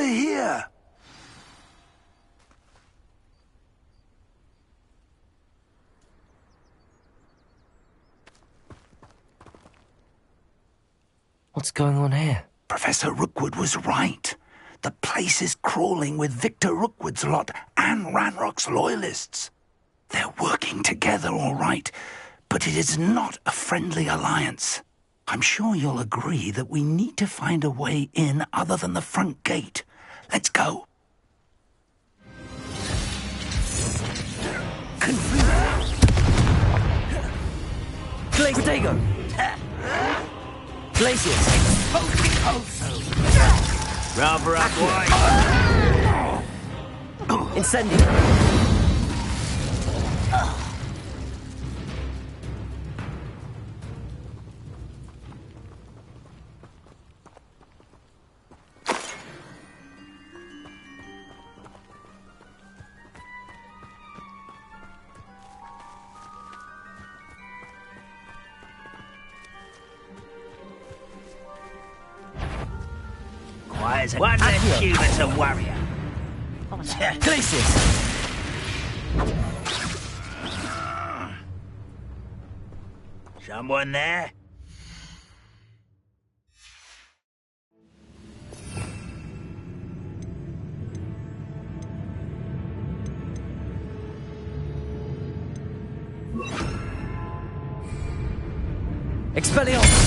over here! What's going on here? Professor Rookwood was right. The place is crawling with Victor Rookwood's lot and Ranrock's loyalists. They're working together, all right, but it is not a friendly alliance. I'm sure you'll agree that we need to find a way in other than the front gate. Let's go. Protego! Glacius! Rather up wide. Incendio! One less human to warrior. Glacius! Someone there? Expelliarmus!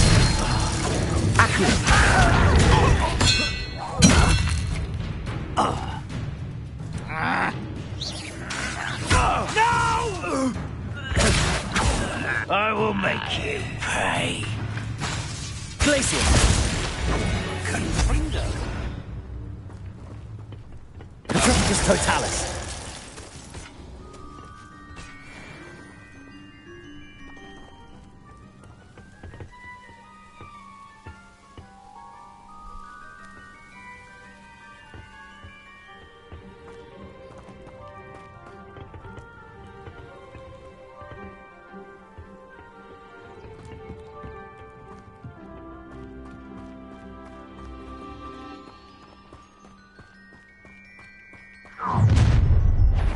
Accio! I will make you pay. Glacius! Confringo. Petrificus Totalis!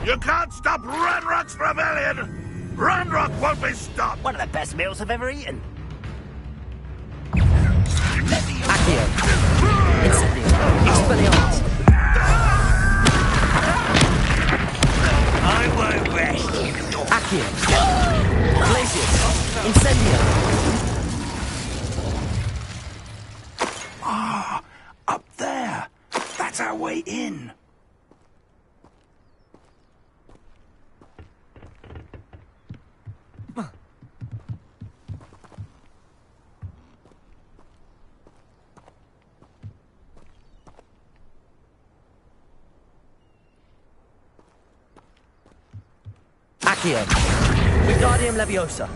You can't stop Ranrock's rebellion! Ranrock won't be stopped! One of the best meals I've ever eaten. Accio! Incendio! Expelliarmus! I won't rest. Accio! Glacius! Incendio! Ah, up there. That's our way in. Accio! Wingardium Leviosa!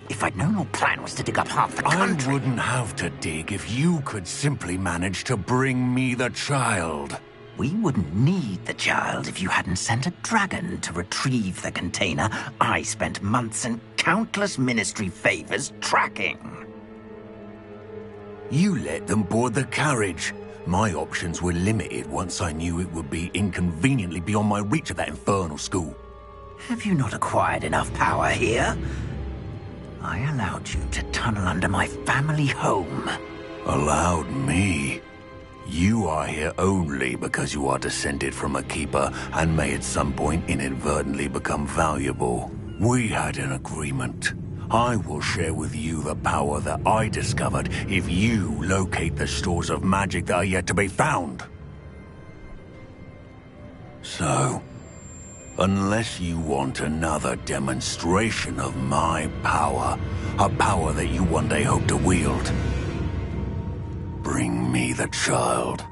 If I'd known your plan was to dig up half the country... I wouldn't have to dig if you could simply manage to bring me the child. We wouldn't need the child if you hadn't sent a dragon to retrieve the container I spent months and countless ministry favors tracking. You let them board the carriage. My options were limited once I knew it would be inconveniently beyond my reach at that infernal school. Have you not acquired enough power here? I allowed you to tunnel under my family home. Allowed me? You are here only because you are descended from a keeper and may at some point inadvertently become valuable. We had an agreement. I will share with you the power that I discovered if you locate the stores of magic that are yet to be found. So, unless you want another demonstration of my power, a power that you one day hope to wield, bring me the child.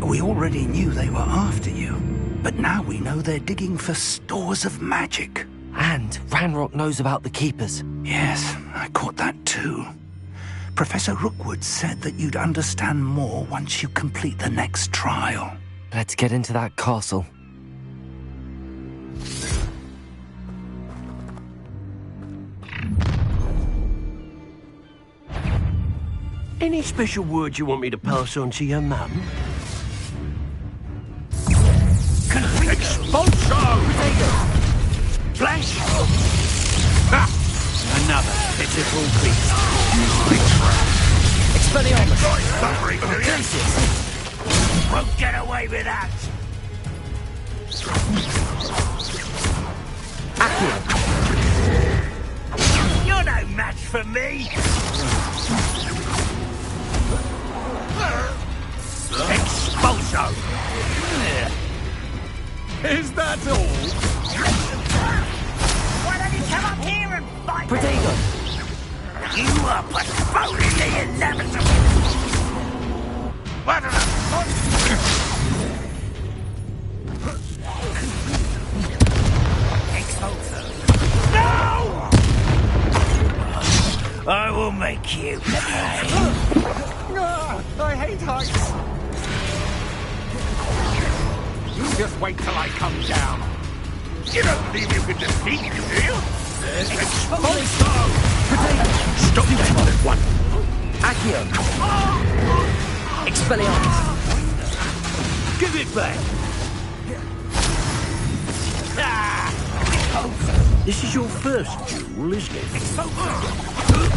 We already knew they were after you, but now we know they're digging for stores of magic. And Ranrock knows about the Keepers. Yes, I caught that too. Professor Rookwood said that you'd understand more once you complete the next trial. Let's get into that castle. Any special words you want me to pass on to your mum? Expulso! Flesh! Ha! Another pitiful beast. Expelliarmus! Suffering, do you? Glacius! Won't get away with that! Accio! You're no match for me! Expulso! Is that all? Why don't you come up here and fight? Protego! You are postponing the inevitable! What Expulso! No! I will make you pay! I hate heights. You just wait till I come down. You don't believe you can defeat me, do you? Expulso! Stop that at once! Accio! Expelliarmus! Give it back! This is your first duel, isn't it?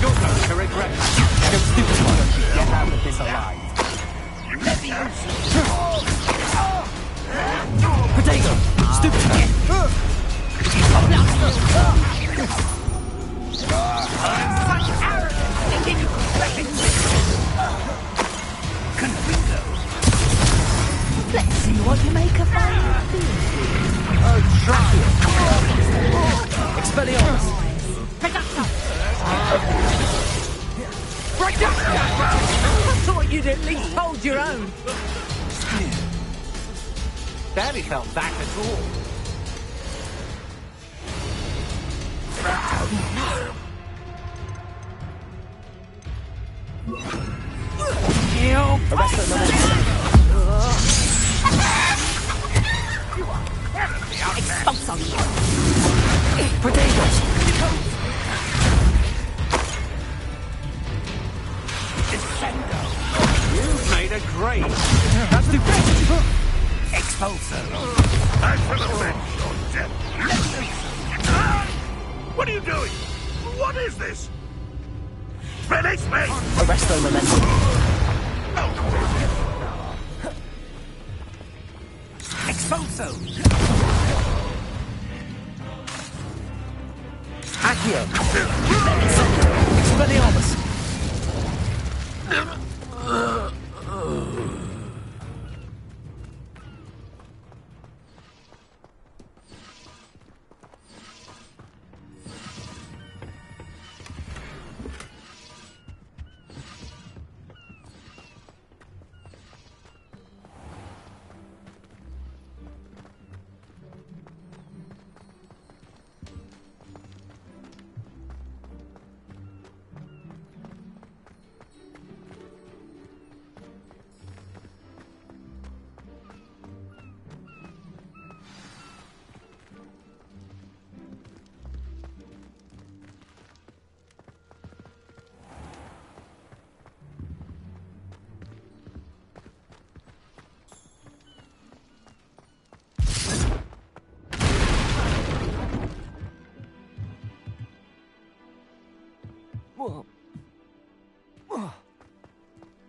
You're going to regret that. You're stupid one if you get out of this alive. Protego! Stupid! Let's see what you make of that. Expelliarmus! I thought you'd at least hold your own. Barely felt that at all. Protego! You've made a grave. That's the best! Expulso! I'm for the bench, your death! What are you doing? What is this? Release me! Arresto Momentum. Expulso! Accio! Expelliarmus!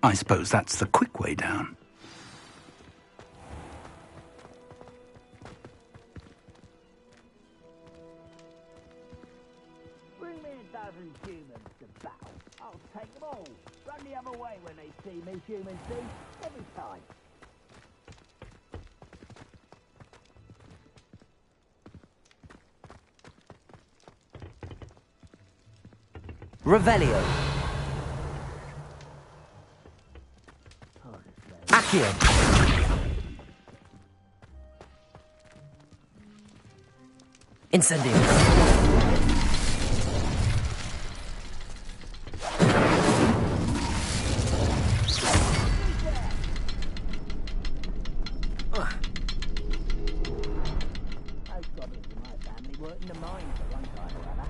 I suppose that's the quick way down. Bring me a dozen humans to battle. I'll take them all. Run the other way when they see me, humans do. Every time. Revelio. Accio. Incendio. Those goblins in my family worked in the mines at one time or other.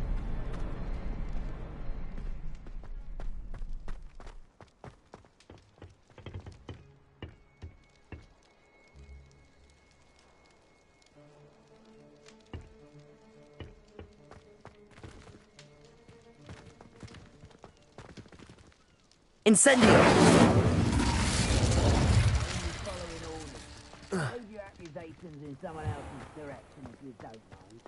Incendio. Following orders. Leave your accusations in someone else's direction if you don't mind.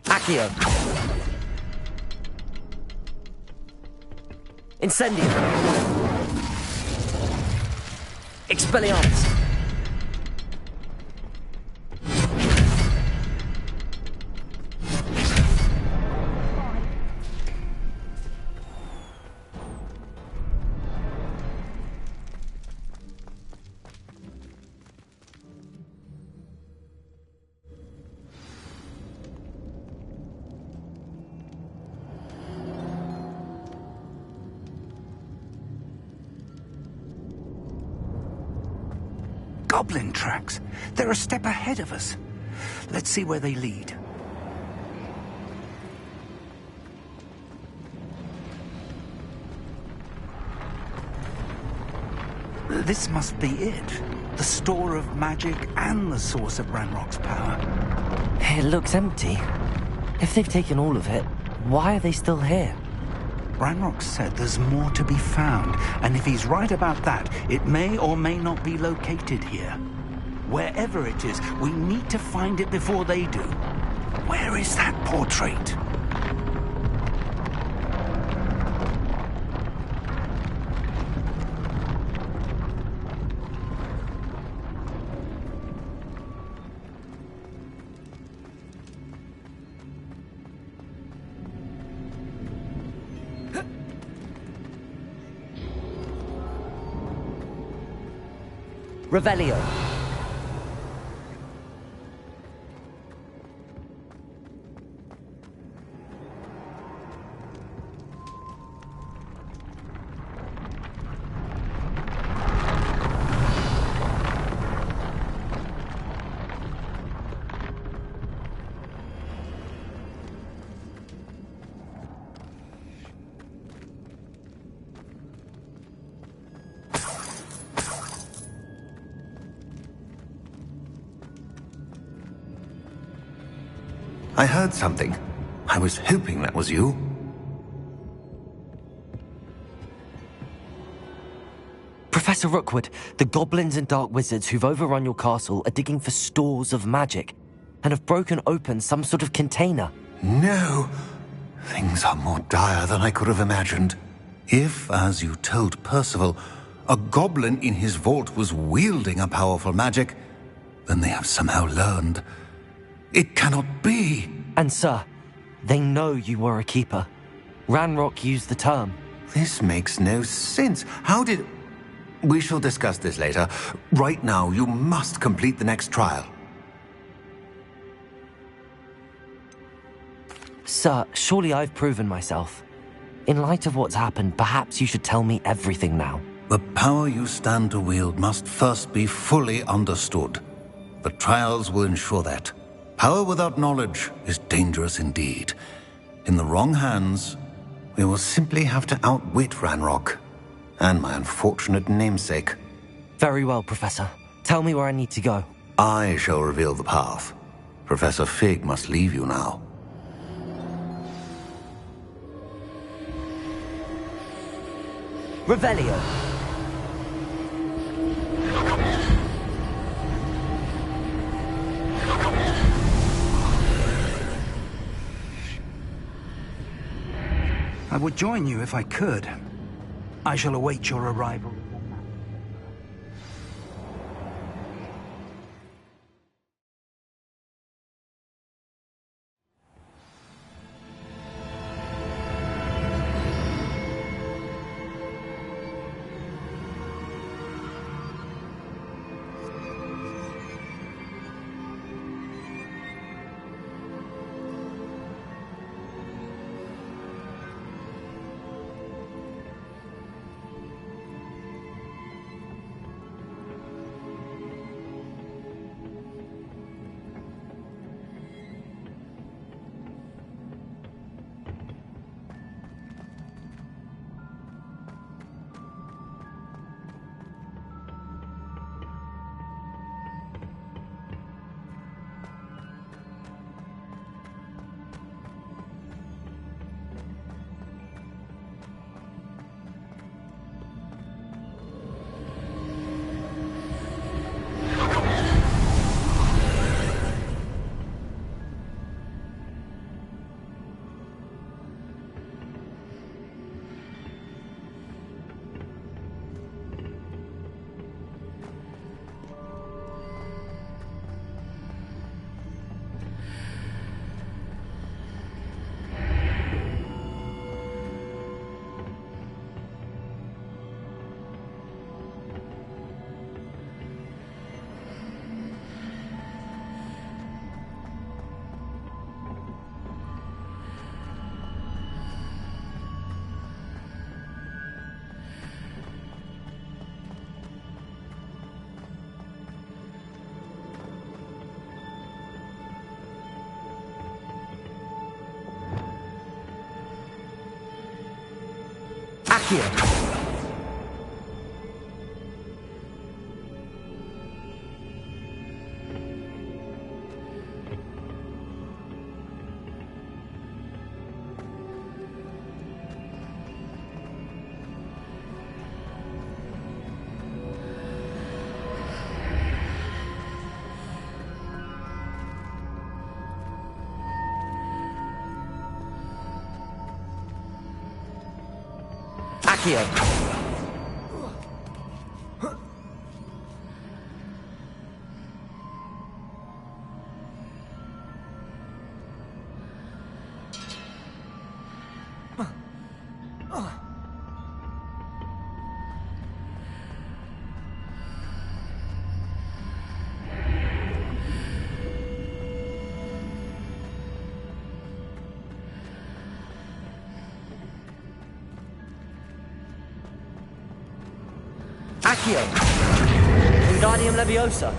Accio. Incendio. Expelliarmus. Goblin tracks. They're a step ahead of us. Let's see where they lead. This must be it. The store of magic and the source of Ranrock's power. It looks empty. If they've taken all of it, why are they still here? Ranrock said there's more to be found, and if he's right about that, it may or may not be located here. Wherever it is, we need to find it before they do. Where is that portrait? Revelio. I heard something. I was hoping that was you. Professor Rookwood, the goblins and dark wizards who've overrun your castle are digging for stores of magic and have broken open some sort of container. No! Things are more dire than I could have imagined. If, as you told Percival, a goblin in his vault was wielding a powerful magic, then they have somehow learned. It cannot be! And sir, they know you were a keeper. Ranrock used the term. This makes no sense. How did... We shall discuss this later. Right now, you must complete the next trial. Sir, surely I've proven myself. In light of what's happened, perhaps you should tell me everything now. The power you stand to wield must first be fully understood. The trials will ensure that. Power without knowledge is dangerous indeed. In the wrong hands, we will simply have to outwit Ranrock and my unfortunate namesake. Very well, Professor. Tell me where I need to go. I shall reveal the path. Professor Fig must leave you now. Revelio. I would join you if I could. I shall await your arrival. Accio! Accio! Accio! Wingardium Leviosa!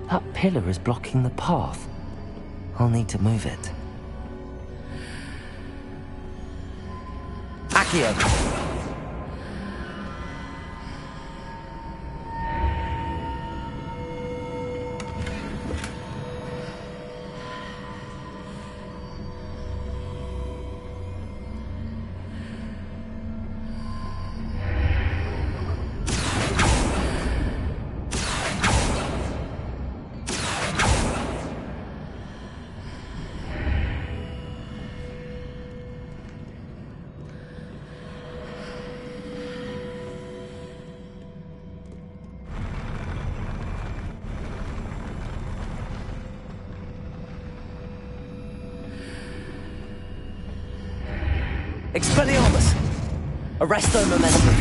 That pillar is blocking the path. I'll need to move it. Accio! Expelliarmus! Arresto Momentum!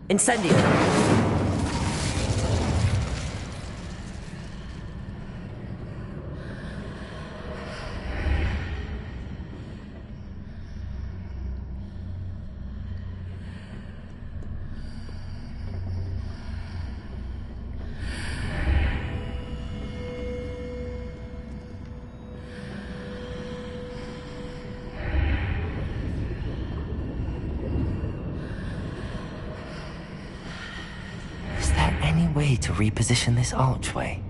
Incendio! Way to reposition this archway.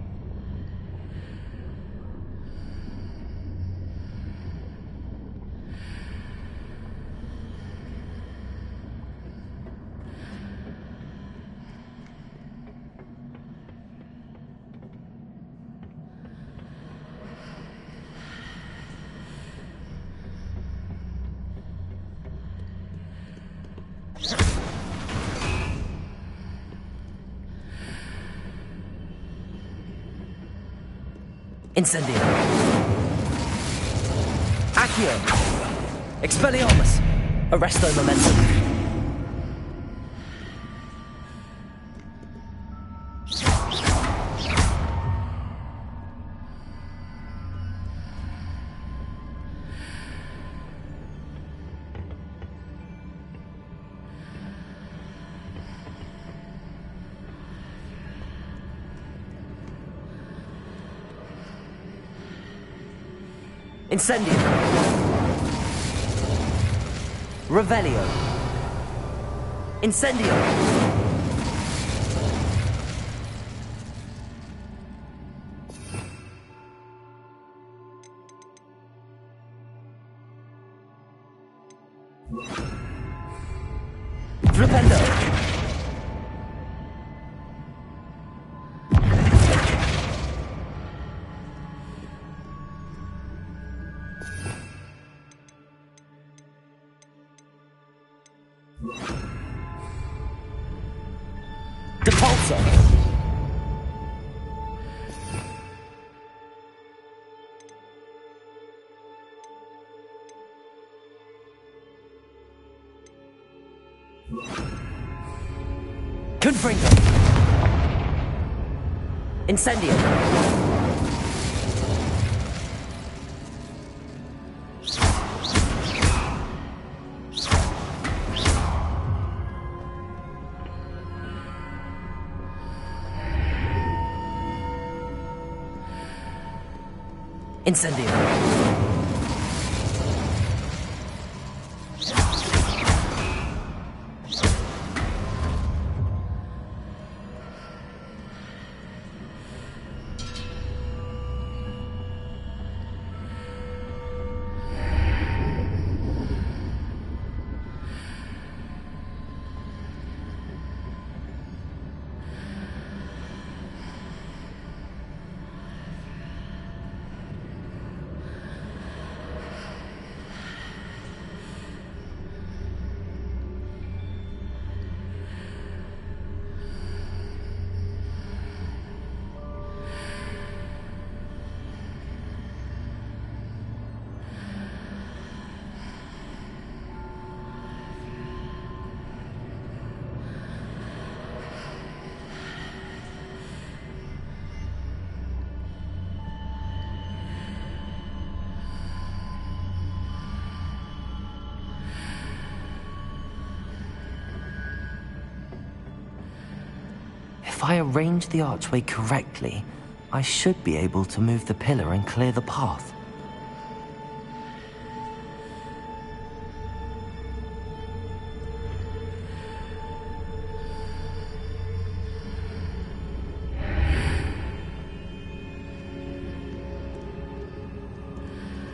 Incendio! Accio! Expelliarmus! Arresto Momentum! Incendio. Revelio. Incendio. Flipendo. Depulso. Confringo. Incendio. Incendio. If I arrange the archway correctly, I should be able to move the pillar and clear the path.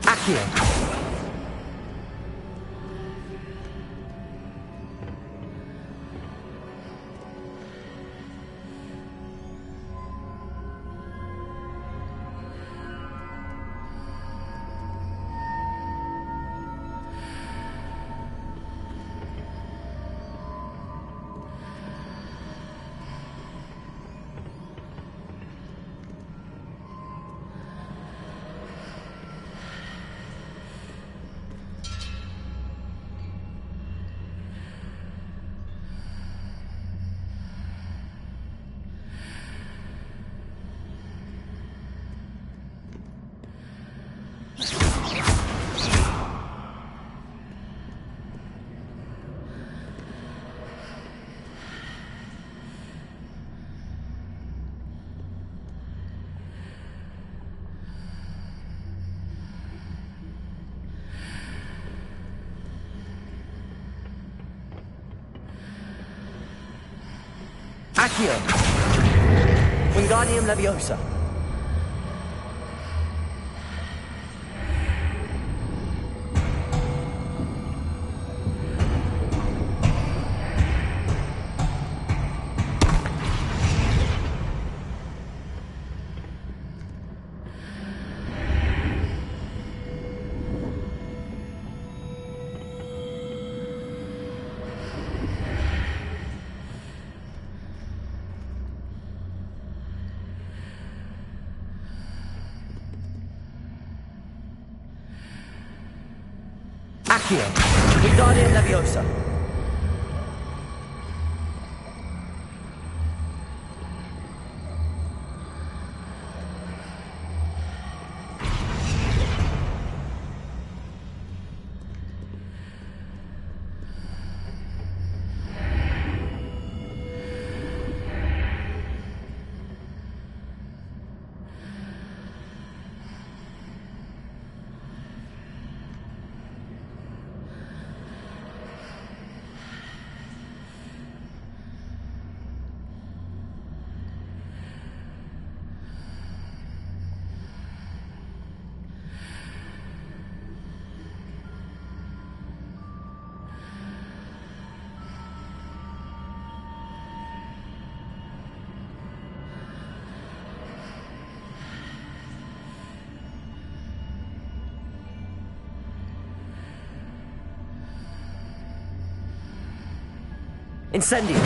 Accio. Accio. Wingardium Leviosa. Accio. Wingardium Leviosa. Incendio!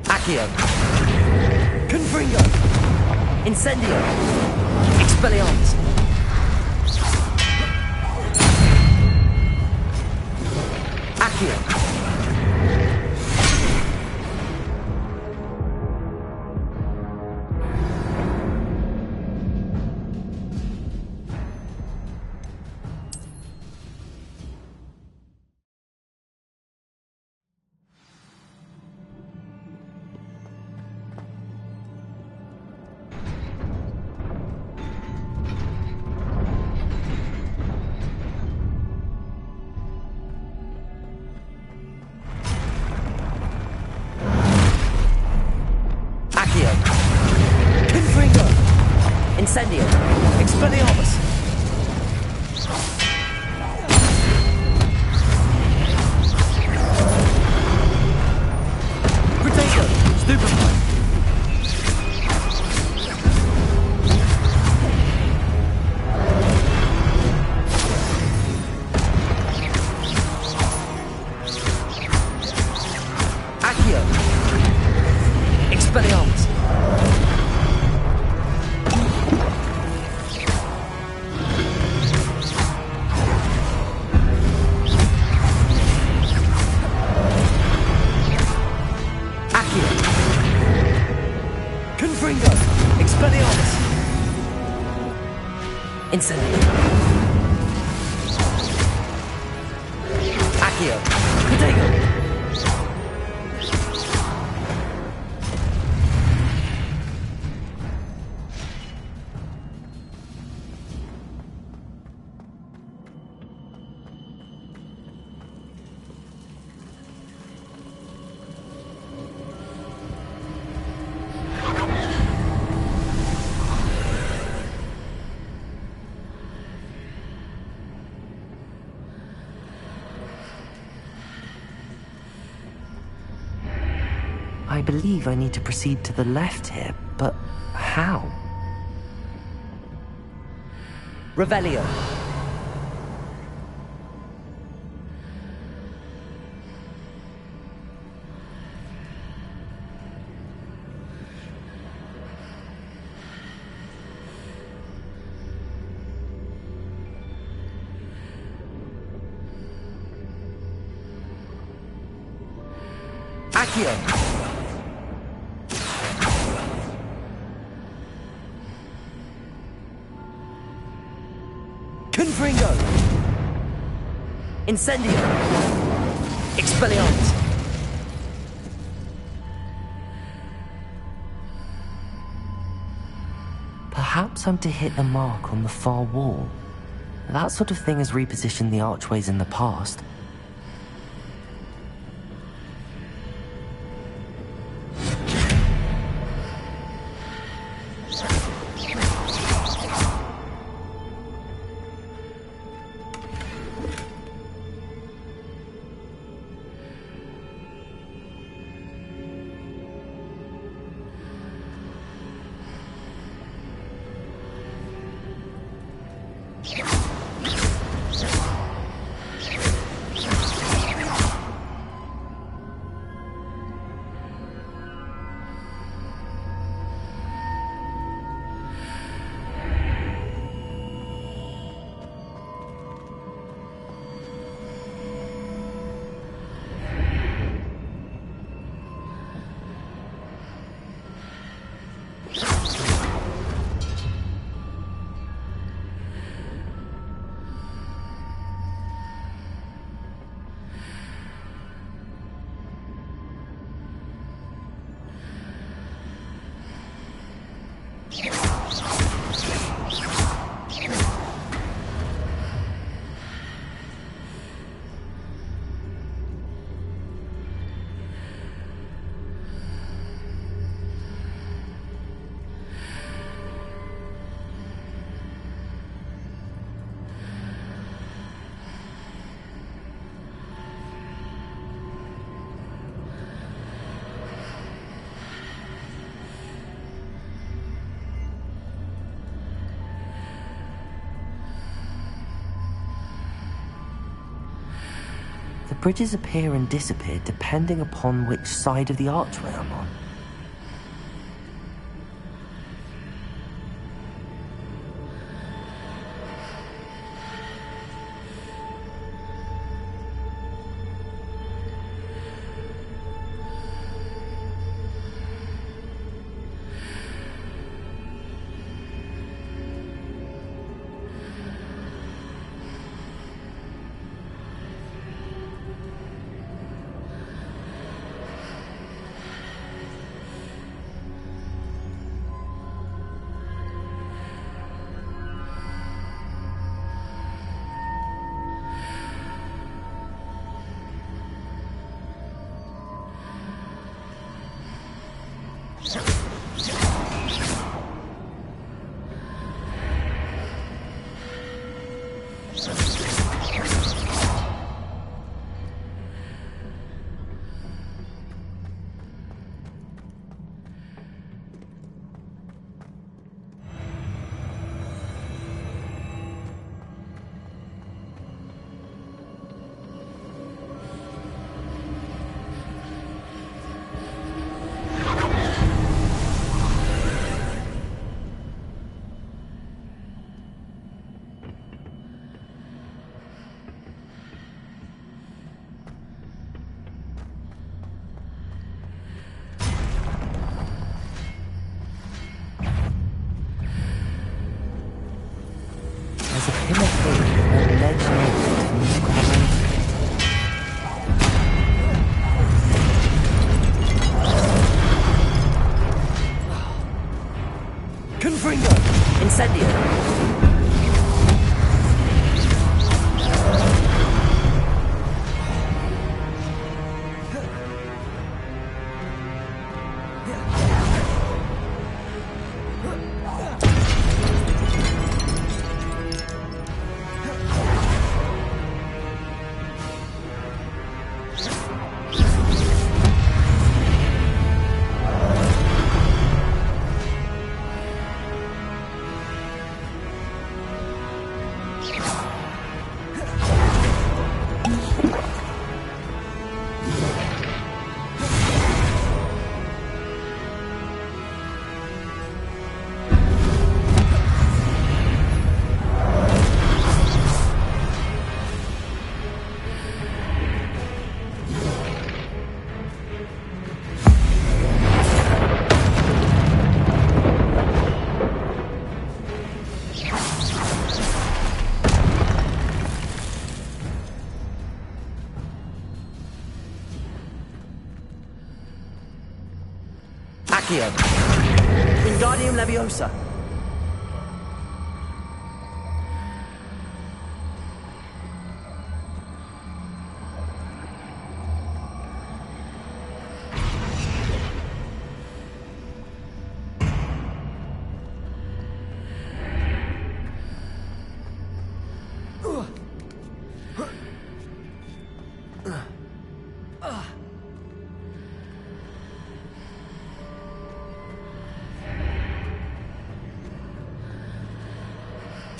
Accio! Confringo! Incendio! Expelliarmus! Accio! Confringo! Incendio! Expelliarmus! Protego! Stupefy! Accio! Expelliarmus! Accio! Confringo! Expelliarmus! Incendio! Accio! Protego! I believe I need to proceed to the left here, but how? Revelio. Accio. Confringo! Incendio! Expelliarmus! Perhaps I'm to hit the mark on the far wall. That sort of thing has repositioned the archways in the past. Bridges appear and disappear depending upon which side of the archway I'm on. There's a pillar here and a ledge next to me grabbing. Confringo! Incendio! Accio! Wingardium Leviosa!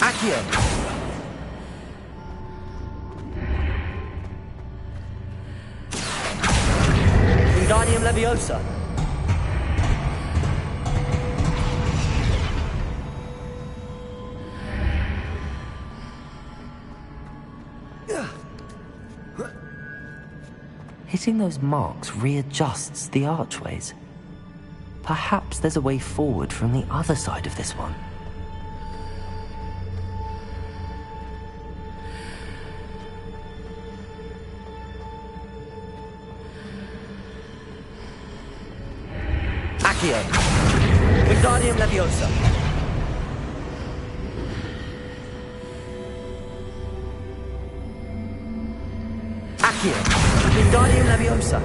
Accio! Wingardium Leviosa! Hitting those marks readjusts the archways. Perhaps there's a way forward from the other side of this one. Accio! Wingardium Leviosa! Accio! Wingardium Leviosa!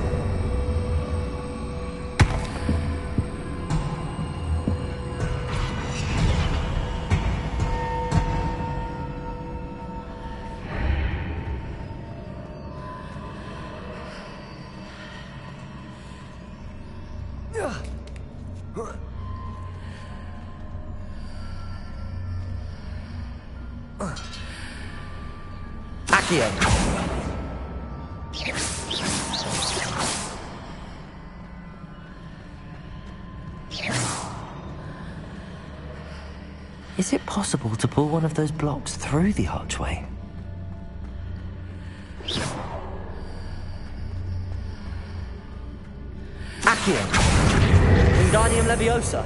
Accio! Is it possible to pull one of those blocks through the archway? Accio! Wingardium Leviosa!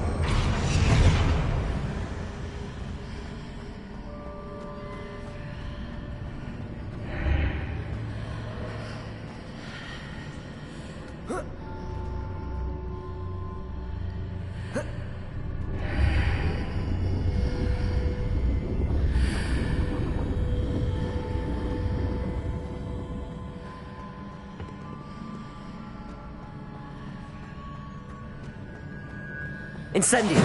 Incendio!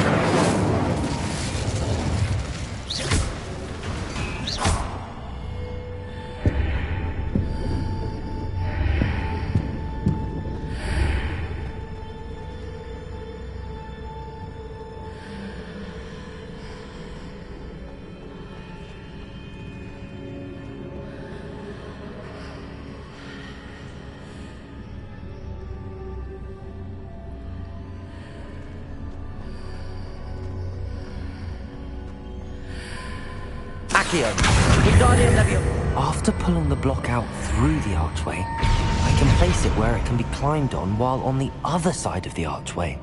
Wingardium Leviosa. After pulling the block out through the archway, I can place it where it can be climbed on while on the other side of the archway.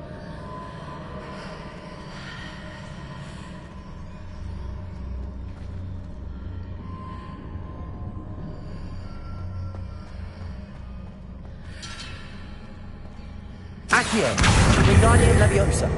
Accio! Wingardium Leviosa.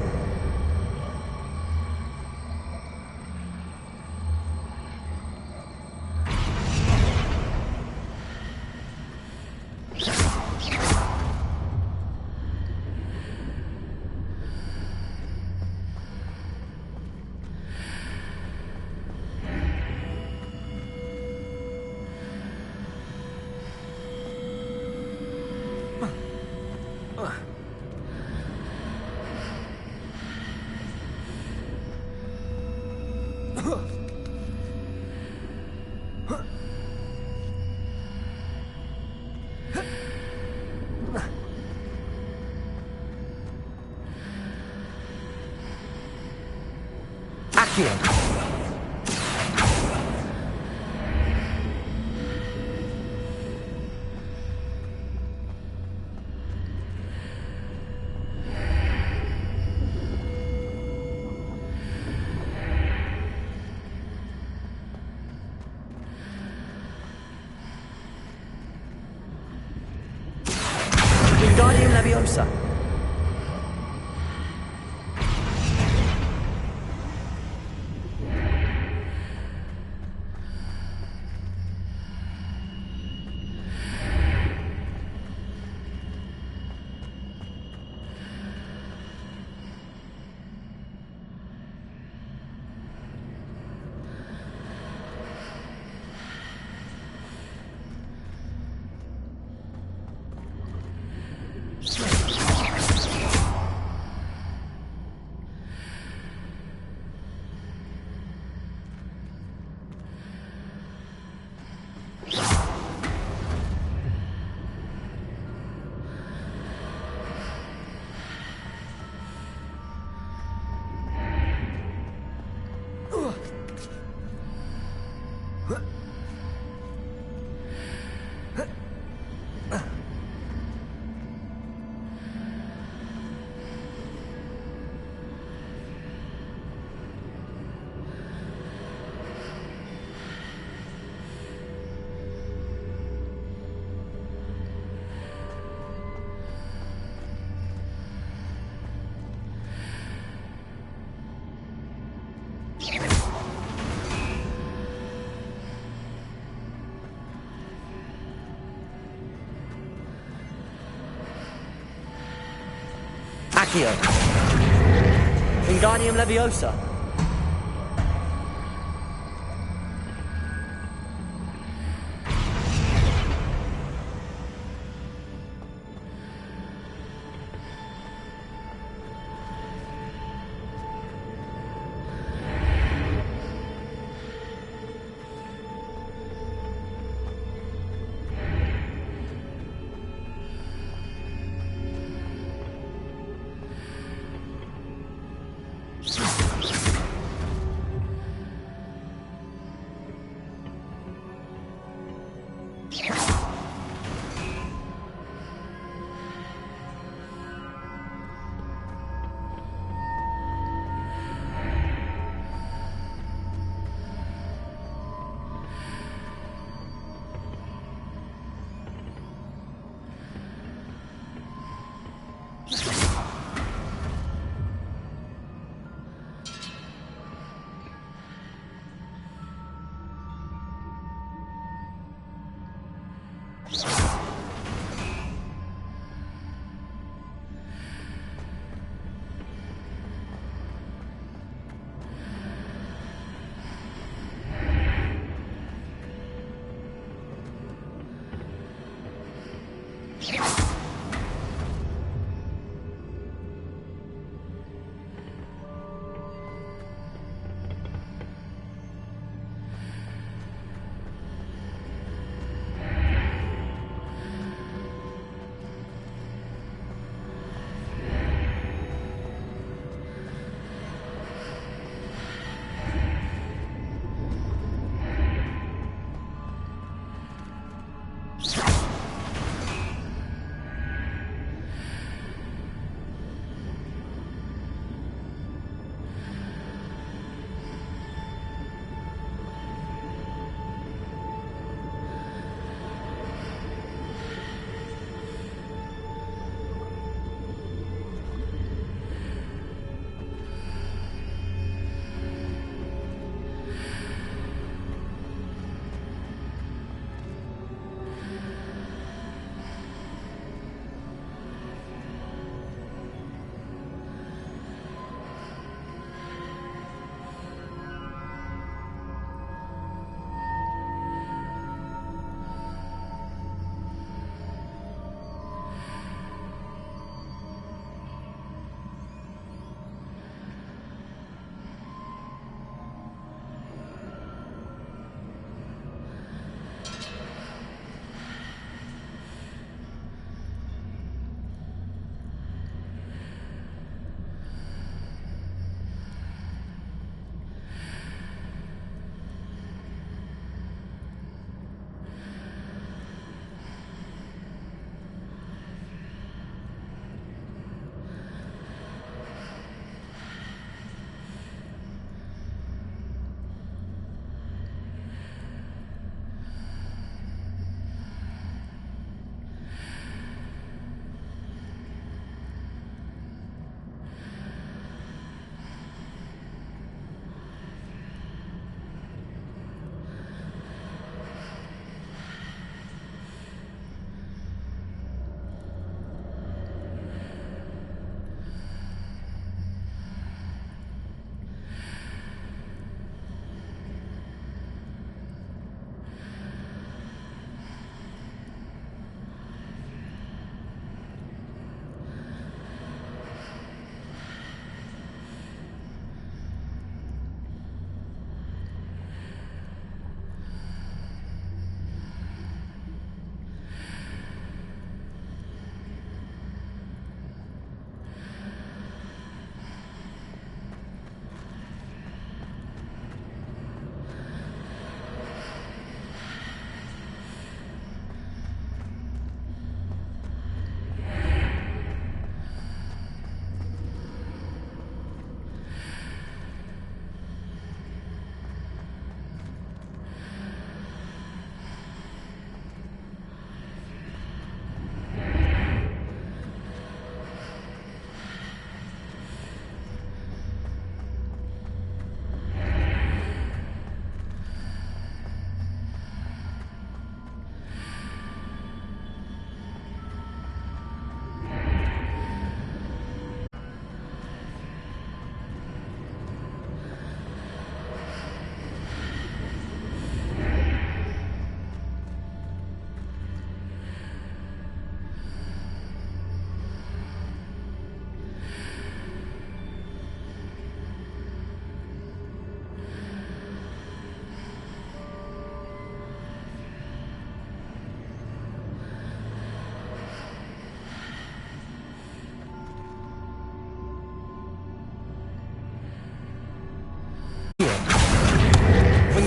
Accio! Wingardium Leviosa. Accio! Wingardium Leviosa.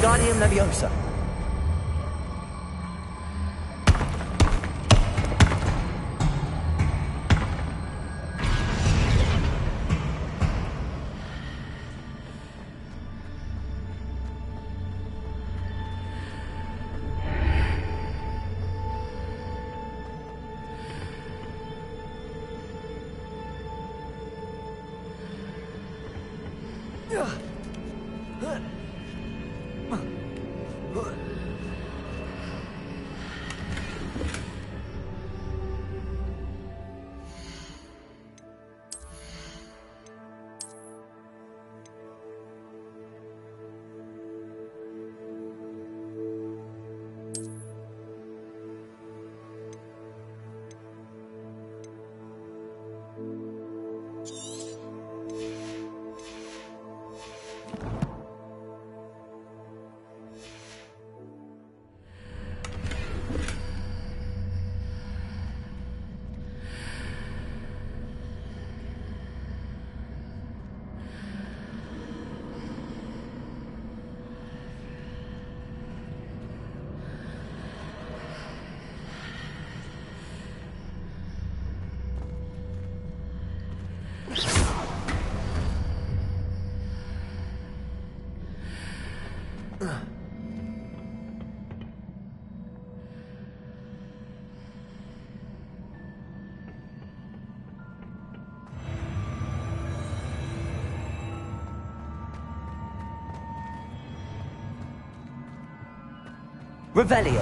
Wingardium Leviosa. Revelio.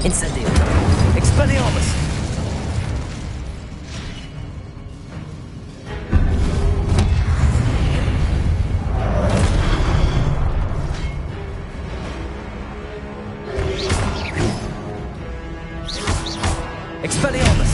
Incendio. Expelliarmus. Expelliarmus.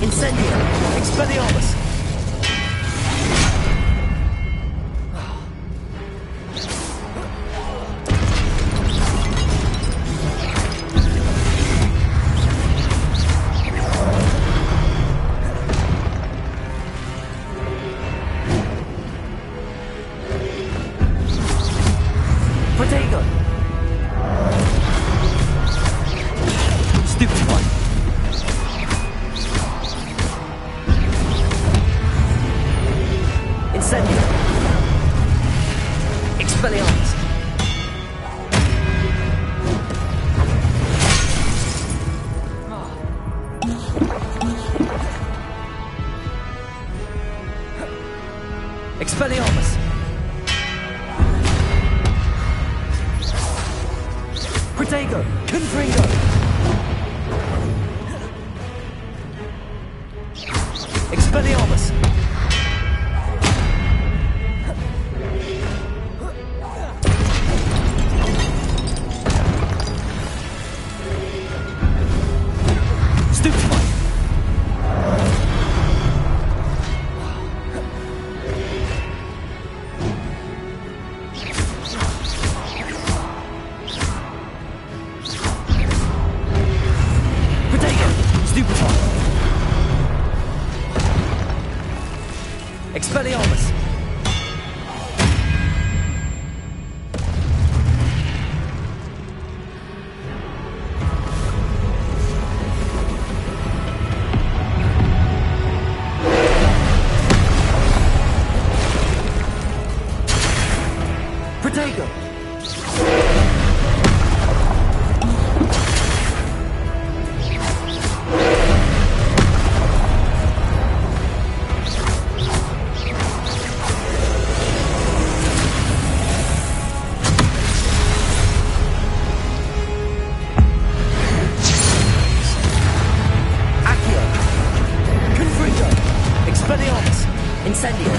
Incendio! Expelliarmus! Protego! Stupefy! Incendio! Expelliarmus! Expelliarmus! Protego! Confringo! Expelliarmus! Stupefy! Protego! Stupefy! Expelliarmus! Protego! Accio! Confringo! Expelliarmus! Incendio!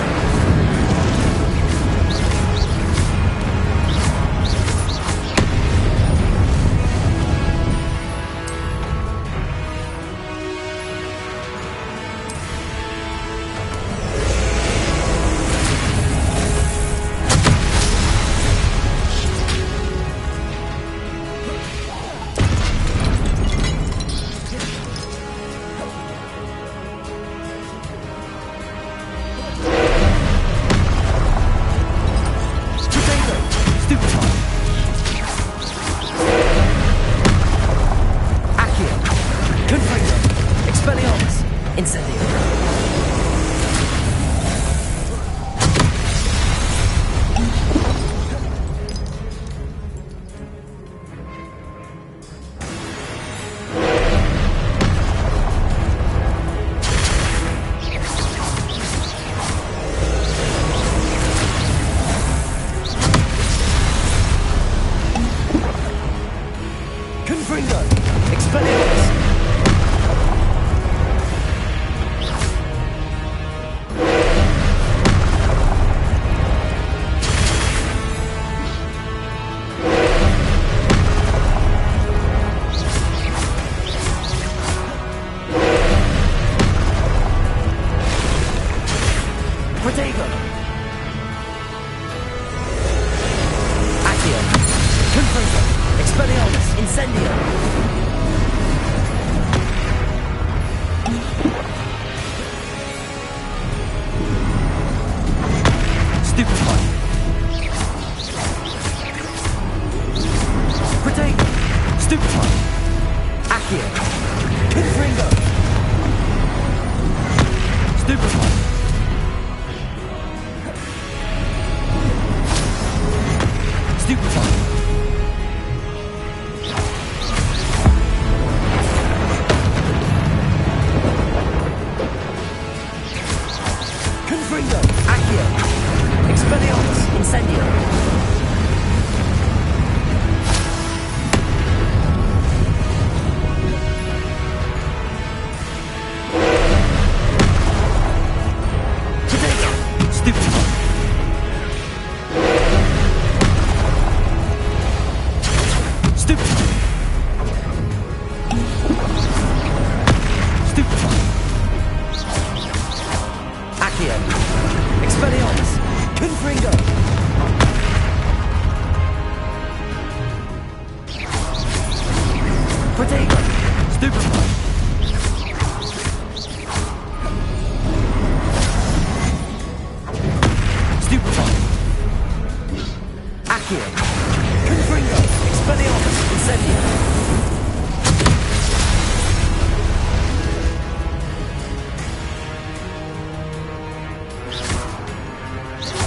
Protego! Stupefy! Accio! Confringo! Expelliarmus! Incendio! Confringo! Expelliarmus! Protego! Accio! Confringo! Expelliarmus! Incendio! Stupefy! Protego! Stupefy! Accio! Confringo! Stupefy! Stupefy! Confringo! Accio! Expelliarmus! Incendio! Protego! Stupefy! Stupefy! Stupefy! Accio! Expelliarmus! Confringo! Protego! Stupefy! Stupefy! Accio! Confringo! Expelliarmus! Incendio!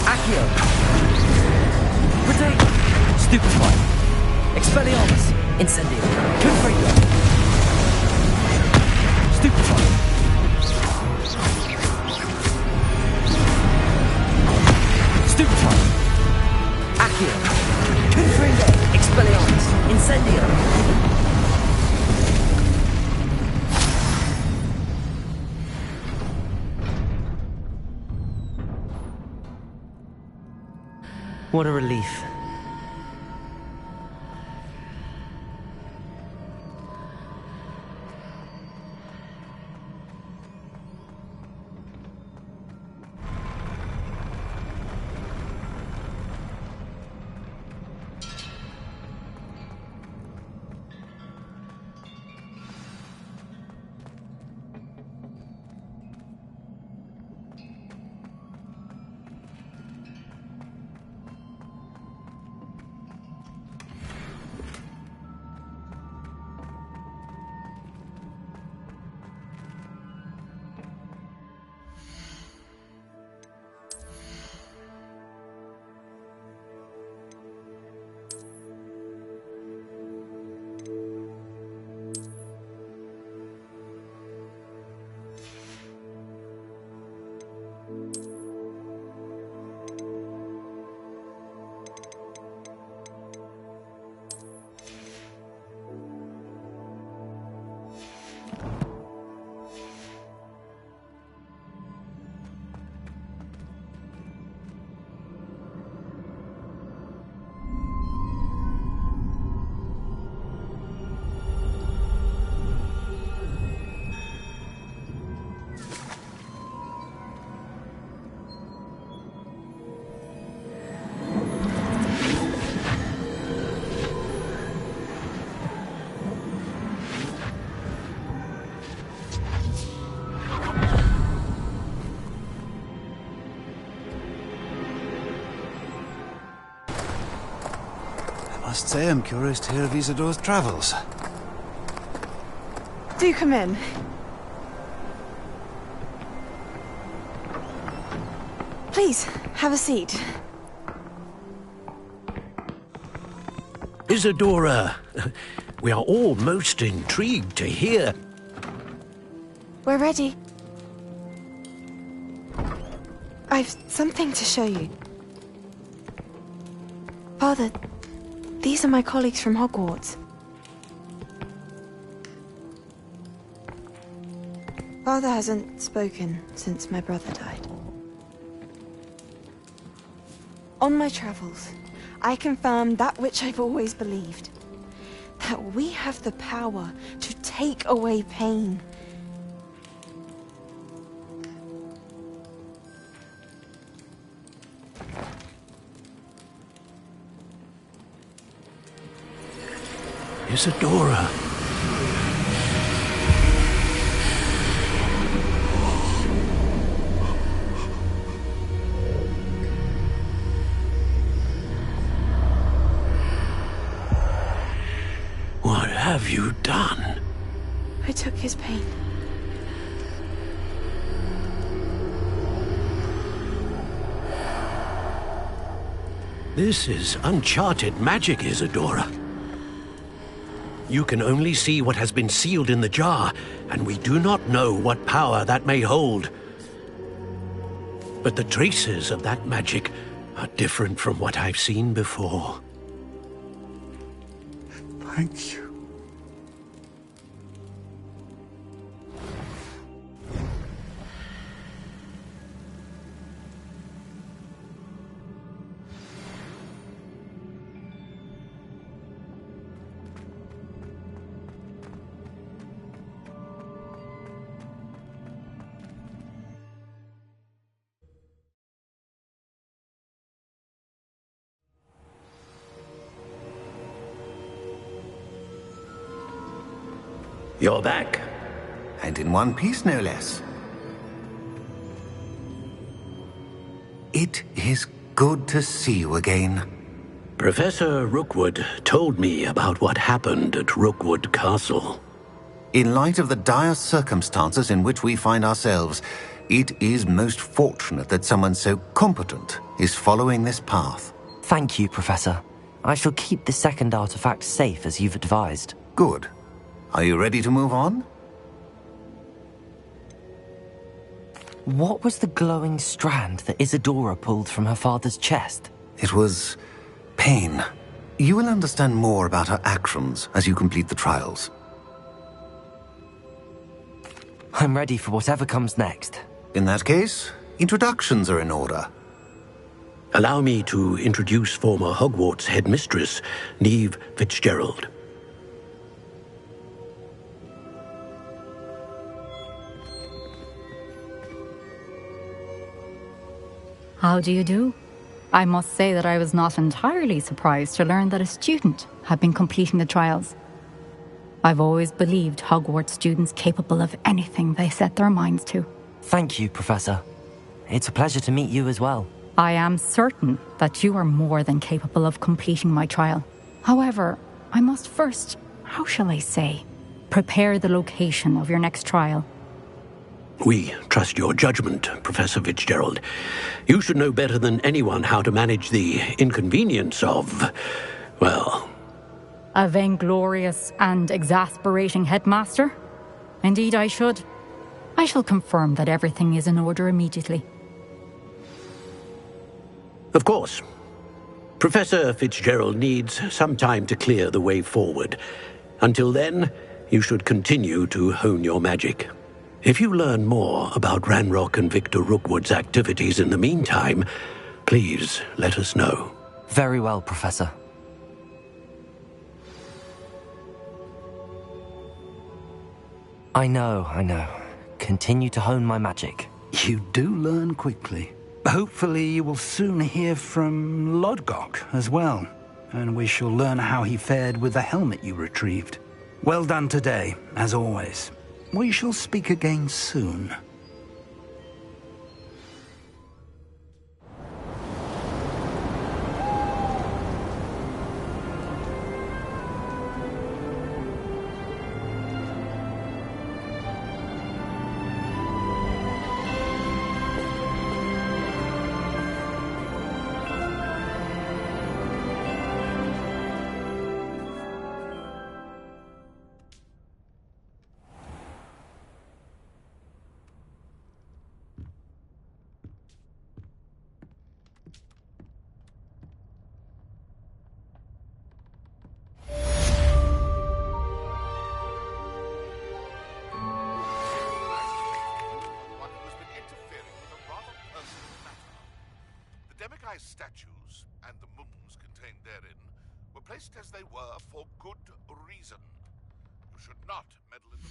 Accio! Protego! Stupefy! Expelliarmus! Incendio! Confringo! Stupefy! Stupefy! Accio! Confringo! Expelliarmus! Incendio! What a relief. I must say I'm curious to hear of Isidore's travels. Do come in. Please, have a seat. Isadora, we are all most intrigued to hear. We're ready. I've something to show you. Father, these are my colleagues from Hogwarts. Father hasn't spoken since my brother died. On my travels, I confirmed that which I've always believed. That we have the power to take away pain. Isadora. What have you done? I took his pain. This is uncharted magic, Isadora. You can only see what has been sealed in the jar, and we do not know what power that may hold. But the traces of that magic are different from what I've seen before. Thank you. You're back. And in one piece, no less. It is good to see you again. Professor Rookwood told me about what happened at Rookwood Castle. In light of the dire circumstances in which we find ourselves, it is most fortunate that someone so competent is following this path. Thank you, Professor. I shall keep the second artifact safe as you've advised. Good. Are you ready to move on? What was the glowing strand that Isadora pulled from her father's chest? It was pain. You will understand more about her actions as you complete the trials. I'm ready for whatever comes next. In that case, introductions are in order. Allow me to introduce former Hogwarts headmistress, Neve Fitzgerald. How do you do? I must say that I was not entirely surprised to learn that a student had been completing the trials. I've always believed Hogwarts students capable of anything they set their minds to. Thank you, Professor. It's a pleasure to meet you as well. I am certain that you are more than capable of completing my trial. However, I must first, how shall I say, prepare the location of your next trial. We trust your judgment, Professor Fitzgerald. You should know better than anyone how to manage the inconvenience of, well... A vainglorious and exasperating headmaster? Indeed I should. I shall confirm that everything is in order immediately. Of course. Professor Fitzgerald needs some time to clear the way forward. Until then, you should continue to hone your magic. If you learn more about Ranrock and Victor Rookwood's activities in the meantime, please let us know. Very well, Professor. I know. Continue to hone my magic. You do learn quickly. Hopefully you will soon hear from Lodgok as well, and we shall learn how he fared with the helmet you retrieved. Well done today, as always. We shall speak again soon. Statues and the mums contained therein were placed as they were for good reason. You should not meddle in them.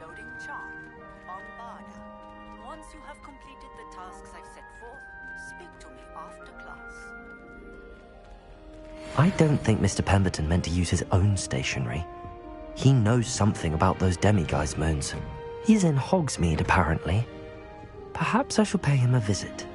Loading charm. Bombarda. Once you have completed the tasks I've set forth, speak to me after class. I don't think Mr. Pemberton meant to use his own stationery. He knows something about those demiguise moons. He's in Hogsmeade, apparently. Perhaps I shall pay him a visit.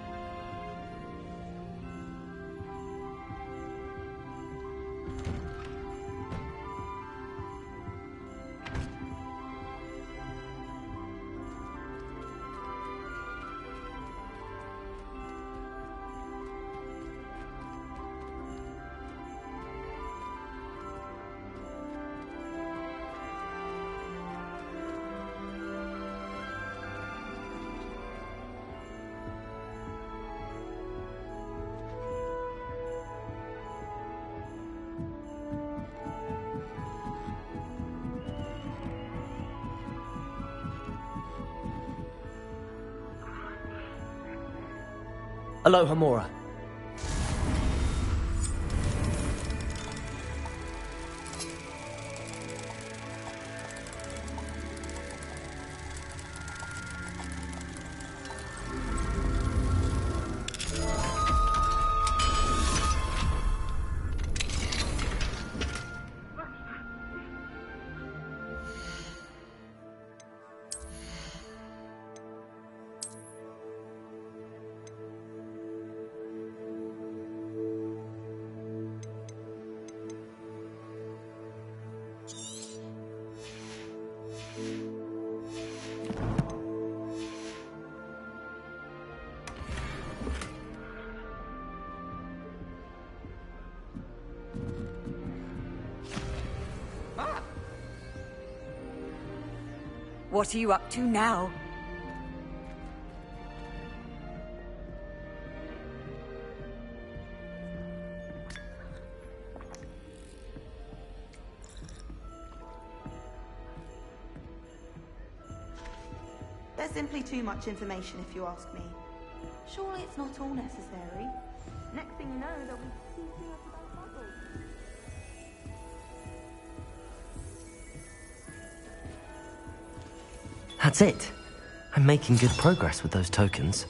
Aloha, Mora. What are you up to now? There's simply too much information, if you ask me. Surely it's not all necessary. Next thing you know, there'll be teaching us about puzzles. That's it. I'm making good progress with those tokens.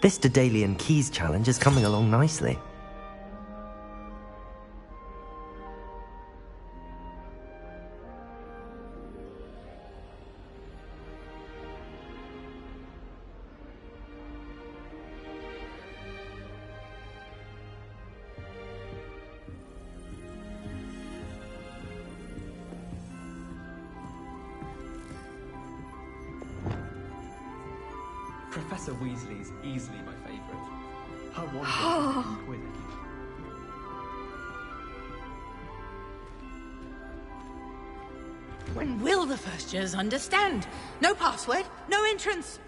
This Daedalian Keys challenge is coming along nicely. Professor Weasley is easily my favourite. Her wand is with it. When will the first years understand? No password, no entrance.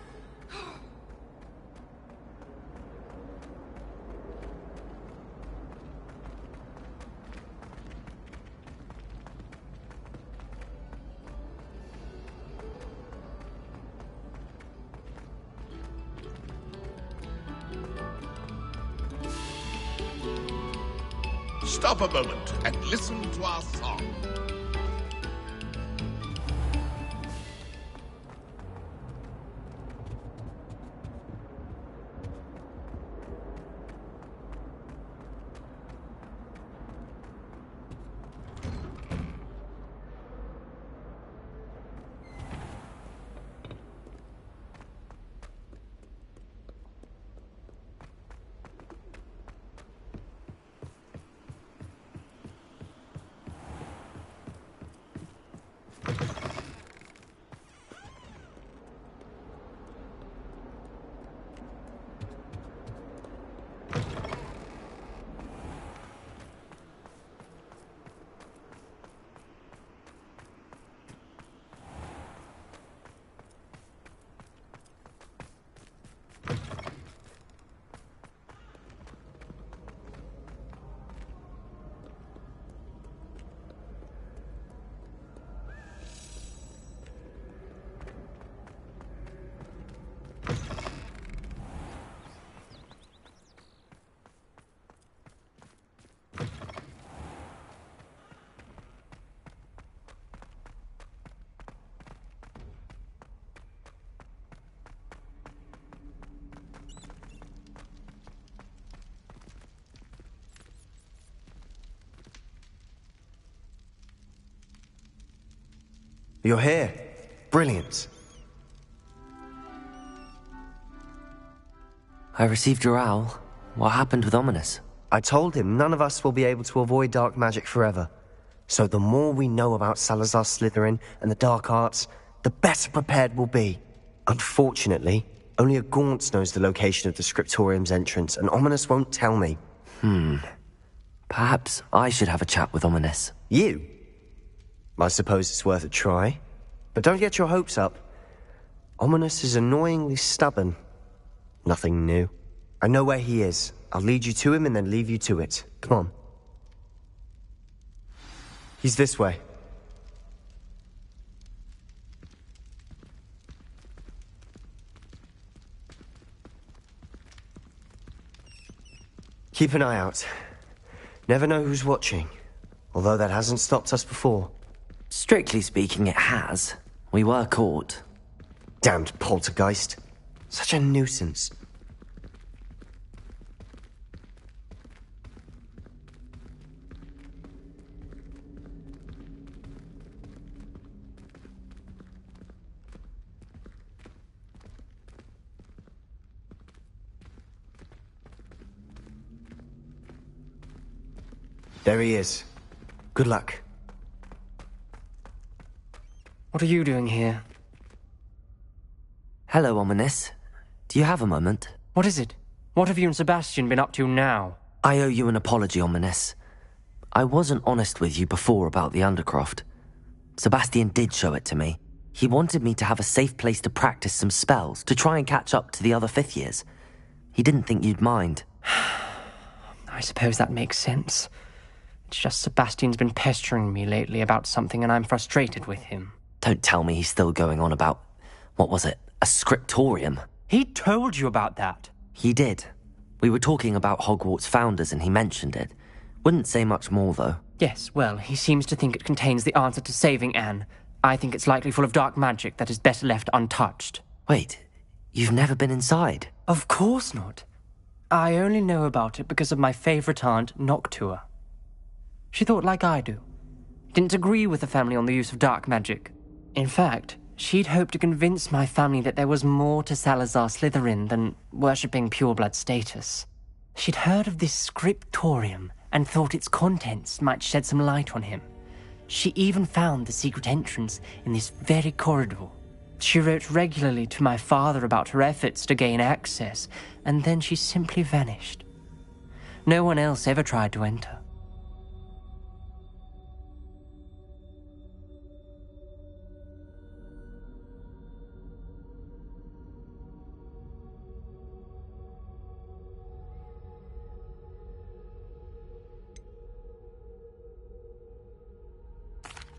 Stop a moment and listen to our song. You're here. Brilliant. I received your owl. What happened with Ominous? I told him none of us will be able to avoid dark magic forever. So the more we know about Salazar Slytherin and the dark arts, the better prepared we'll be. Unfortunately, only a Gaunt knows the location of the Scriptorium's entrance, and Ominous won't tell me. Perhaps I should have a chat with Ominous. You? I suppose it's worth a try. But don't get your hopes up. Ominous is annoyingly stubborn. Nothing new. I know where he is. I'll lead you to him and then leave you to it. Come on. He's this way. Keep an eye out. Never know who's watching. Although that hasn't stopped us before. Strictly speaking, it has. We were caught. Damned poltergeist. Such a nuisance. There he is. Good luck. What are you doing here? Hello, Ominous. Do you have a moment? What is it? What have you and Sebastian been up to now? I owe you an apology, Ominous. I wasn't honest with you before about the Undercroft. Sebastian did show it to me. He wanted me to have a safe place to practice some spells, to try and catch up to the other fifth years. He didn't think you'd mind. I suppose that makes sense. It's just Sebastian's been pestering me lately about something and I'm frustrated with him. Don't tell me he's still going on about, what was it, a scriptorium? He told you about that. He did. We were talking about Hogwarts founders and he mentioned it. Wouldn't say much more, though. Yes, well, he seems to think it contains the answer to saving Anne. I think it's likely full of dark magic that is better left untouched. Wait, you've never been inside? Of course not. I only know about it because of my favourite aunt, Noctua. She thought like I do. Didn't agree with the family on the use of dark magic. In fact, she'd hoped to convince my family that there was more to Salazar Slytherin than worshipping pureblood status. She'd heard of this scriptorium and thought its contents might shed some light on him. She even found the secret entrance in this very corridor. She wrote regularly to my father about her efforts to gain access, and then she simply vanished. No one else ever tried to enter.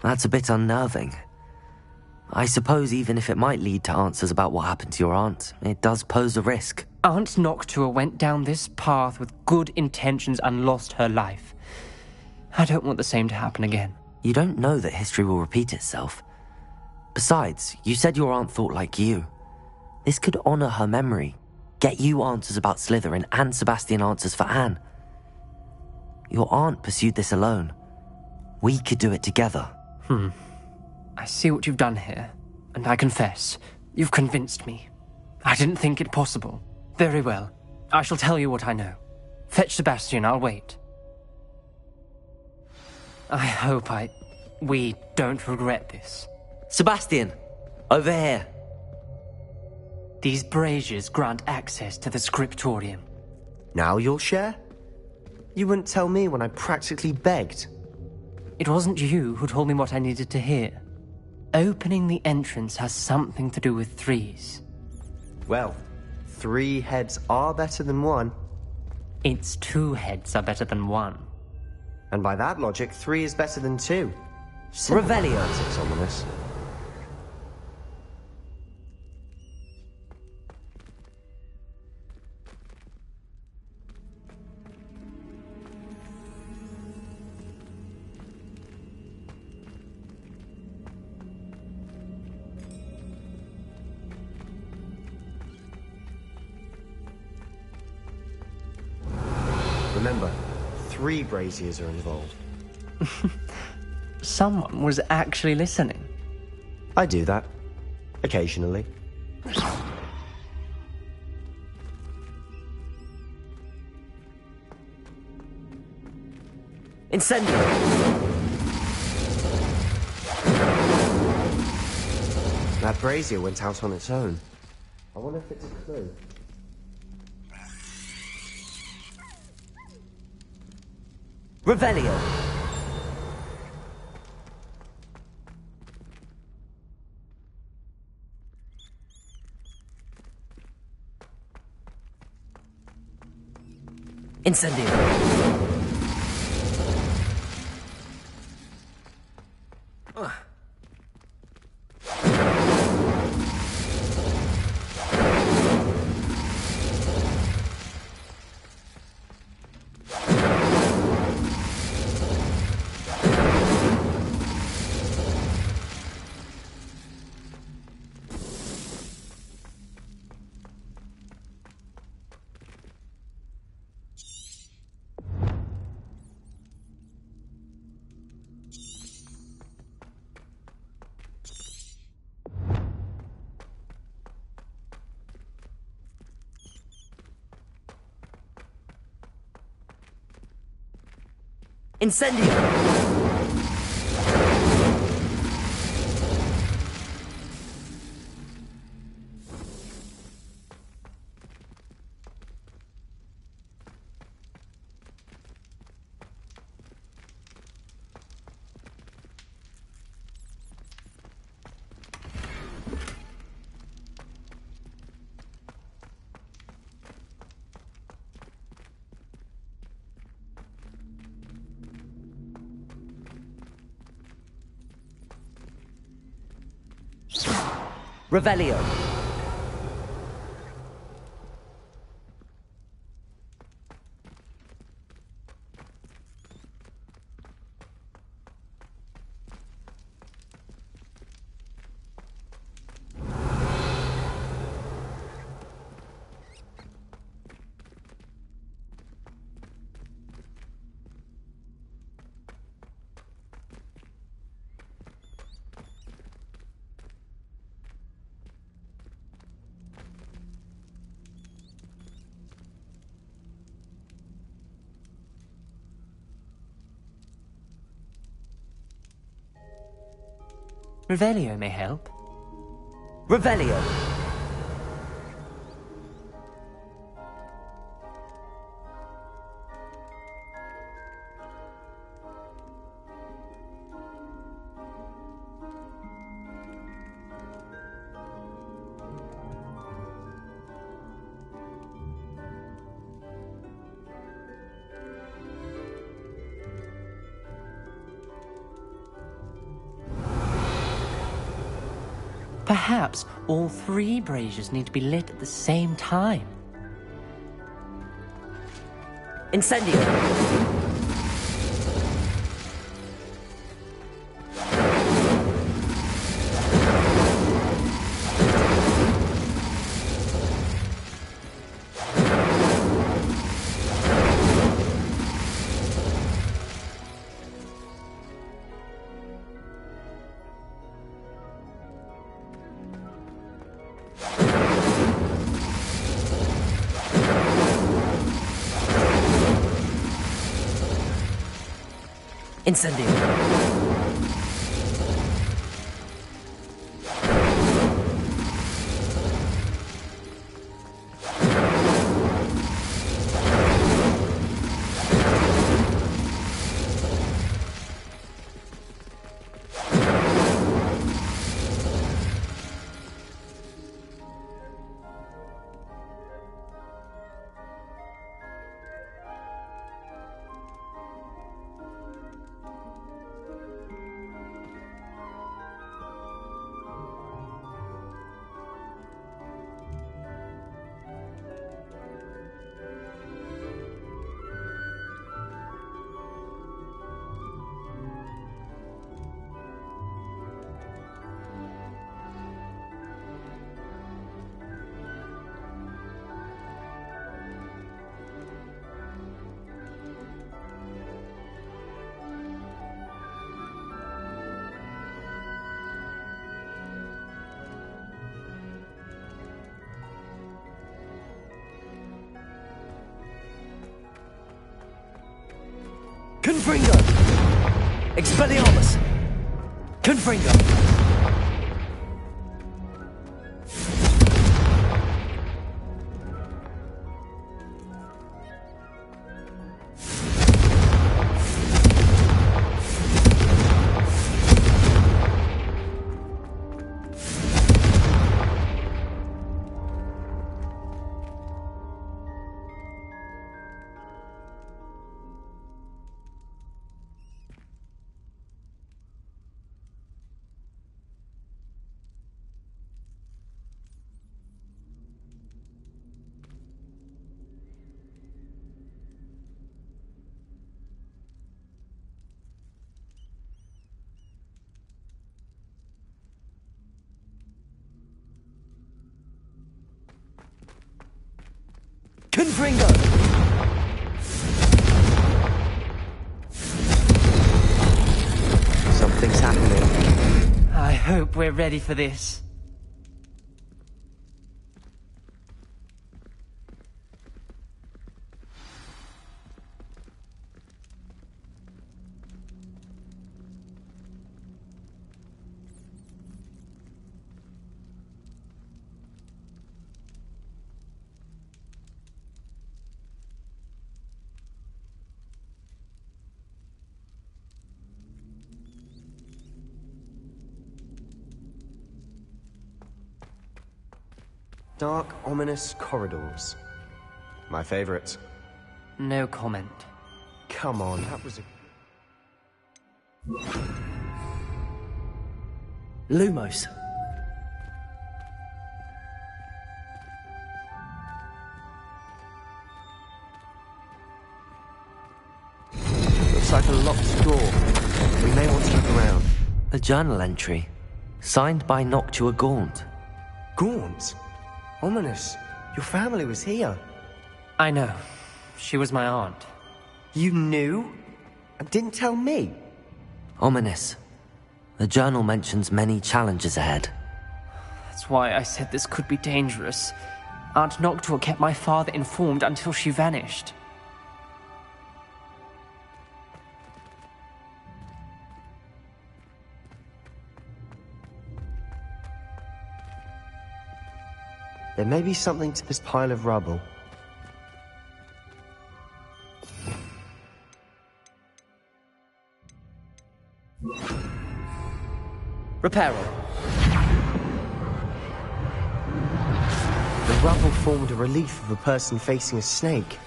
That's a bit unnerving. I suppose even if it might lead to answers about what happened to your aunt, it does pose a risk. Aunt Noctua went down this path with good intentions and lost her life. I don't want the same to happen again. You don't know that history will repeat itself. Besides, you said your aunt thought like you. This could honor her memory, get you answers about Slytherin and Sebastian answers for Anne. Your aunt pursued this alone. We could do it together. I see what you've done here, and I confess, you've convinced me. I didn't think it possible. Very well. I shall tell you what I know. Fetch Sebastian, I'll wait. I hope we don't regret this. Sebastian! Over here! These braziers grant access to the scriptorium. Now you'll share? You wouldn't tell me when I practically begged. It wasn't you who told me what I needed to hear. Opening the entrance has something to do with threes. Well, 3 heads are better than 1. It's 2 heads are better than 1. And by that logic, 3 is better than 2. Revelio! It's ominous. Remember, 3 braziers are involved. Someone was actually listening. I do that. Occasionally. Incendio! That brazier went out on its own. I wonder if it's a clue. Revelio! Incendio! Incendio! Revelio! Revelio may help. Revelio! Perhaps all three braziers need to be lit at the same time. Incendio! Incendio! Confringo! Expelliarmus! Confringo! Confringo! Something's happening. I hope we're ready for this. Dark, ominous corridors. My favorite. No comment. Come on, that was a... Lumos. Looks like a locked door. We may want to look around. A journal entry. Signed by Noctua Gaunt. Gaunt? Ominous. Your family was here. I know. She was my aunt. You knew? And didn't tell me? Ominous. The journal mentions many challenges ahead. That's why I said this could be dangerous. Aunt Noctua kept my father informed until she vanished. There may be something to this pile of rubble. Reparo. The rubble formed a relief of a person facing a snake.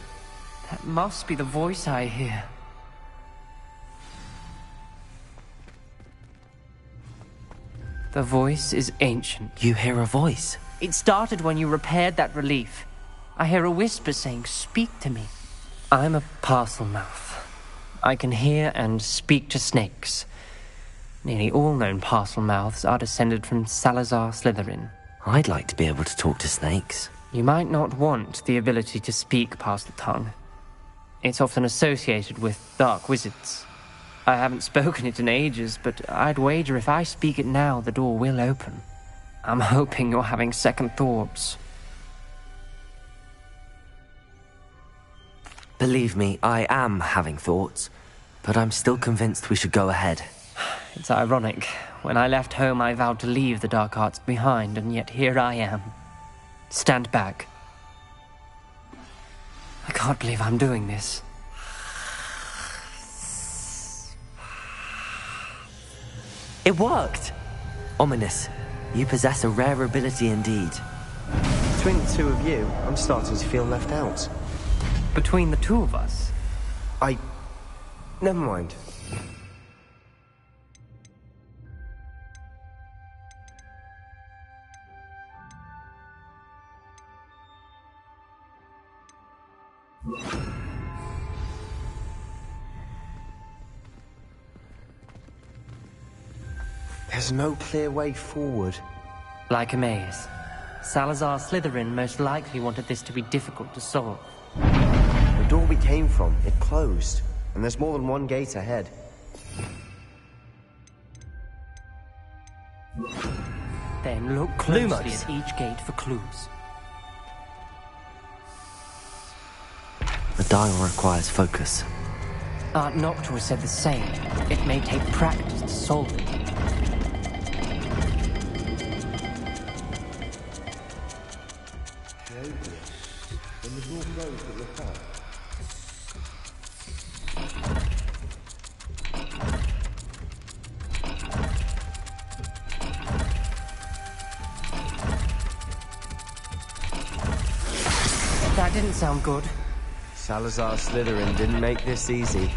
That must be the voice I hear. The voice is ancient. You hear a voice? It started when you repaired that relief. I hear a whisper saying, "Speak to me." I'm a parcel mouth. I can hear and speak to snakes. Nearly all known parcel mouths are descended from Salazar Slytherin. I'd like to be able to talk to snakes. You might not want the ability to speak past the tongue. It's often associated with dark wizards. I haven't spoken it in ages, but I'd wager if I speak it now, the door will open. I'm hoping you're having second thoughts. Believe me, I am having thoughts, but I'm still convinced we should go ahead. It's ironic. When I left home, I vowed to leave the dark arts behind, and yet here I am. Stand back. I can't believe I'm doing this. It worked! Ominous. You possess a rare ability indeed. Between the two of you, I'm starting to feel left out. Between the two of us? Never mind. There's no clear way forward. Like a maze. Salazar Slytherin most likely wanted this to be difficult to solve. The door we came from, it closed. And there's more than one gate ahead. Then look closely Lumos. at each gate for clues. The dial requires focus. Aunt Noctua said the same. It may take practice to solve it. That didn't sound good. Salazar Slytherin didn't make this easy.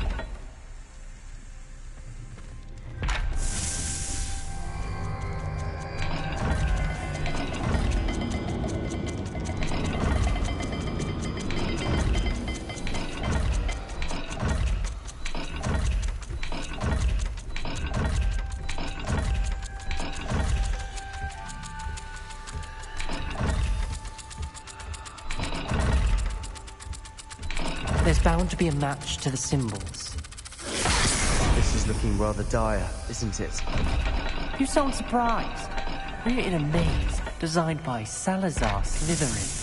There's bound to be a match to the symbols. This is looking rather dire, isn't it? You sound surprised. We're in a maze designed by Salazar Slytherin.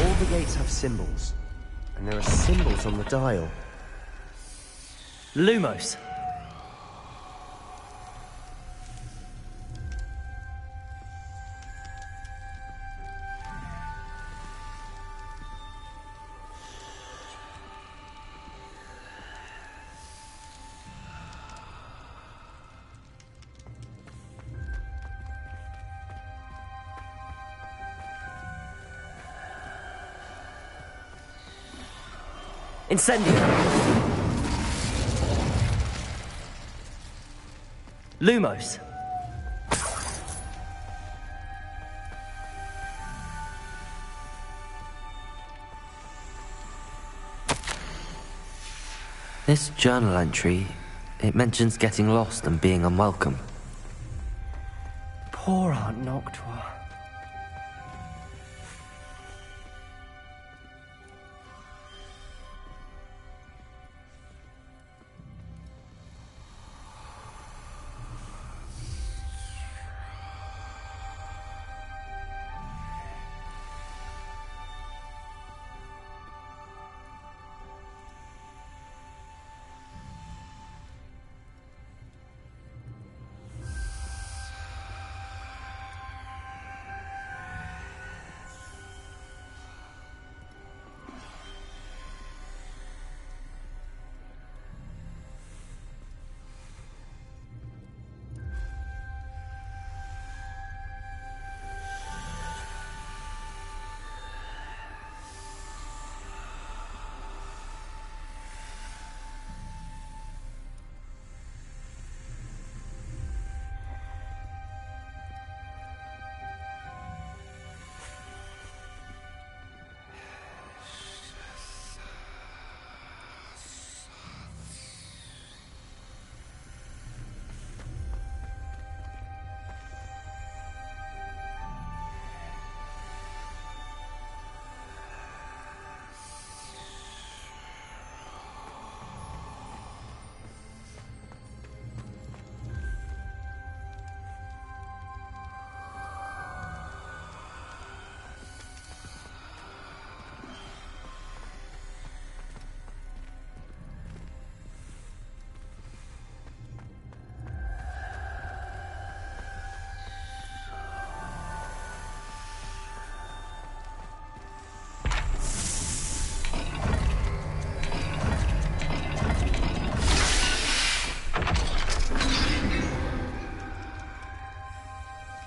All the gates have symbols, and there are symbols on the dial. Lumos. Incendio. Lumos. This journal entry, it mentions getting lost and being unwelcome. Poor Aunt Noctua.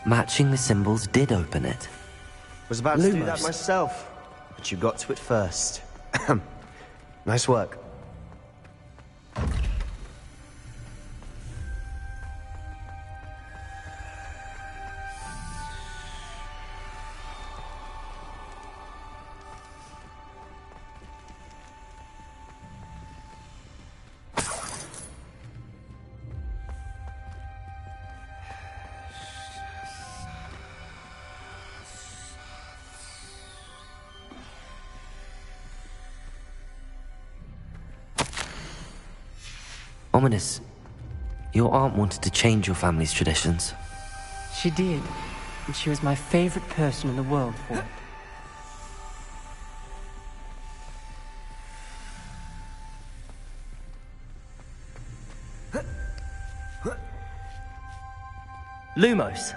Matching the symbols did open it. Was about to do that Lumos. myself, but you got to it first. Nice work. Ominous, your aunt wanted to change your family's traditions. She did, and she was my favorite person in the world for it. Lumos!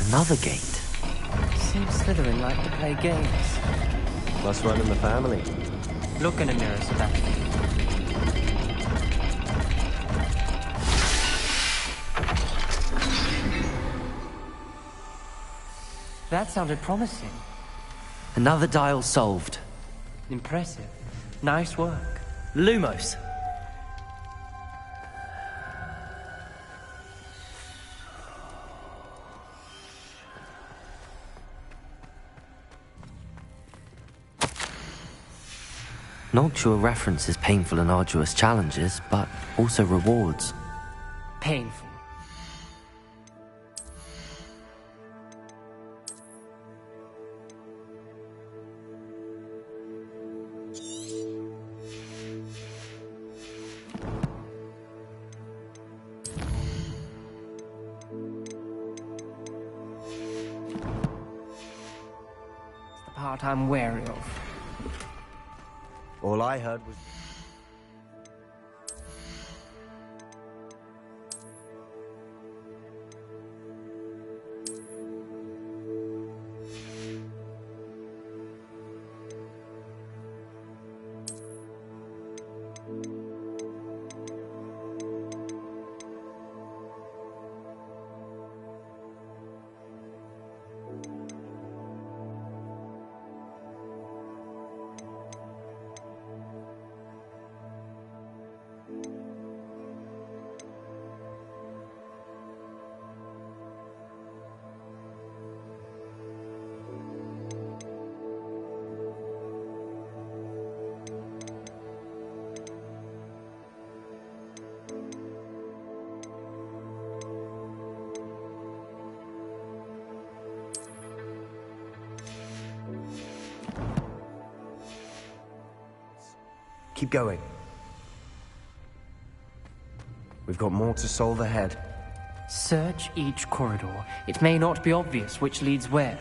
Another gate. Seems Slytherin like to play games. Must run in the family. Look in a mirror, Sebastian. That sounded promising. Another dial solved. Impressive. Nice work. Lumos! Noctua references painful and arduous challenges, but also rewards. Painful. It's the part I'm wary of. All I heard was... Keep going. We've got more to solve ahead. Search each corridor. It may not be obvious which leads where.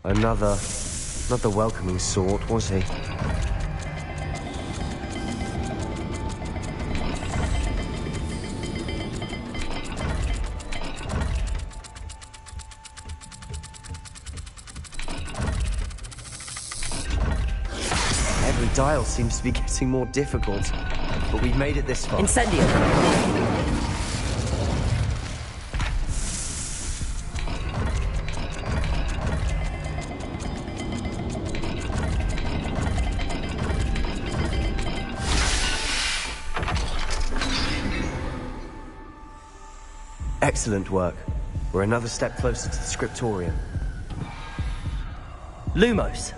Another... not the welcoming sort, was he? Every dial seems to be getting more difficult, but we've made it this far. Incendio! Excellent work. We're another step closer to the scriptorium. Lumos!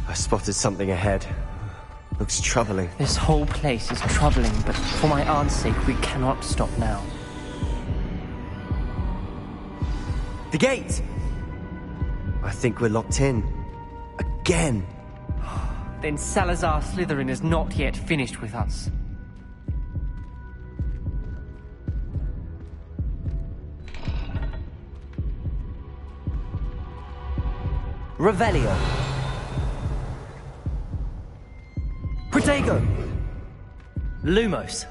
I spotted something ahead. looks troubling. This whole place is troubling, but for my aunt's sake, we cannot stop now. The gate! I think we're locked in. Again. Then Salazar Slytherin is not yet finished with us. Revelio. Protego. Lumos.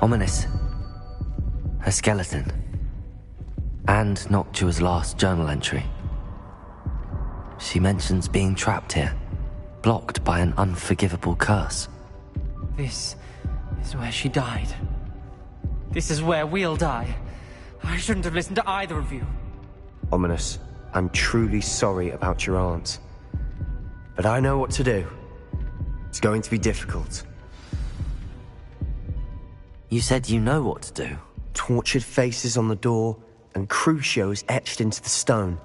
Ominous. Her skeleton. And Noctua's last journal entry. She mentions being trapped here, blocked by an unforgivable curse. This is where she died. This is where we'll die. I shouldn't have listened to either of you. Ominous, I'm truly sorry about your aunt. But I know what to do. It's going to be difficult. You said you know what to do. Tortured faces on the door, and Crucios etched into the stone.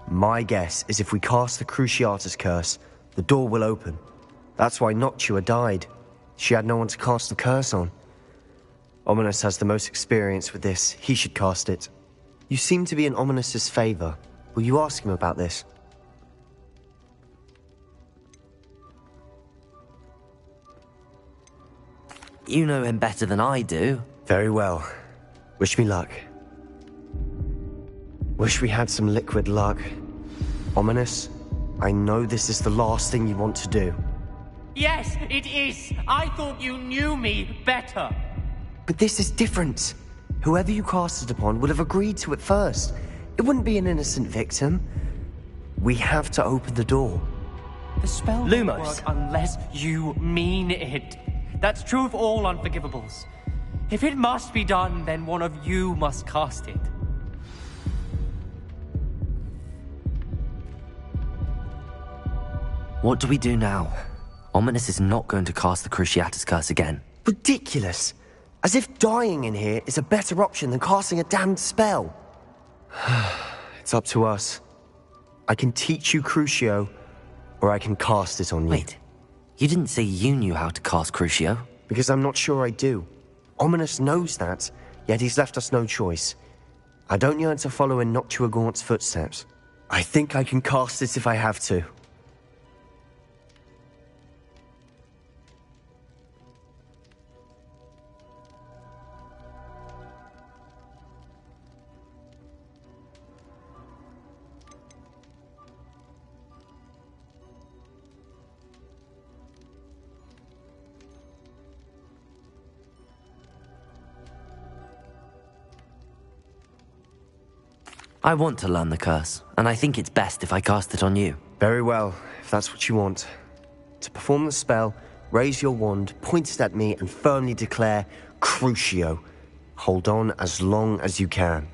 My guess is if we cast the Cruciatus curse, the door will open. That's why Noctua died. She had no one to cast the curse on. Ominous has the most experience with this. He should cast it. You seem to be in Ominous's favor. Will you ask him about this? You know him better than I do. Very well. Wish me luck. Wish we had some liquid luck. Ominous, I know this is the last thing you want to do. Yes, it is. I thought you knew me better. But this is different. Whoever you cast it upon would have agreed to it first. It wouldn't be an innocent victim. We have to open the door. The spell won't work unless you mean it. That's true of all unforgivables. If it must be done, then one of you must cast it. What do we do now? Ominous is not going to cast the Cruciatus curse again. Ridiculous. As if dying in here is a better option than casting a damned spell. It's up to us. I can teach you Crucio, or I can cast it on you. Wait, you didn't say you knew how to cast Crucio? Because I'm not sure I do. Ominous knows that, yet he's left us no choice. I don't yearn to follow in Noctua Gaunt's footsteps. I think I can cast it if I have to. I want to learn the curse, and I think it's best if I cast it on you. Very well, if that's what you want. To perform the spell, raise your wand, point it at me, and firmly declare, Crucio. Hold on as long as you can.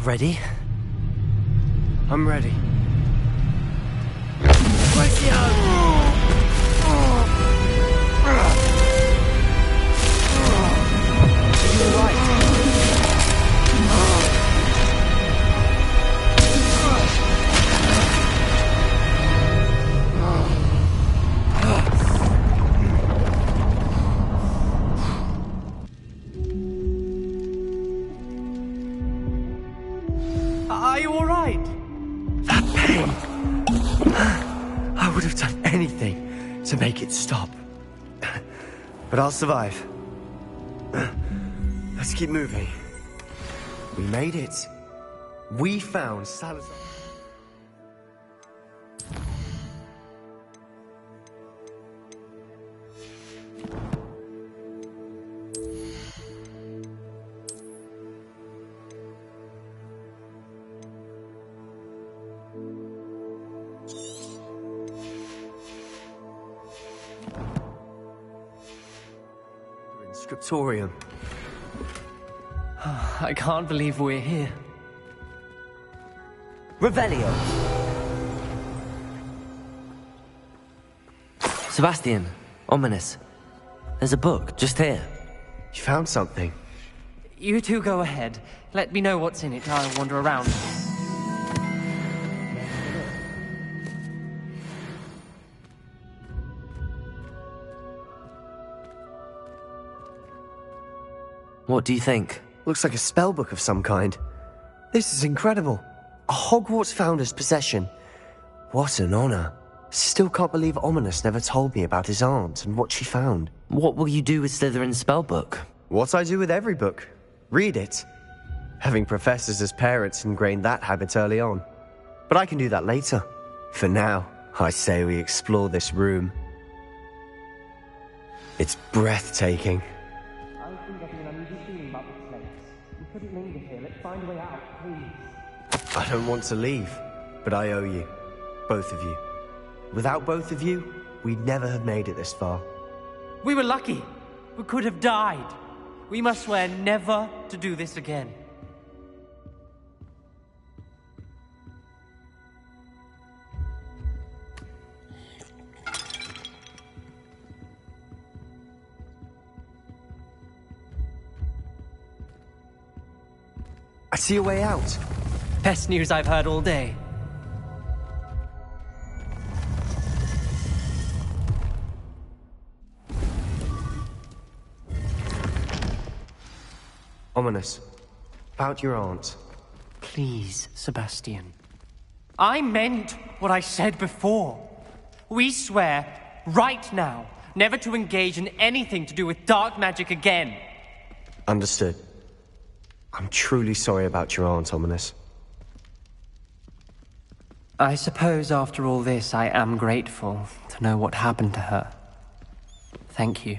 Ready? I'm ready. Are you all right? That pain! I would have done anything to make it stop. But I'll survive. Let's keep moving. We made it. We found Salazar. scriptorium. I can't believe we're here. Revelio! Sebastian, ominous. There's a book just here. You found something. You two go ahead. Let me know what's in it. I'll wander around. What do you think? Looks like a spellbook of some kind. This is incredible. A Hogwarts founder's possession. What an honor. Still can't believe Ominous never told me about his aunt and what she found. What will you do with Slytherin's spellbook? What I do with every book. Read it. Having professors as parents ingrained that habit early on. But I can do that later. For now, I say we explore this room. It's breathtaking. I've been getting an uneasy feeling about this place. We couldn't linger here. Let's find a way out, please. I don't want to leave, but I owe you. Both of you. Without both of you, we'd never have made it this far. We were lucky. We could have died. We must swear never to do this again. I see a way out. Best news I've heard all day. Ominous. About your aunt. Please, Sebastian. I meant what I said before. We swear, right now, never to engage in anything to do with dark magic again. Understood. I'm truly sorry about your aunt, Ominous. I suppose after all this, I am grateful to know what happened to her. Thank you.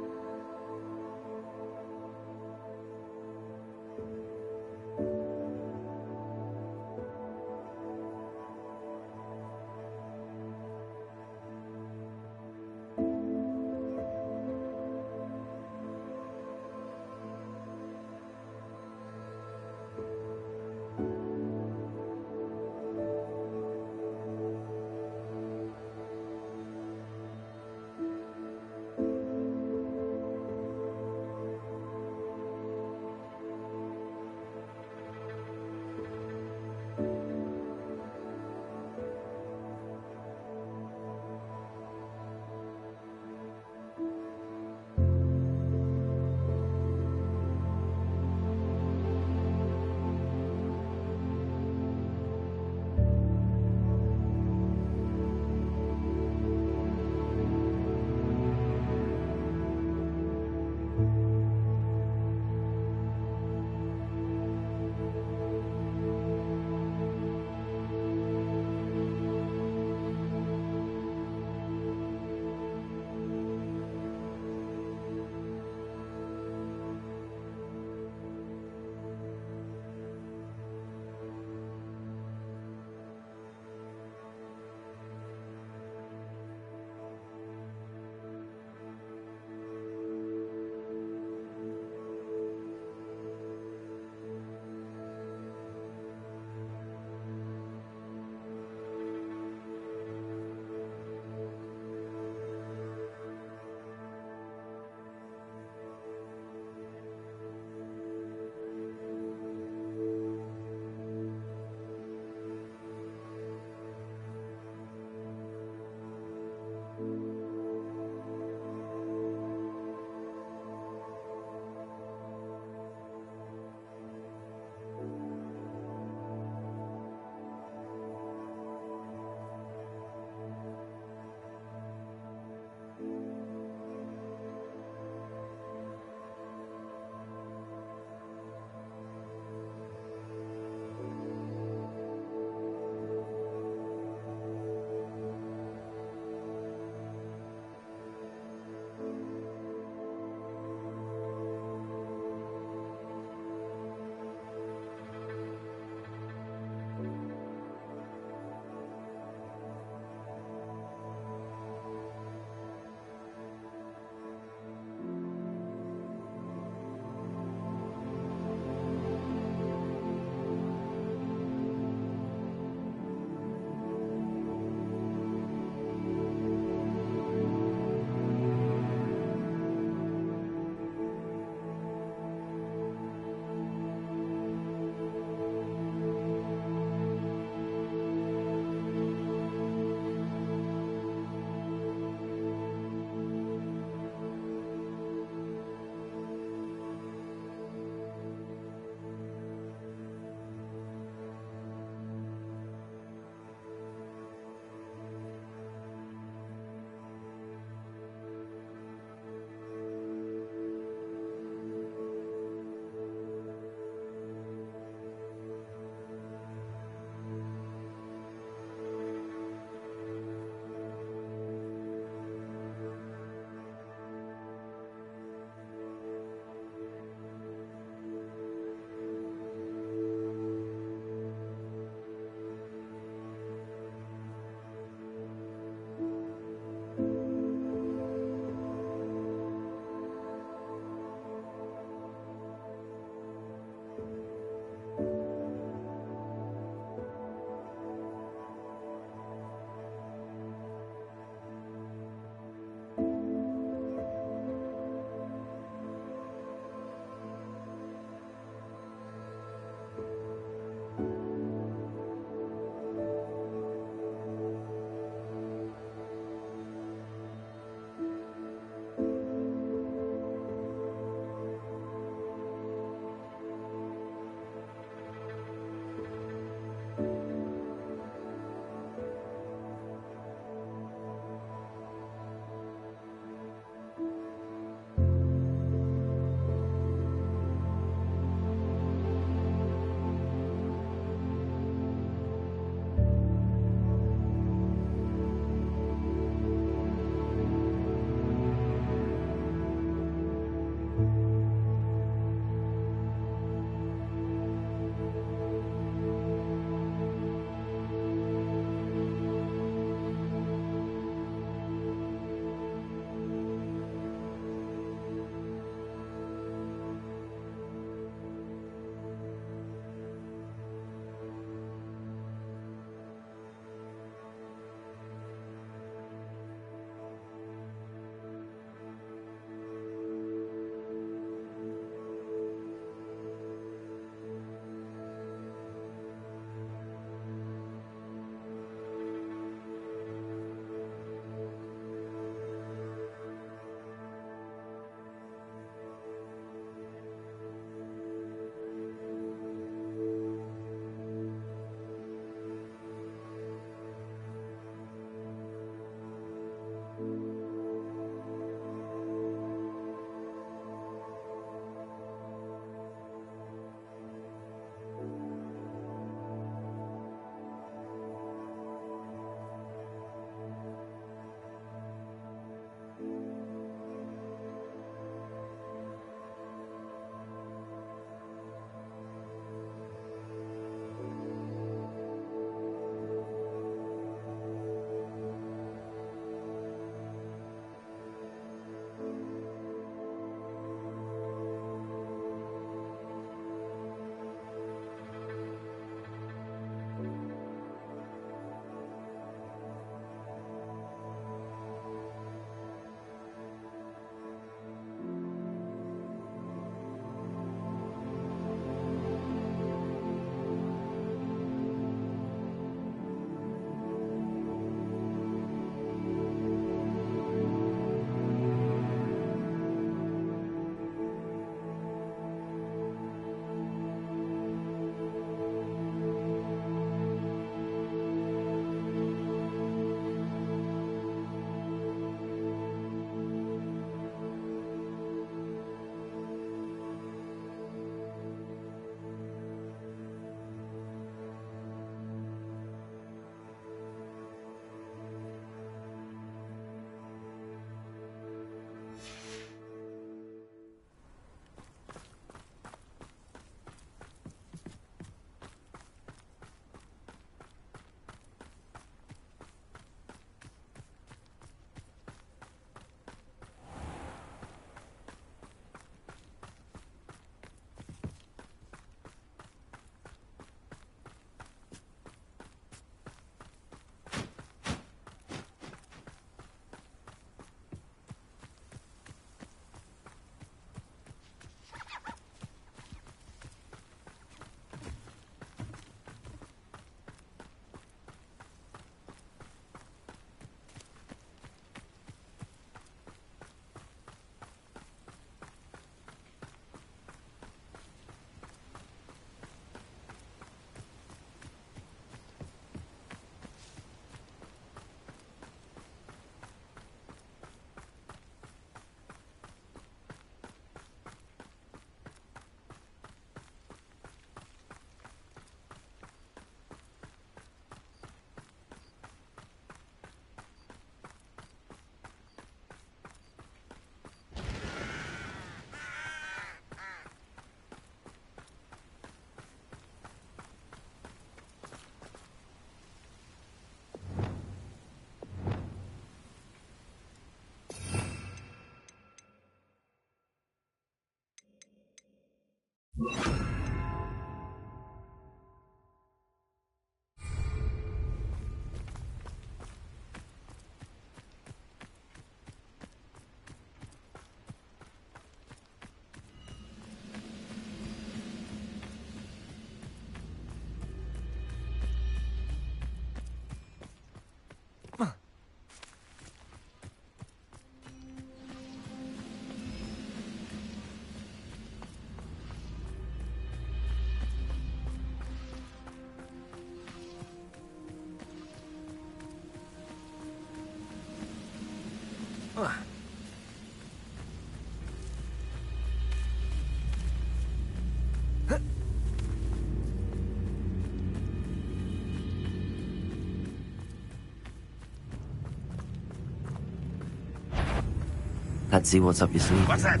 Let's see what's up your sleeve. What's that?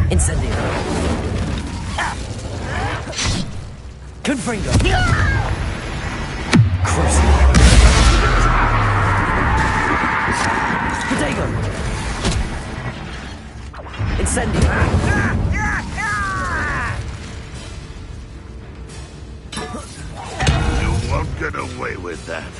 Incendio. Confringo. Crucible. Protego. Incendio. You won't get away with that.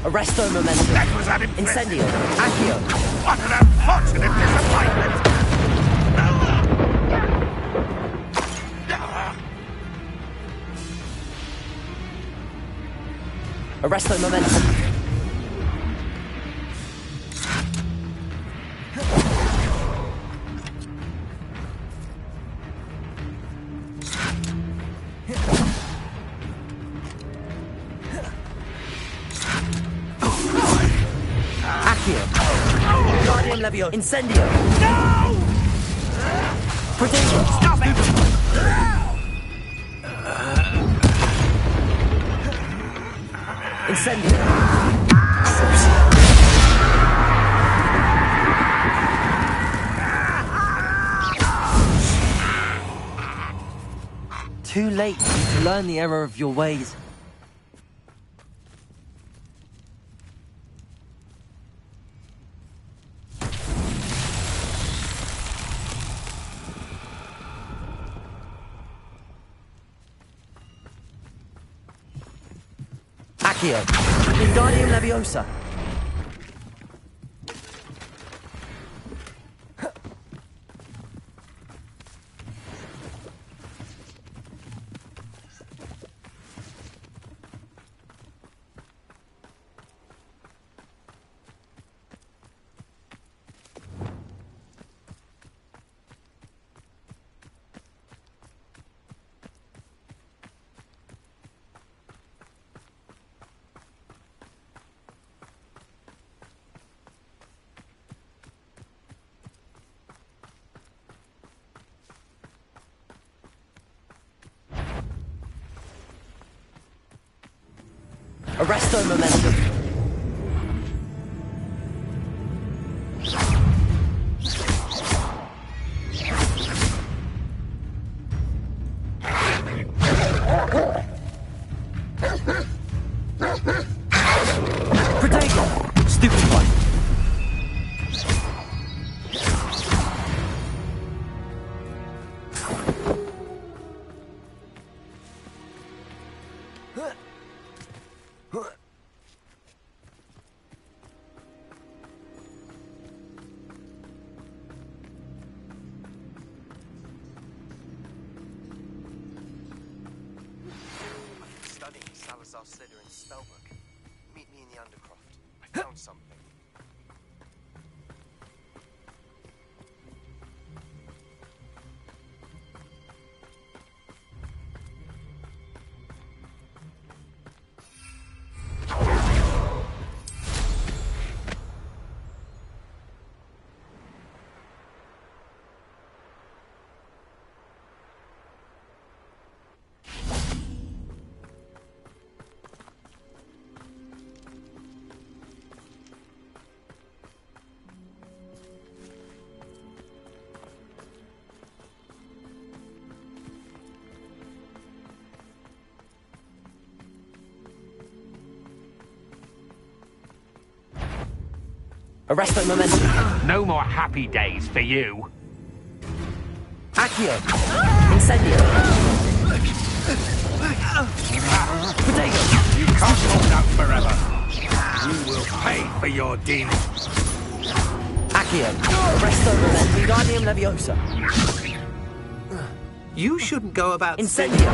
Arresto momentum. That was unimpressive. Incendio. Accio. What an unfortunate disappointment! Arresto momentum. Guardian Levio. Incendio. No! Protego. Stop it! Incendio. Too late to learn the error of your ways. Accio. Wingardium Leviosa. Arresto momentum. Protego. Stupefy. Studying Salazar Slytherin's spellbook. Meet me in the Undercroft. I found something. Arresto momentum. No more happy days for you. Accio. Incendio. Protego. You can't hold out forever. You will pay for your deeds. Accio. Arresto momentum. Guardium Leviosa. You shouldn't go about... Incendio.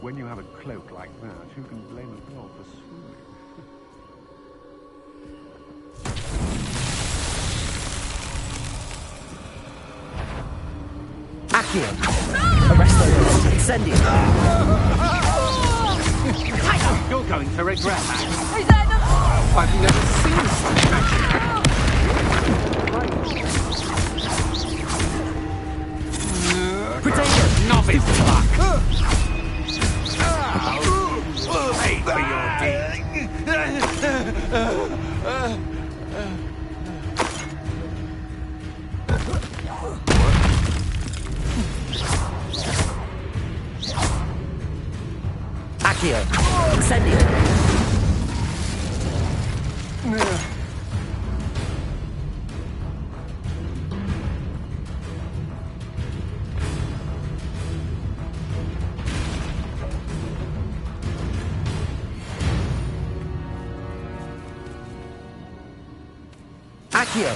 When you have a cloak like that, you can blame a girl for swooning. Accio. Arresto momentum. Incendio. You're going to regret that. I've never seen such magic. Protego. Novice luck. Pay for your deeds. Accio. Incendio. Accio.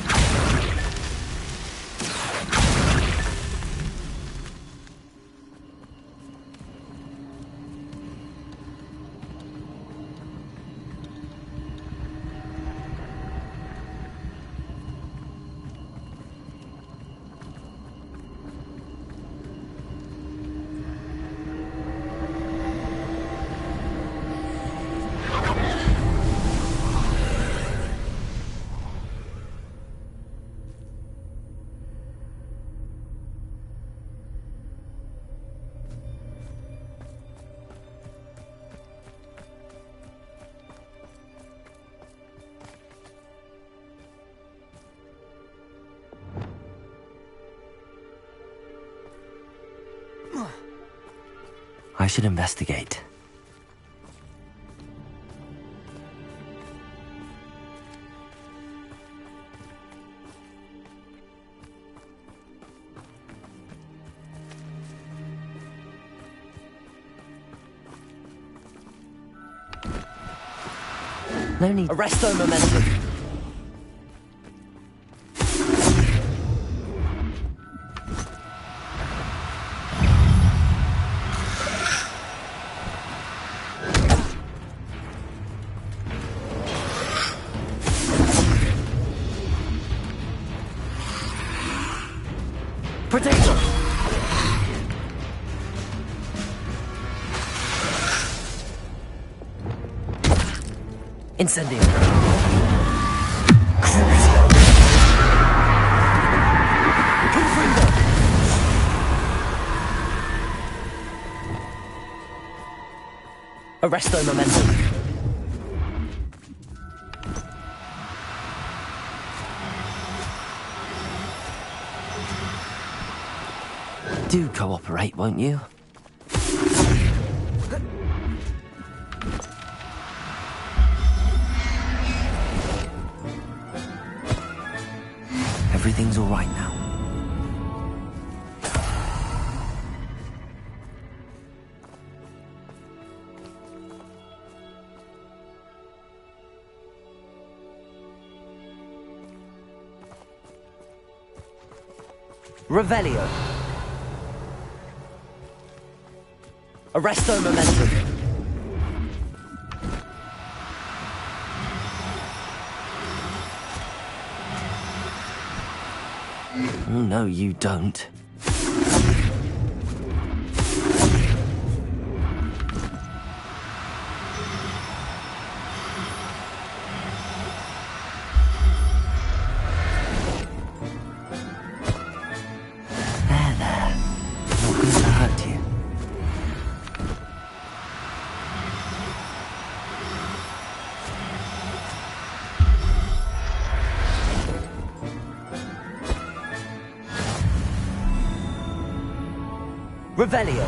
I should investigate. No need. Arresto momentum. Protego. Incendio. Confringo. Arresto momentum. Do cooperate, won't you? Everything's all right now. Revelio. Arresto momentum. No, you don't. There. Revelio.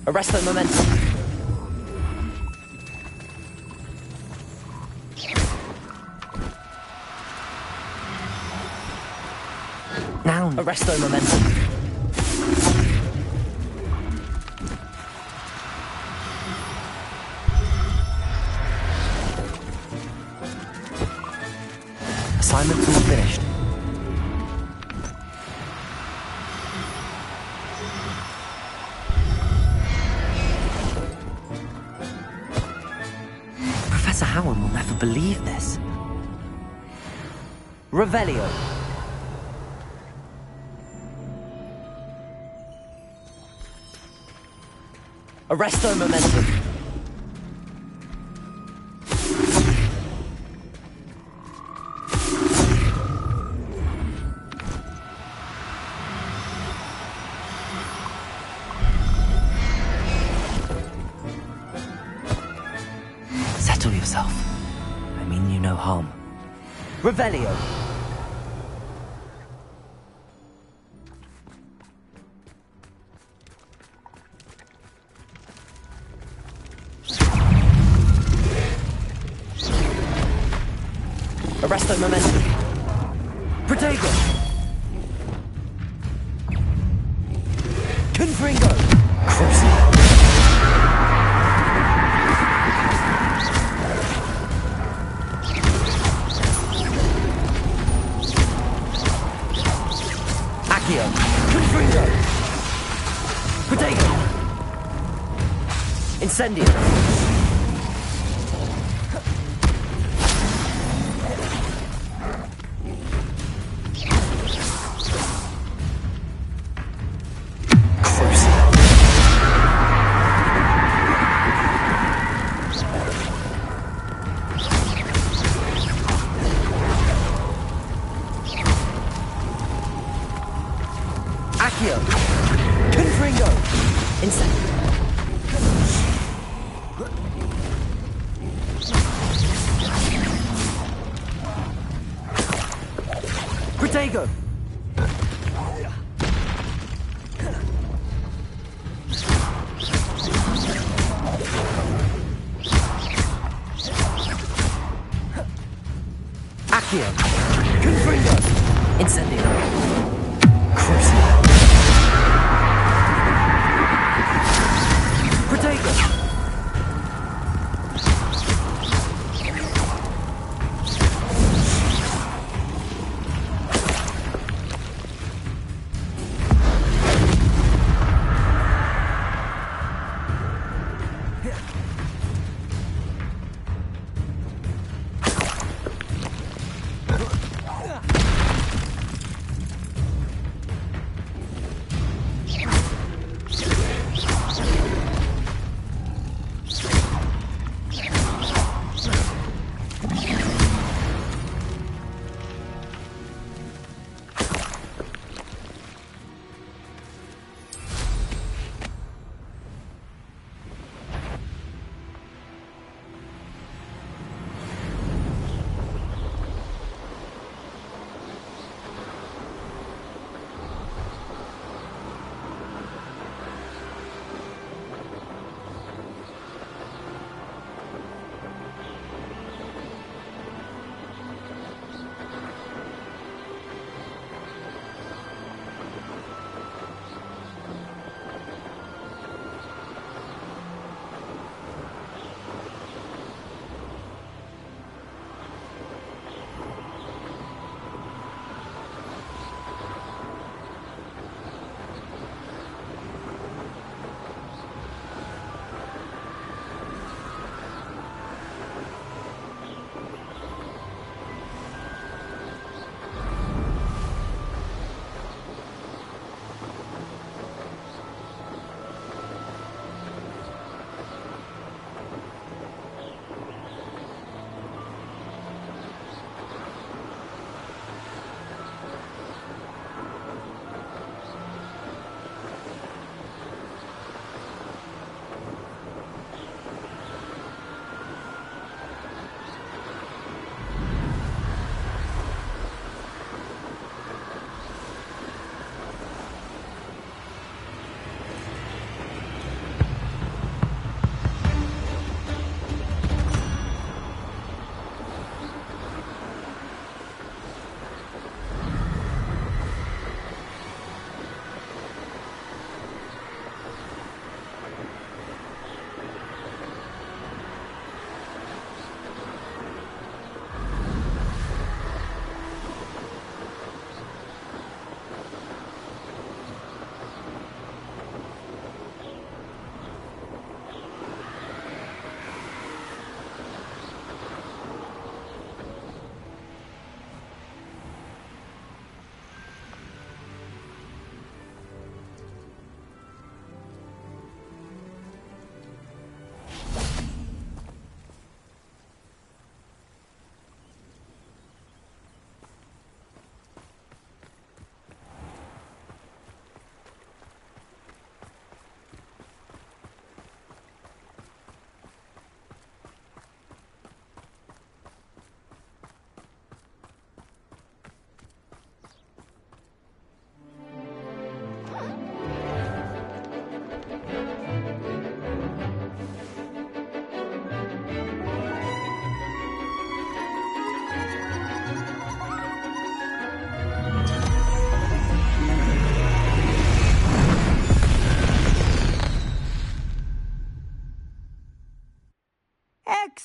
Arresto momentum. Noun. Arresto momentum. Assignment all finished. Professor Howard will never believe this. Revelio. Arresto momentum. Settle yourself. I mean you no harm. Revelio. Arresto momentum. Protego. Confringo. Crucible. Accio. Confringo. Protego. Incendio. Accio. Confringo. Incendio. Protego. Accio. Confringo. Incendio. Crucible. Protego.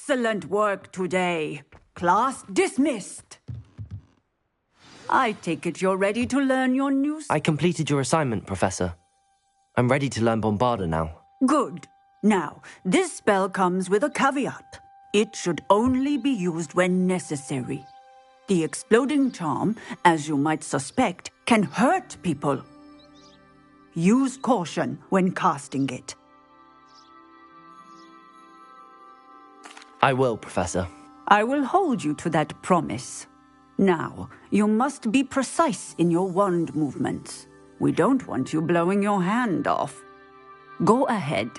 Excellent work today. Class dismissed. I take it you're ready to learn your new... I completed your assignment, Professor. I'm ready to learn Bombarda now. Good. Now, this spell comes with a caveat. It should only be used when necessary. The exploding charm, as you might suspect, can hurt people. Use caution when casting it. I will, Professor. I will hold you to that promise. Now, you must be precise in your wand movements. We don't want you blowing your hand off. Go ahead.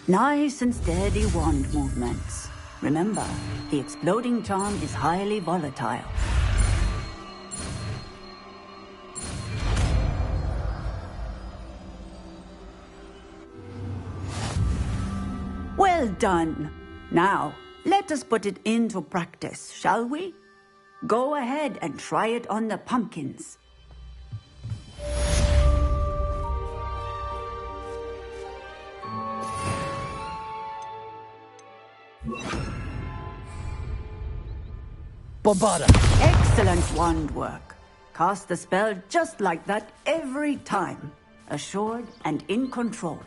Nice and steady wand movements. Remember, the exploding charm is highly volatile. Well done. Now, let us put it into practice, shall we? Go ahead and try it on the pumpkins. Bombarda! Excellent wand work. Cast the spell just like that every time. Assured and in control.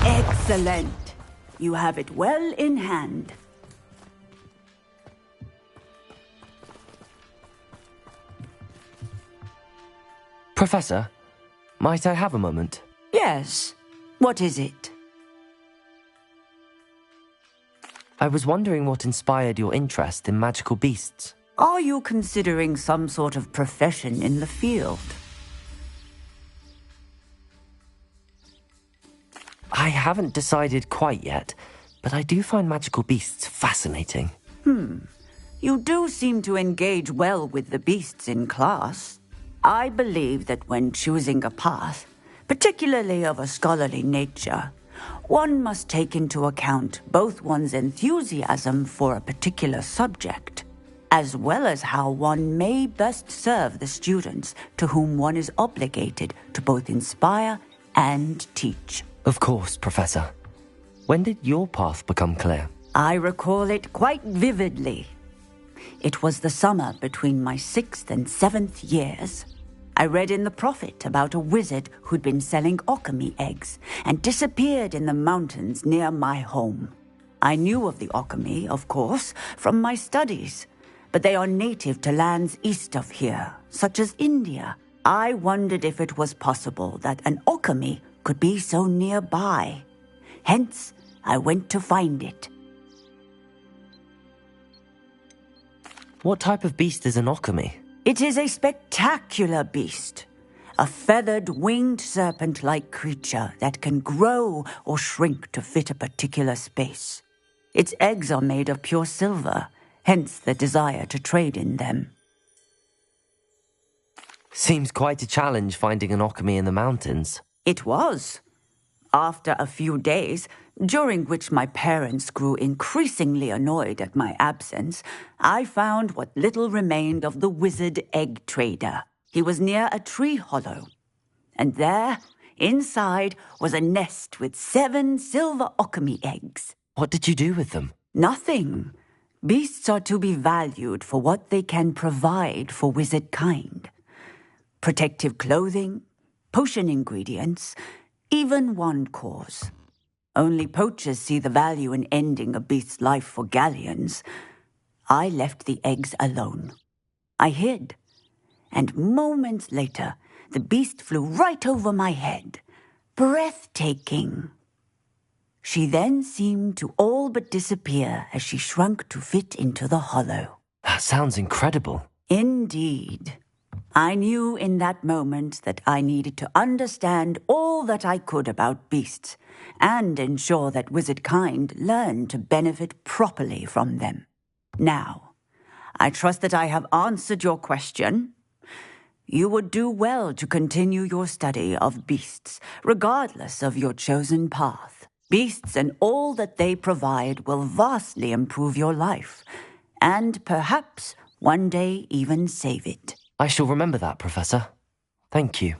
Excellent. You have it well in hand. Professor, might I have a moment? Yes. What is it? I was wondering what inspired your interest in magical beasts. Are you considering some sort of profession in the field? I haven't decided quite yet, but I do find magical beasts fascinating. You do seem to engage well with the beasts in class. I believe that when choosing a path, particularly of a scholarly nature, one must take into account both one's enthusiasm for a particular subject, as well as how one may best serve the students to whom one is obligated to both inspire and teach. Of course, Professor. When did your path become clear? I recall it quite vividly. It was the summer between my 6th and 7th years. I read in the Prophet about a wizard who'd been selling alchemy eggs and disappeared in the mountains near my home. I knew of the alchemy, of course, from my studies, but they are native to lands east of here, such as India. I wondered if it was possible that an alchemy could be so nearby. Hence, I went to find it. What type of beast is an alchemy? It is a spectacular beast. A feathered, winged serpent-like creature that can grow or shrink to fit a particular space. Its eggs are made of pure silver, hence the desire to trade in them. Seems quite a challenge finding an alchemy in the mountains. It was. After a few days, during which my parents grew increasingly annoyed at my absence, I found what little remained of the wizard egg trader. He was near a tree hollow, and there, inside, was a nest with 7 silver alchemy eggs. What did you do with them? Nothing. Beasts are to be valued for what they can provide for wizard kind. Protective clothing, potion ingredients, even wand cores. Only poachers see the value in ending a beast's life for galleons. I left the eggs alone. I hid, and moments later, the beast flew right over my head. Breathtaking. She then seemed to all but disappear as she shrunk to fit into the hollow. That sounds incredible. Indeed. I knew in that moment that I needed to understand all that I could about beasts and ensure that wizard kind learned to benefit properly from them. Now, I trust that I have answered your question. You would do well to continue your study of beasts, regardless of your chosen path. Beasts and all that they provide will vastly improve your life, and perhaps one day even save it. I shall remember that, Professor. Thank you.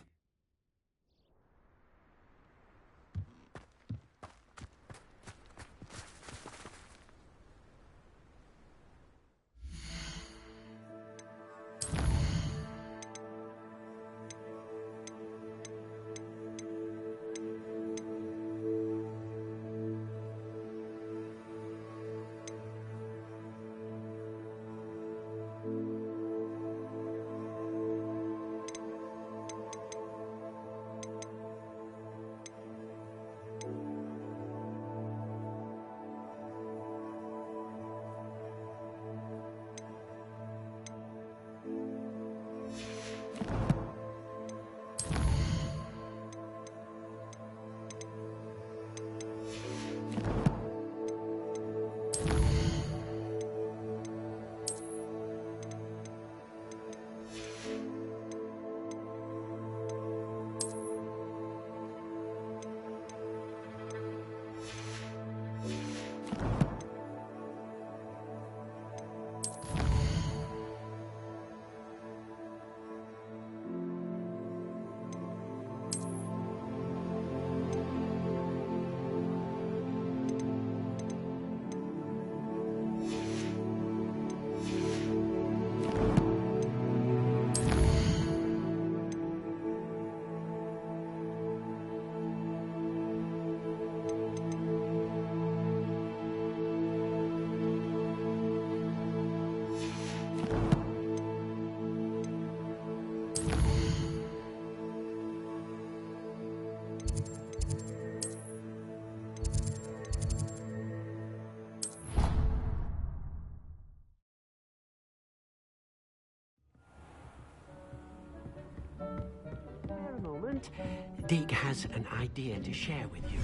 moment, Dig has an idea to share with you.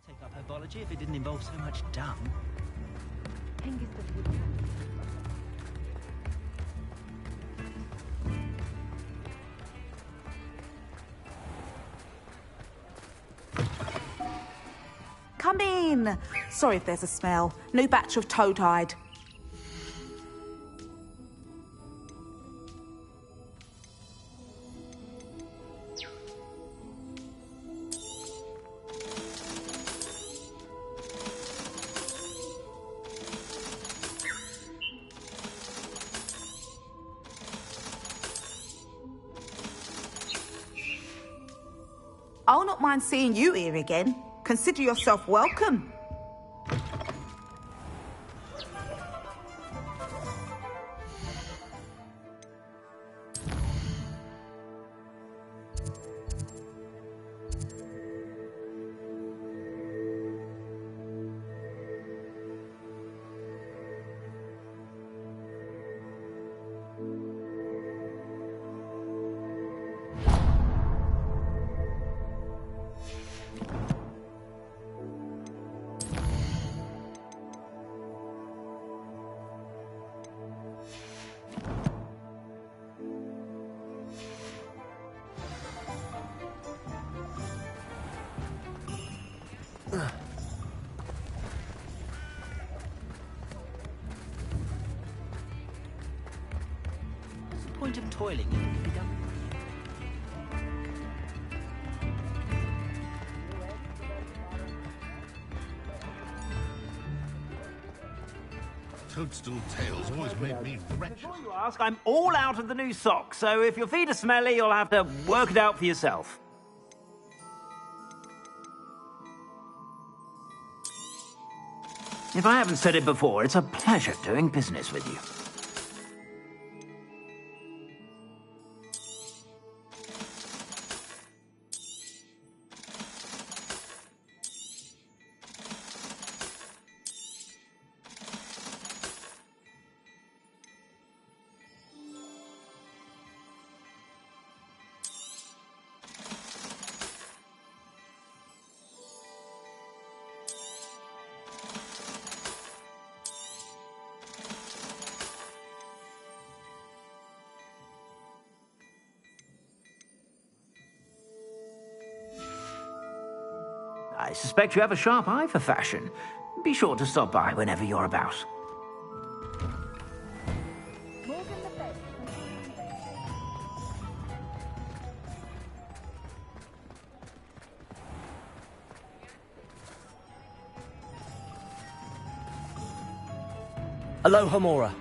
Take up herbology if it didn't involve so much dung. Come in. Sorry if there's a smell. New batch of toad-hide. I'll not mind seeing you here again. Consider yourself welcome. point of toiling if it can be done? Toadstool tails always made me wretched. Before you ask, I'm all out of the new socks, so if your feet are smelly, you'll have to work it out for yourself. If I haven't said it before, it's a pleasure doing business with you. I suspect you have a sharp eye for fashion. Be sure to stop by whenever you're about. Aloha Mora.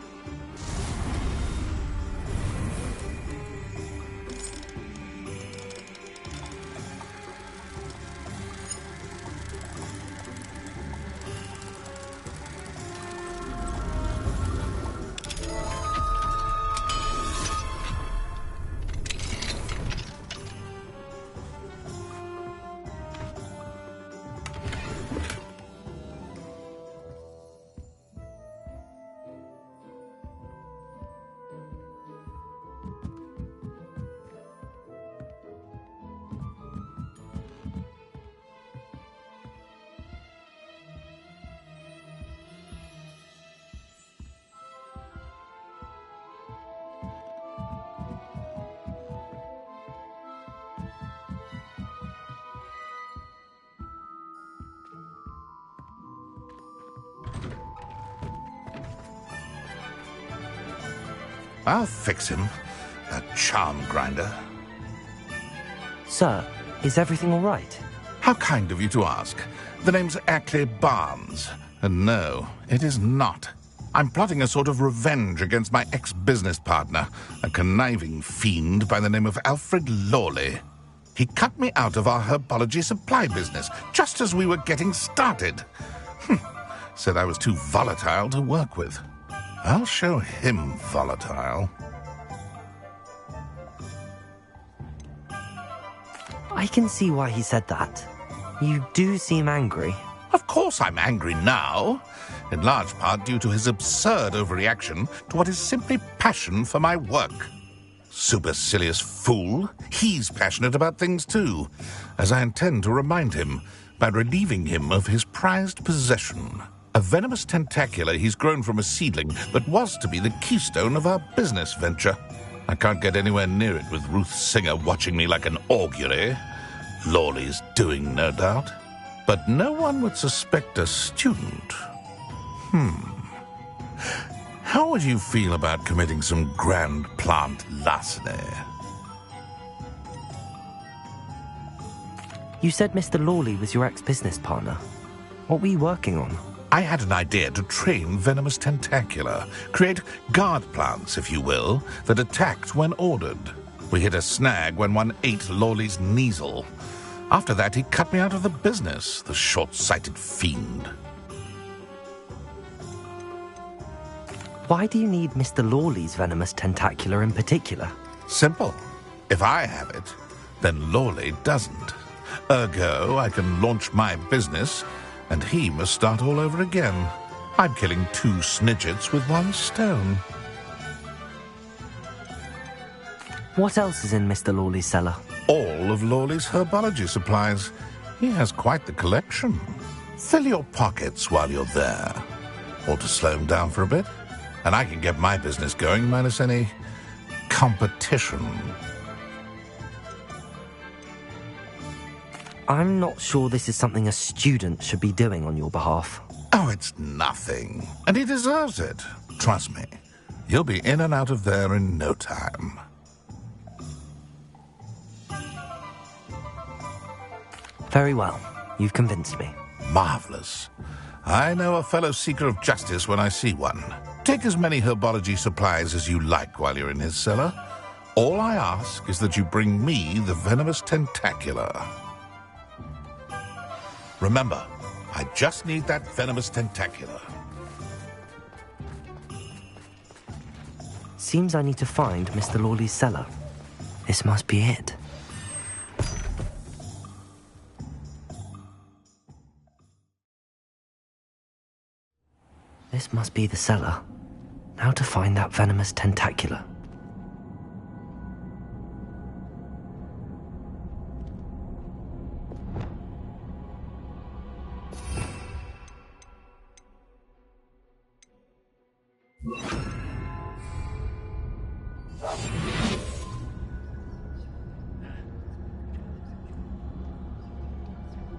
I'll fix him. A charm grinder. Sir, is everything all right? How kind of you to ask. The name's Ackley Barnes. And no, it is not. I'm plotting a sort of revenge against my ex-business partner, a conniving fiend by the name of Alfred Lawley. He cut me out of our herbology supply business just as we were getting started. Said I was too volatile to work with. I'll show him volatile. I can see why he said that. You do seem angry. Of course I'm angry now, in large part due to his absurd overreaction to what is simply passion for my work. Supercilious fool, he's passionate about things too, as I intend to remind him by relieving him of his prized possession. A venomous tentacula he's grown from a seedling that was to be the keystone of our business venture. I can't get anywhere near it with Ruth Singer watching me like an augury. Lawley's doing, no doubt. But no one would suspect a student. How would you feel about committing some grand plant larceny? You said Mr. Lawley was your ex-business partner. What were you working on? I had an idea to train venomous tentacula, create guard plants, if you will, that attacked when ordered. We hit a snag when one ate Lawley's Kneasel. After that, he cut me out of the business, the short-sighted fiend. Why do you need Mr. Lawley's venomous tentacula in particular? Simple. If I have it, then Lawley doesn't. Ergo, I can launch my business, and he must start all over again. I'm killing 2 snidgets with 1 stone. What else is in Mr. Lawley's cellar? All of Lawley's herbology supplies. He has quite the collection. Fill your pockets while you're there. Or to slow him down for a bit. And I can get my business going minus any competition. I'm not sure this is something a student should be doing on your behalf. Oh, it's nothing. And he deserves it. Trust me. You'll be in and out of there in no time. Very well. You've convinced me. Marvelous. I know a fellow seeker of justice when I see one. Take as many herbology supplies as you like while you're in his cellar. All I ask is that you bring me the venomous tentacular. Remember, I just need that venomous tentacular. Seems I need to find Mr. Lawley's cellar. This must be it. This must be the cellar. Now to find that venomous tentacular.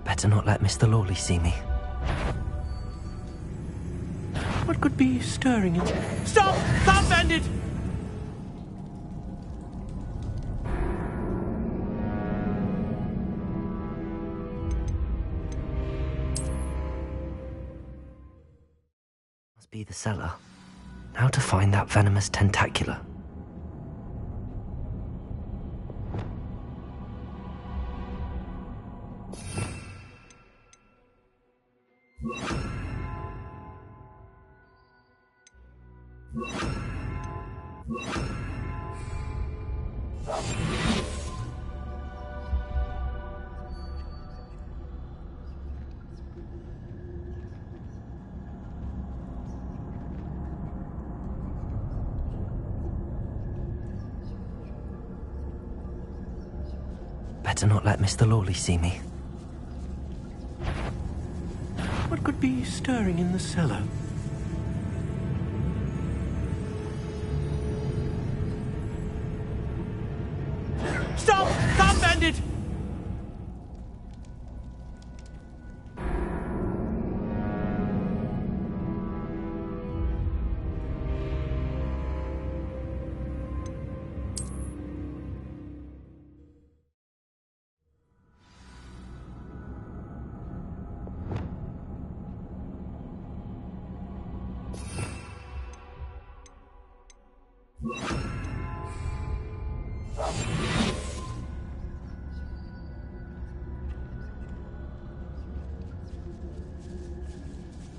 Better not let Mr. Lawley see me. What could be stirring in... Stop! Stop, bandit! Must be the cellar. Now to find that venomous tentacular. Better not let Mr. Lawley see me. What could be stirring in the cellar? Stop! Stop, bandit!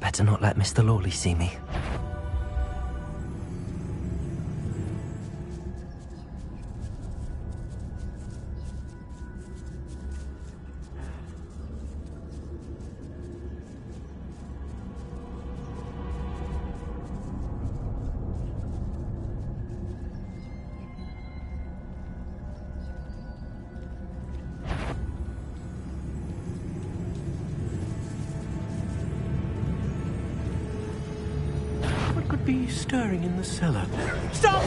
Better not let Mr. Lawley see me. Be stirring in the cellar. Stop!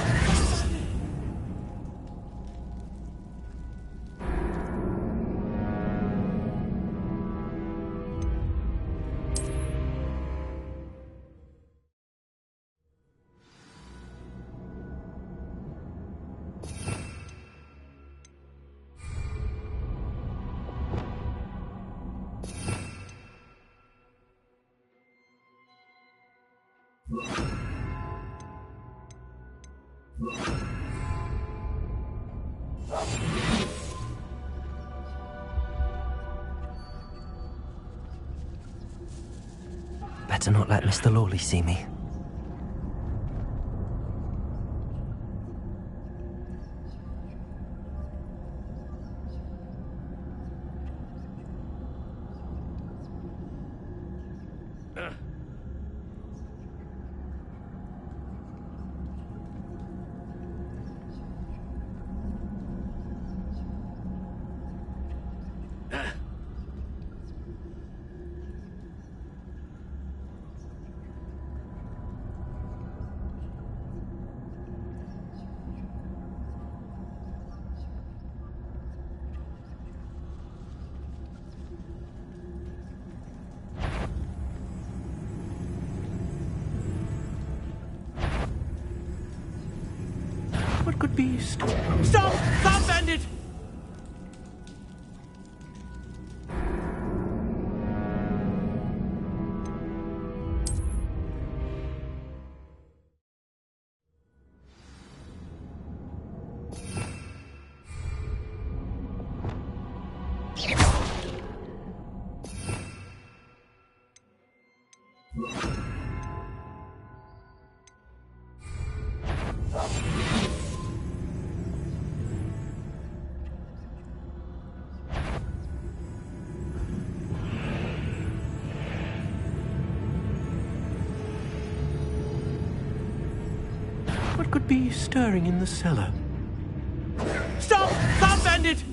Better not let Mr. Lawley see me. What could be... Stop! Stop, bandit! What could be stirring in the cellar? Stop! Stop, bandit!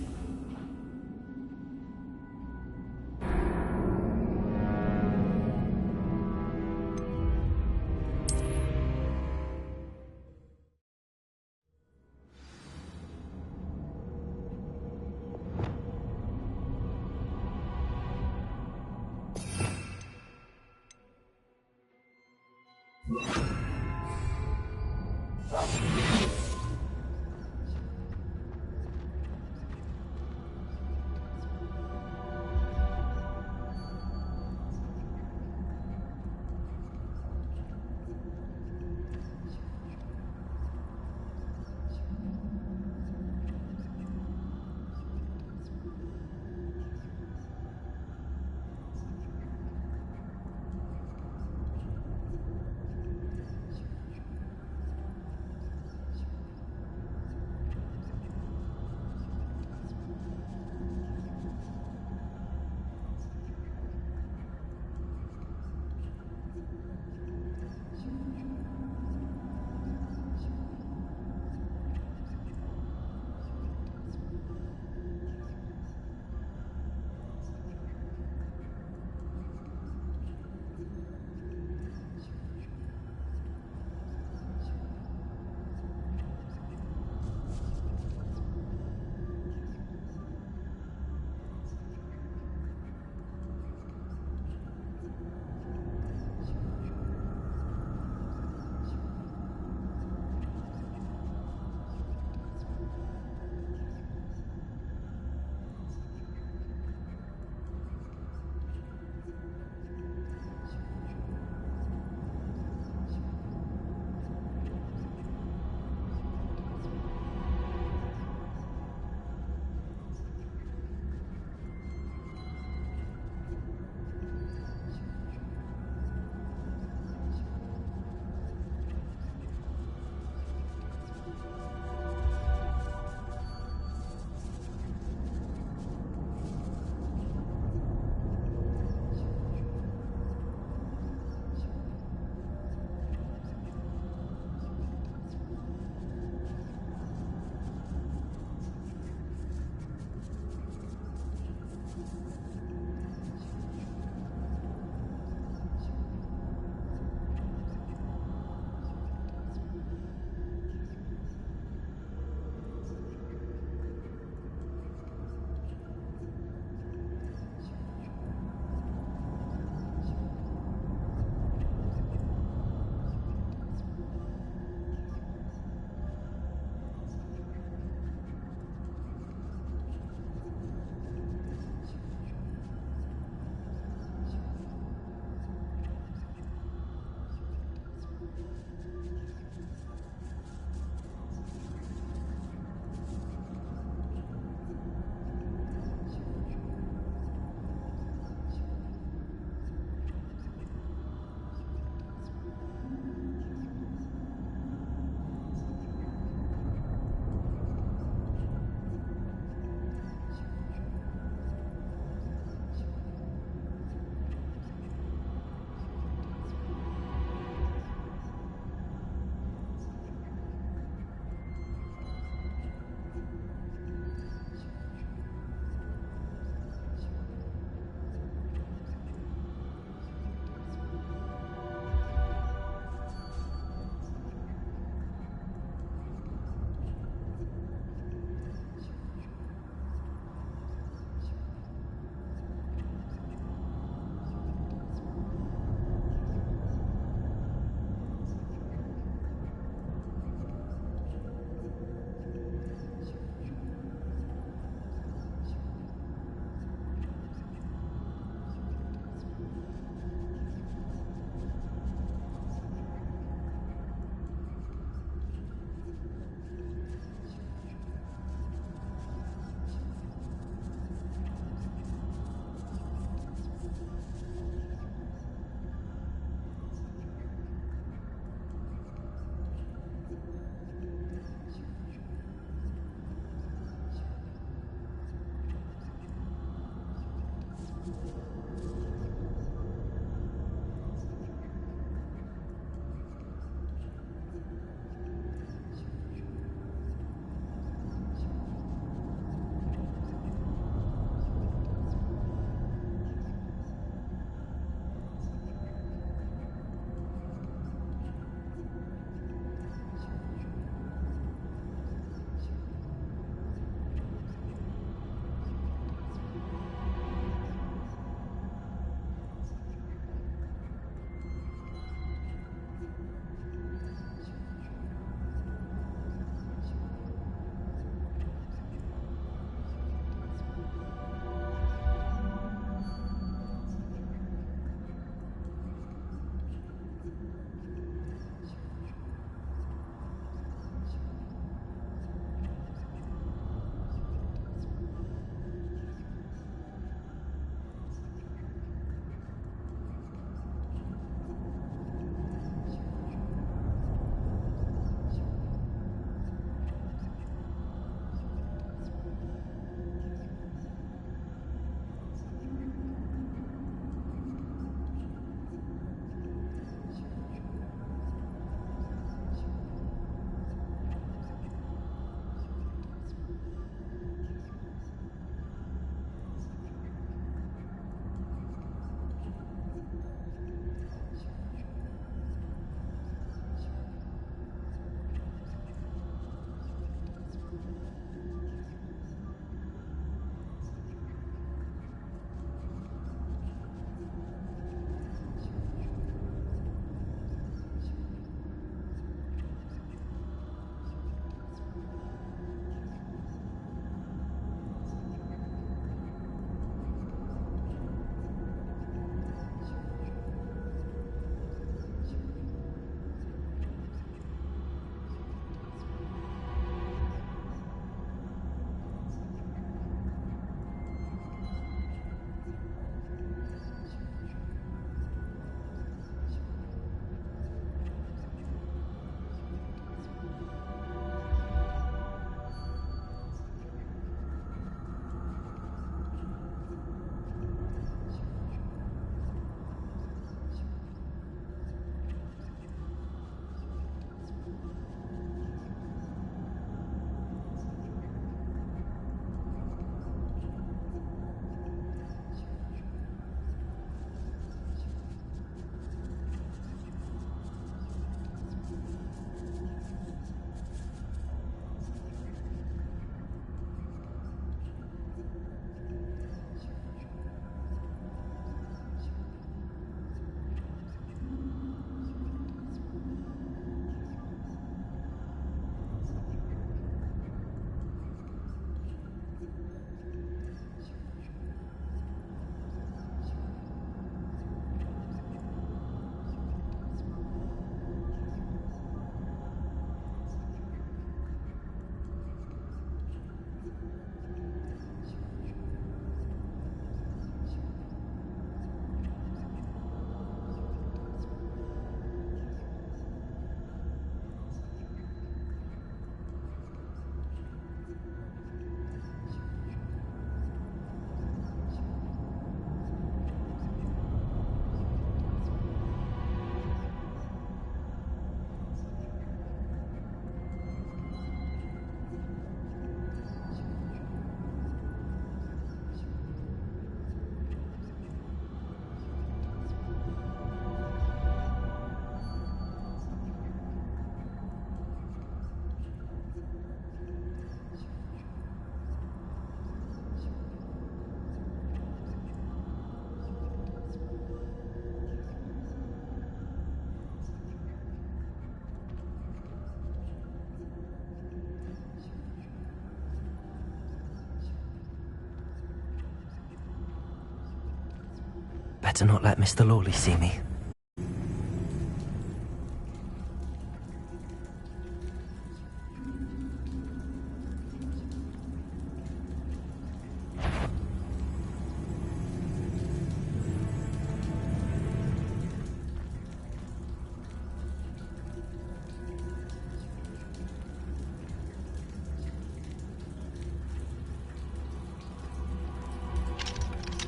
Better not let Mr. Lawley see me.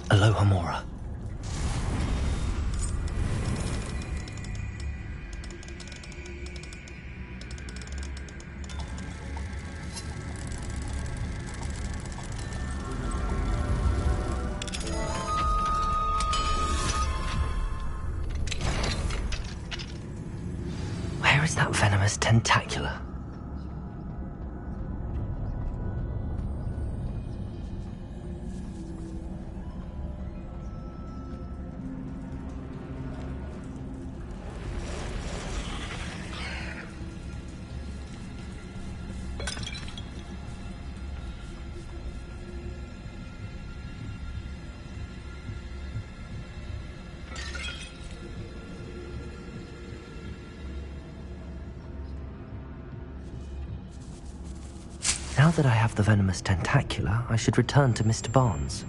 Aloha Mora. Where is that venomous tentacula? Now that I have the venomous tentacula, I should return to Mr. Barnes.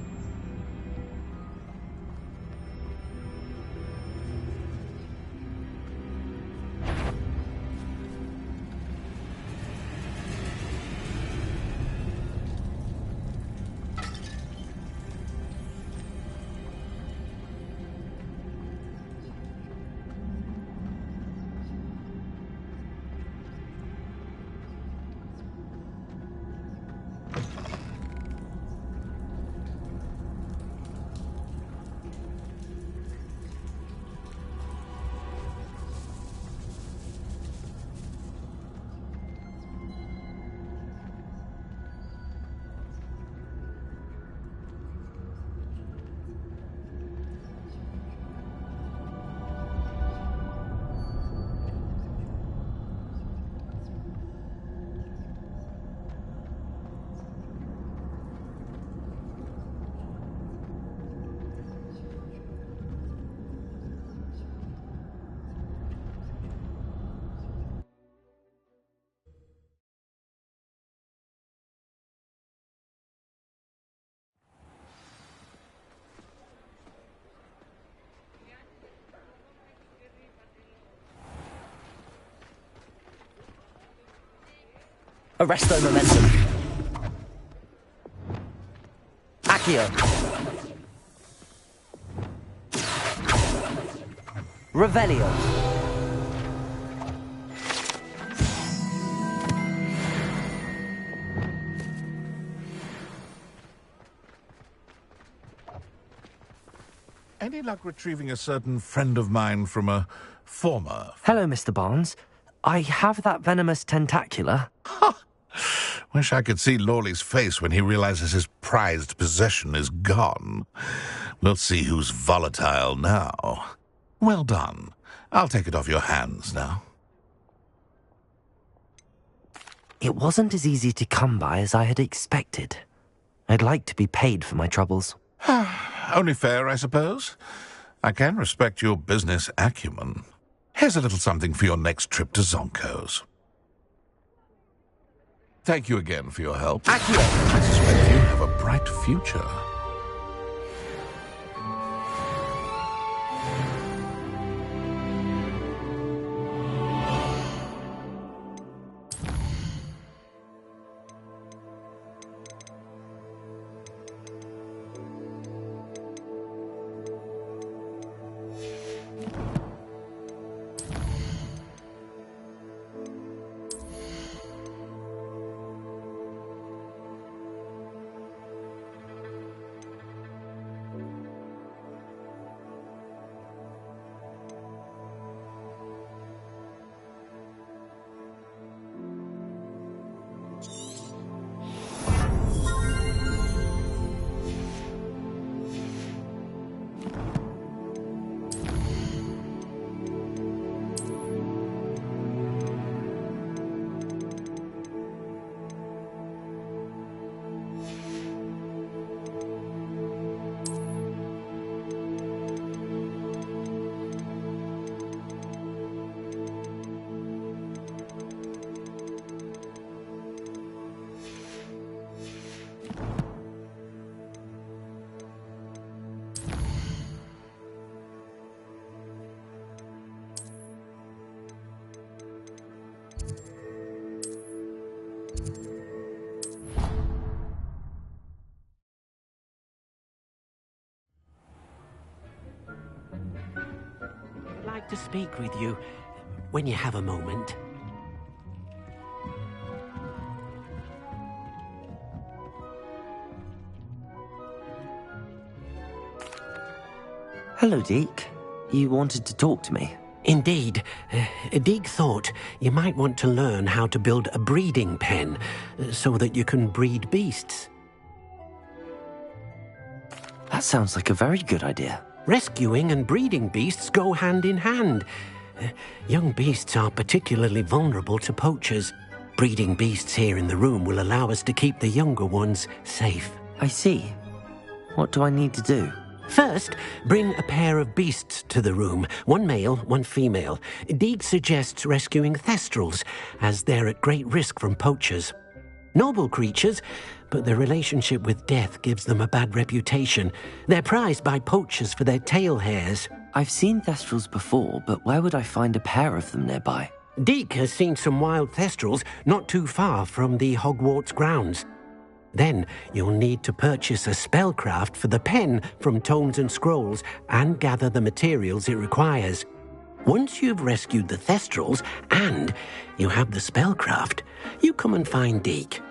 Arresto momentum. Accio. Revelio. Any luck retrieving a certain friend of mine from a former... Hello, Mr. Barnes. I have that venomous tentacula. Wish I could see Lawley's face when he realizes his prized possession is gone. We'll see who's volatile now. Well done. I'll take it off your hands now. It wasn't as easy to come by as I had expected. I'd like to be paid for my troubles. Only fair, I suppose. I can respect your business acumen. Here's a little something for your next trip to Zonko's. Thank you again for your help. I suspect you have a bright future. speak with you when you have a moment. Hello, Deke. You wanted to talk to me? Indeed. Deek thought you might want to learn how to build a breeding pen so that you can breed beasts. That sounds like a very good idea. Rescuing and breeding beasts go hand in hand. Young beasts are particularly vulnerable to poachers. Breeding beasts here in the room will allow us to keep the younger ones safe. I see. What do I need to do? First, bring a pair of beasts to the room. One male, one female. Deek suggests rescuing thestrals, as they're at great risk from poachers. Noble creatures, but their relationship with death gives them a bad reputation. They're prized by poachers for their tail hairs. I've seen thestrals before, but where would I find a pair of them nearby? Deek has seen some wild thestrals not too far from the Hogwarts grounds. Then you'll need to purchase a spellcraft for the pen from Tomes and Scrolls and gather the materials it requires. Once you've rescued the thestrals and you have the spellcraft, you come and find Deek.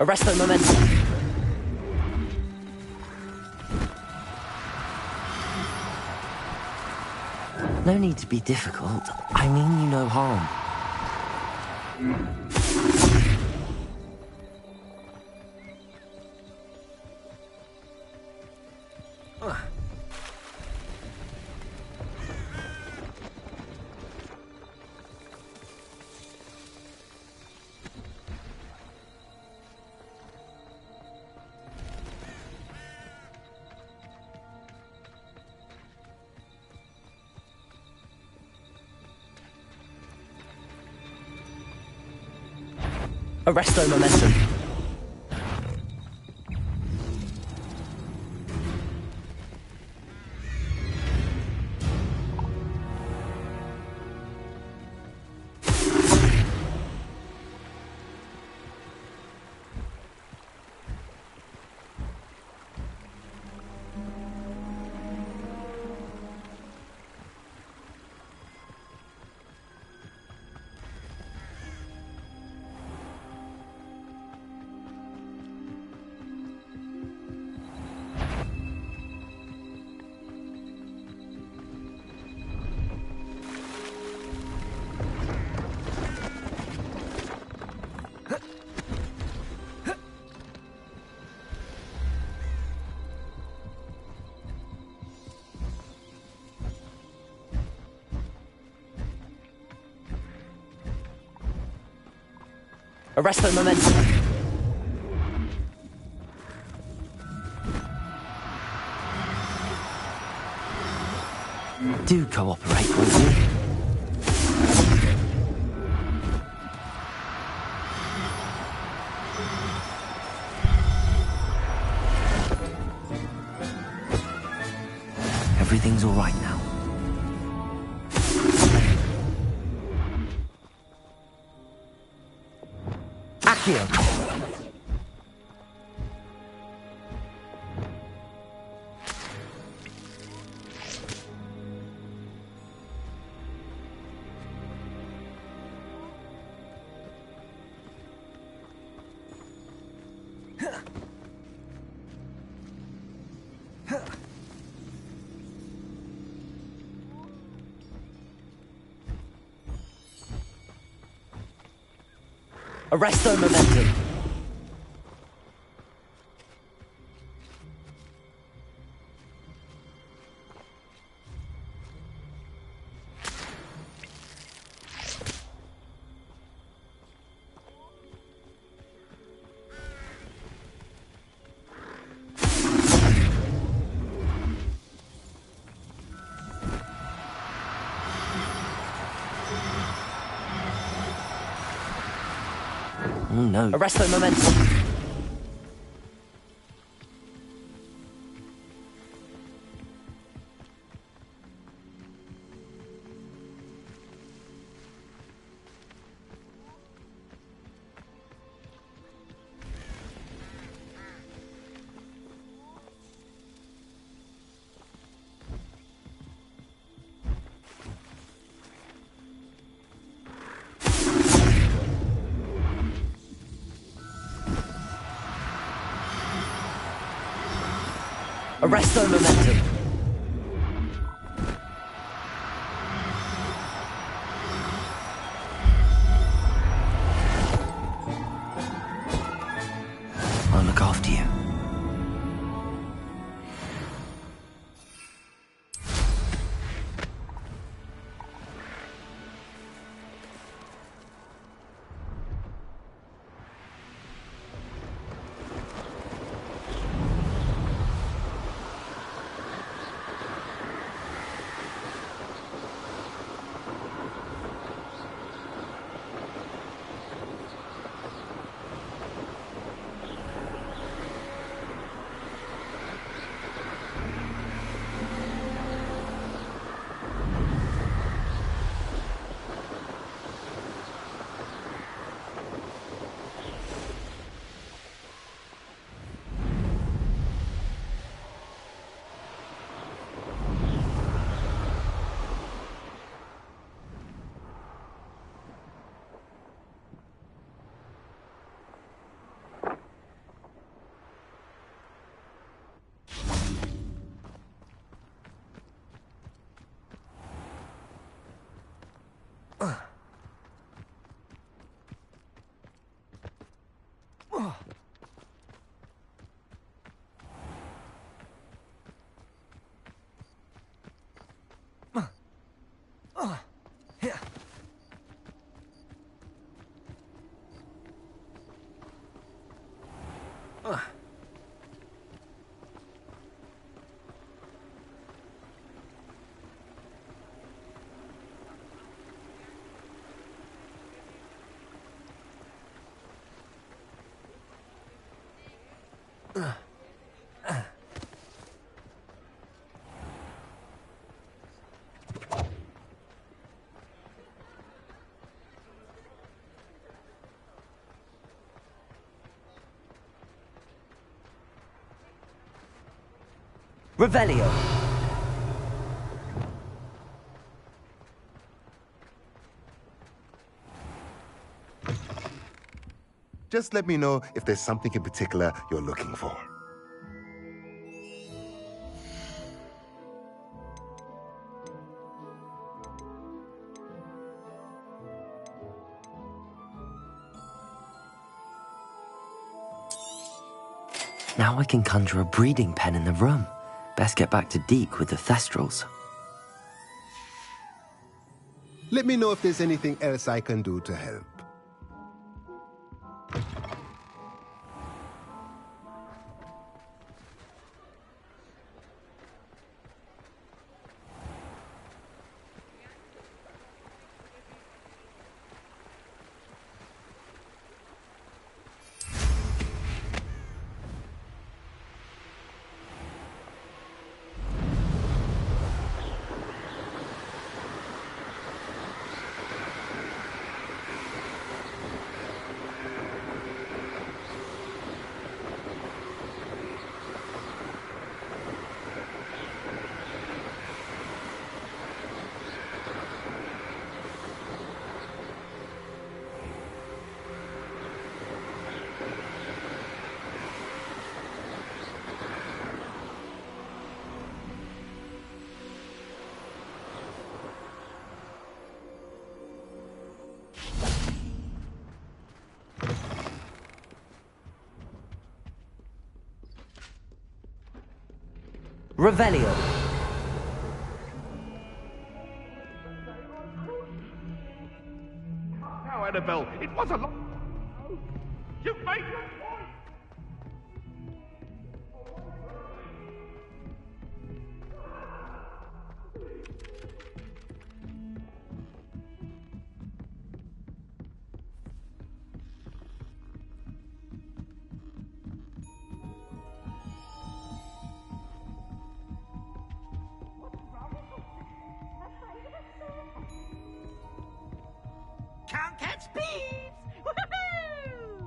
Arrest the momentum. No need to be difficult. I mean you no harm. Arresto momentum. Arresto momentum. Do cooperate, won't you? Everything's all right now. Accio. Arresto momentum. Oh no. Arresto momentum. Arresto momentum. I'll look after you. Revelio. Just let me know if there's something in particular you're looking for. Now I can conjure a breeding pen in the room. Best get back to Deke with the Thestrals. Let me know if there's anything else I can do to help. Revelio. Now, Annabelle, it was a lot. You made your point. Can't catch bees! Woohoo!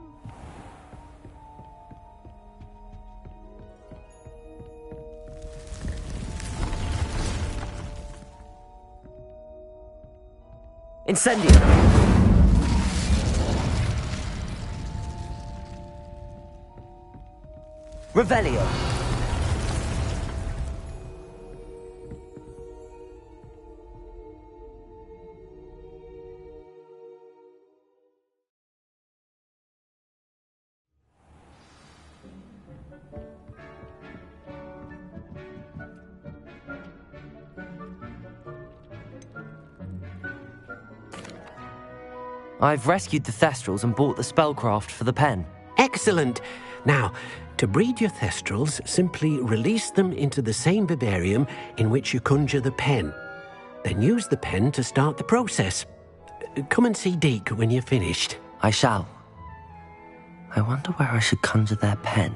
Incendio. Revelio. I've rescued the Thestrals and bought the spellcraft for the pen. Excellent. Now, to breed your Thestrals, simply release them into the same vivarium in which you conjure the pen. Then use the pen to start the process. Come and see Deke when you're finished. I shall. I wonder where I should conjure their pen.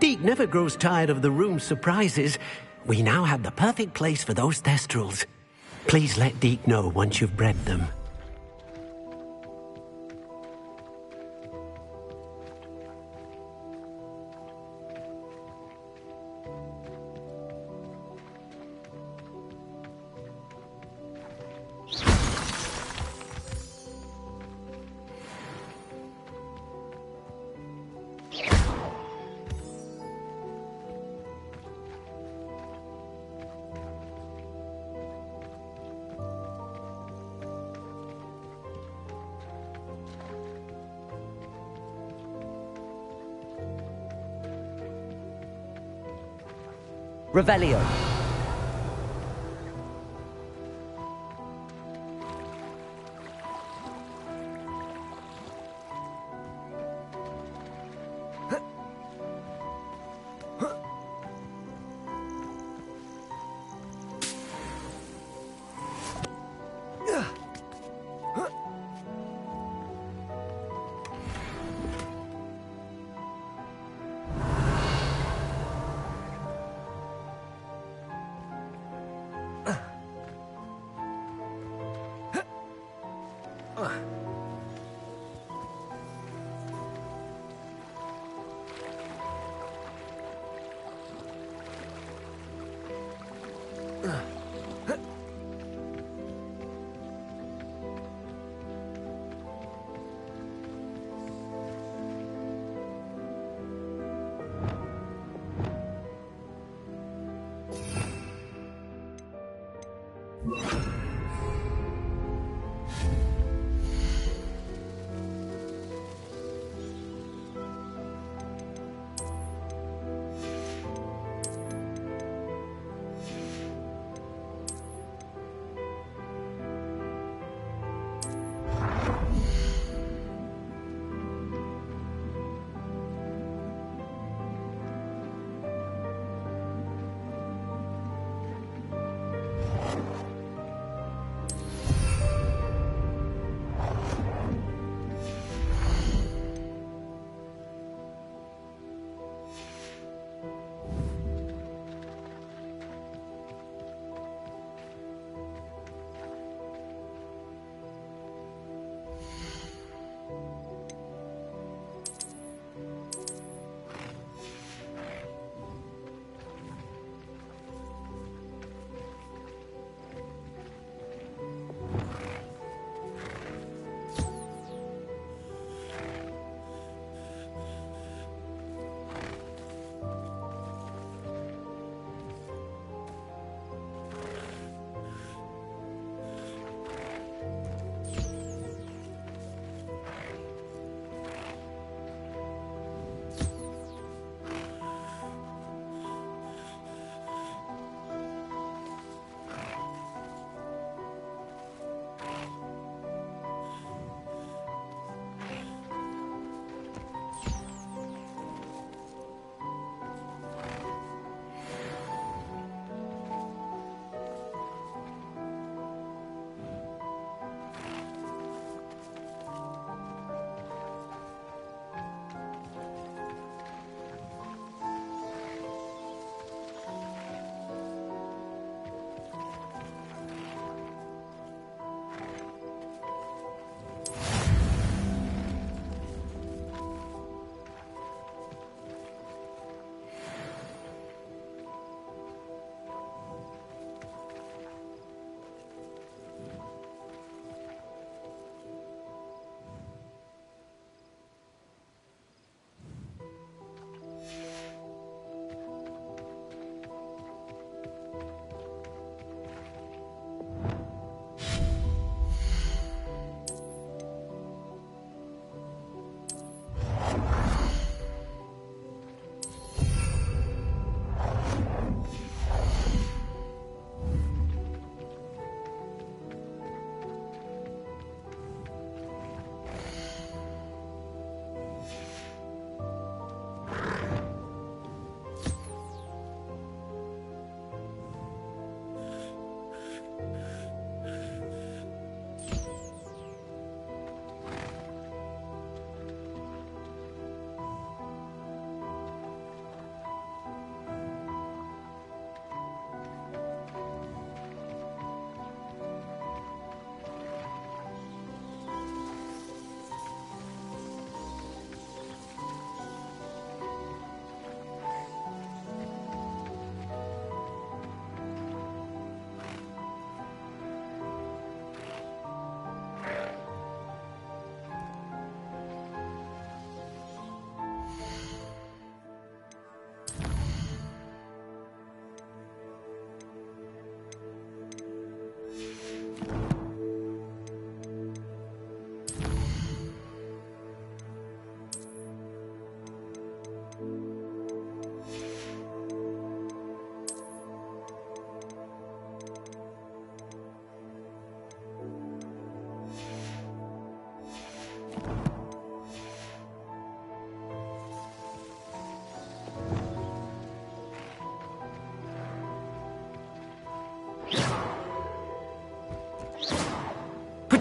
Deke never grows tired of the room's surprises. We now have the perfect place for those Thestrals. Please let Deke know once you've bred them. Revelio.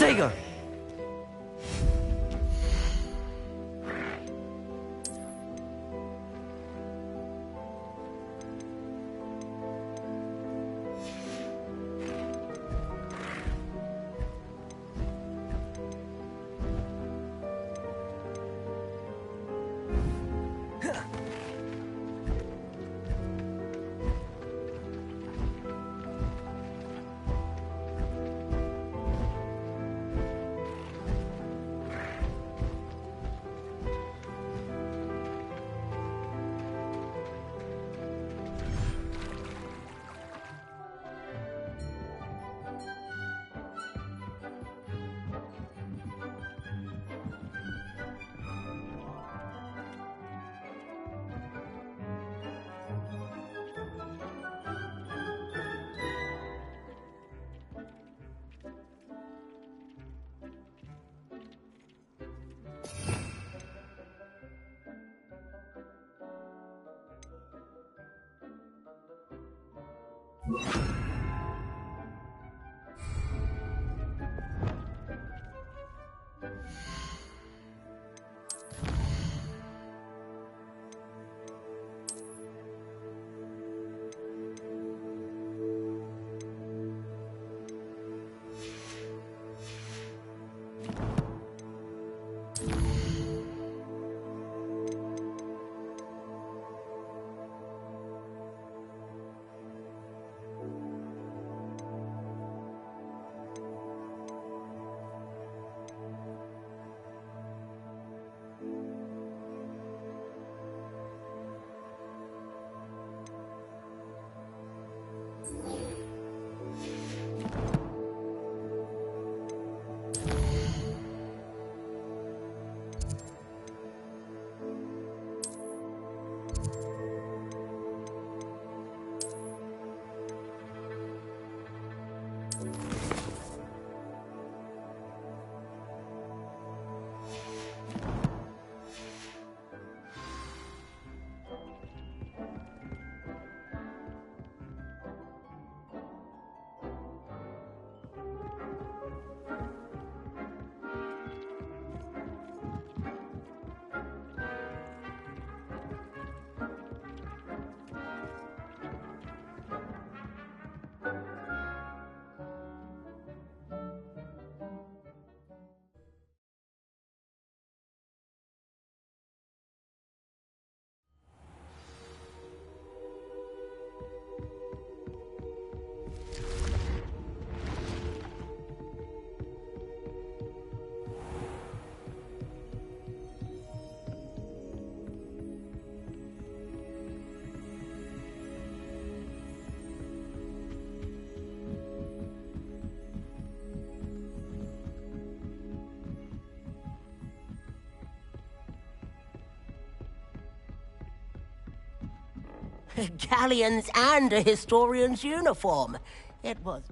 There you go. Galleons and a historian's uniform. It was...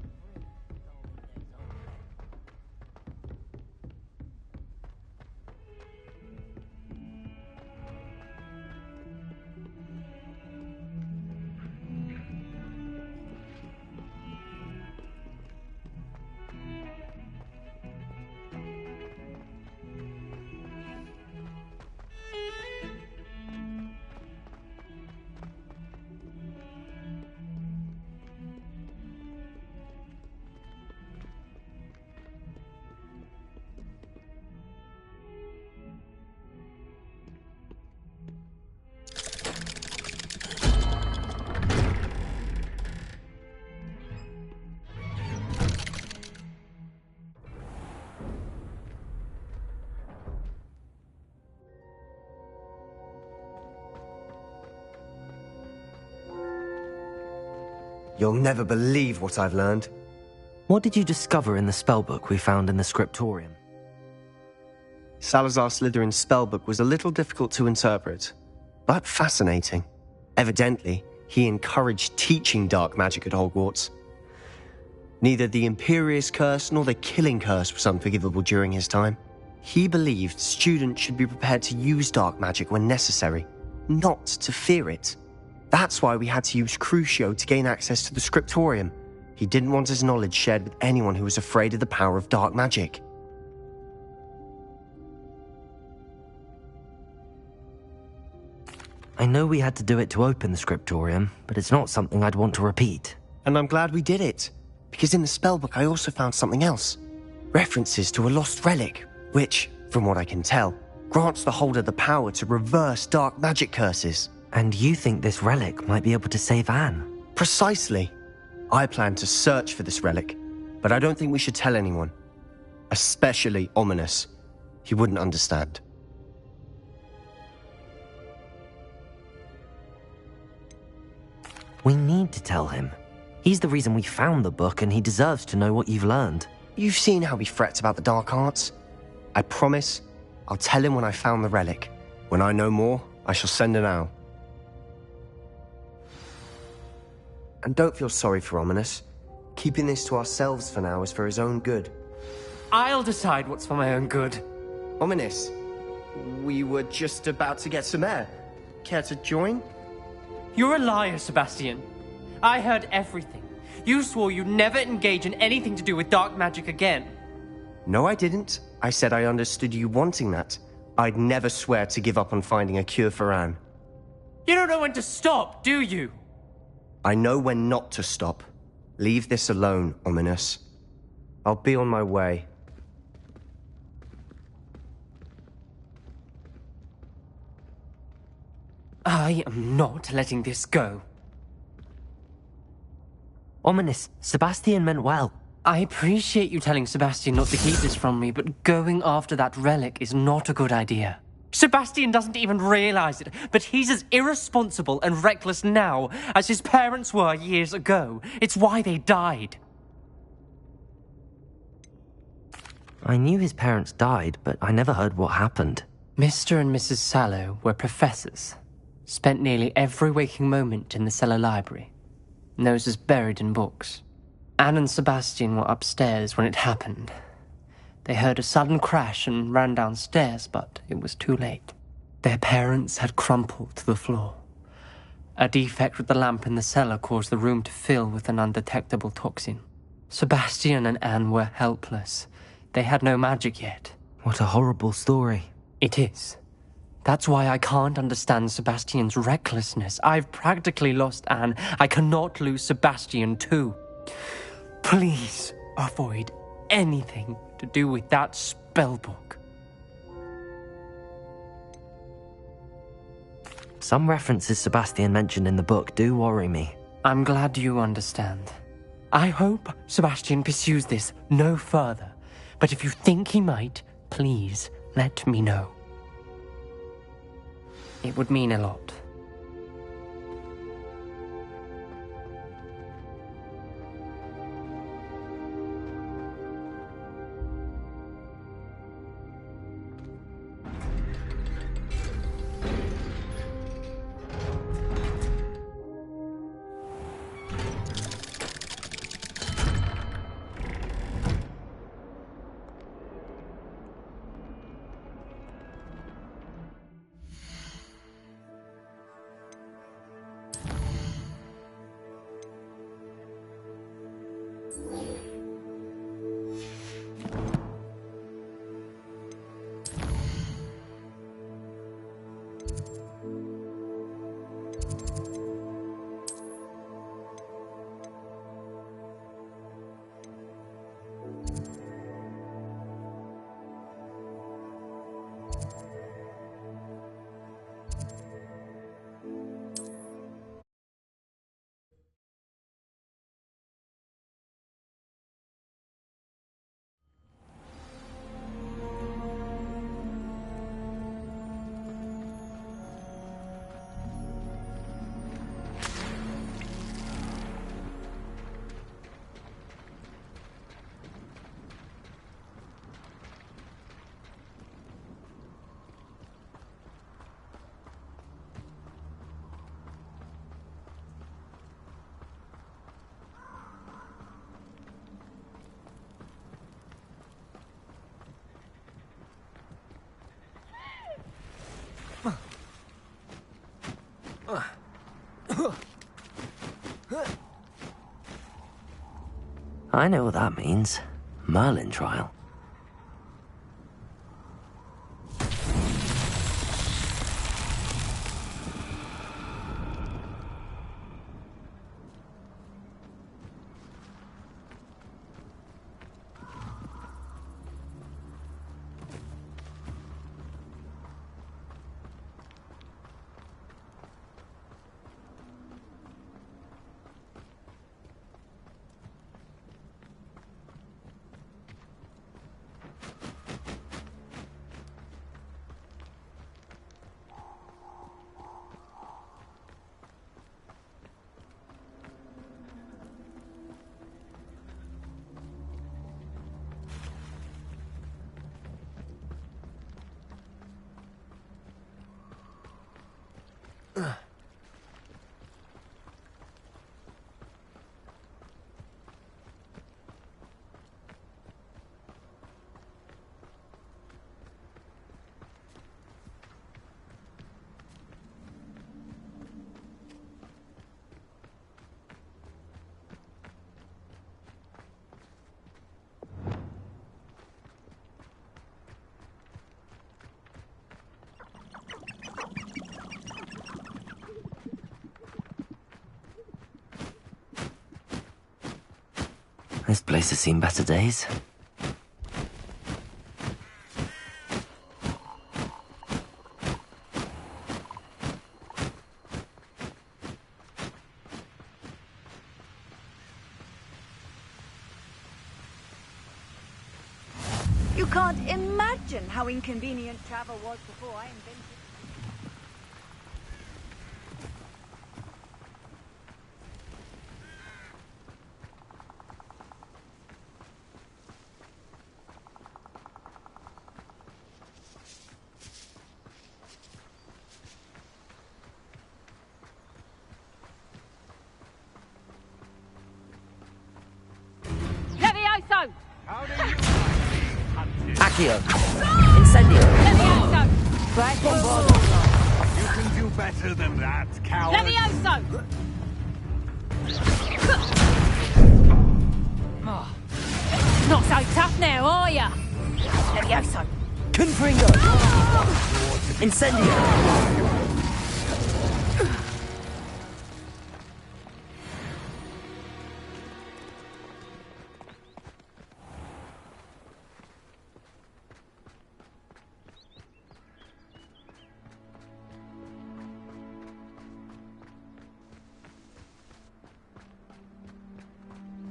You'll never believe what I've learned. What did you discover in the spellbook we found in the scriptorium? Salazar Slytherin's spellbook was a little difficult to interpret, but fascinating. Evidently, he encouraged teaching dark magic at Hogwarts. Neither the Imperious Curse nor the Killing Curse was unforgivable during his time. He believed students should be prepared to use dark magic when necessary, not to fear it. That's why we had to use Crucio to gain access to the scriptorium. He didn't want his knowledge shared with anyone who was afraid of the power of dark magic. I know we had to do it to open the scriptorium, but it's not something I'd want to repeat. And I'm glad we did it, because in the spellbook I also found something else. References to a lost relic, which, from what I can tell, grants the holder the power to reverse dark magic curses. And you think this relic might be able to save Anne? Precisely. I plan to search for this relic, but I don't think we should tell anyone. Especially Ominous. He wouldn't understand. We need to tell him. He's the reason we found the book, and he deserves to know what you've learned. You've seen how he frets about the dark arts. I promise I'll tell him when I found the relic. When I know more, I shall send an owl. And don't feel sorry for Ominous. Keeping this to ourselves for now is for his own good. I'll decide what's for my own good. Ominous, we were just about to get some air. Care to join? You're a liar, Sebastian. I heard everything. You swore you'd never engage in anything to do with dark magic again. No, I didn't. I said I understood you wanting that. I'd never swear to give up on finding a cure for Anne. You don't know when to stop, do you? I know when not to stop. Leave this alone, Ominous. I'll be on my way. I am not letting this go. Ominous, Sebastian meant well. I appreciate you telling Sebastian not to keep this from me, but going after that relic is not a good idea. Sebastian doesn't even realize it, but he's as irresponsible and reckless now as his parents were years ago. It's why they died. I knew his parents died, but I never heard what happened. Mr. and Mrs. Sallow were professors. Spent nearly every waking moment in the cellar library. Noses buried in books. Anne and Sebastian were upstairs when it happened. They heard a sudden crash and ran downstairs, but it was too late. Their parents had crumpled to the floor. A defect with the lamp in the cellar caused the room to fill with an undetectable toxin. Sebastian and Anne were helpless. They had no magic yet. What a horrible story. It is. That's why I can't understand Sebastian's recklessness. I've practically lost Anne. I cannot lose Sebastian too. Please avoid anything to do with that spellbook. Some references Sebastian mentioned in the book do worry me. I'm glad you understand. I hope Sebastian pursues this no further, but if you think he might, please let me know. It would mean a lot. I know what that means. Merlin trial. This place has seen better days. You can't imagine how inconvenient travel was before I invented. Levioso! Accio! Incendio! Levioso! You can do better than that, coward. Levioso! Not so tough now, are ya? Levioso! Confringo! Incendio!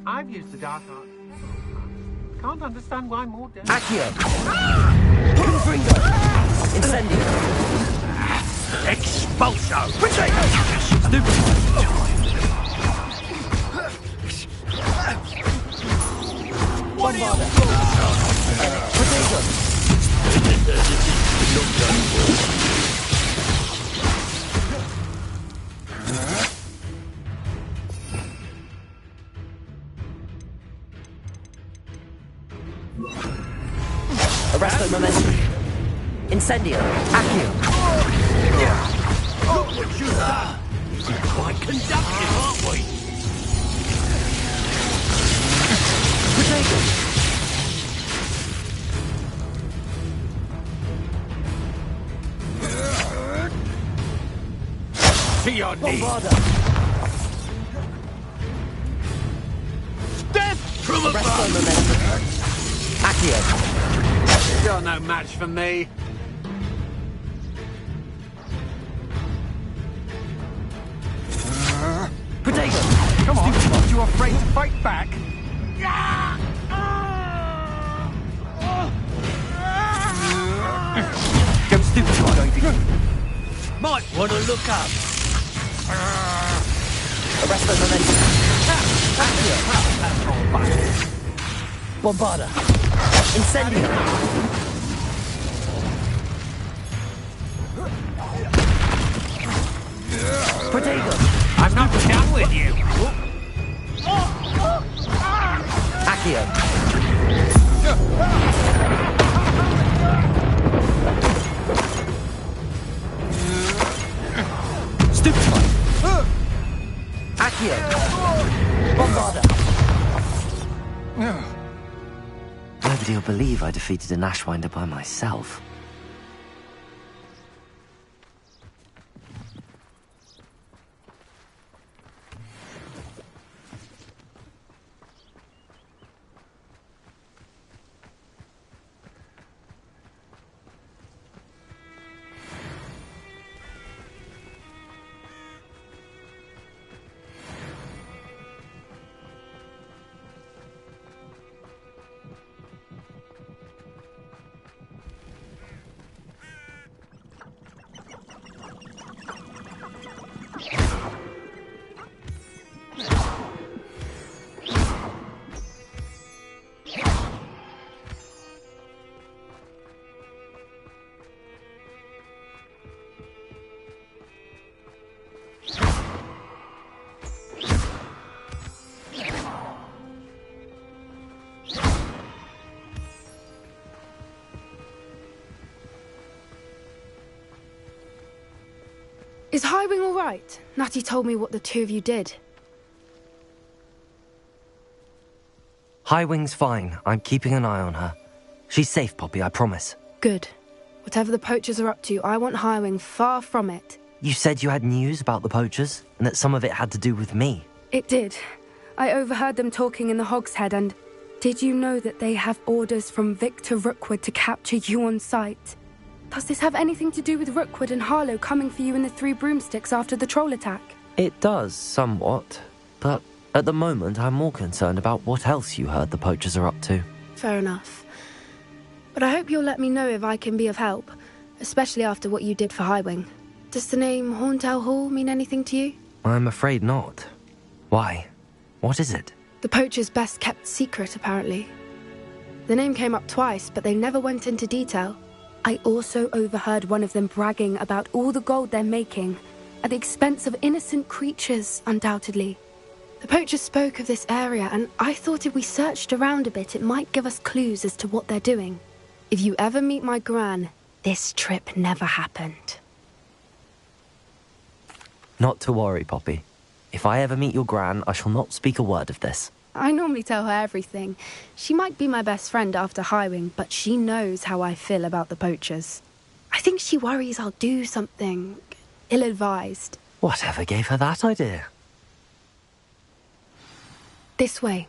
I've used the dark arts. Can't understand why more damage. Accio! Confringo! Incendio! Expulso! Bombarda! Protego! Not done for. Arresto momentum. Incendio. Accio. Look what you've done! We're quite conductive, aren't we? Protego. To your knees! Bombarda. Step from Arresto above! momentum. Accio. You're no match for me. Protego. Come on, aren't you afraid to fight back? Go stupid, you're going to... Might want to look up. Arresto momentum. Accio. Bombarda. Incendio. Protego. I'm not done with you. Accio. Stupid. Accio. Bombarda. Nobody will believe I defeated an Ashwinder by myself. Is Highwing all right? Natty told me what the two of you did. Highwing's fine. I'm keeping an eye on her. She's safe, Poppy, I promise. Good. Whatever the poachers are up to, I want Highwing far from it. You said you had news about the poachers, and that some of it had to do with me. It did. I overheard them talking in the Hogshead, and did you know that they have orders from Victor Rookwood to capture you on sight? Does this have anything to do with Rookwood and Harlow coming for you in the Three Broomsticks after the troll attack? It does, somewhat. But at the moment, I'm more concerned about what else you heard the poachers are up to. Fair enough. But I hope you'll let me know if I can be of help, especially after what you did for Highwing. Does the name Horntail Hall mean anything to you? I'm afraid not. Why? What is it? The poacher's best kept secret, apparently. The name came up twice, but they never went into detail. I also overheard one of them bragging about all the gold they're making, at the expense of innocent creatures, undoubtedly. The poacher spoke of this area, and I thought if we searched around a bit, it might give us clues as to what they're doing. If you ever meet my gran, this trip never happened. Not to worry, Poppy. If I ever meet your gran, I shall not speak a word of this. I normally tell her everything. She might be my best friend after Highwing, but she knows how I feel about the poachers. I think she worries I'll do something ill-advised. Whatever gave her that idea? This way.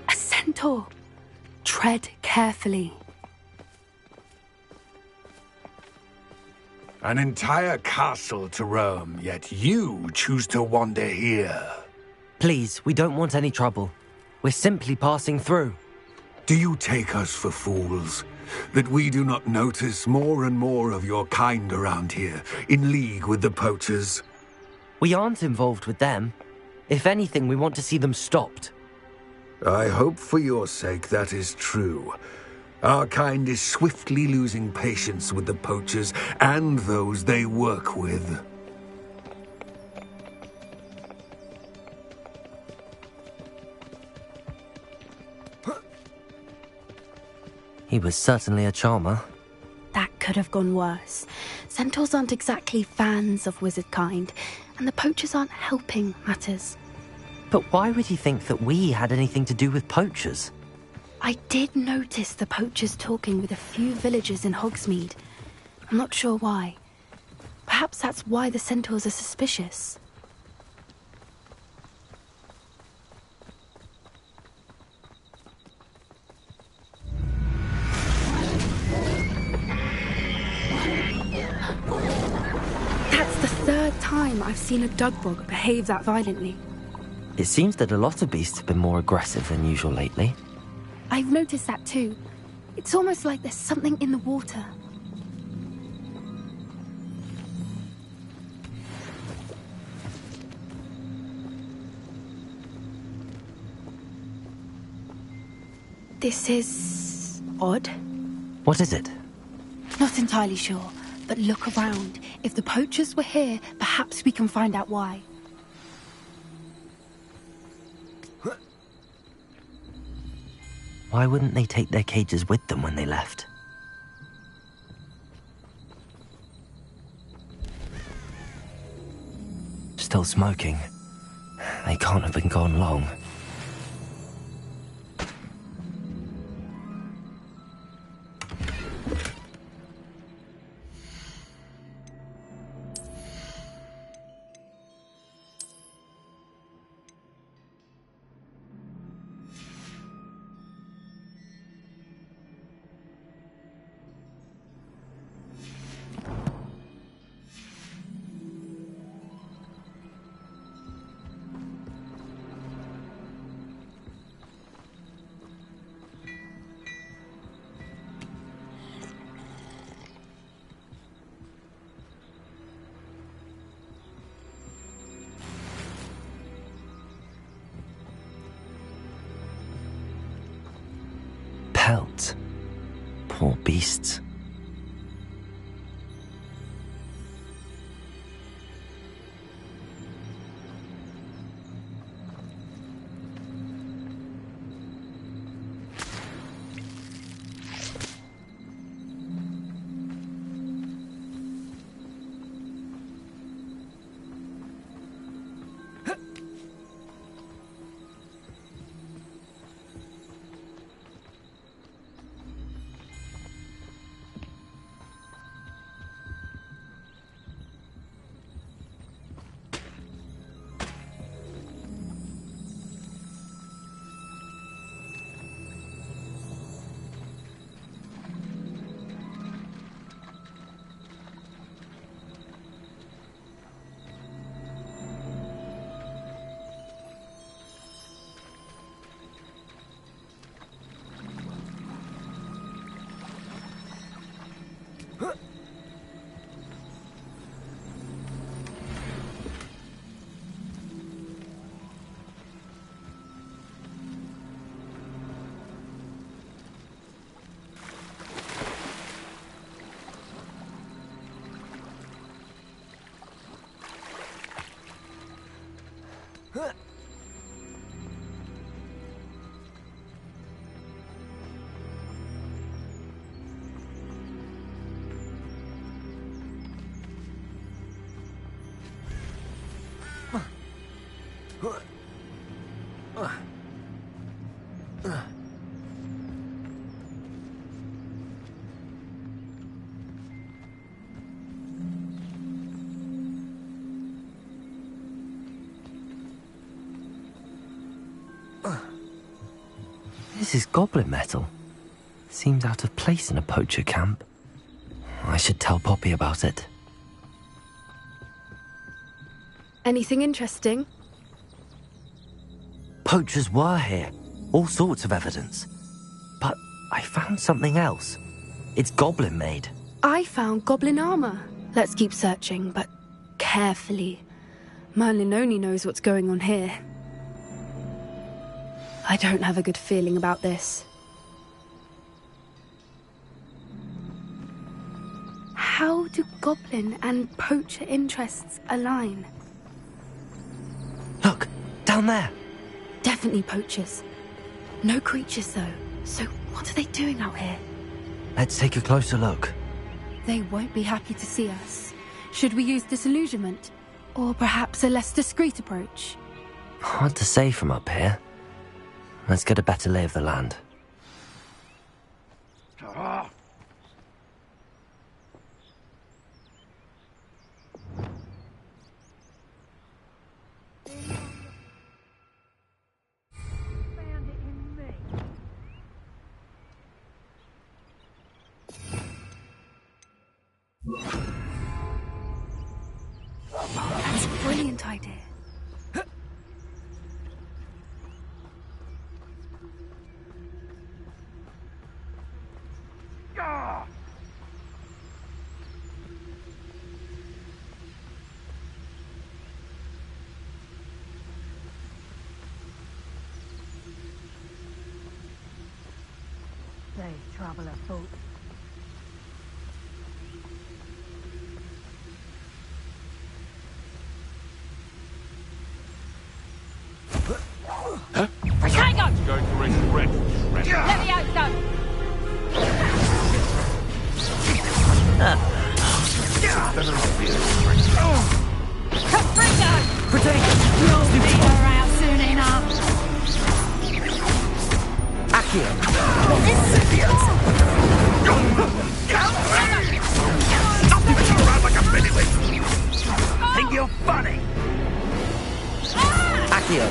A centaur. Tread carefully. An entire castle to roam, yet you choose to wander here. Please, we don't want any trouble. We're simply passing through. Do you take us for fools? That we do not notice more and more of your kind around here, in league with the poachers? We aren't involved with them. If anything, we want to see them stopped. I hope for your sake that is true. Our kind is swiftly losing patience with the poachers and those they work with. He was certainly a charmer. That could have gone worse. Centaurs aren't exactly fans of wizard kind, and the poachers aren't helping matters. But why would he think that we had anything to do with poachers? I did notice the poachers talking with a few villagers in Hogsmeade. I'm not sure why. Perhaps that's why the centaurs are suspicious. That's the third time I've seen a Dugbog behave that violently. It seems that a lot of beasts have been more aggressive than usual lately. I've noticed that too. It's almost like there's something in the water. This is odd. What is it? Not entirely sure, but look around. If the poachers were here, perhaps we can find out why. Why wouldn't they take their cages with them when they left? Still smoking. They can't have been gone long. Pelt. Poor beasts. This is goblin metal. Seems out of place in a poacher camp. I should tell Poppy about it. Anything interesting? Poachers were here. All sorts of evidence. But I found something else. It's goblin made. I found goblin armor. Let's keep searching, but carefully. Merlin only knows what's going on here. I don't have a good feeling about this. How do goblin and poacher interests align? Look, down there. Definitely poachers. No creatures, though. So what are they doing out here? Let's take a closer look. They won't be happy to see us. Should we use disillusionment? Or perhaps a less discreet approach? Hard to say from up here. Let's get a better lay of the land. That's a brilliant idea. Safe travel afoot. Hang on! Going to regret. Let me out, son! Caprino! You'll be around soon enough! Accio! Stop moving around like a pennyweight! Think you're funny? Accio!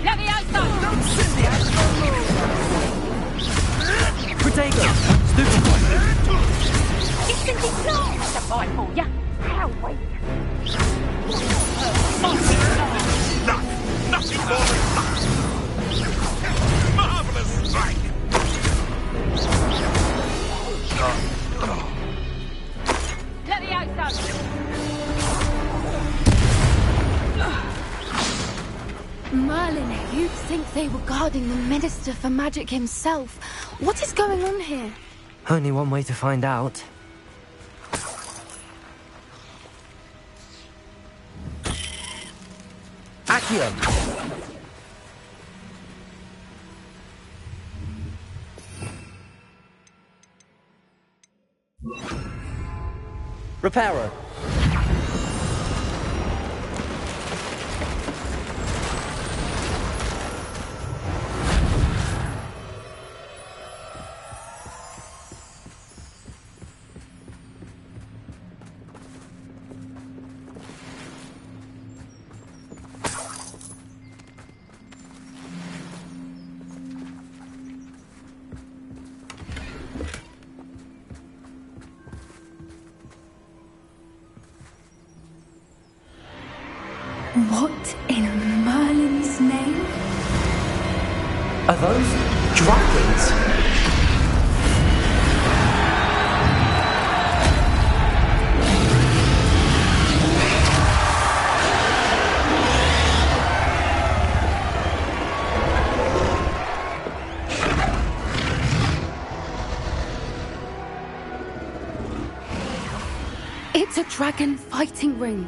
Let me out, son! Don't send me out! Protego! Stupid boy! Isn't it not? That's a boy for ya! How wait? Nothing more than that! Marvelous strike! Let me out, son! Merlin, you'd think they were guarding the Minister for Magic himself. What is going on here? Only one way to find out. Accio! Reparo! What in Merlin's name? Are those dragons? The dragon fighting ring.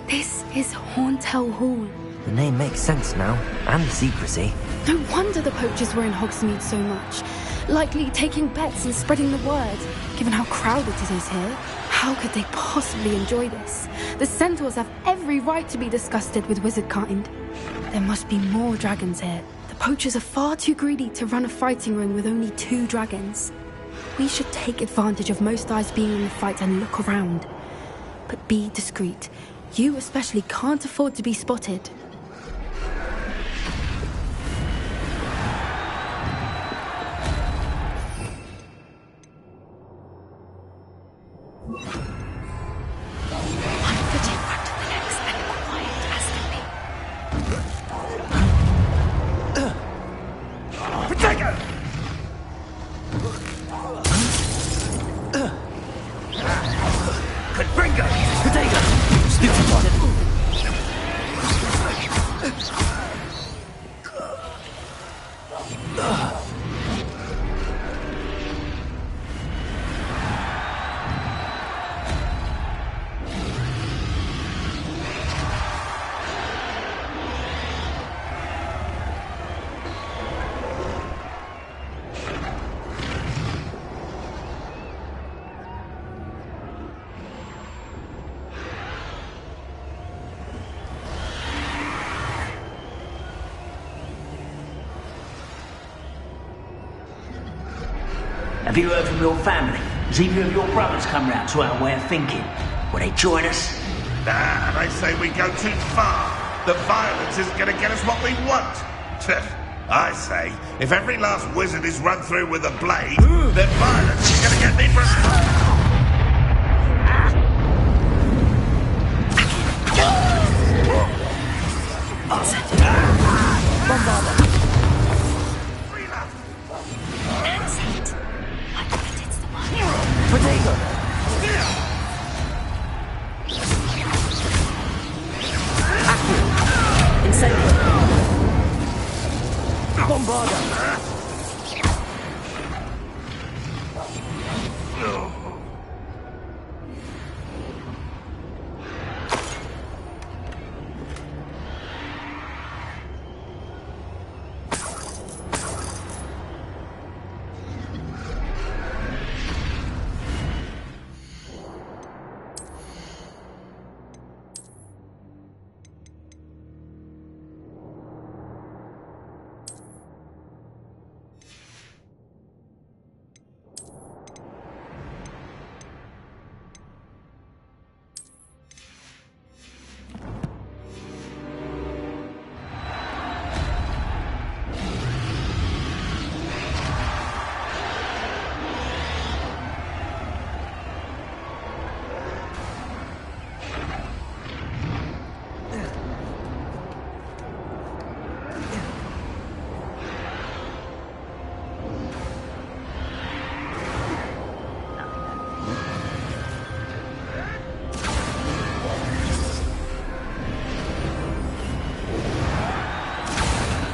This is Hauntel Hall. The name makes sense now, and the secrecy. No wonder the poachers were in Hogsmeade so much. Likely taking bets and spreading the word, given how crowded it is here. How could they possibly enjoy this? The centaurs have every right to be disgusted with wizard kind. There must be more dragons here. The poachers are far too greedy to run a fighting ring with only 2 dragons. We should take advantage of most eyes being in the fight and look around. But be discreet. You especially can't afford to be spotted. Have you heard from your family? Has either of your brothers come round to our way of thinking? Will they join us? Nah, they say we go too far. The violence isn't going to get us what we want. I say, if every last wizard is run through with a blade, then violence is going to get me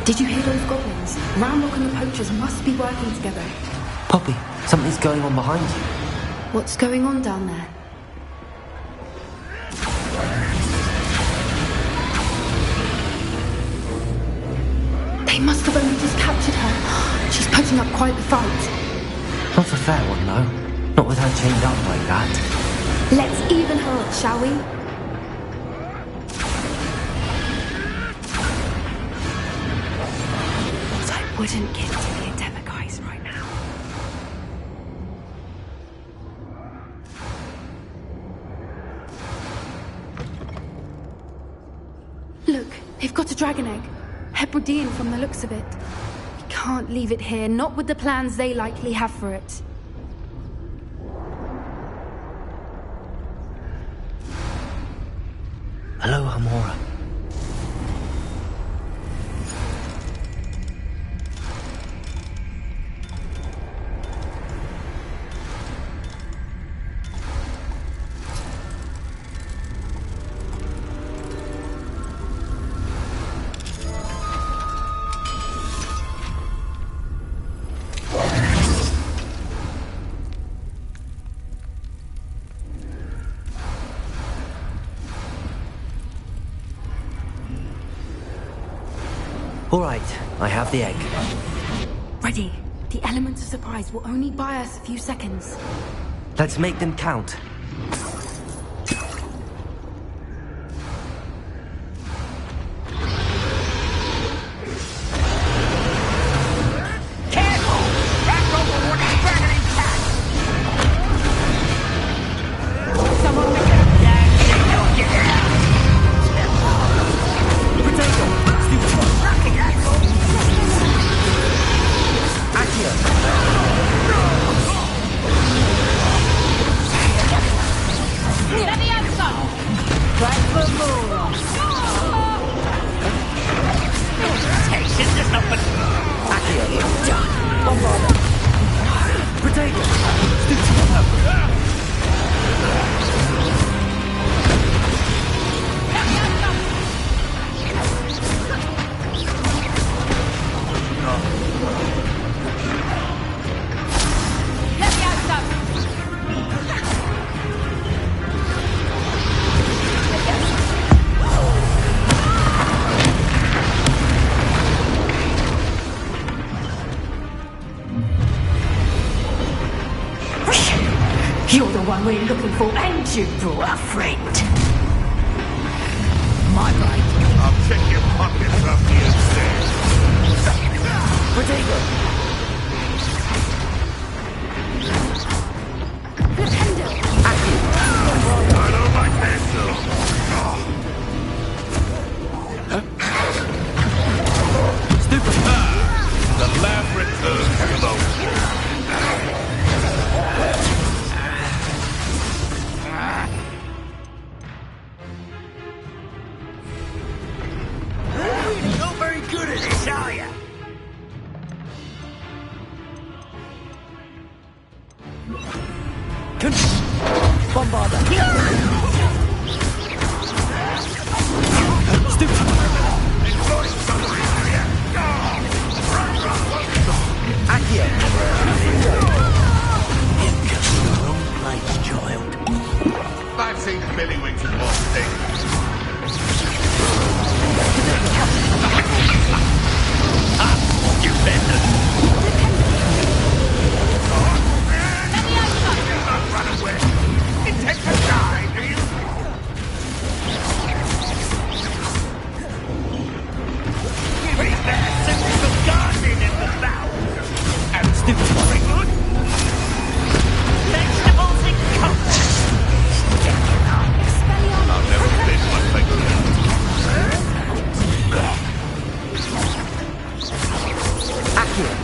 Did you hear those goblins? Ramlock and the poachers must be working together. Poppy, something's going on behind you. What's going on down there? They must have only just captured her. She's putting up quite the fight. Not a fair one, though. Not with her chained up like that. Let's even her up, shall we? What I wouldn't give to be a Demiguise right now. Look, they've got a dragon egg. Hebridean from the looks of it. We can't leave it here, not with the plans they likely have for it. Hello, Hamora. All right, I have the egg. Ready. The element of surprise will only buy us a few seconds. Let's make them count. You're the one we're looking for, and you brought a friend. My right. I'll check your pockets up here instead. Potato! I don't like that, Stupid! The lab returns to the... Not very good at this, are you? Bombarder! Accio! Your own place, child. I've seen Billywicks and more things. You better. Don't run away. It takes a die, do you? Give me that simple gardening in the bow. And stupid very good. Vegetables and coats. I've never been one like that. Accio!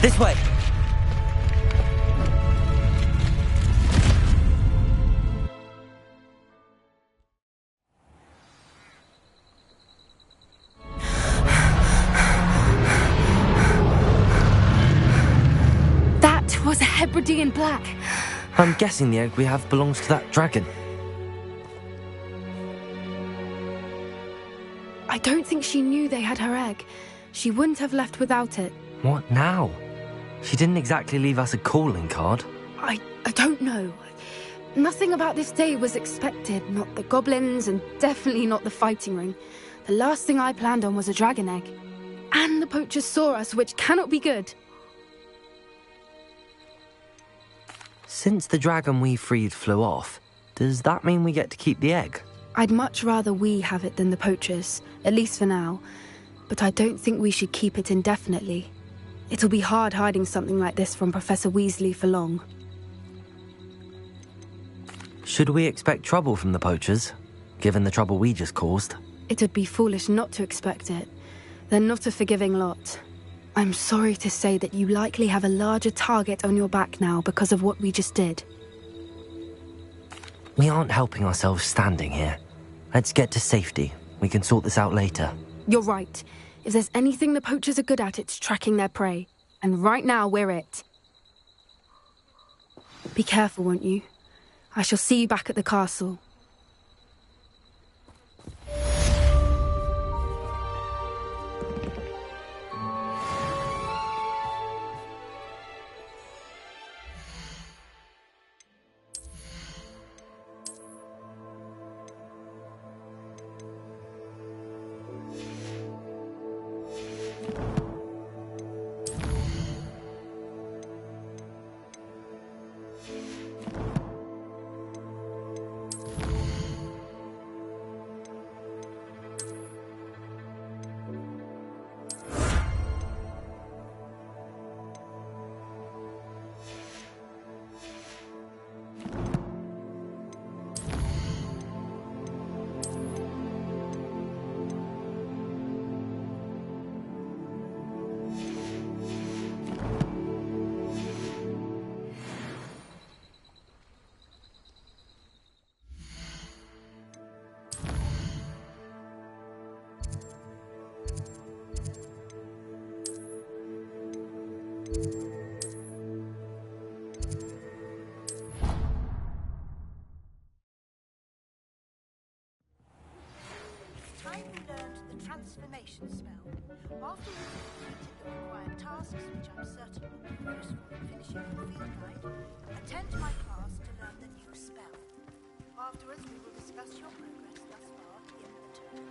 This way! That was a Hebridean black. I'm guessing the egg we have belongs to that dragon. I don't think she knew they had her egg. She wouldn't have left without it. What now? She didn't exactly leave us a calling card. I don't know. Nothing about this day was expected. Not the goblins, and definitely not the fighting ring. The last thing I planned on was a dragon egg. And the poachers saw us, which cannot be good. Since the dragon we freed flew off, does that mean we get to keep the egg? I'd much rather we have it than the poachers, at least for now. But I don't think we should keep it indefinitely. It'll be hard hiding something like this from Professor Weasley for long. Should we expect trouble from the poachers, given the trouble we just caused? It'd be foolish not to expect it. They're not a forgiving lot. I'm sorry to say that you likely have a larger target on your back now because of what we just did. We aren't helping ourselves standing here. Let's get to safety. We can sort this out later. You're right. If there's anything the poachers are good at, it's tracking their prey. And right now, we're it. Be careful, won't you? I shall see you back at the castle. Time we learned the transformation spell. After you've completed the required tasks, which I'm certain will be useful in finishing your field guide, attend my class to learn the new spell. Afterwards, we will discuss your progress thus far in the term.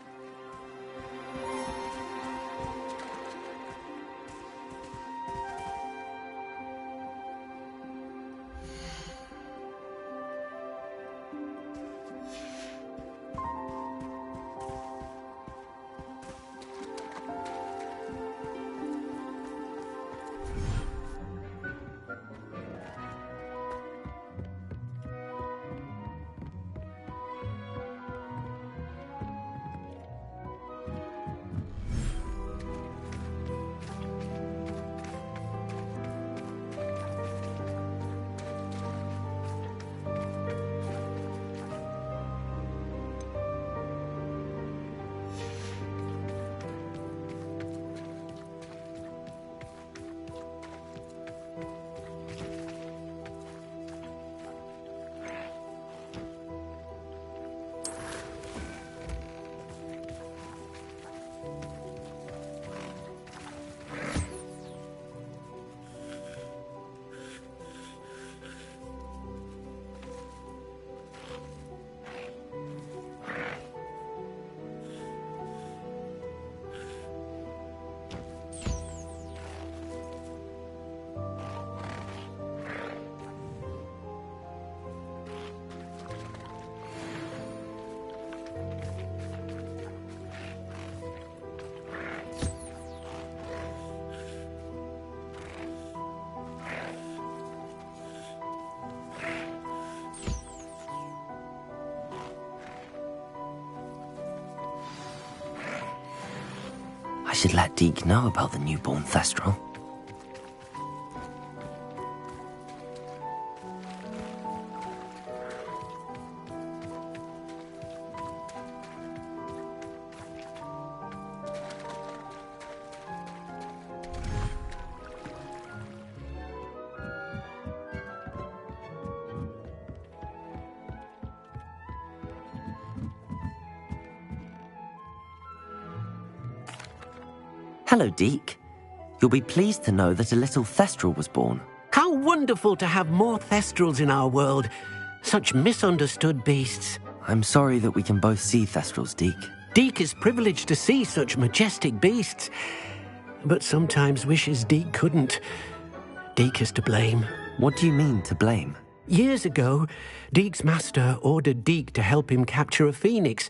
I should let Deke know about the newborn Thestral. Hello, Deke. You'll be pleased to know that a little Thestral was born. How wonderful to have more Thestrals in our world. Such misunderstood beasts. I'm sorry that we can both see Thestrals, Deke. Deke is privileged to see such majestic beasts, but sometimes wishes Deke couldn't. Deke is to blame. What do you mean, to blame? Years ago, Deke's master ordered Deke to help him capture a phoenix,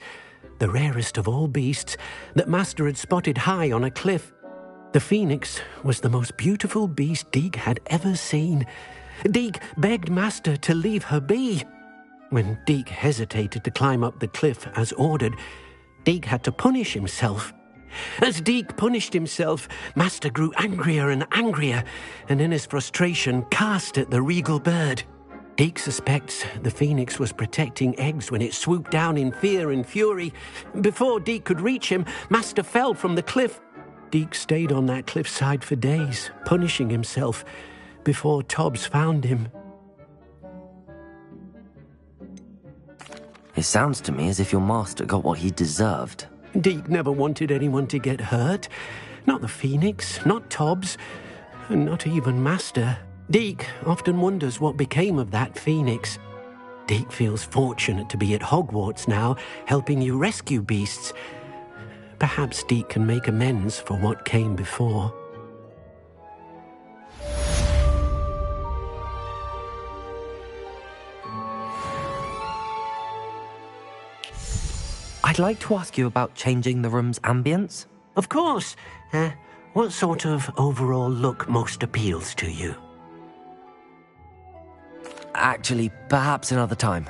the rarest of all beasts that master had spotted high on a cliff. The phoenix was the most beautiful beast Deke had ever seen. Deke begged master to leave her be. When Deke hesitated to climb up the cliff as ordered, Deke had to punish himself. As Deke punished himself, master grew angrier and angrier, and in his frustration cast at the regal bird. Deke suspects the phoenix was protecting eggs when it swooped down in fear and fury. Before Deke could reach him, master fell from the cliff. Deke stayed on that cliffside for days, punishing himself, before Tobbs found him. It sounds to me as if your master got what he deserved. Deke never wanted anyone to get hurt. Not the phoenix, not Tobbs, and not even master. Deke often wonders what became of that phoenix. Deke feels fortunate to be at Hogwarts now, helping you rescue beasts. Perhaps Deke can make amends for what came before. I'd like to ask you about changing the room's ambience. Of course. What sort of overall look most appeals to you? Actually, perhaps another time.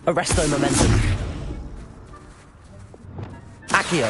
Arresto momentum. Accio.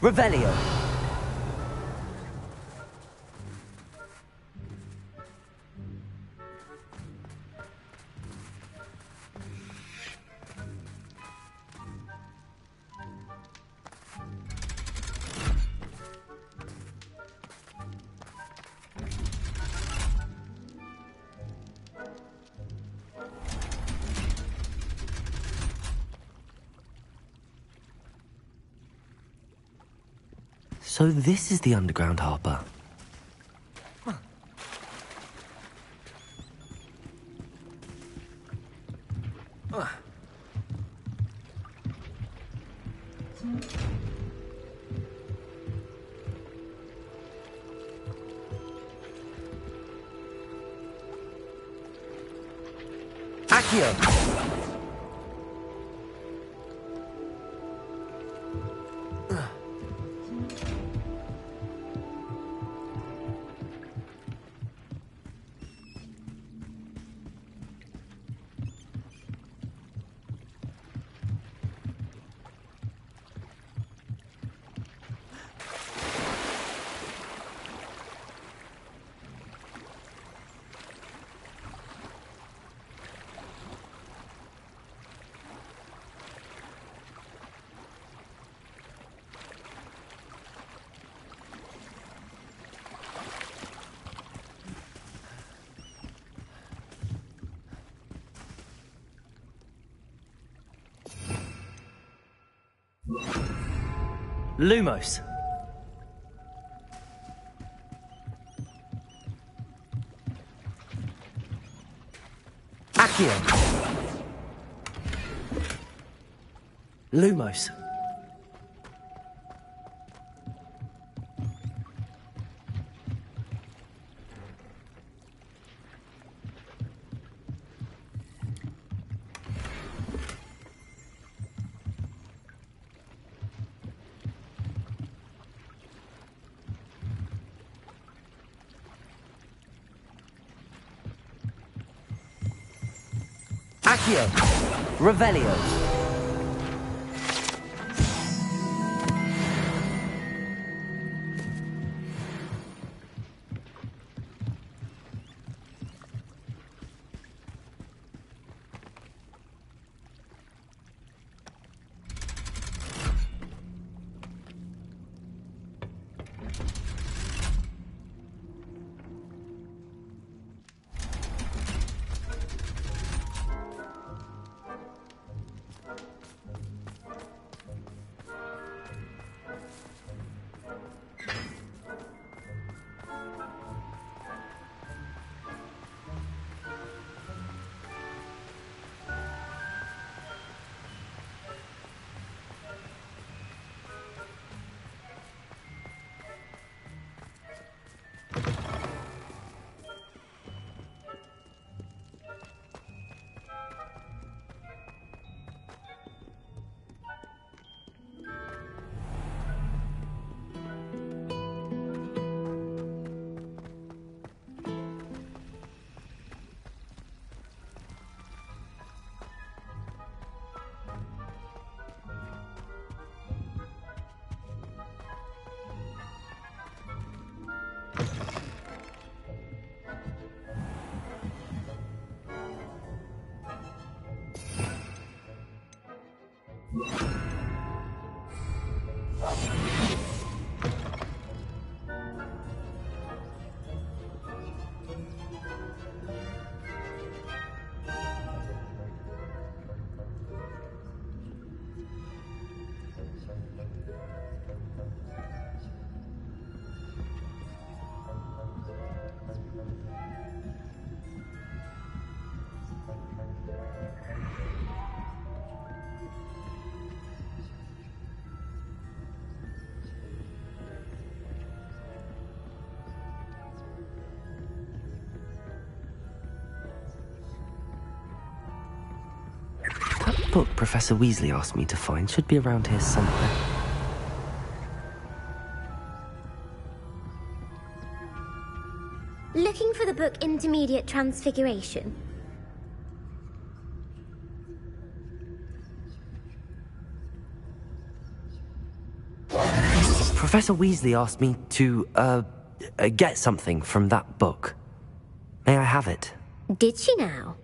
Revelio. So this is the underground harbour. Accio! Lumos. Accio. Lumos. Accio. Revelio. book Professor Weasley asked me to find should be around here somewhere. Looking for the book Intermediate Transfiguration? Professor Weasley asked me to, get something from that book. May I have it? Did she now?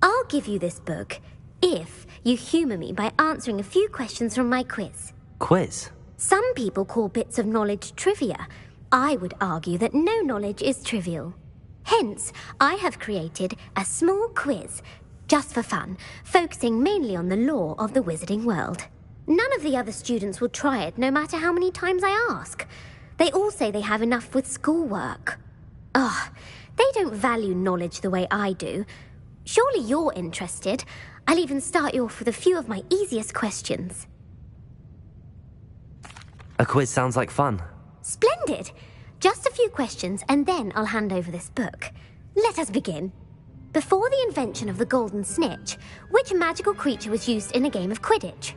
I'll give you this book if you humour me by answering a few questions from my quiz. Quiz? Some people call bits of knowledge trivia. I would argue that no knowledge is trivial. Hence, I have created a small quiz, just for fun, focusing mainly on the lore of the wizarding world. None of the other students will try it, no matter how many times I ask. They all say they have enough with schoolwork. Ugh, they don't value knowledge the way I do. Surely you're interested. I'll even start you off with a few of my easiest questions. A quiz sounds like fun. Splendid! Just a few questions, and then I'll hand over this book. Let us begin. Before the invention of the golden snitch, which magical creature was used in a game of Quidditch?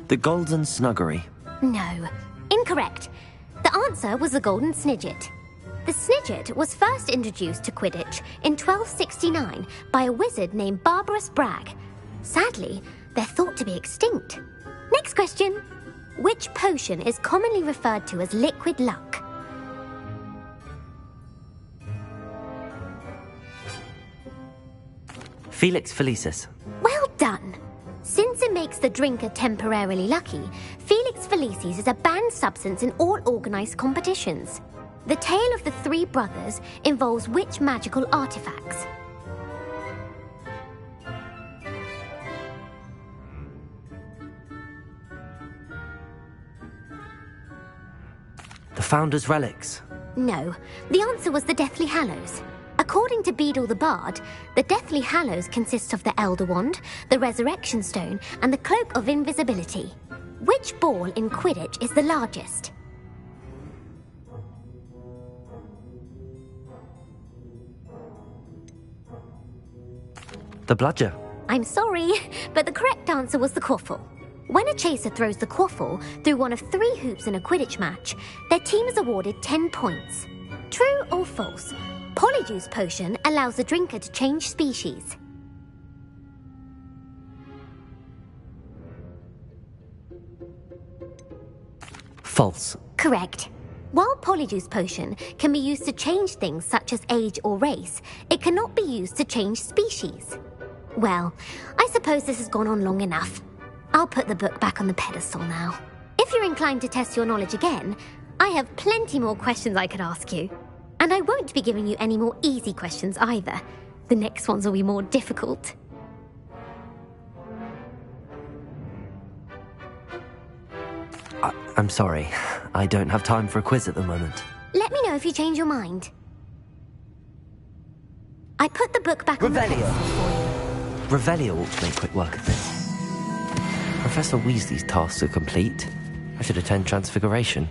The Golden Snuggery. No. Incorrect. The answer was the golden snidget. The snidget was first introduced to Quidditch in 1269 by a wizard named Barbarous Bragg. Sadly, they're thought to be extinct. Next question. Which potion is commonly referred to as liquid luck? Felix Felicis. Well done. Since it makes the drinker temporarily lucky, Felix Felicis is a banned substance in all organised competitions. The tale of the three brothers involves which magical artifacts? The Founder's Relics. No, the answer was the Deathly Hallows. According to Beadle the Bard, the Deathly Hallows consists of the Elder Wand, the Resurrection Stone, and the Cloak of Invisibility. Which ball in Quidditch is the largest? The Bludger. I'm sorry, but the correct answer was the Quaffle. When a chaser throws the Quaffle through one of 3 hoops in a Quidditch match, their team is awarded 10 points. True or false? Polyjuice Potion allows the drinker to change species. False. Correct. While Polyjuice Potion can be used to change things such as age or race, it cannot be used to change species. Well, I suppose this has gone on long enough. I'll put the book back on the pedestal now. If you're inclined to test your knowledge again, I have plenty more questions I could ask you. And I won't be giving you any more easy questions either. The next ones will be more difficult. I'm sorry. I don't have time for a quiz at the moment. Let me know if you change your mind. I put the book back on the pedestal for you. Revelio ought to make quick work of this. Professor Weasley's tasks are complete. I should attend Transfiguration.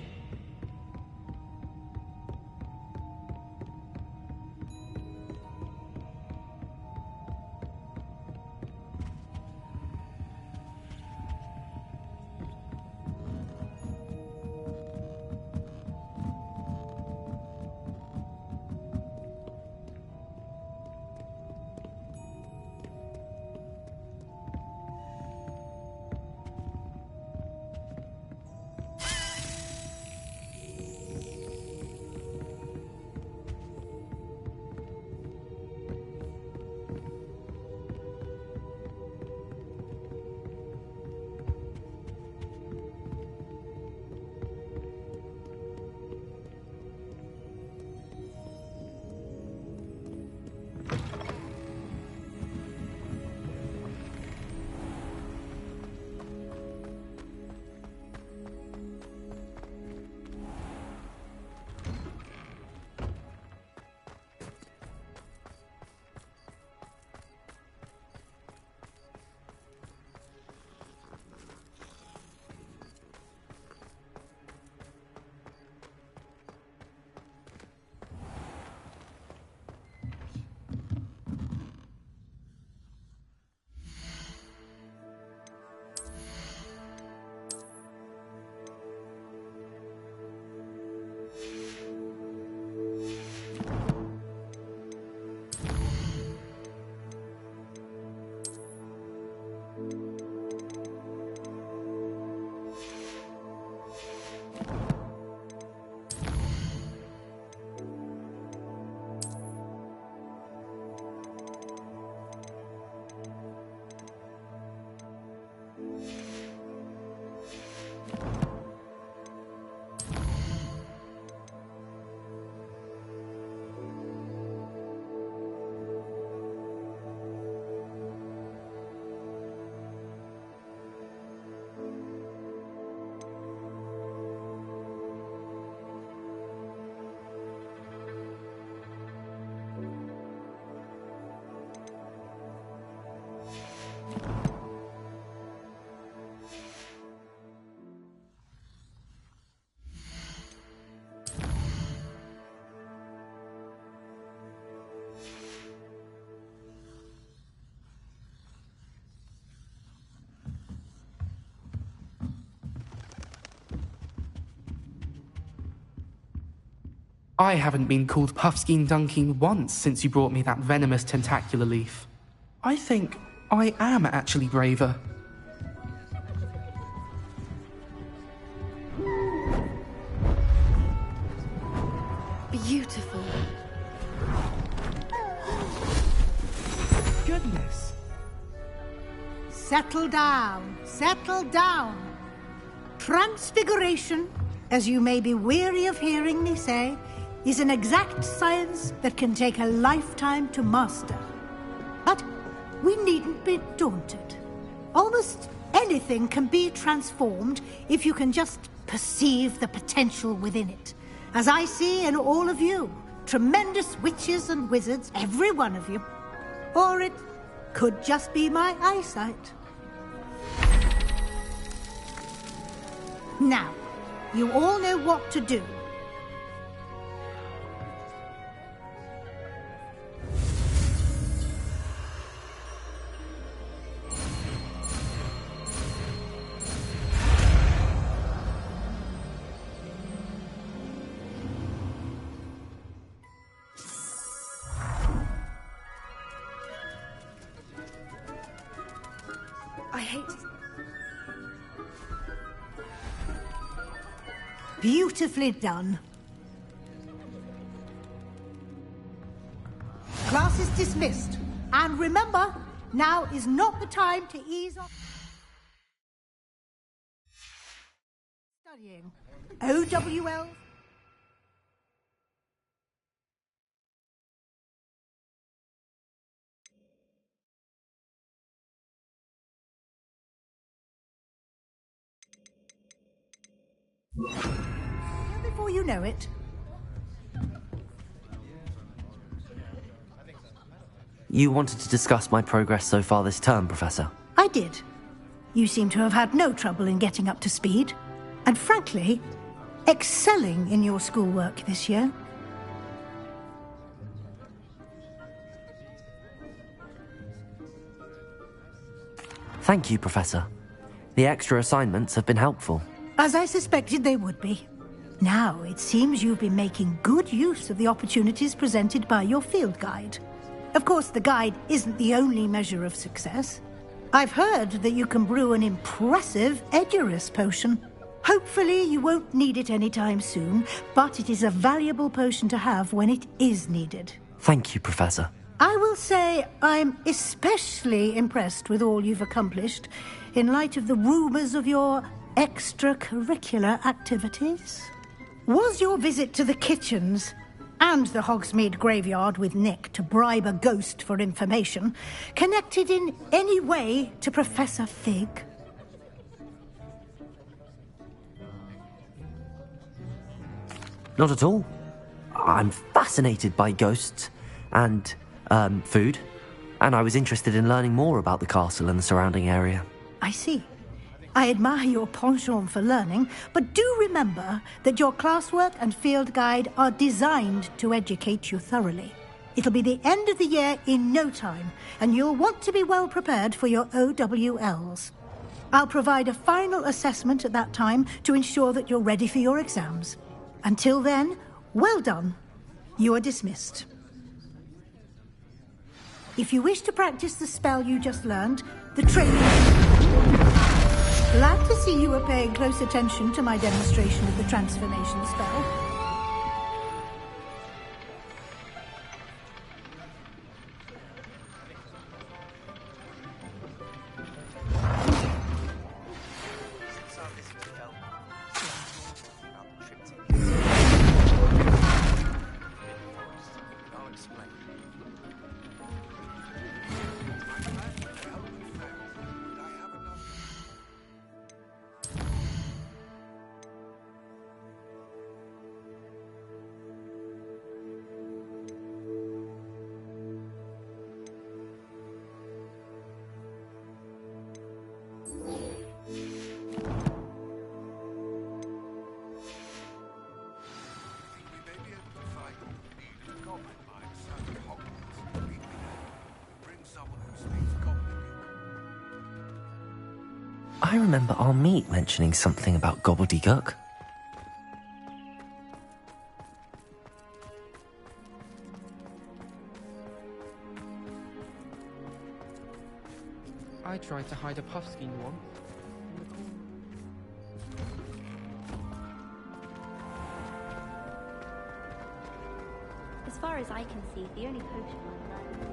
I haven't been called Puffskein Dunking once since you brought me that venomous tentacular leaf. I think I am actually braver. Beautiful. Goodness. Settle down, settle down. Transfiguration, as you may be weary of hearing me say, is an exact science that can take a lifetime to master. But we needn't be daunted. Almost anything can be transformed if you can just perceive the potential within it. As I see in all of you, tremendous witches and wizards, every one of you. Or it could just be my eyesight. Now, you all know what to do. I hate it. Beautifully done. Class is dismissed. And remember, now is not the time to ease off studying. OWL. Before you know it. You wanted to discuss my progress so far this term, Professor? I did. You seem to have had no trouble in getting up to speed. And frankly, excelling in your schoolwork this year. Thank you, Professor. The extra assignments have been helpful. As I suspected they would be. Now, it seems you've been making good use of the opportunities presented by your field guide. Of course, the guide isn't the only measure of success. I've heard that you can brew an impressive Edurus potion. Hopefully, you won't need it anytime soon, but it is a valuable potion to have when it is needed. Thank you, Professor. I will say I'm especially impressed with all you've accomplished in light of the rumors of your extracurricular activities. Was your visit to the kitchens and the Hogsmeade graveyard with Nick to bribe a ghost for information connected in any way to Professor Fig? Not at all. I'm fascinated by ghosts and food, and I was interested in learning more about the castle and the surrounding area. I see. I admire your penchant for learning, but do remember that your classwork and field guide are designed to educate you thoroughly. It'll be the end of the year in no time, and you'll want to be well prepared for your OWLs. I'll provide a final assessment at that time to ensure that you're ready for your exams. Until then, well done. You are dismissed. If you wish to practice the spell you just learned, the training... Glad to see you were paying close attention to my demonstration of the transformation spell. I remember our meet mentioning something about gobbledygook. I tried to hide a puffskein once. In the corner. As far as I can see, the only potion I know.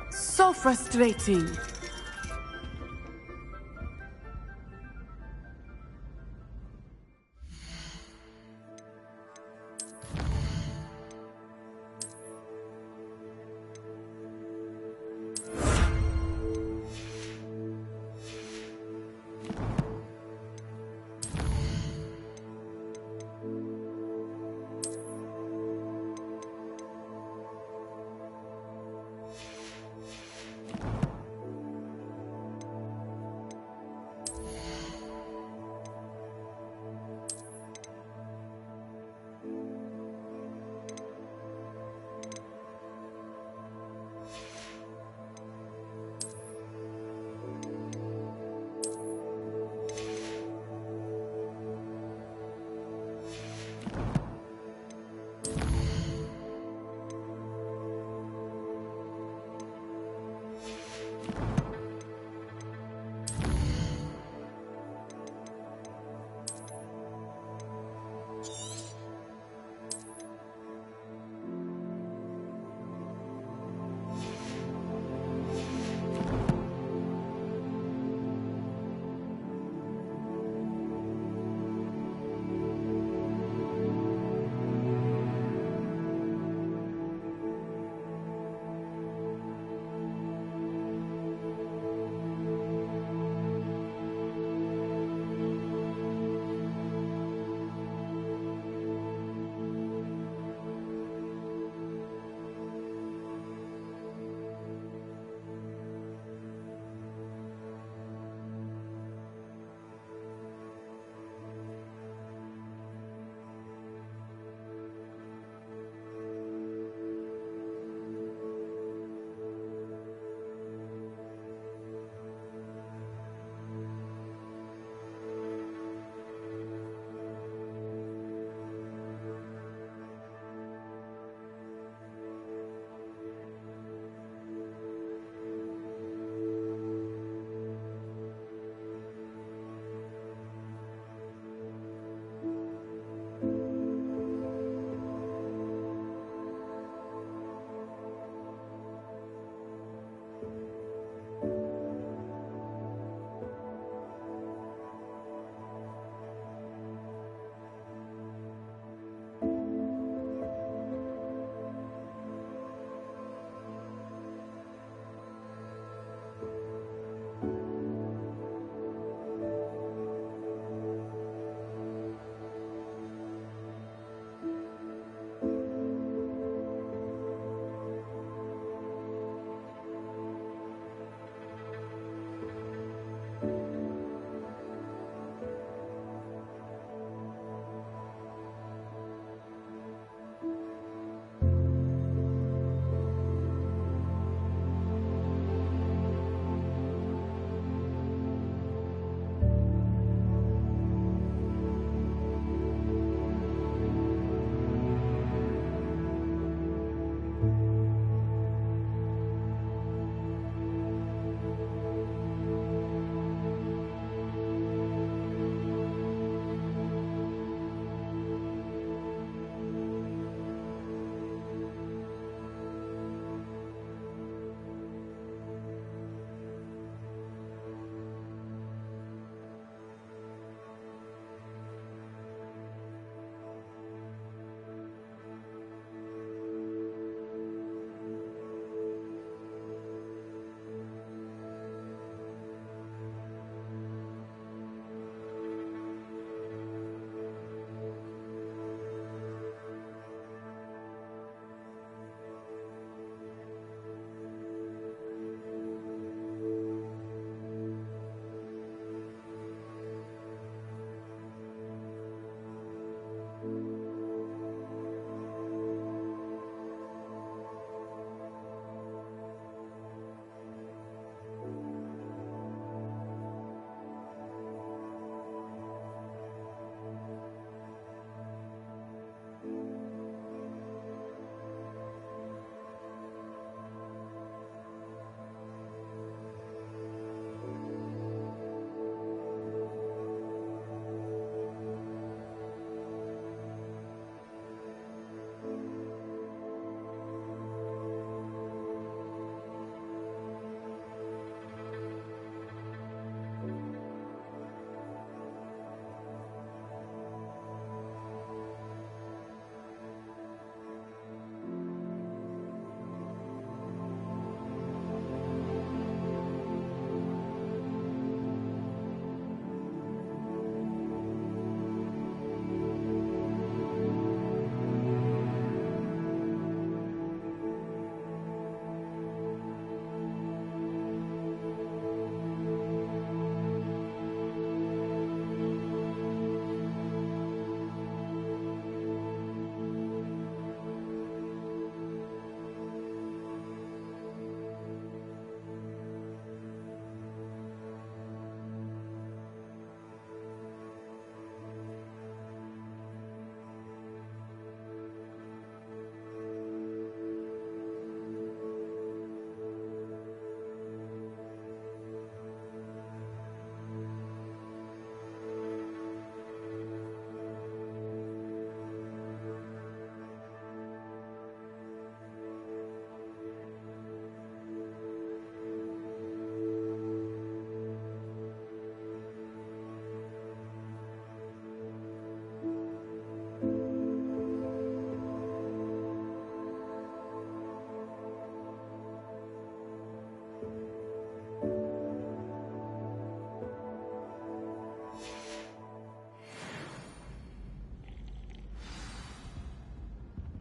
So frustrating.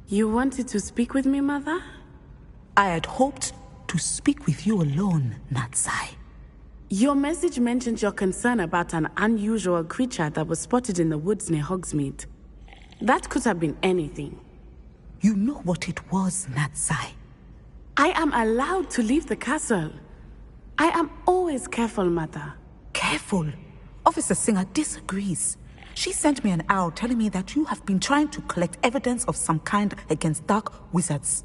You wanted to speak with me, Mother? I had hoped to speak with you alone, Natsai. Your message mentioned your concern about an unusual creature that was spotted in the woods near Hogsmeade. That could have been anything. You know what it was, Natsai. I am allowed to leave the castle. I am always careful, Mother. Careful? Officer Singer disagrees. She sent me an owl telling me that you have been trying to collect evidence of some kind against dark wizards.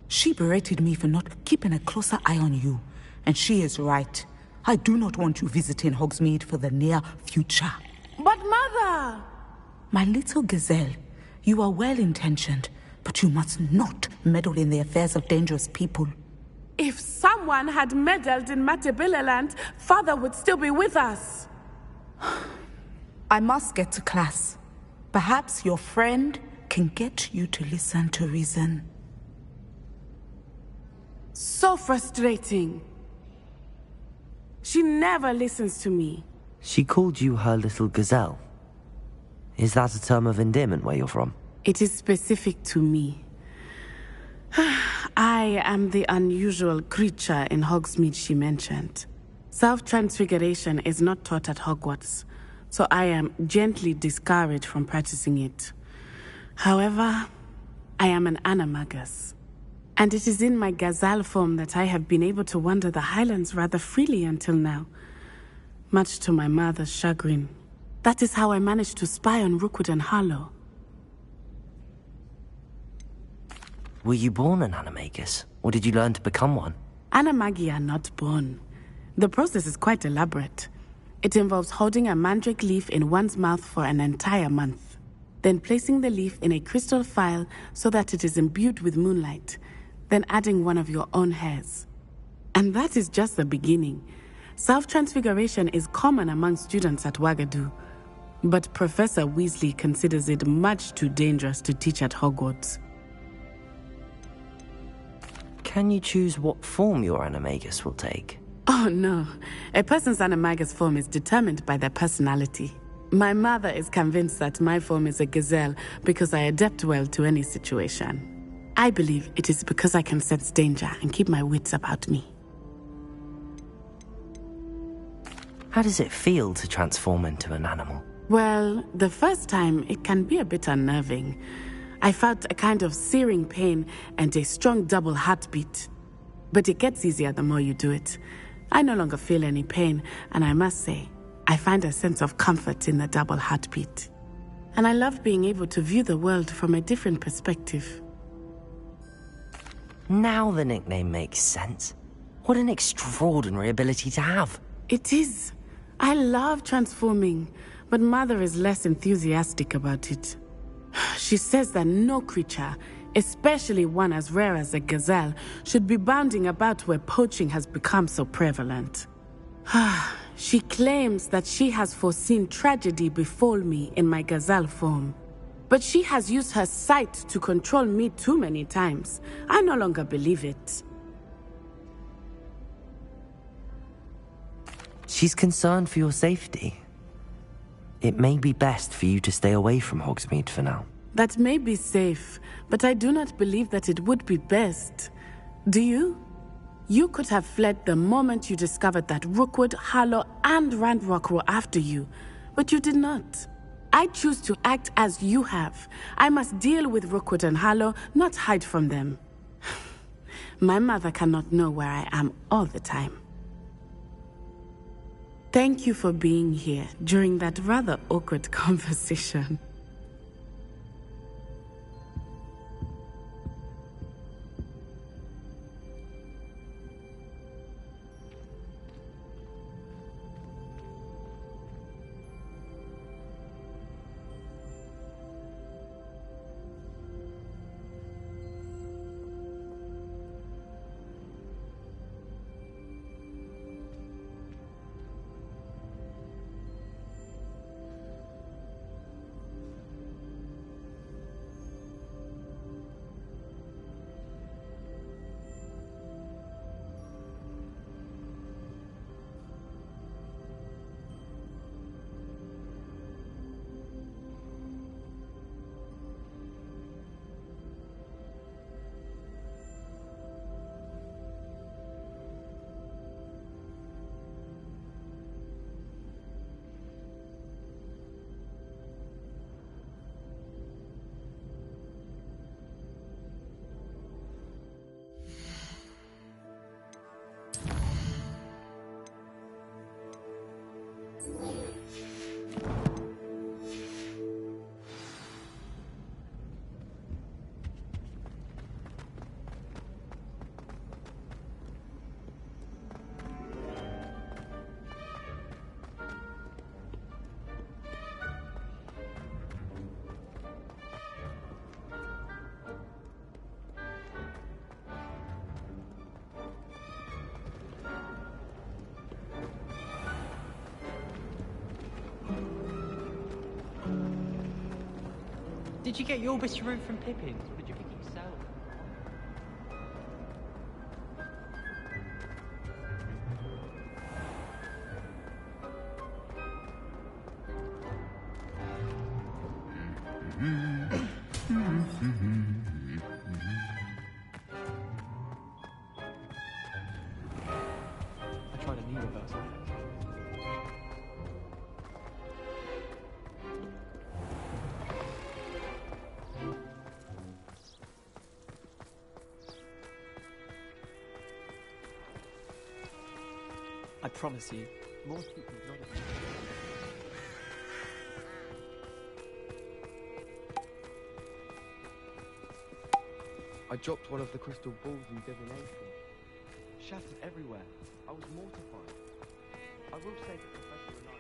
She berated me for not keeping a closer eye on you. And she is right. I do not want you visiting Hogsmeade for the near future. But Mother! My little gazelle, you are well-intentioned, but you must not meddle in the affairs of dangerous people. If someone had meddled in Matabeleland, Father would still be with us. I must get to class. Perhaps your friend can get you to listen to reason. So frustrating. She never listens to me. She called you her little gazelle. Is that a term of endearment where you're from? It is specific to me. I am the unusual creature in Hogsmeade she mentioned. Self-transfiguration is not taught at Hogwarts, so I am gently discouraged from practicing it. However, I am an animagus, and it is in my gazelle form that I have been able to wander the Highlands rather freely until now, much to my mother's chagrin. That is how I managed to spy on Rookwood and Harlow. Were you born an animagus, or did you learn to become one? Animagi are not born. The process is quite elaborate. It involves holding a mandrake leaf in one's mouth for an entire month, then placing the leaf in a crystal phial so that it is imbued with moonlight, then adding one of your own hairs. And that is just the beginning. Self-transfiguration is common among students at Wagadu, but Professor Weasley considers it much too dangerous to teach at Hogwarts. Can you choose what form your animagus will take? Oh no, a person's animagus form is determined by their personality. My mother is convinced that my form is a gazelle because I adapt well to any situation. I believe it is because I can sense danger and keep my wits about me. How does it feel to transform into an animal? Well, the first time it can be a bit unnerving. I felt a kind of searing pain and a strong double heartbeat. But it gets easier the more you do it. I no longer feel any pain, and I must say, I find a sense of comfort in the double heartbeat. And I love being able to view the world from a different perspective. Now the nickname makes sense. What an extraordinary ability to have. It is. I love transforming, but Mother is less enthusiastic about it. She says that no creature, especially one as rare as a gazelle, should be bounding about where poaching has become so prevalent. She claims that she has foreseen tragedy befall me in my gazelle form. But she has used her sight to control me too many times. I no longer believe it. She's concerned for your safety. It may be best for you to stay away from Hogsmeade for now. That may be safe, but I do not believe that it would be best. Do you? You could have fled the moment you discovered that Rookwood, Harlow, and Ranrock were after you, but you did not. I choose to act as you have. I must deal with Rookwood and Harlow, not hide from them. My mother cannot know where I am all the time. Thank you for being here during that rather awkward conversation. Did you get your Orbis route from Pippin's, or did you pick it yourself? I tried a new reversal. I promise you, more people not even. I dropped one of the crystal balls in divination. Shattered everywhere. I was mortified. I will say that Professor and I...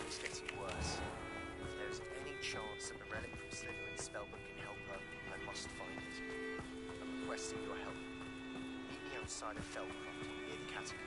It's getting worse. If there's any chance that the relic from Slytherin's spellbook can help her, I must find it. I'm requesting your help. Meet me outside of Feldcroft, near the catacomb.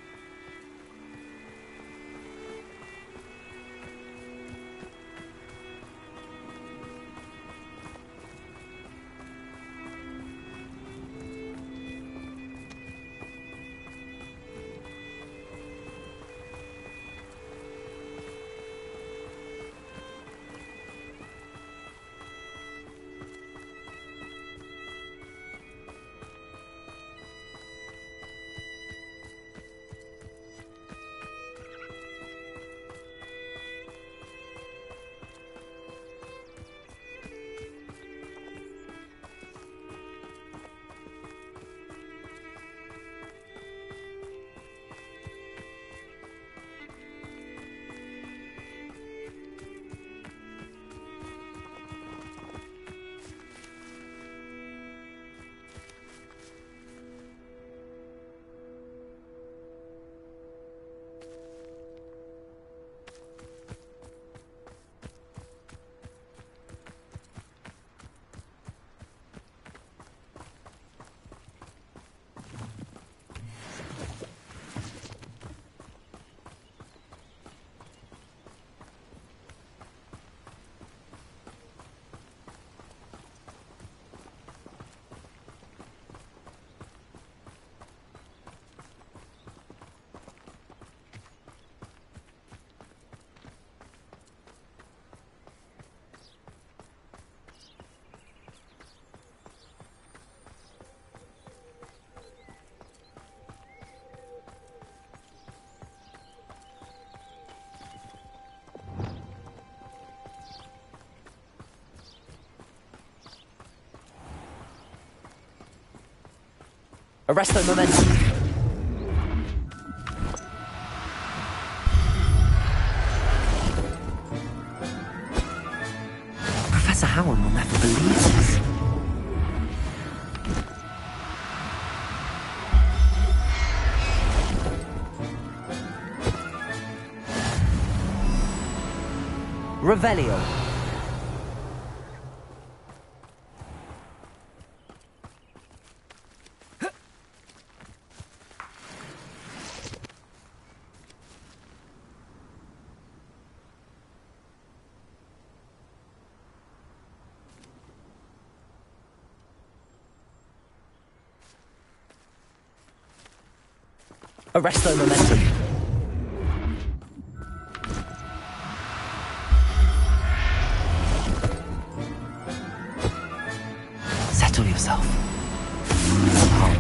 Arresto momentum. Professor Howard will never believe this. Revelio. Arresto momentum. Settle yourself. No harm.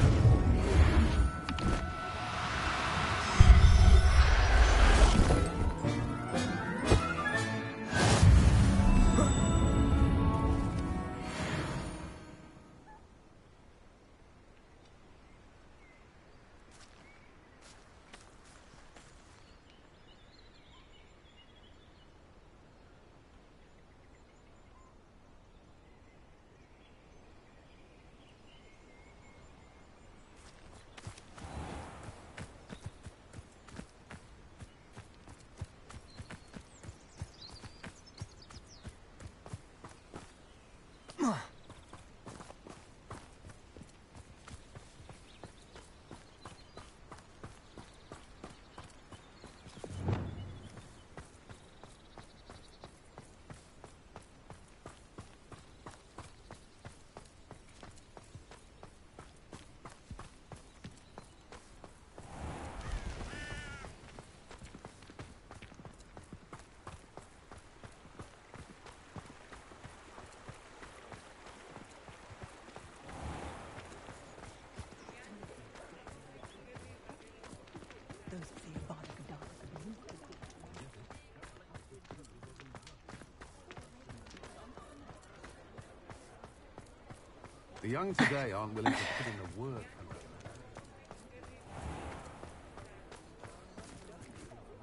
The young today aren't willing to put in the work.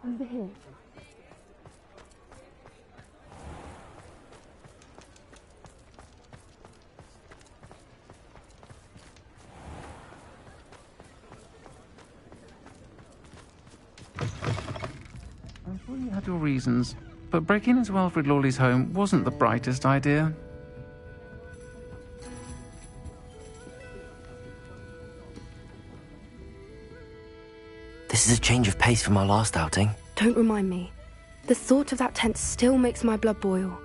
Over here. I'm sure you had your reasons, but breaking into Alfred Lawley's home wasn't the brightest idea. This is a change of pace from our last outing. Don't remind me. The thought of that tent still makes my blood boil.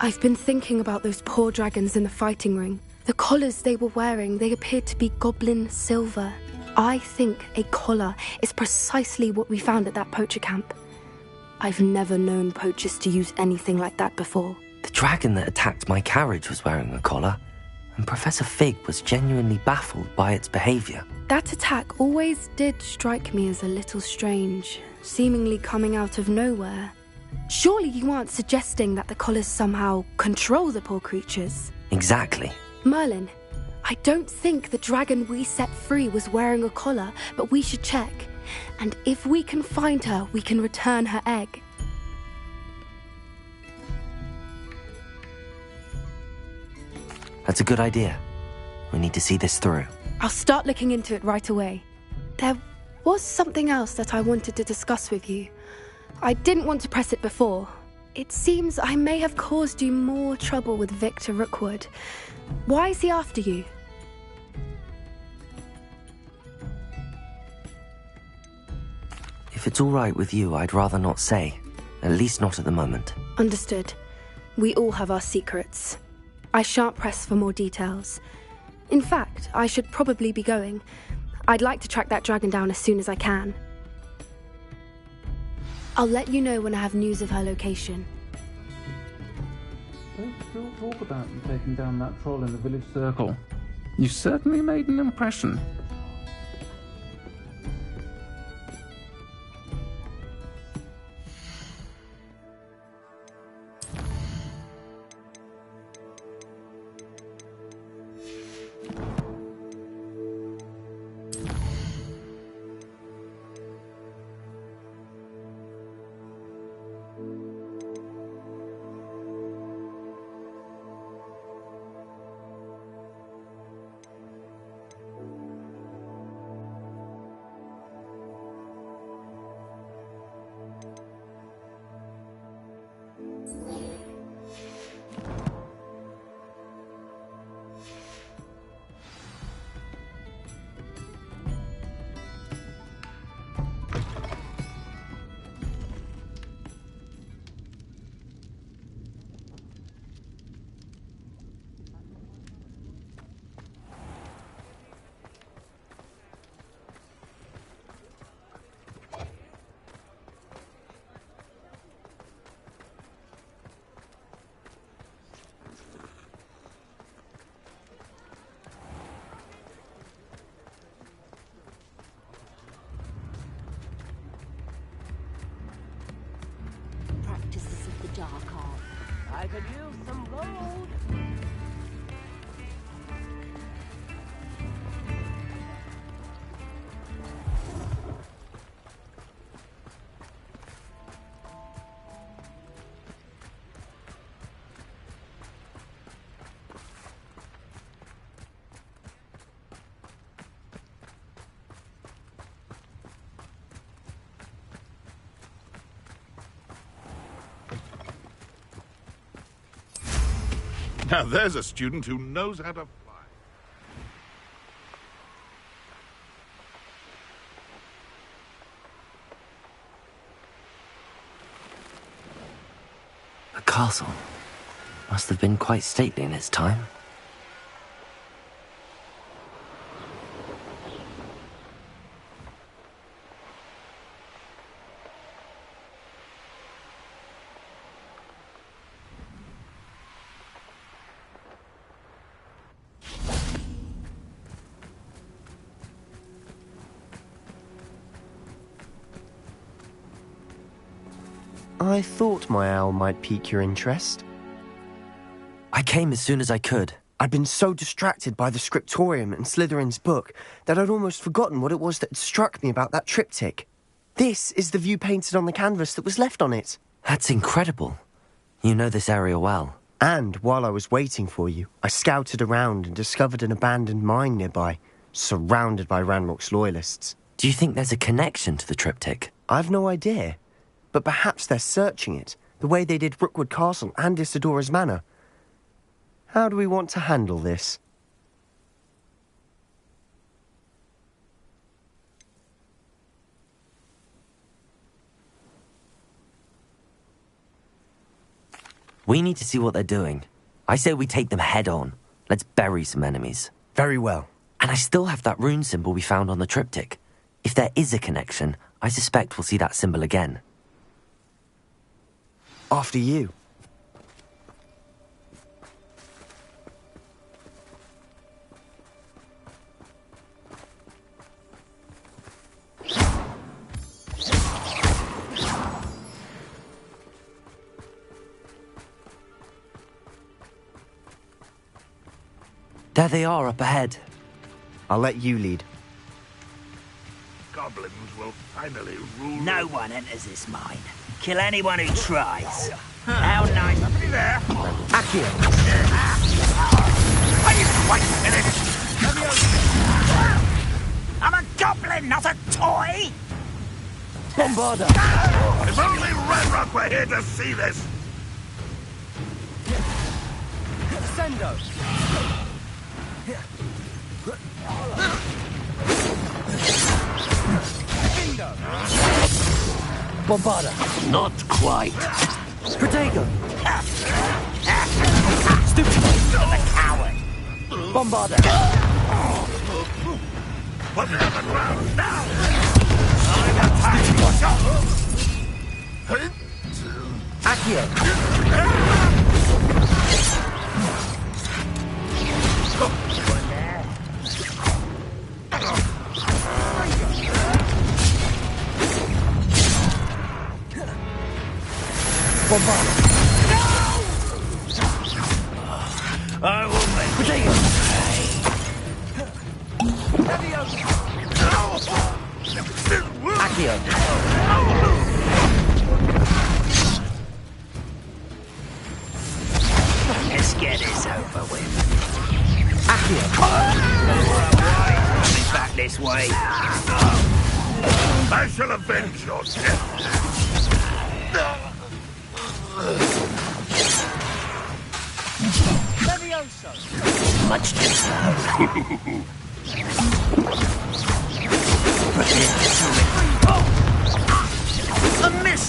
I've been thinking about those poor dragons in the fighting ring. The collars they were wearing, they appeared to be goblin silver. I think a collar is precisely what we found at that poacher camp. I've never known poachers to use anything like that before. The dragon that attacked my carriage was wearing a collar, and Professor Fig was genuinely baffled by its behavior. That attack always did strike me as a little strange, seemingly coming out of nowhere. Surely you aren't suggesting that the collars somehow control the poor creatures? Exactly. Merlin, I don't think the dragon we set free was wearing a collar, but we should check. And if we can find her, we can return her egg. That's a good idea. We need to see this through. I'll start looking into it right away. There was something else that I wanted to discuss with you. I didn't want to press it before. It seems I may have caused you more trouble with Victor Rookwood. Why is he after you? If it's all right with you, I'd rather not say. At least not at the moment. Understood. We all have our secrets. I shan't press for more details. In fact, I should probably be going. I'd like to track that dragon down as soon as I can. I'll let you know when I have news of her location. Don't still talk about you taking down that troll in the village circle. You certainly made an impression. Practices of the dark art. I could use some gold. Now there's a student who knows how to fly. A castle. Must have been quite stately in its time. I thought my owl might pique your interest. I came as soon as I could. I'd been so distracted by the scriptorium and Slytherin's book that I'd almost forgotten what it was that had struck me about that triptych. This is the view painted on the canvas that was left on it. That's incredible. You know this area well. And while I was waiting for you, I scouted around and discovered an abandoned mine nearby, surrounded by Ranrock's loyalists. Do you think there's a connection to the triptych? I've no idea. But perhaps they're searching it, the way they did Rookwood Castle and Isidora's Manor. How do we want to handle this? We need to see what they're doing. I say we take them head on. Let's bury some enemies. Very well. And I still have that rune symbol we found on the triptych. If there is a connection, I suspect we'll see that symbol again. After you. There they are up ahead. I'll let you lead. Goblins will finally rule. No one enters this mine. Kill anyone who tries. How nice. Somebody there. Accio! Wait a minute. I'm a goblin, not a toy. Bombarda! If only Ranrock were here to see this. Sendo! Bombarda! Not quite. Protego! Stupid! The coward! Bombarda! Put me on the ground now! Accio! Bombarda! I will make Protego! Accio! Let's get this over with. Accio! Coming back this way. I shall avenge your death. Much too slow. A miss!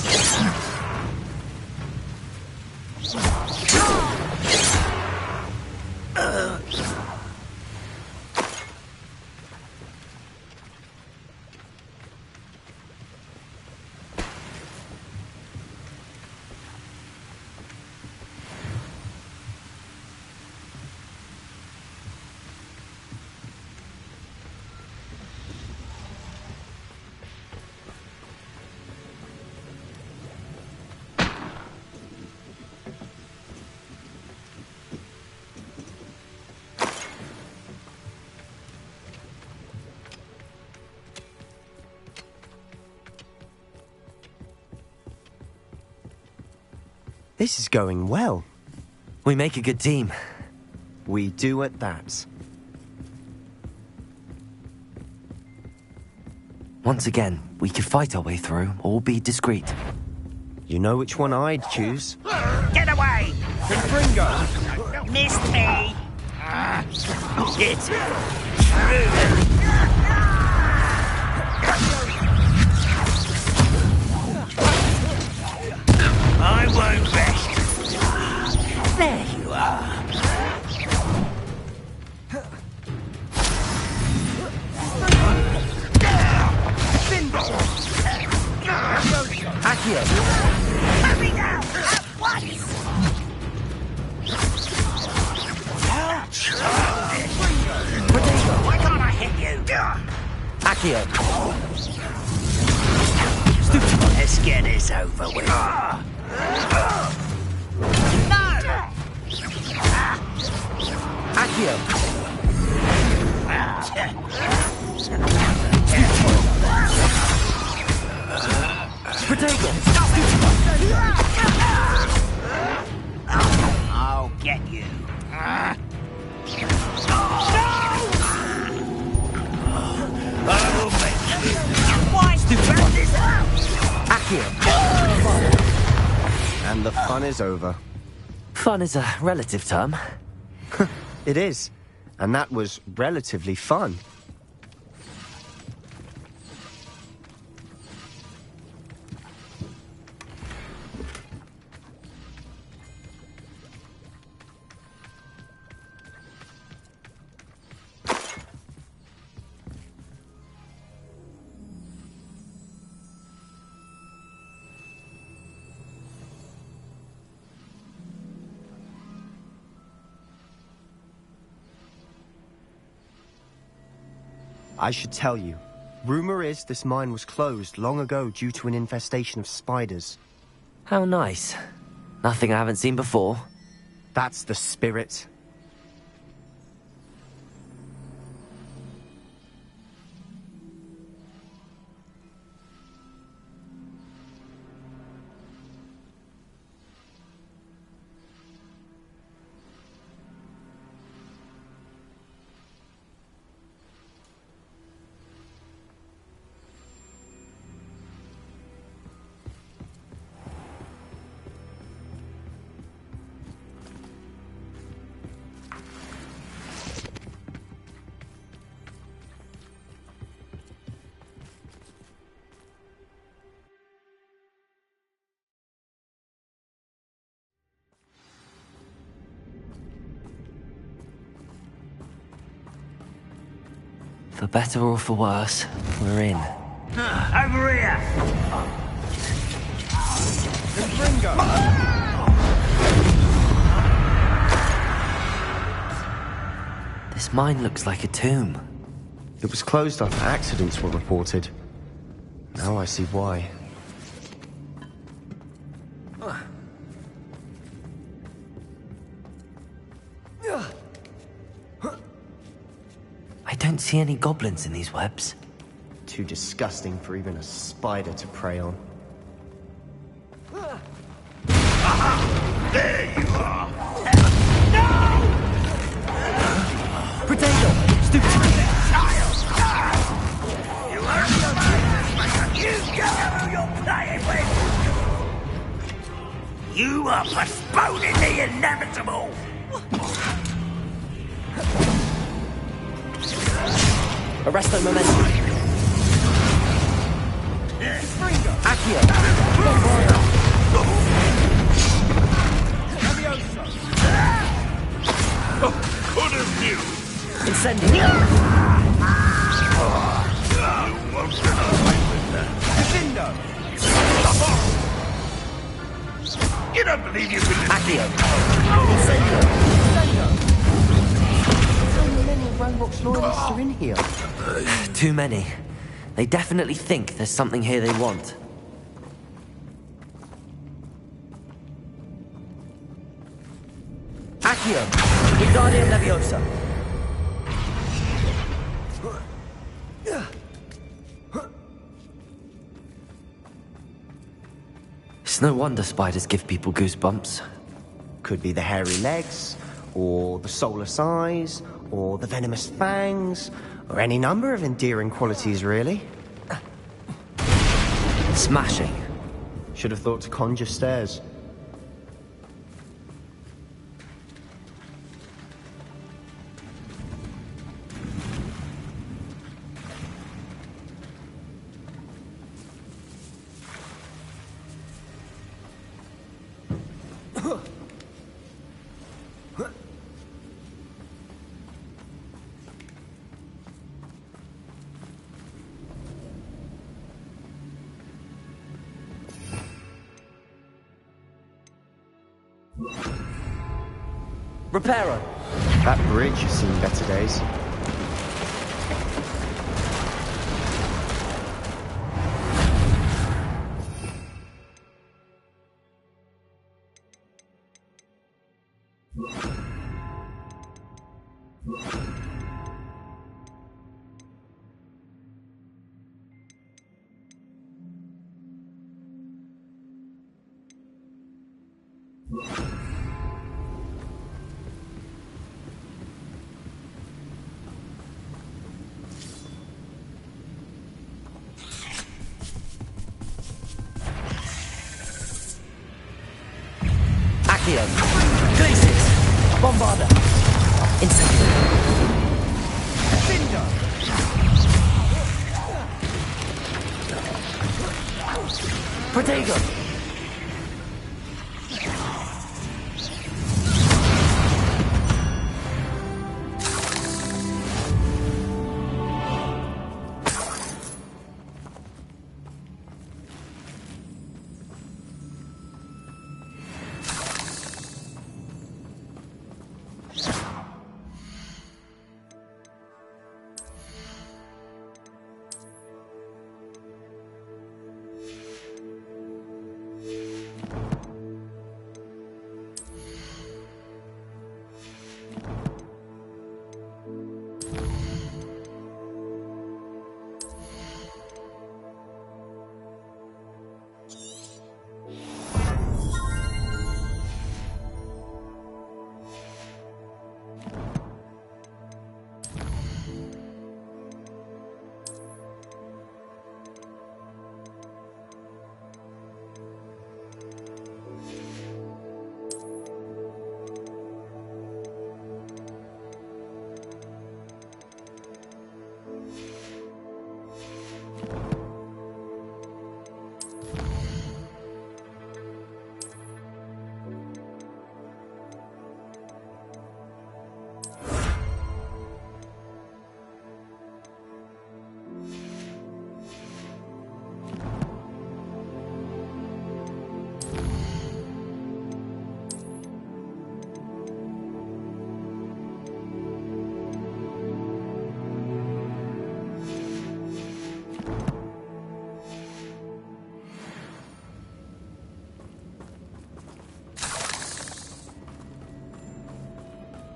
This is going well. We make a good team. We do at that. Once again, we could fight our way through or be discreet. You know which one I'd choose. Get away! Confringo! Missed me! It's I won't rest. There you are. Accio! Hurry now! At once! Why can't I hit you? Accio! Let's get this over with. No! Accio! I'll get you. And the fun is over. Fun is a relative term. It is. And that was relatively fun. I should tell you. Rumor is this mine was closed long ago due to an infestation of spiders. How nice. Nothing I haven't seen before. That's the spirit. For better or for worse, we're in. Over here! This mine looks like a tomb. It was closed after accidents were reported. Now I see why. I don't see any goblins in these webs. Too disgusting for even a spider to prey on. There you are! Potato! Stupid child! You learn your manners! You go who you're playing with! You are postponing the inevitable! Arrest that momentum. Accio! Could have knew! Incendio! You won't get away with that. You don't believe you can... Accio! Incendio! How many Hogwarts loyalists are in here? Too many. They definitely think there's something here they want. Accio! Wingardium Leviosa! It's no wonder spiders give people goosebumps. Could be the hairy legs, or the soulless eyes, or the venomous fangs, or any number of endearing qualities, really. Smashing. Should have thought to conjure stairs. Reparo! That bridge has seen better days. Accio. Glacis. Bombarda. Incendio. Cinder. Protego.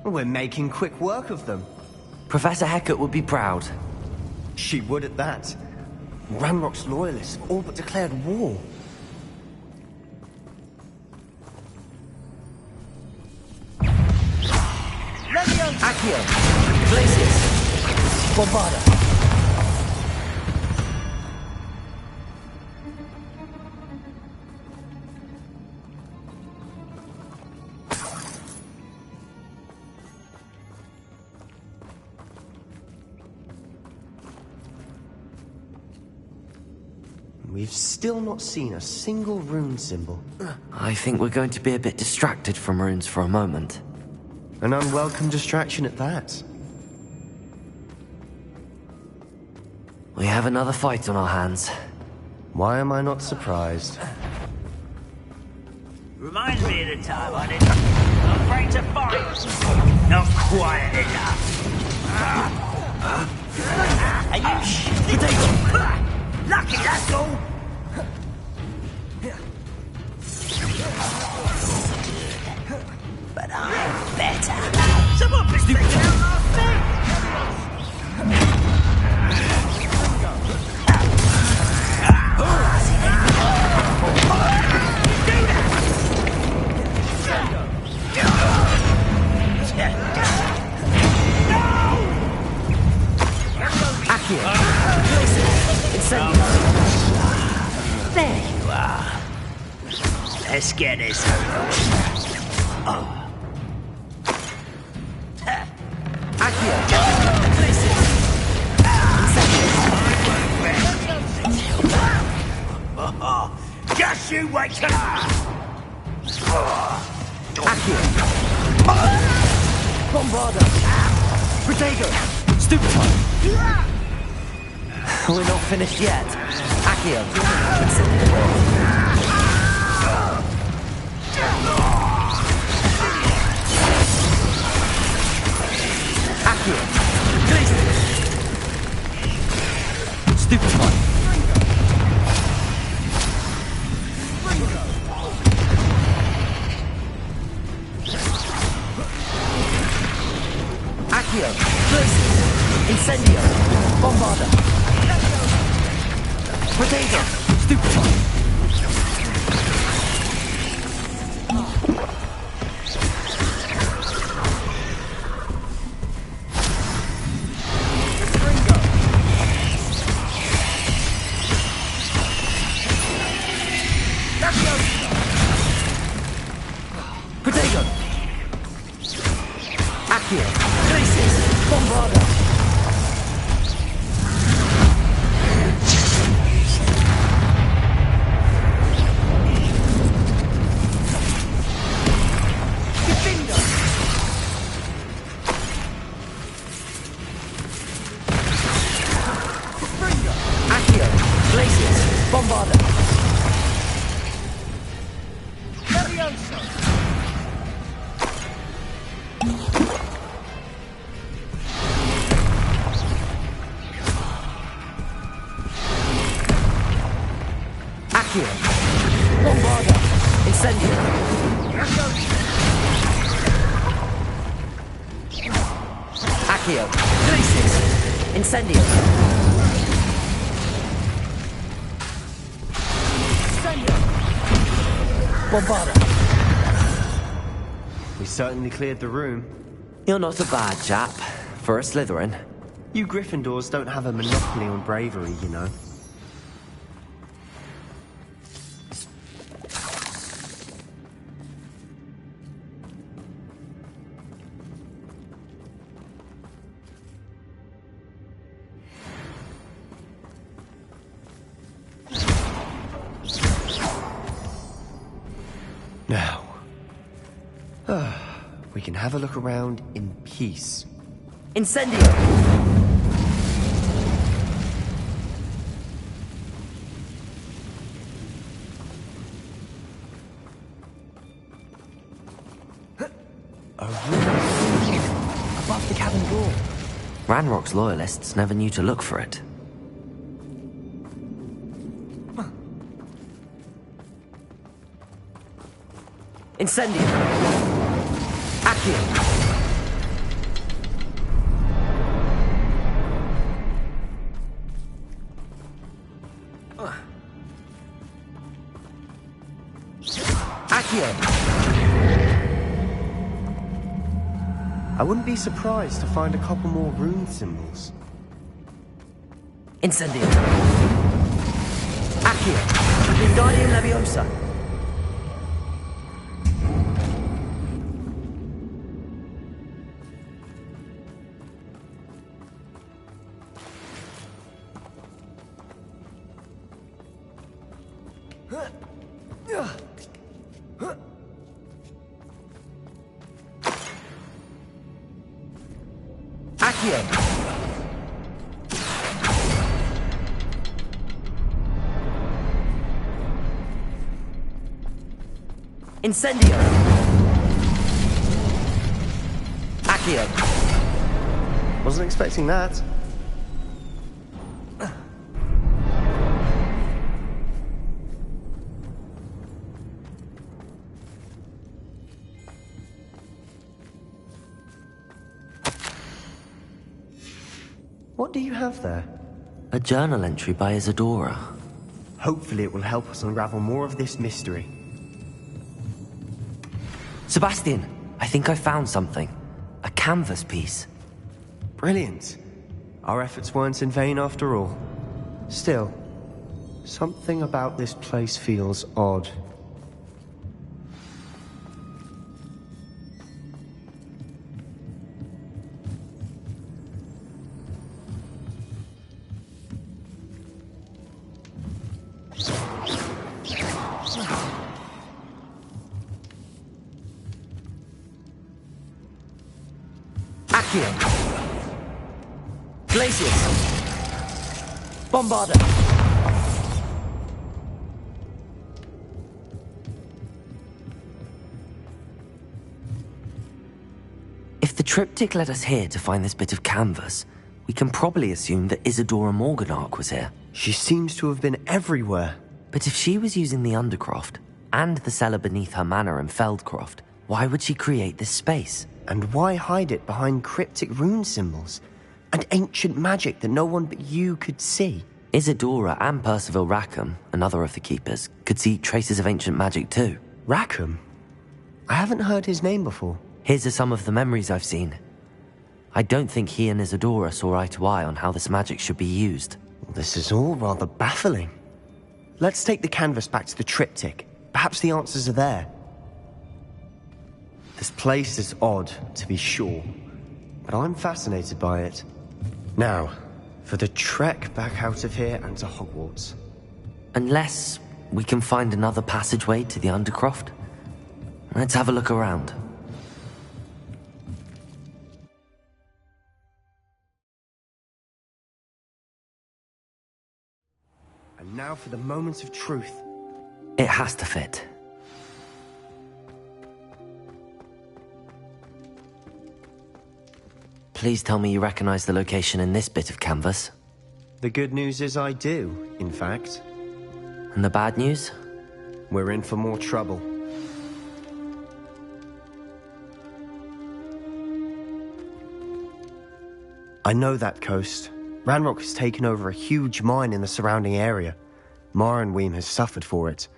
We're making quick work of them. Professor Hecat would be proud. She would at that. Ranrock's loyalists have all but declared war. Accio. Glacis. Bombarda. We've still not seen a single rune symbol. I think we're going to be a bit distracted from runes for a moment. An unwelcome distraction at that. We have another fight on our hands. Why am I not surprised? Reminds me of the time I didn't afraid to fight. Not quiet enough. Are you shitting? Lucky, that's all. But I'm better. Someone picked me out last night. There you are. Let's get this over with. Oh. Just you wait till Bombarda. Protego. Stupefy. We're not finished yet. Accio. Accio. Stupefy. Accio! Glacius! Incendio! Bombarda! Potato! Stupefy! Potato! Accio! Glacius! Bombarda! Accio! Glacius! Bombarda! Accio! Bombarda! Incendio! Accio! Glacius! Incendio! Bombarda! We certainly cleared the room. You're not a bad chap for a Slytherin. You Gryffindors don't have a monopoly on bravery, you know. Now, we can have a look around in peace. Incendio! A room above the cabin door. Ranrock's loyalists never knew to look for it. Incendio! Accio! Accio! I wouldn't be surprised to find a couple more rune symbols. Incendio! Accio! Wingardium Leviosa! Accio! Incendio! Accio! Wasn't expecting that. What do you have there? A journal entry by Isadora. Hopefully it will help us unravel more of this mystery. Sebastian, I think I found something. A canvas piece. Brilliant. Our efforts weren't in vain after all. Still, something about this place feels odd. Accio! Glacius! Bombarda! If the triptych led us here to find this bit of canvas, we can probably assume that Isadora Morganach was here. She seems to have been everywhere. But if she was using the Undercroft, and the cellar beneath her manor in Feldcroft, why would she create this space? And why hide it behind cryptic rune symbols and ancient magic that no one but you could see? Isadora and Percival Rackham, another of the keepers, could see traces of ancient magic too. Rackham? I haven't heard his name before. His are some of the memories I've seen. I don't think he and Isadora saw eye to eye on how this magic should be used. This is all rather baffling. Let's take the canvas back to the triptych. Perhaps the answers are there. This place is odd, to be sure, but I'm fascinated by it. Now, for the trek back out of here and to Hogwarts. Unless we can find another passageway to the Undercroft. Let's have a look around. And now for the moment of truth. It has to fit. Please tell me you recognize the location in this bit of canvas. The good news is I do, in fact. And the bad news? We're in for more trouble. I know that coast. Ranrock has taken over a huge mine in the surrounding area. Mornweem has suffered for it.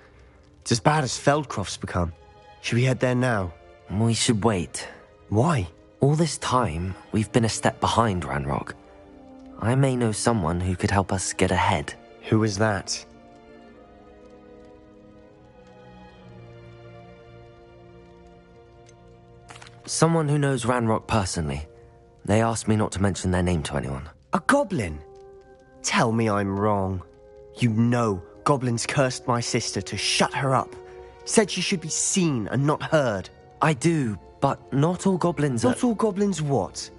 It's as bad as Feldcroft's become. Should we head there now? We should wait. Why? All this time, we've been a step behind Ranrock. I may know someone who could help us get ahead. Who is that? Someone who knows Ranrock personally. They asked me not to mention their name to anyone. A goblin? Tell me I'm wrong. You know goblins cursed my sister to shut her up. Said she should be seen and not heard. I do, but not all goblins are... Not all goblins what?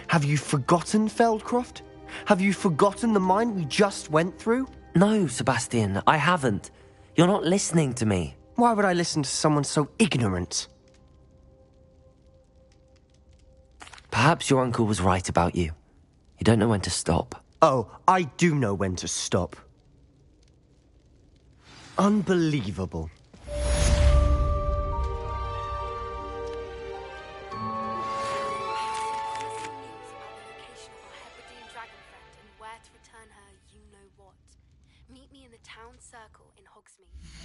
Have you forgotten Feldcroft? Have you forgotten the mine we just went through? No, Sebastian, I haven't. You're not listening to me. Why would I listen to someone so ignorant? Perhaps your uncle was right about you. You don't know when to stop. Oh, I do know when to stop. Unbelievable. Meet me in the town circle in Hogsmeade.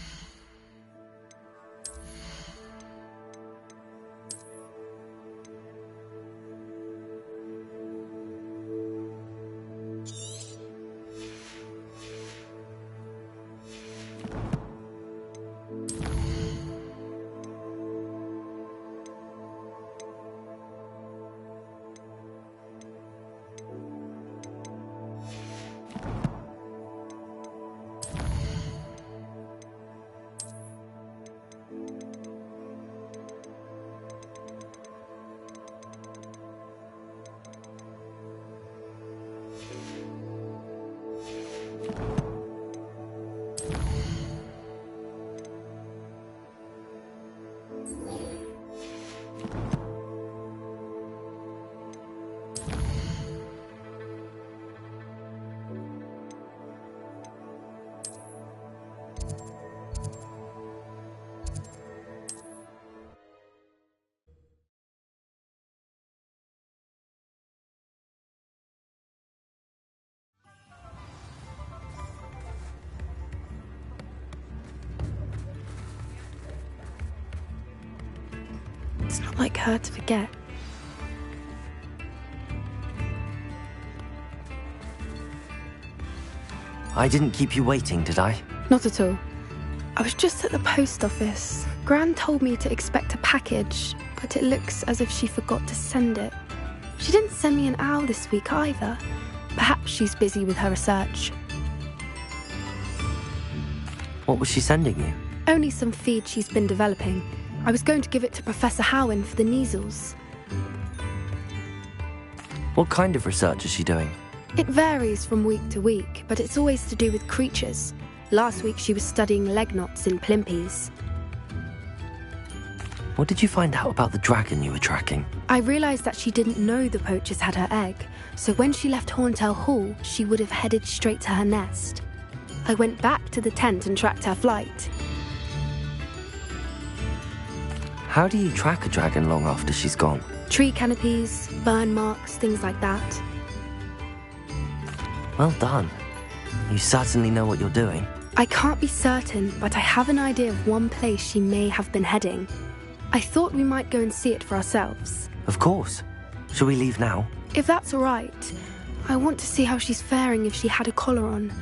It's not like her to forget. I didn't keep you waiting, did I? Not at all. I was just at the post office. Gran told me to expect a package, but it looks as if she forgot to send it. She didn't send me an owl this week either. Perhaps she's busy with her research. What was she sending you? Only some feed she's been developing. I was going to give it to Professor Howin for the measles. What kind of research is she doing? It varies from week to week, but it's always to do with creatures. Last week she was studying leg knots in Plimpies. What did you find out about the dragon you were tracking? I realised that she didn't know the poachers had her egg, so when she left Horntail Hall, she would have headed straight to her nest. I went back to the tent and tracked her flight. How do you track a dragon long after she's gone? Tree canopies, burn marks, things like that. Well done. You certainly know what you're doing. I can't be certain, but I have an idea of one place she may have been heading. I thought we might go and see it for ourselves. Of course. Shall we leave now? If that's all right. I want to see how she's faring if she had a collar on.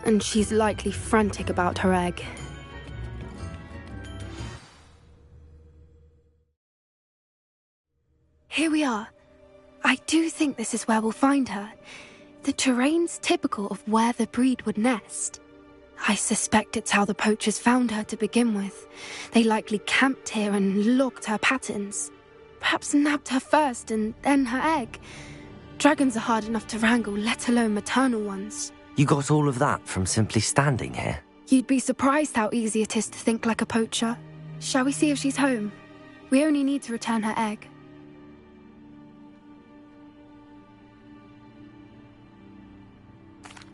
And she's likely frantic about her egg. Here we are. I do think this is where we'll find her. The terrain's typical of where the breed would nest. I suspect it's how the poachers found her to begin with. They likely camped here and logged her patterns. Perhaps nabbed her first and then her egg. Dragons are hard enough to wrangle, let alone maternal ones. You got all of that from simply standing here? You'd be surprised how easy it is to think like a poacher. Shall we see if she's home? We only need to return her egg.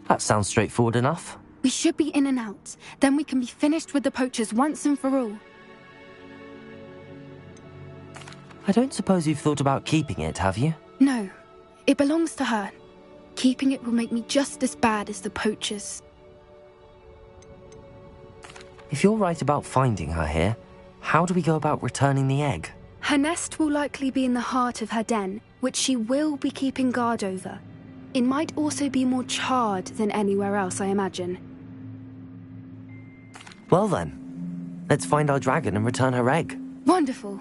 That sounds straightforward enough. We should be in and out. Then we can be finished with the poachers once and for all. I don't suppose you've thought about keeping it, have you? No. It belongs to her. Keeping it will make me just as bad as the poachers. If you're right about finding her here, how do we go about returning the egg? Her nest will likely be in the heart of her den, which she will be keeping guard over. It might also be more charred than anywhere else, I imagine. Well then, let's find our dragon and return her egg. Wonderful.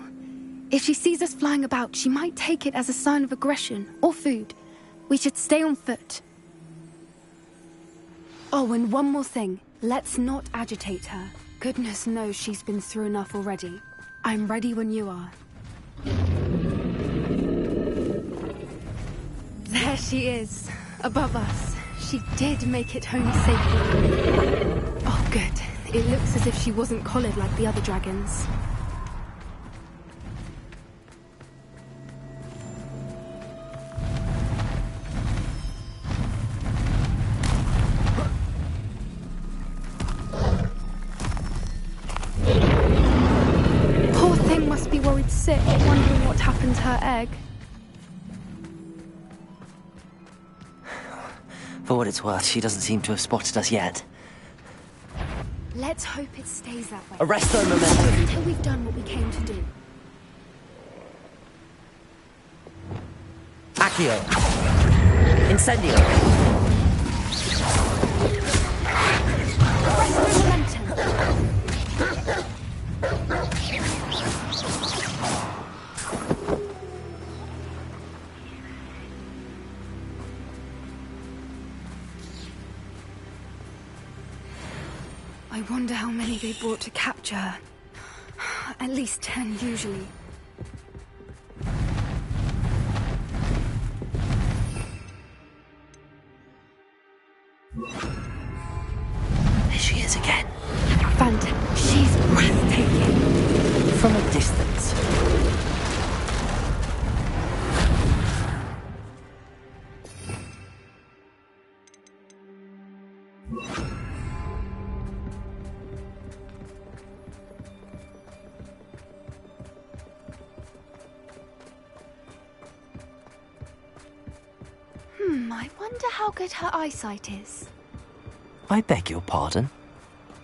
If she sees us flying about, she might take it as a sign of aggression or food. We should stay on foot. Oh, and one more thing. Let's not agitate her. Goodness knows she's been through enough already. I'm ready when you are. There she is, above us. She did make it home safely. Oh, good. It looks as if she wasn't collared like the other dragons. Poor thing must be worried sick, wondering what happened to her egg. For what it's worth, she doesn't seem to have spotted us yet. Let's hope it stays that way. Arresto momentum! Until we've done what we came to do. Accio! Incendio! Arresto momentum! I wonder how many they brought to capture her. At least 10, usually. There she is again. Phantom, she's breathtaking. From a distance. I wonder how good her eyesight is. I beg your pardon?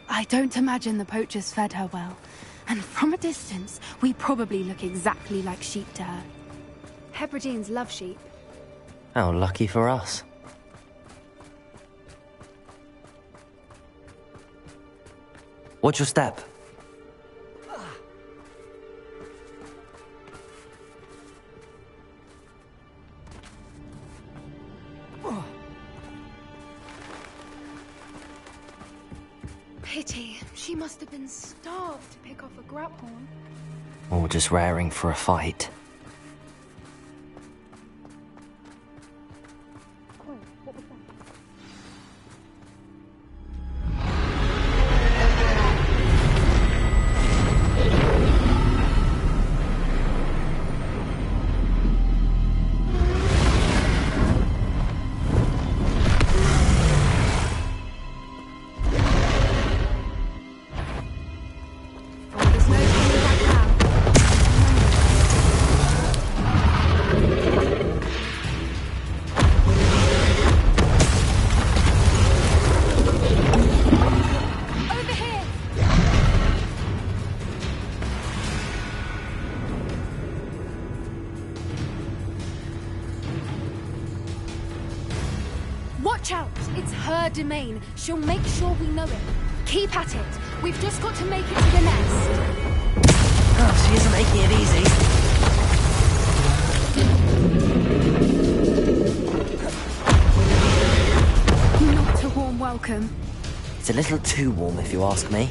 I don't imagine the poachers fed her well. And from a distance, we probably look exactly like sheep to her. Hebrideans love sheep. How lucky for us. Watch your step. Pity. She must have been starved to pick off a grapehorn. Or just raring for a fight. Watch out! It's her domain. She'll make sure we know it. Keep at it. We've just got to make it to the nest. Oh, she isn't making it easy. Not a warm welcome. It's a little too warm, if you ask me.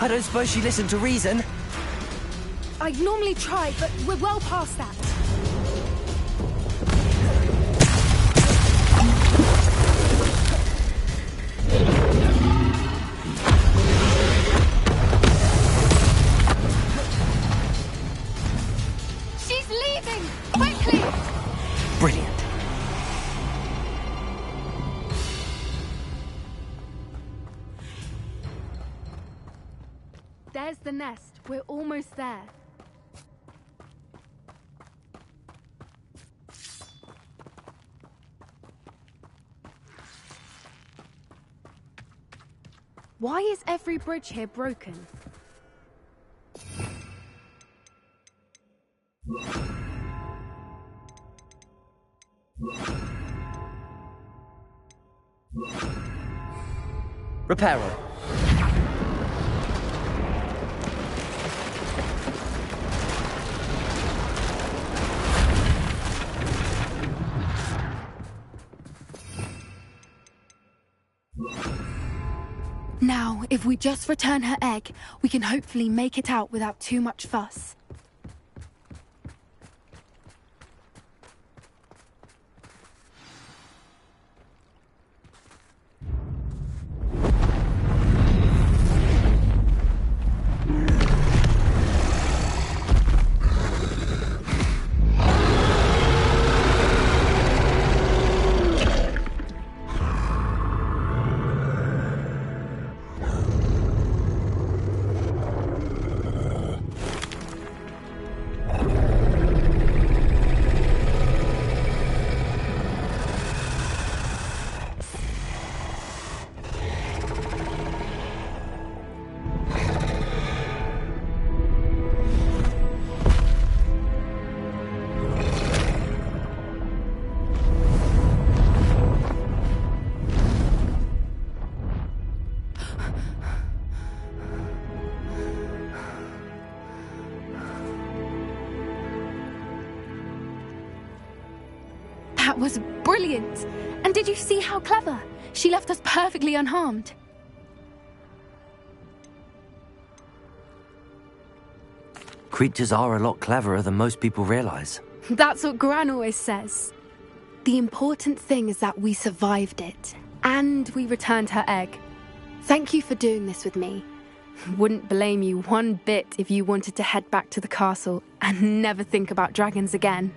I don't suppose she listened to reason. I'd normally try, but we're well past that. She's leaving! Quickly! Brilliant. There's the nest. We're almost there. Why is every bridge here broken? Reparo. Now, if we just return her egg, we can hopefully make it out without too much fuss. That was brilliant! And did you see how clever? She left us perfectly unharmed. Creatures are a lot cleverer than most people realize. That's what Gran always says. The important thing is that we survived it, and we returned her egg. Thank you for doing this with me. Wouldn't blame you one bit if you wanted to head back to the castle and never think about dragons again.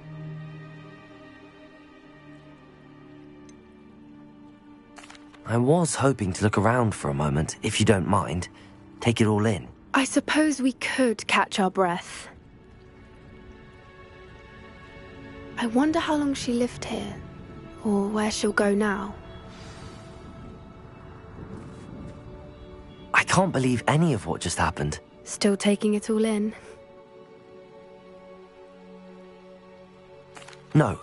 I was hoping to look around for a moment, if you don't mind. Take it all in. I suppose we could catch our breath. I wonder how long she lived here, or where she'll go now. I can't believe any of what just happened. Still taking it all in? No.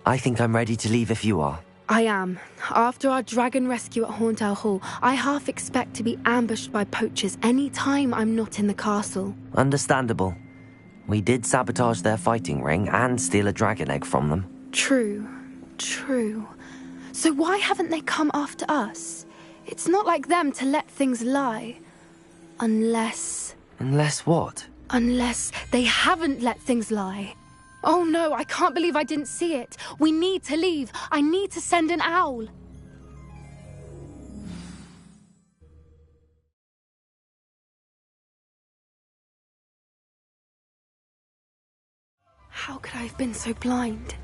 I think I'm ready to leave if you are. I am. After our dragon rescue at Horntail Hall, I half expect to be ambushed by poachers any time I'm not in the castle. Understandable. We did sabotage their fighting ring and steal a dragon egg from them. True. So why haven't they come after us? It's not like them to let things lie. Unless... Unless what? Unless they haven't let things lie. Oh no, I can't believe I didn't see it. We need to leave. I need to send an owl. How could I have been so blind?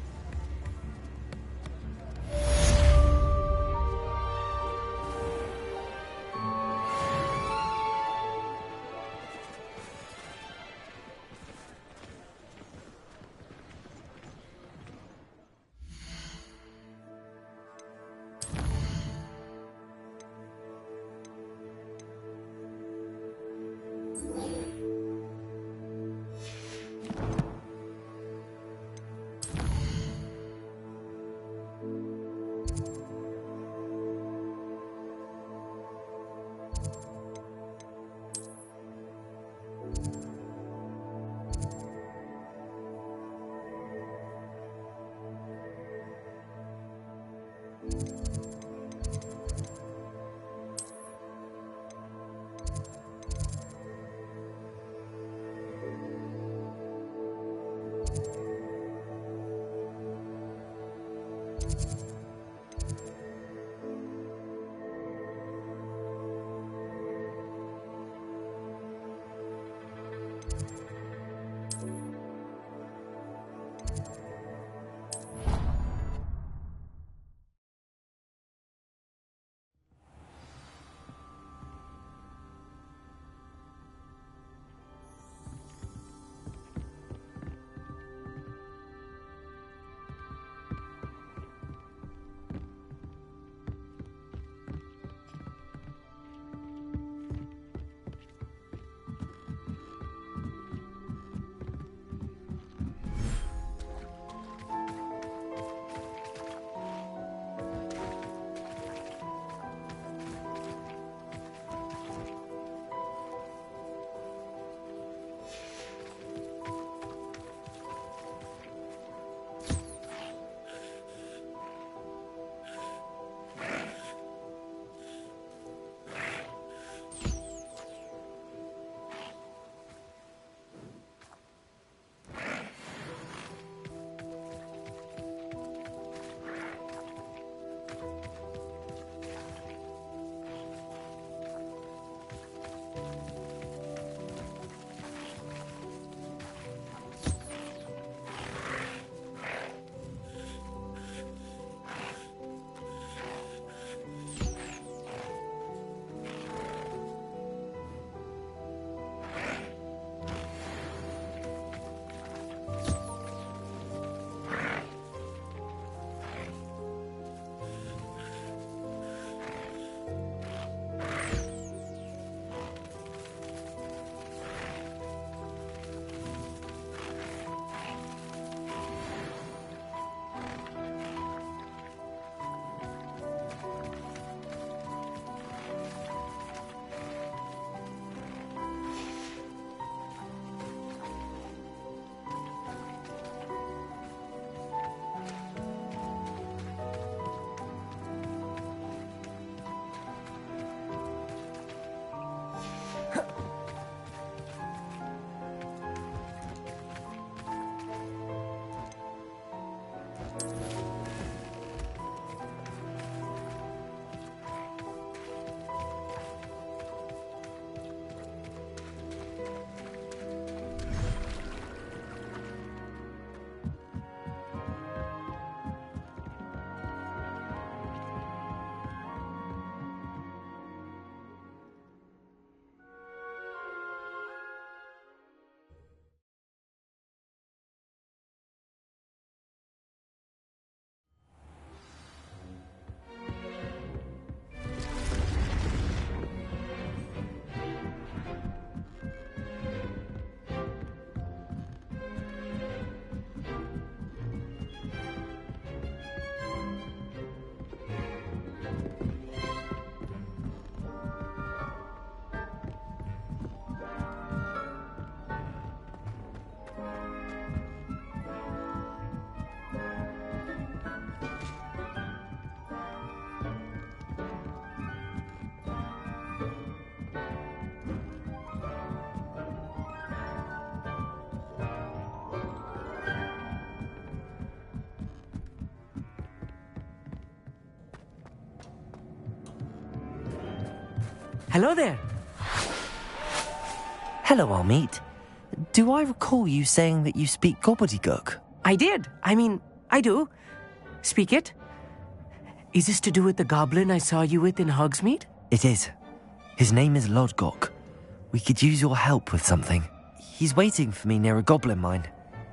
Hello there. Hello, Armeet. Do I recall you saying that you speak gobbledygook? I did. I do. Speak it. Is this to do with the goblin I saw you with in Hogsmeade? It is. His name is Lodgok. We could use your help with something. He's waiting for me near a goblin mine.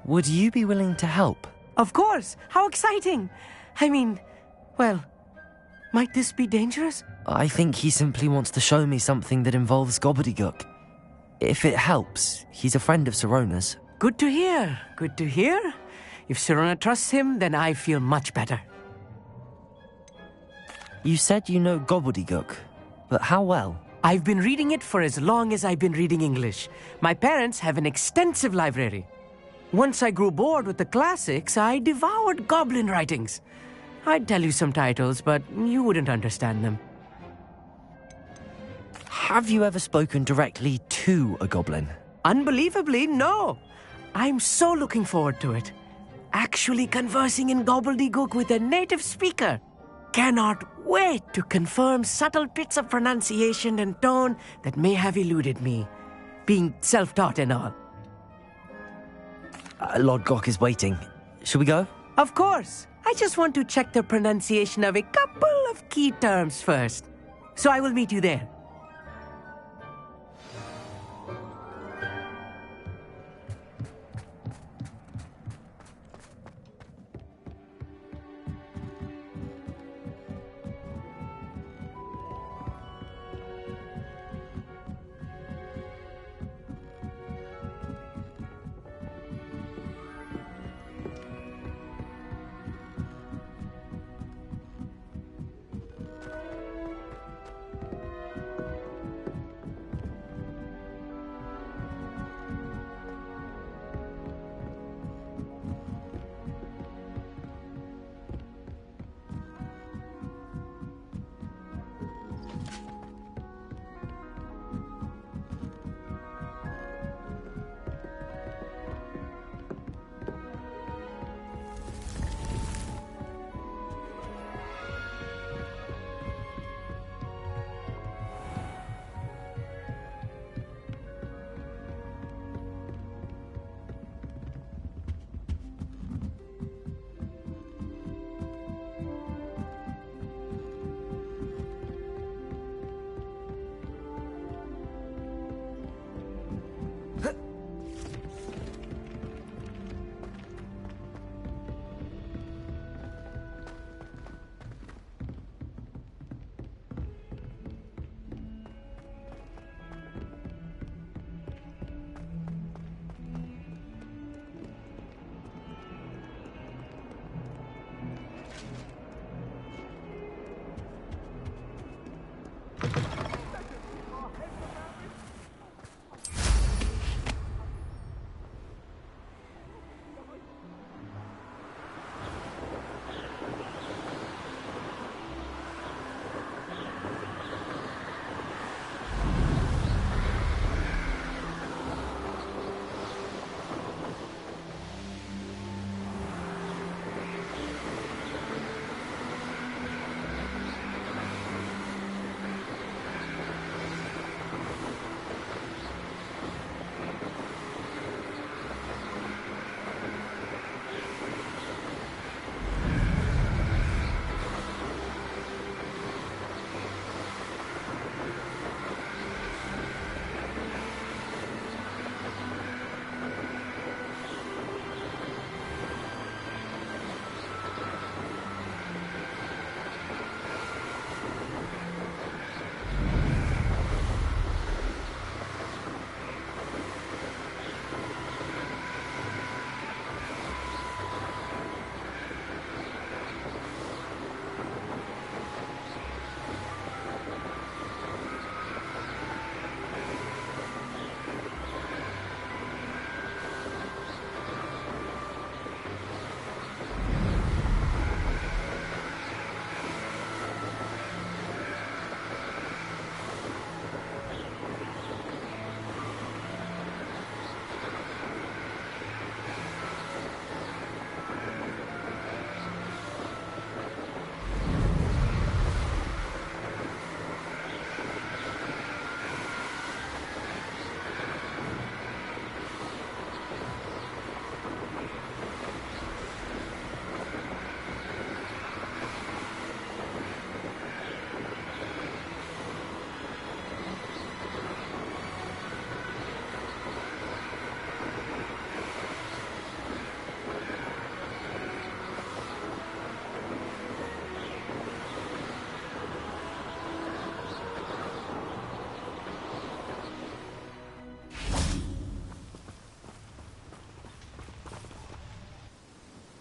Would you be willing to help? Of course. How exciting. Well, might this be dangerous? I think he simply wants to show me something that involves gobbledygook. If it helps, he's a friend of Sirona's. Good to hear. Good to hear. If Sirona trusts him, then I feel much better. You said you know gobbledygook, but how well? I've been reading it for as long as I've been reading English. My parents have an extensive library. Once I grew bored with the classics, I devoured goblin writings. I'd tell you some titles, but you wouldn't understand them. Have you ever spoken directly to a goblin? Unbelievably, no. I'm so looking forward to it. Actually conversing in gobbledygook with a native speaker. Cannot wait to confirm subtle bits of pronunciation and tone that may have eluded me, being self-taught and all. Lodgok is waiting. Shall we go? Of course. I just want to check the pronunciation of a couple of key terms first. So I will meet you there.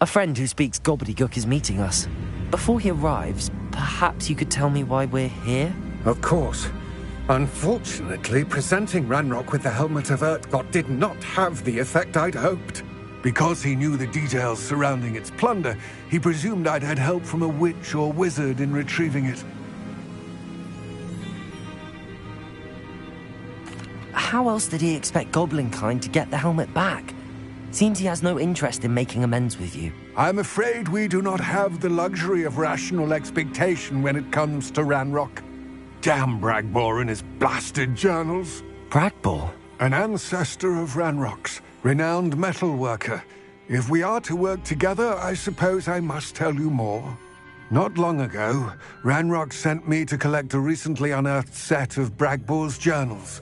A friend who speaks gobbledygook is meeting us. Before he arrives, perhaps you could tell me why we're here? Of course. Unfortunately, presenting Ranrock with the Helmet of Urtkot did not have the effect I'd hoped. Because he knew the details surrounding its plunder, he presumed I'd had help from a witch or wizard in retrieving it. How else did he expect Goblinkind to get the helmet back? Seems he has no interest in making amends with you. I'm afraid we do not have the luxury of rational expectation when it comes to Ranrock. Damn Bragbor and his blasted journals. Bragbor? An ancestor of Ranrock's, renowned metal worker. If we are to work together, I suppose I must tell you more. Not long ago, Ranrock sent me to collect a recently unearthed set of Bragbor's journals.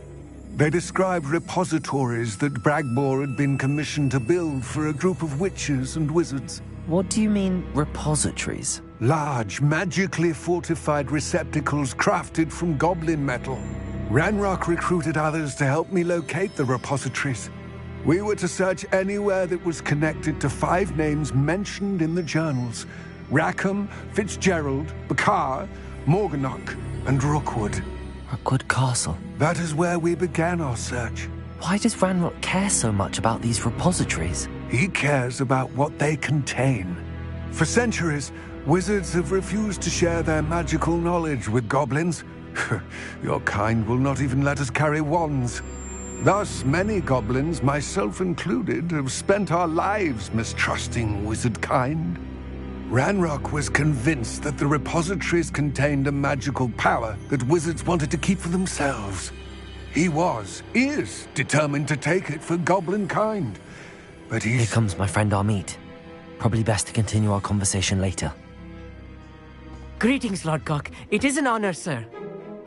They described repositories that Bragbor had been commissioned to build for a group of witches and wizards. What do you mean, repositories? Large, magically fortified receptacles crafted from goblin metal. Ranrock recruited others to help me locate the repositories. We were to search anywhere that was connected to 5 names mentioned in the journals: Rackham, Fitzgerald, Bakar, Morganach, and Rookwood. Rookwood Castle. That is where we began our search. Why does Ranrock care so much about these repositories? He cares about what they contain. For centuries, wizards have refused to share their magical knowledge with goblins. Your kind will not even let us carry wands. Thus, many goblins, myself included, have spent our lives mistrusting wizard kind. Ranrock was convinced that the repositories contained a magical power that wizards wanted to keep for themselves. He is determined to take it for goblin kind. But Here comes my friend Amit. Probably best to continue our conversation later. Greetings, Lord Cock. It is an honor, sir.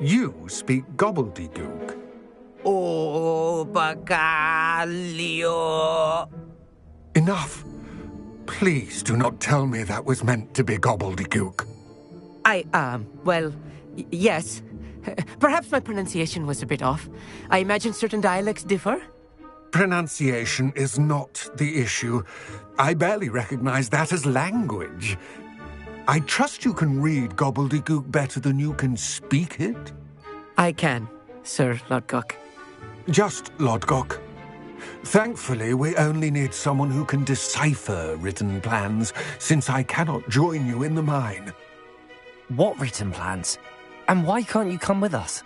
You speak gobbledygook. Oh, Bacalio. Enough. Please do not tell me that was meant to be gobbledygook. Yes. Perhaps my pronunciation was a bit off. I imagine certain dialects differ? Pronunciation is not the issue. I barely recognize that as language. I trust you can read gobbledygook better than you can speak it? I can, Sir Lodgok. Just Lodgok. Thankfully, we only need someone who can decipher written plans, since I cannot join you in the mine. What written plans? And why can't you come with us?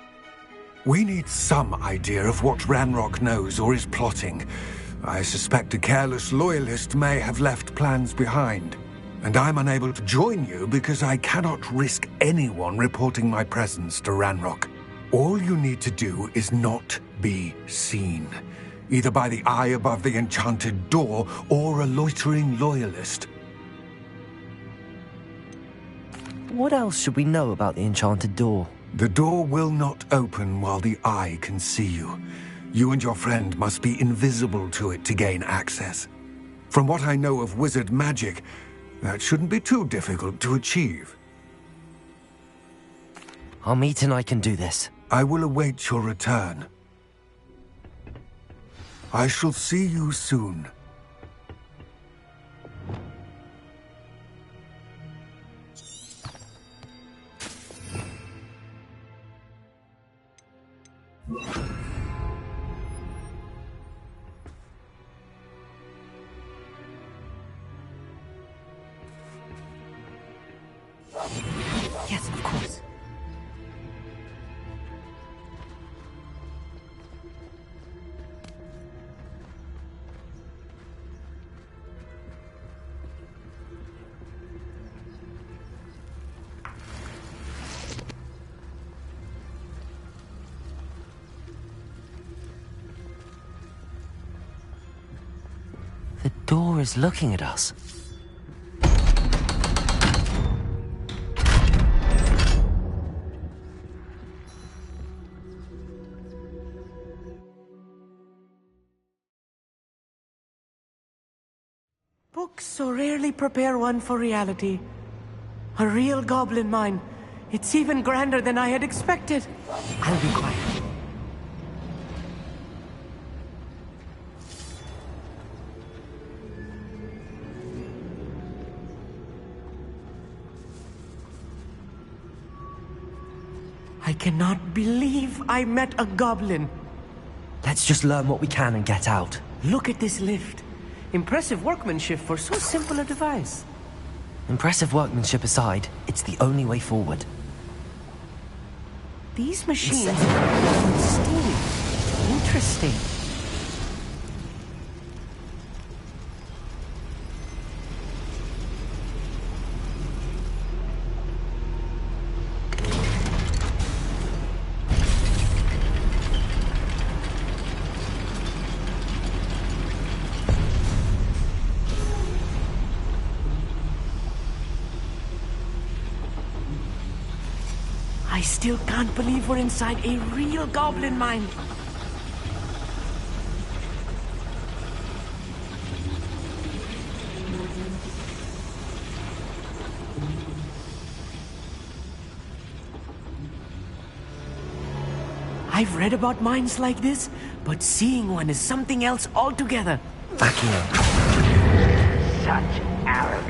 We need some idea of what Ranrock knows or is plotting. I suspect a careless loyalist may have left plans behind. And I'm unable to join you because I cannot risk anyone reporting my presence to Ranrock. All you need to do is not be seen, either by the eye above the enchanted door or a loitering loyalist. What else should we know about the enchanted door? The door will not open while the eye can see you. You and your friend must be invisible to it to gain access. From what I know of wizard magic, that shouldn't be too difficult to achieve. Amit and I can do this. I will await your return. I shall see you soon. Yes, of course. The door is looking at us. Books so rarely prepare one for reality. A real goblin mine. It's even grander than I had expected. I'll be quiet. I cannot believe I met a goblin. Let's just learn what we can and get out. Look at this lift. Impressive workmanship for so simple a device. Impressive workmanship aside, it's the only way forward. These machines are steam. Interesting. I still can't believe we're inside a real goblin mine. I've read about mines like this, but seeing one is something else altogether. Back here. Such arrogance.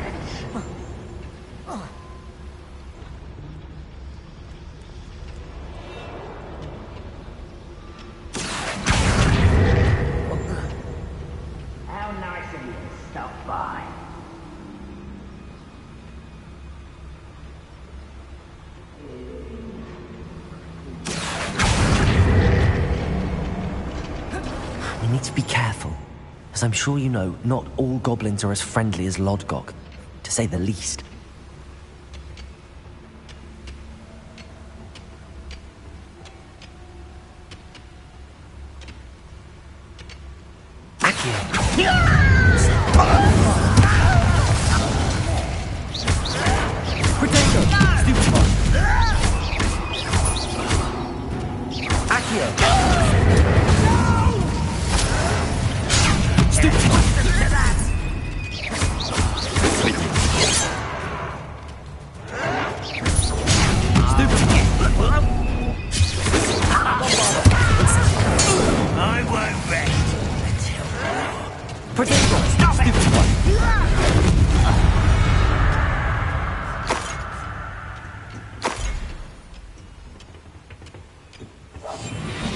How nice of you to stop by. We need to be careful. As I'm sure you know, not all goblins are as friendly as Lodgok, to say the least.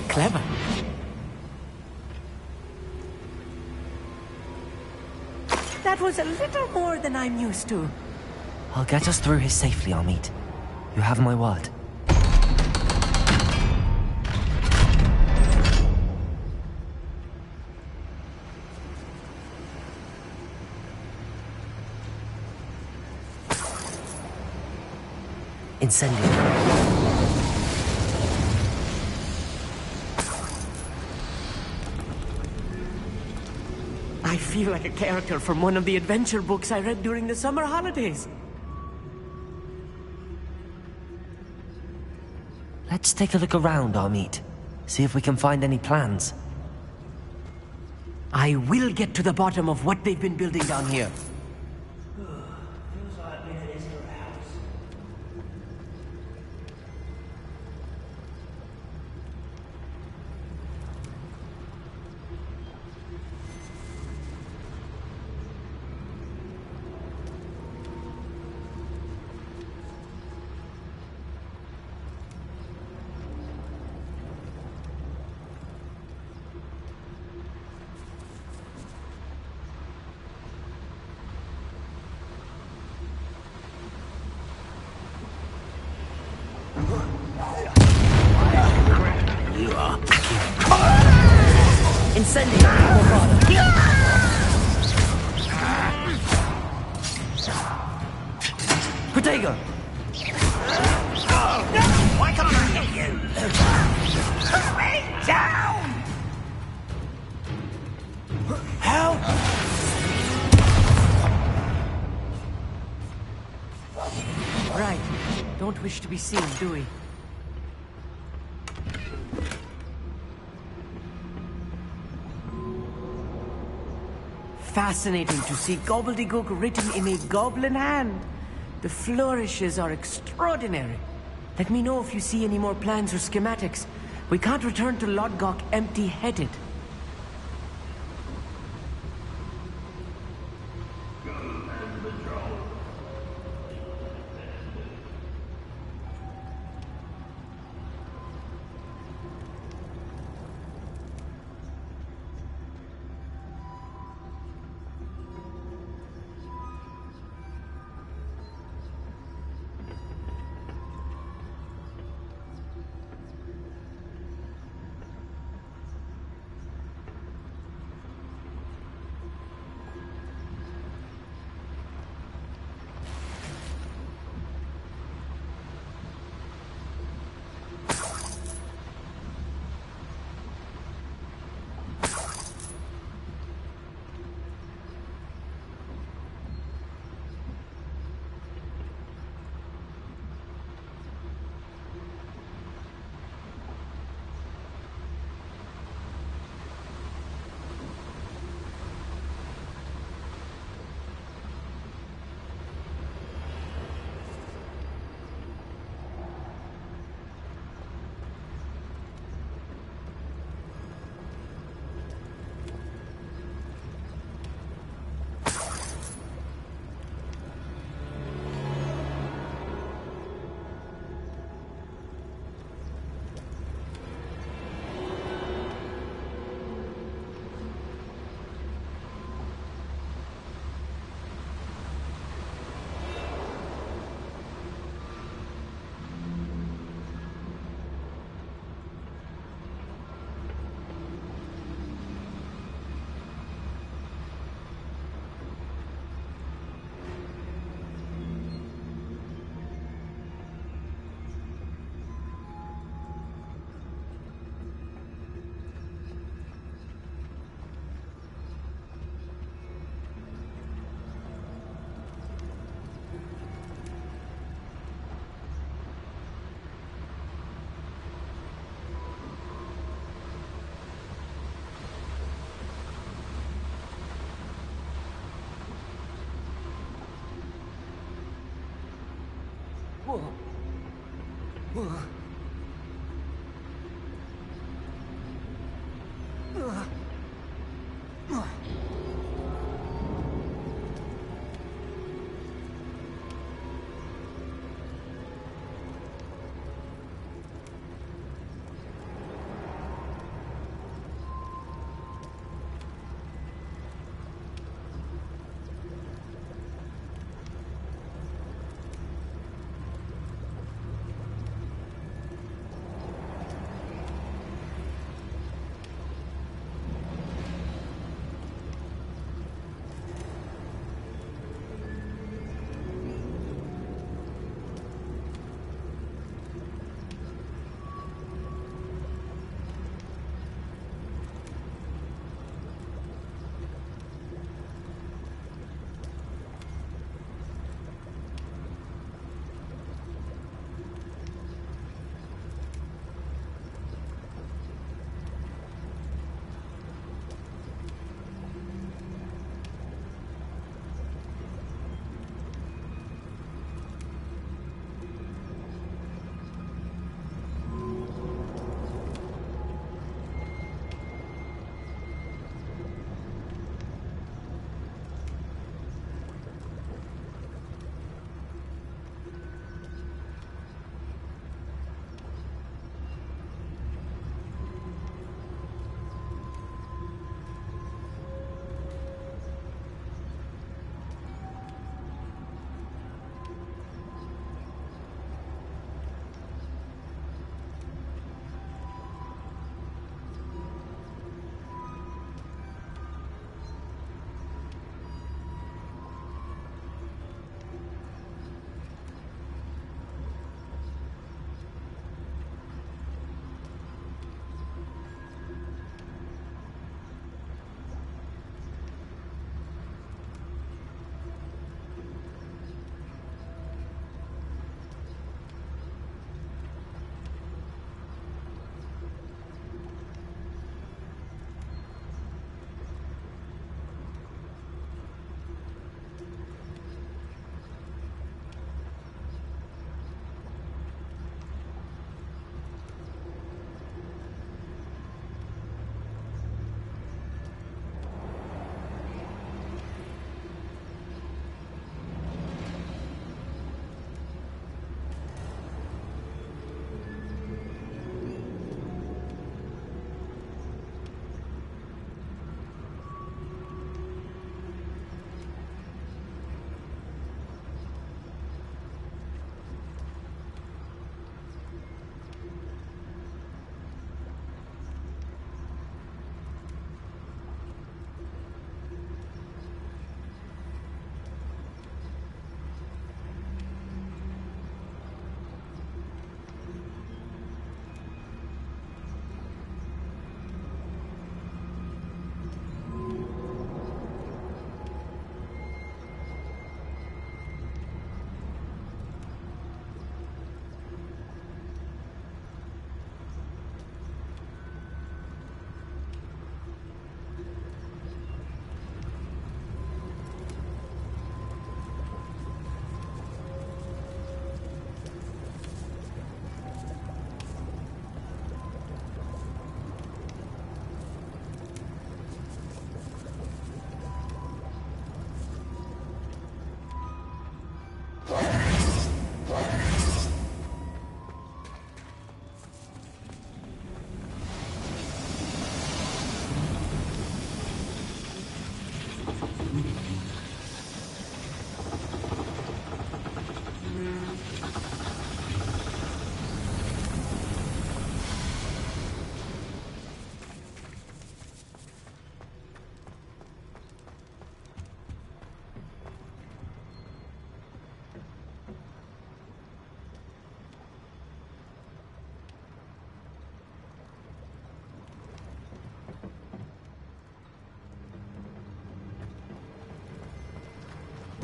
Clever. That was a little more than I'm used to. I'll get us through here safely, Amit. You have my word. Incendio. I feel like a character from one of the adventure books I read during the summer holidays. Let's take a look around, Amit. See if we can find any plans. I will get to the bottom of what they've been building down here. Incendio. Protego! Why can't I hit you? Put me down! Help! Right. Don't wish to be seen, do we? Fascinating to see gobbledygook written in a goblin hand. The flourishes are extraordinary. Let me know if you see any more plans or schematics. We can't return to Lodgok empty-headed.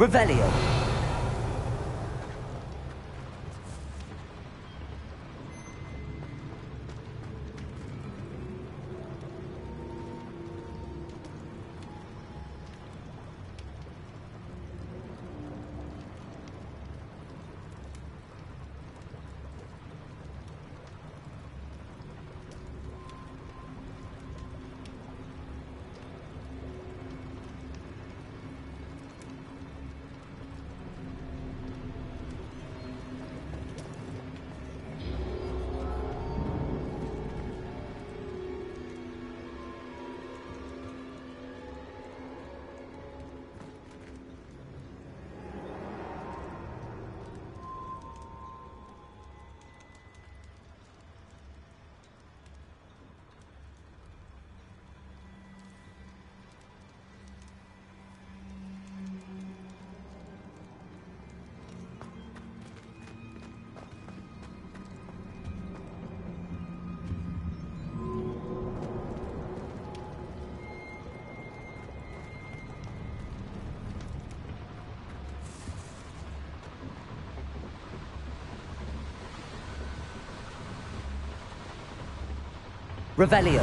Revelio. Revelio.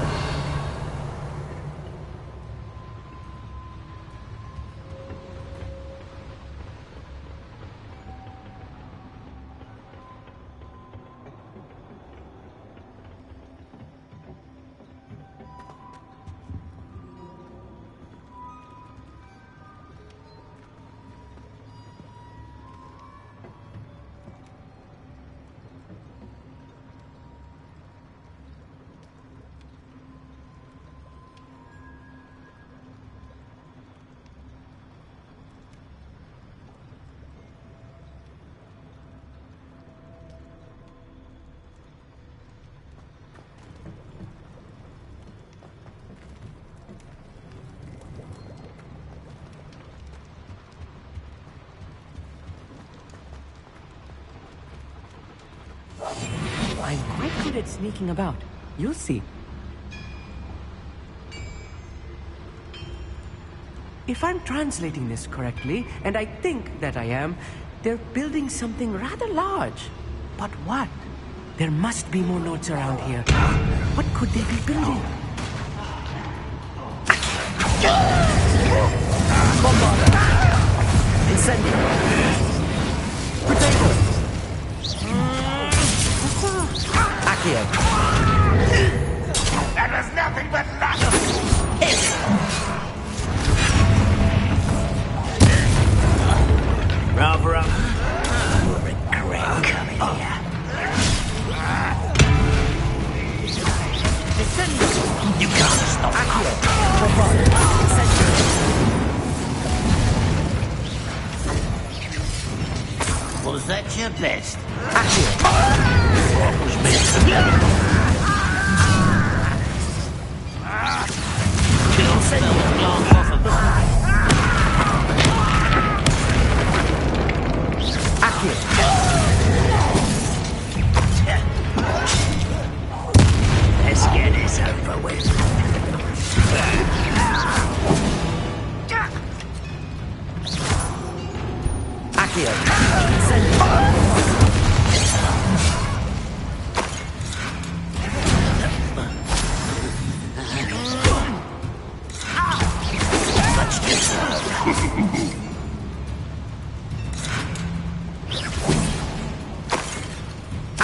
I'm quite good at sneaking about. You'll see. If I'm translating this correctly, and I think that I am, they're building something rather large. But what? There must be more notes around here. What could they be building? Incendio. Potato. Accio. That was nothing but luck! Rather up. You'll regret coming here. You can't stop Accio. Was that your best? Was meant to be. Kill spell glance off of Let's get this over with.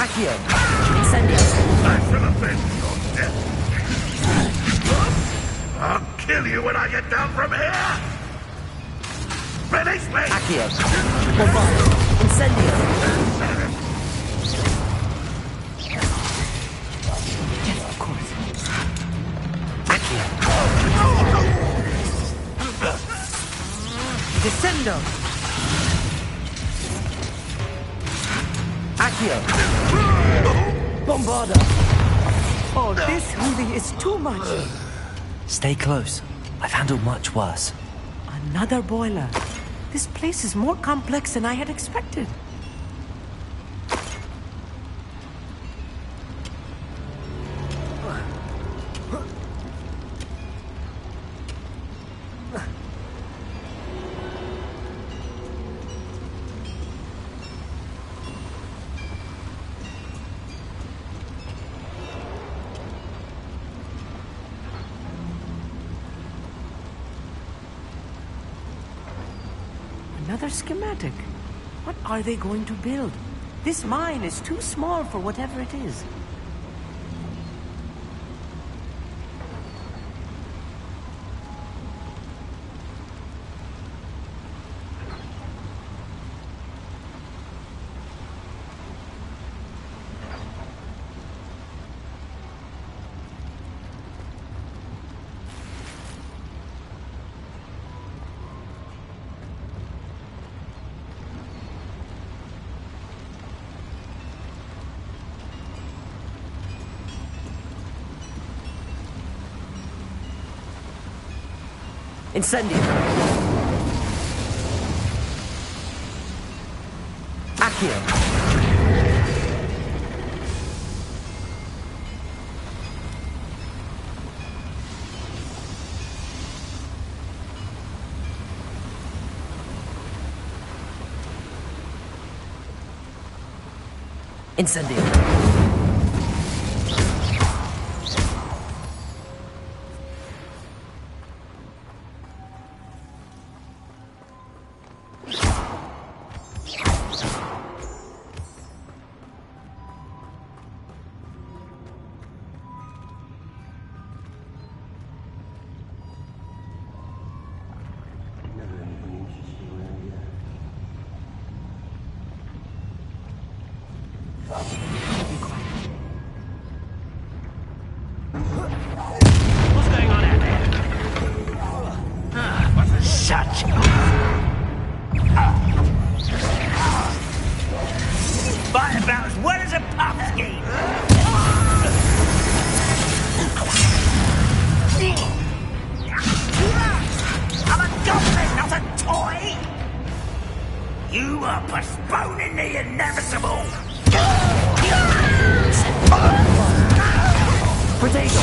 Accio. Incendio. I shall avenge your death. I'll kill you when I get down from here! Release me! Accio. Bombardo. Incendio. Yes, of course. Accio. Descendo. Accio. Bombarda. Oh, this really is too much. Stay close. I've handled much worse. Another boiler. This place is more complex than I had expected. Another schematic. What are they going to build? This mine is too small for whatever it is. Incendio. Accio. Incendio. What's going on out there? Such fight about as well as a pumpkin. I'm a goblin, not a toy. You are postponing the inevitable. Potato!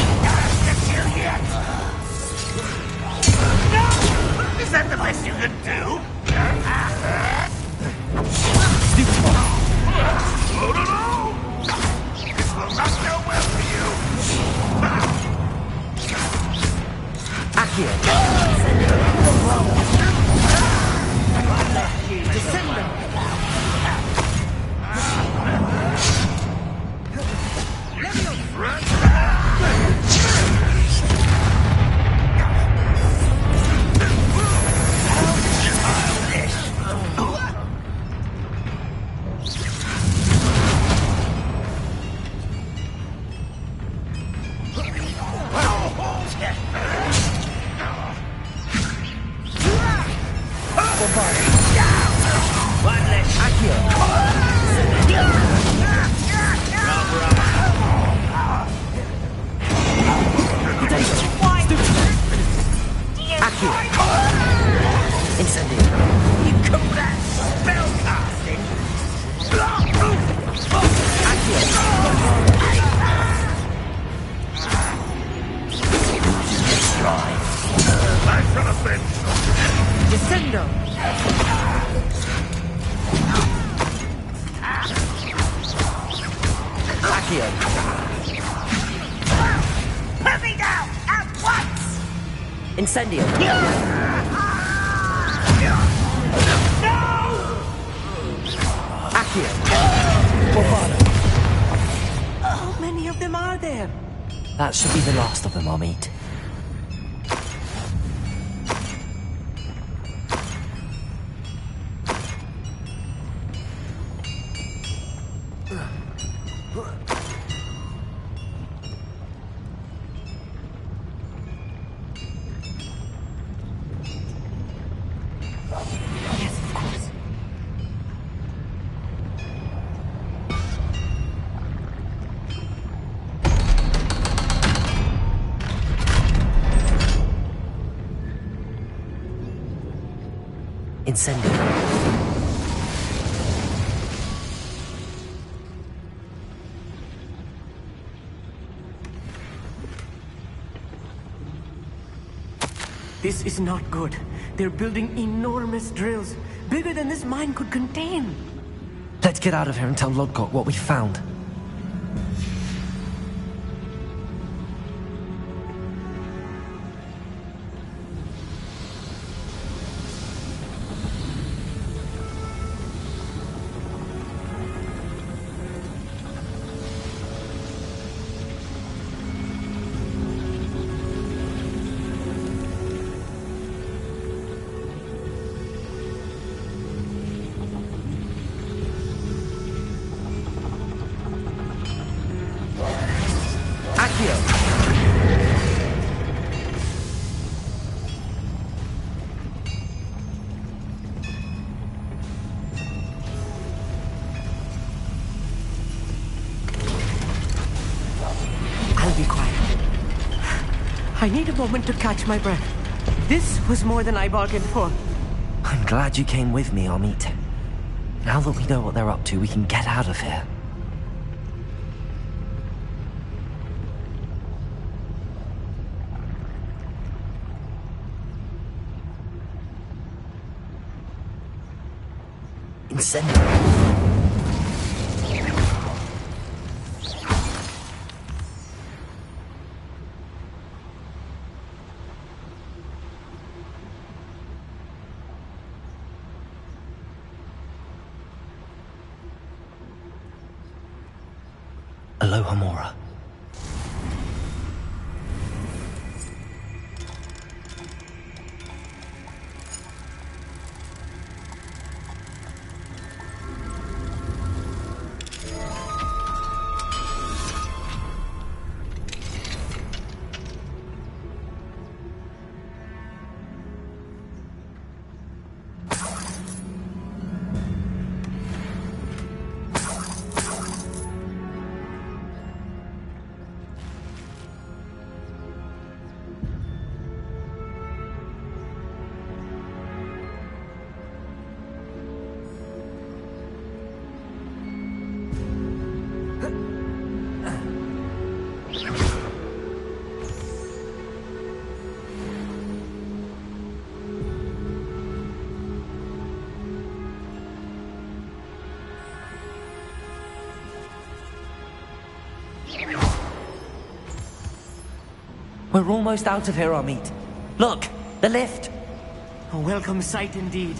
Is that the best you can do? Oh, no, no! This will not go well for you! Accio! Descendo! Put me down at once! Incendio! No! Accio! How many of them are there? That should be the last of them I'll meet. Incendio. This is not good. They're building enormous drills, bigger than this mine could contain. Let's get out of here and tell Lodgok what we found. I'll be quiet. I need a moment to catch my breath. This was more than I bargained for. I'm glad you came with me, Amit. Now that we know what they're up to, we can get out of here. Incendio. Aloha Mora. We're almost out of here, Amit. Look, the lift. A welcome sight indeed.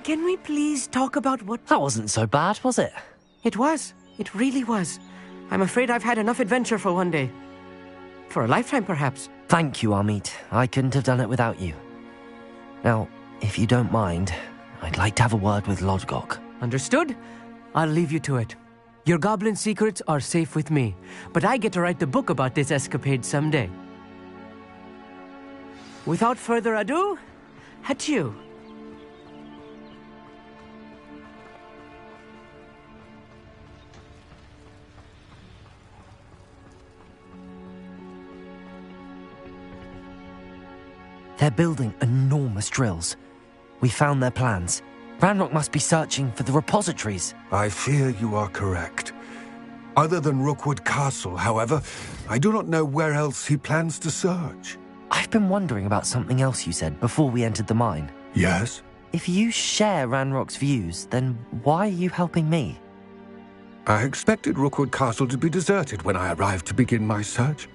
Can we please talk about what... That wasn't so bad, was it? It was. It really was. I'm afraid I've had enough adventure for one day. For a lifetime, perhaps. Thank you, Amit. I couldn't have done it without you. Now, if you don't mind, I'd like to have a word with Lodgok. Understood? I'll leave you to it. Your goblin secrets are safe with me, but I get to write the book about this escapade someday. Without further ado, adieu. They're building enormous drills. We found their plans. Ranrock must be searching for the repositories. I fear you are correct. Other than Rookwood Castle, however, I do not know where else he plans to search. I've been wondering about something else you said before we entered the mine. Yes? If you share Ranrock's views, then why are you helping me? I expected Rookwood Castle to be deserted when I arrived to begin my search.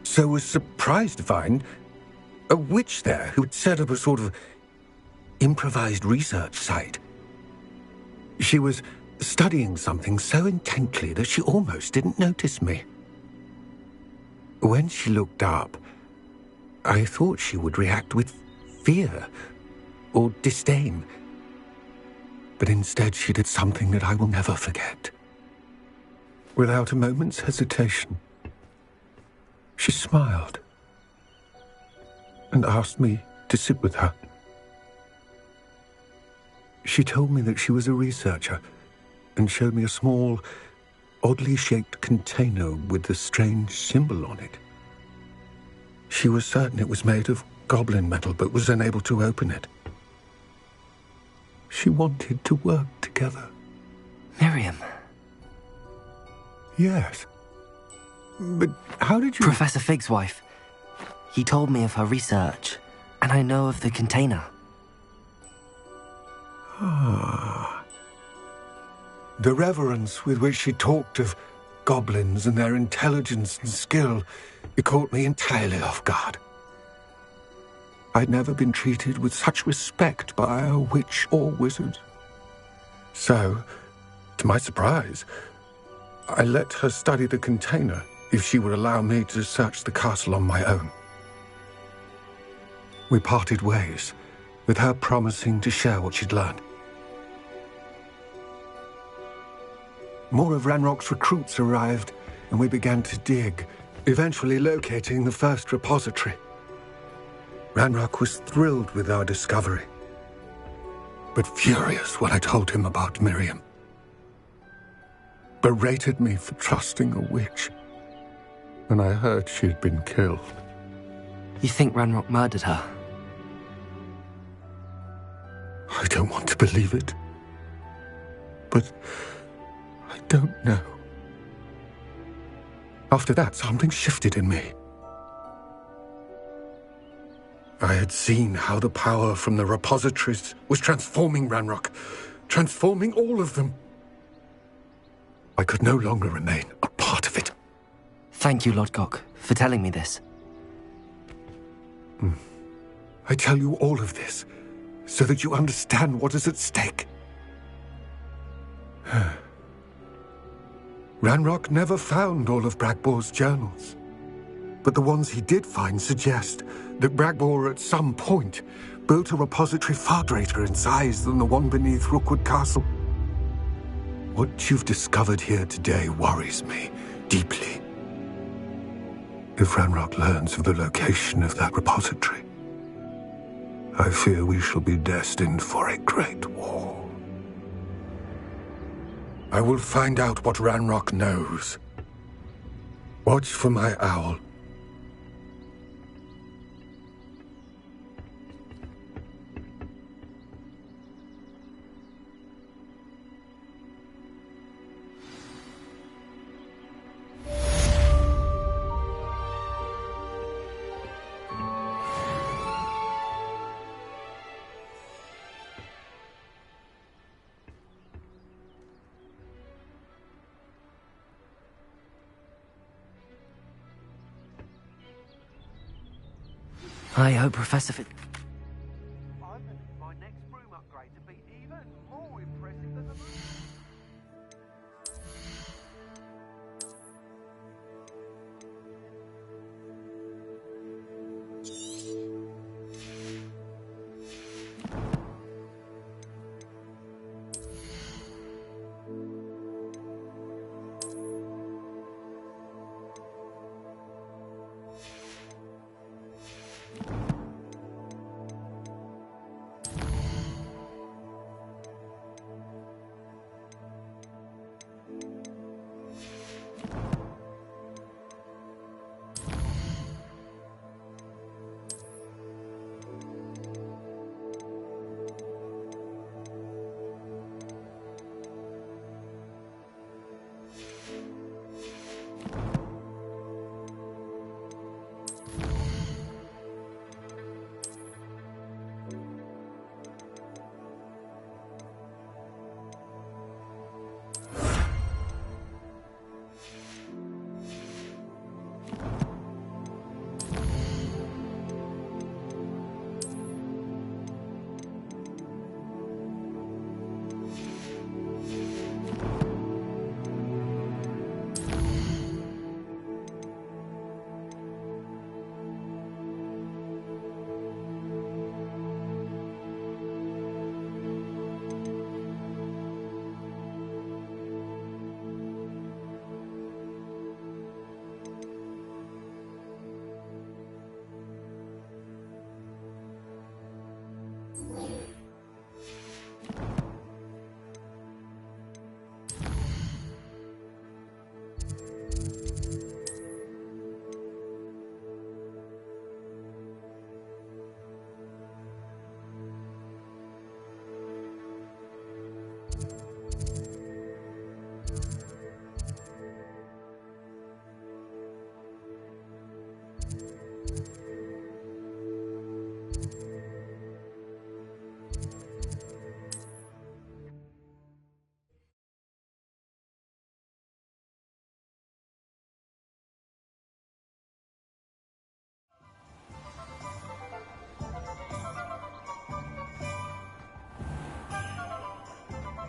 So was surprised to find a witch there who had set up a sort of improvised research site. She was studying something so intently that she almost didn't notice me. When she looked up, I thought she would react with fear or disdain. But instead she did something that I will never forget. Without a moment's hesitation, she smiled and asked me to sit with her. She told me that she was a researcher and showed me a small, oddly shaped container with a strange symbol on it. She was certain it was made of goblin metal, but was unable to open it. She wanted to work together. Miriam. Yes. But how did you... Professor Fig's wife. He told me of her research, and I know of the container. Ah. The reverence with which she talked of goblins and their intelligence and skill, it caught me entirely off guard. I'd never been treated with such respect by a witch or wizard. So, to my surprise, I let her study the container if she would allow me to search the castle on my own. We parted ways, with her promising to share what she'd learned. More of Ranrock's recruits arrived, and we began to dig, eventually locating the first repository. Ranrock was thrilled with our discovery, but furious when I told him about Miriam. Berated me for trusting a witch when I heard she had been killed. You think Ranrock murdered her? I don't want to believe it, but I don't know. After that, something shifted in me. I had seen how the power from the repositories was transforming Ranrock, transforming all of them. I could no longer remain a part of it. Thank you, Lodgok, for telling me this. I tell you all of this so that you understand what is at stake. Ranrock never found all of Bragbor's journals, but the ones he did find suggest that Bragbor at some point built a repository far greater in size than the one beneath Rookwood Castle. What you've discovered here today worries me deeply. If Ranrock learns of the location of that repository, I fear we shall be destined for a great war. I will find out what Ranrock knows. Watch for my owl. I hope Professor Fit... My next broom upgrade to be even more impressive than the broom.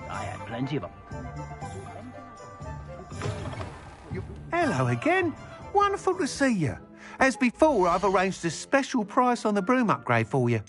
I had plenty of them. Hello again. Wonderful to see you. As before, I've arranged a special price on the broom upgrade for you.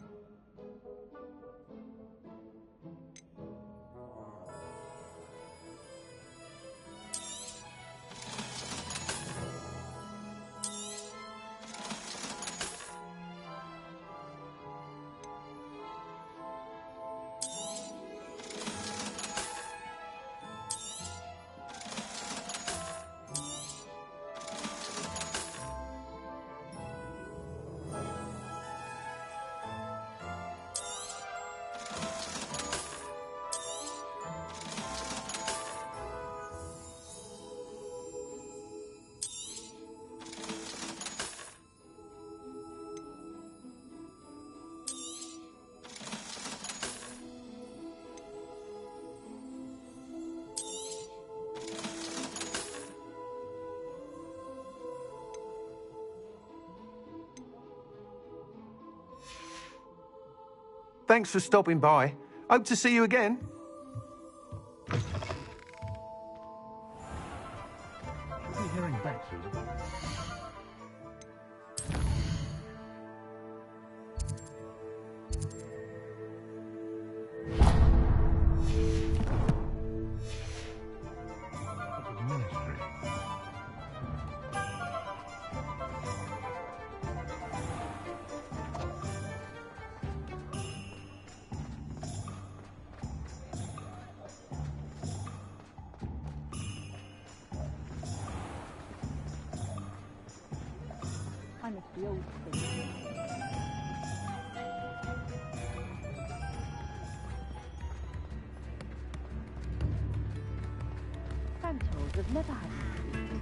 Thanks for stopping by. Hope to see you again. Should be hearing back soon. minus the old thing. Centaurs have never had any.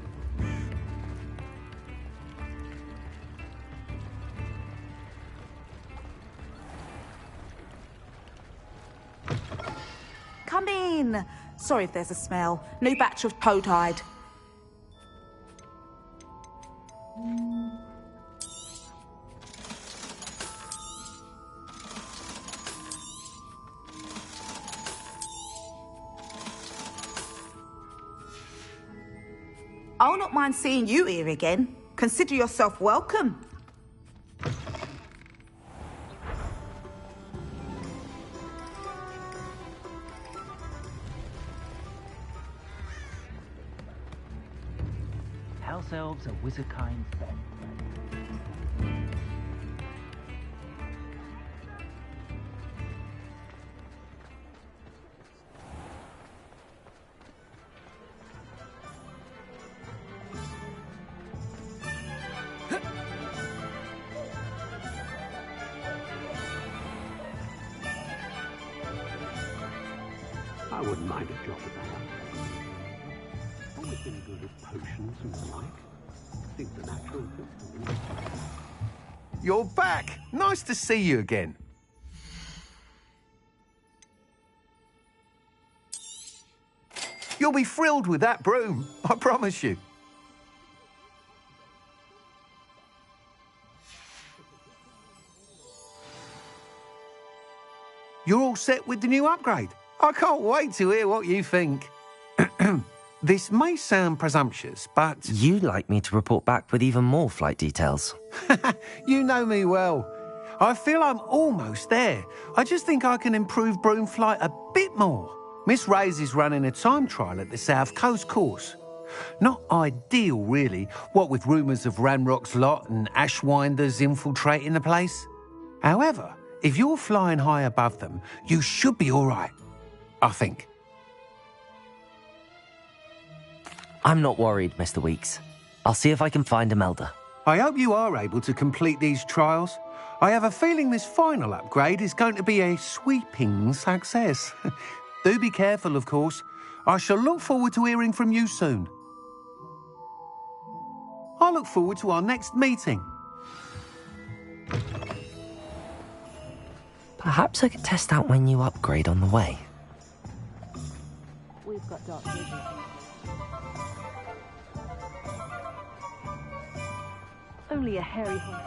Come in. Sorry if there's a smell. New batch of toad-hide. I'll not mind seeing you here again. Consider yourself welcome. House elves are wizardkind's best friends. I wouldn't mind a job at that. Always been good at potions and the like. Seems a natural fit for me. You're back! Nice to see you again. You'll be thrilled with that broom, I promise you. You're all set with the new upgrade. I can't wait to hear what you think. This may sound presumptuous, but... You'd like me to report back with even more flight details. You know me well. I feel I'm almost there. I just think I can improve broom flight a bit more. Miss Ray's is running a time trial at the South Coast course. Not ideal, really, what with rumours of Ranrock's lot and Ashwinders infiltrating the place. However, if you're flying high above them, you should be all right, I think. I'm not worried, Mr. Weeks. I'll see if I can find Imelda. I hope you are able to complete these trials. I have a feeling this final upgrade is going to be a sweeping success. Do be careful, of course. I shall look forward to hearing from you soon. I look forward to our next meeting. Perhaps I could test out my new upgrade on the way. We've got dark vision. Only a hairy hunter.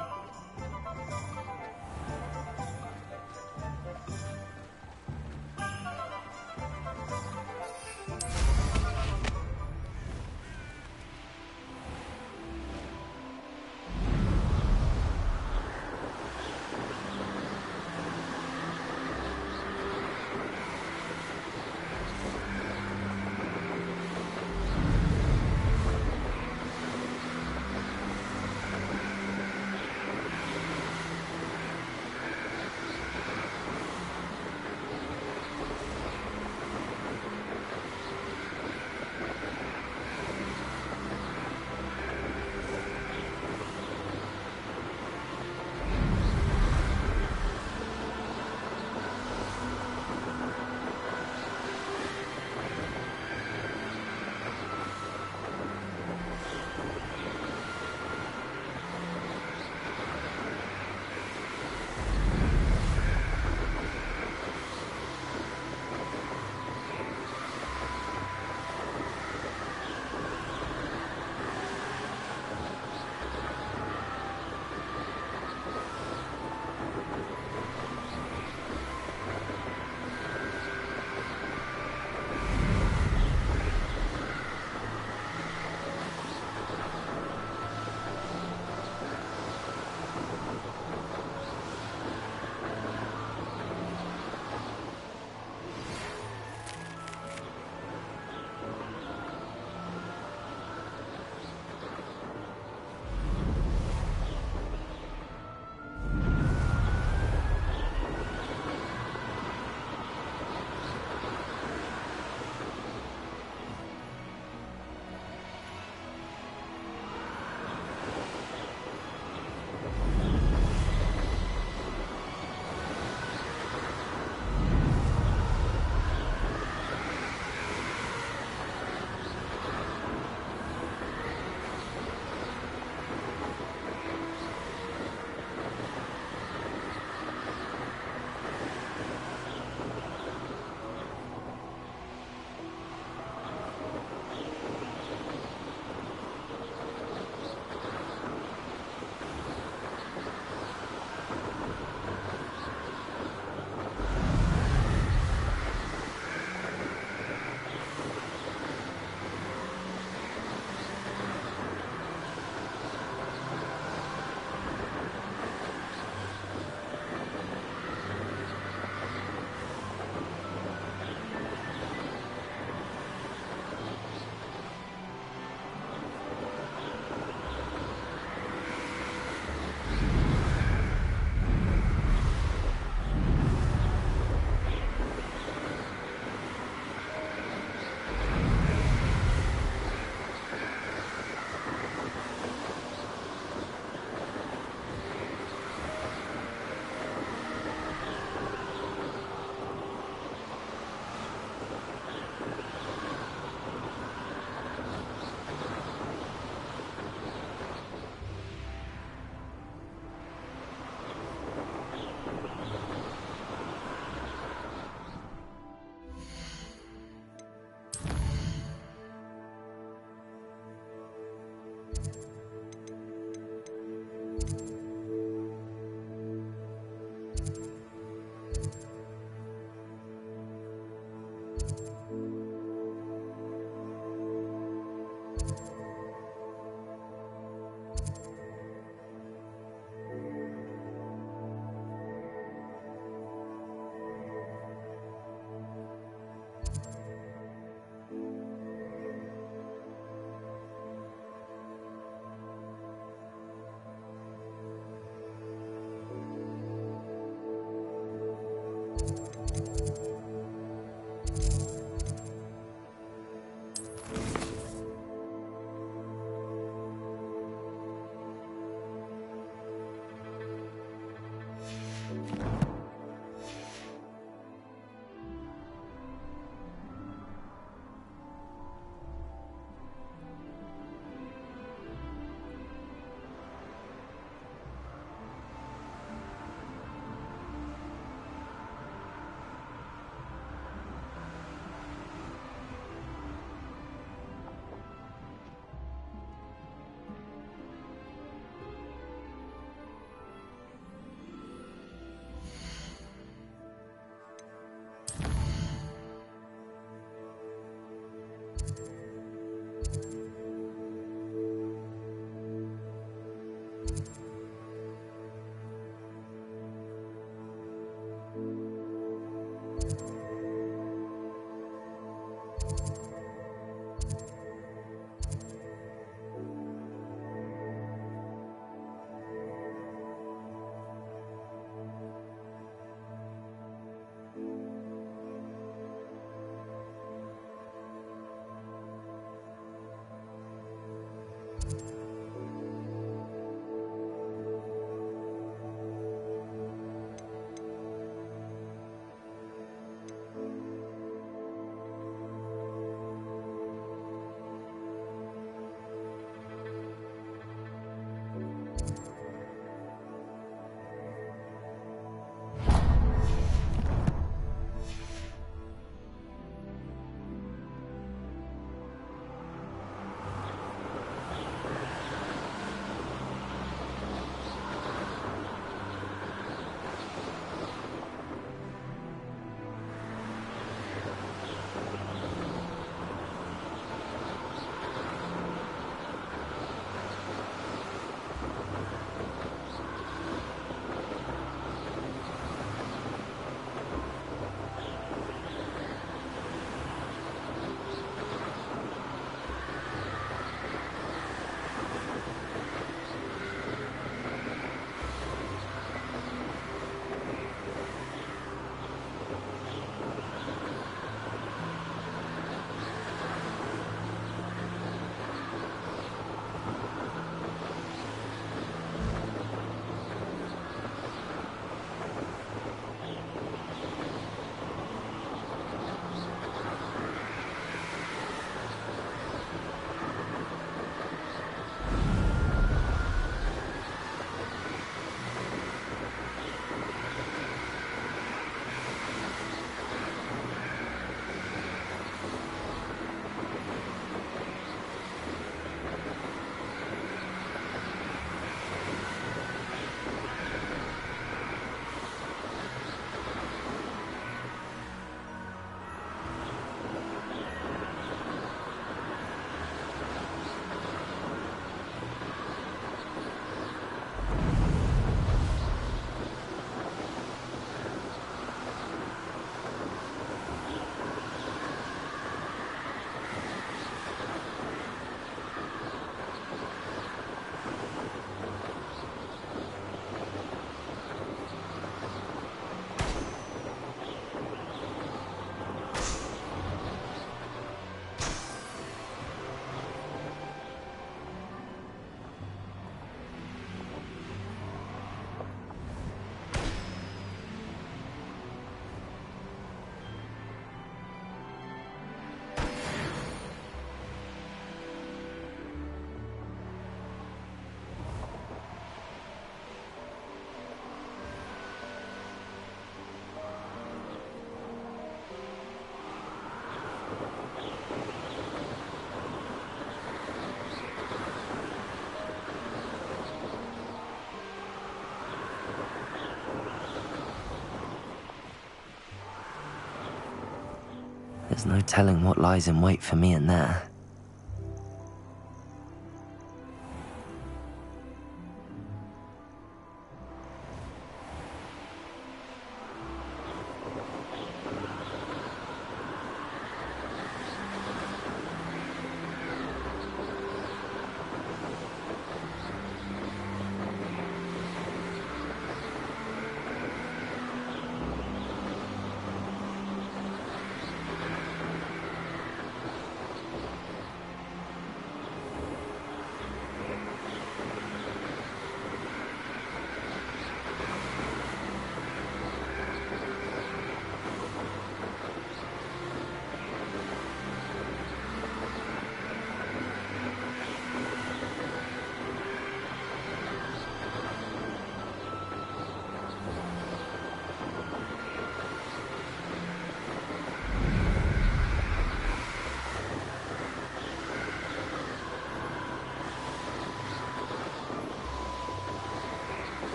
There's no telling what lies in wait for me in there.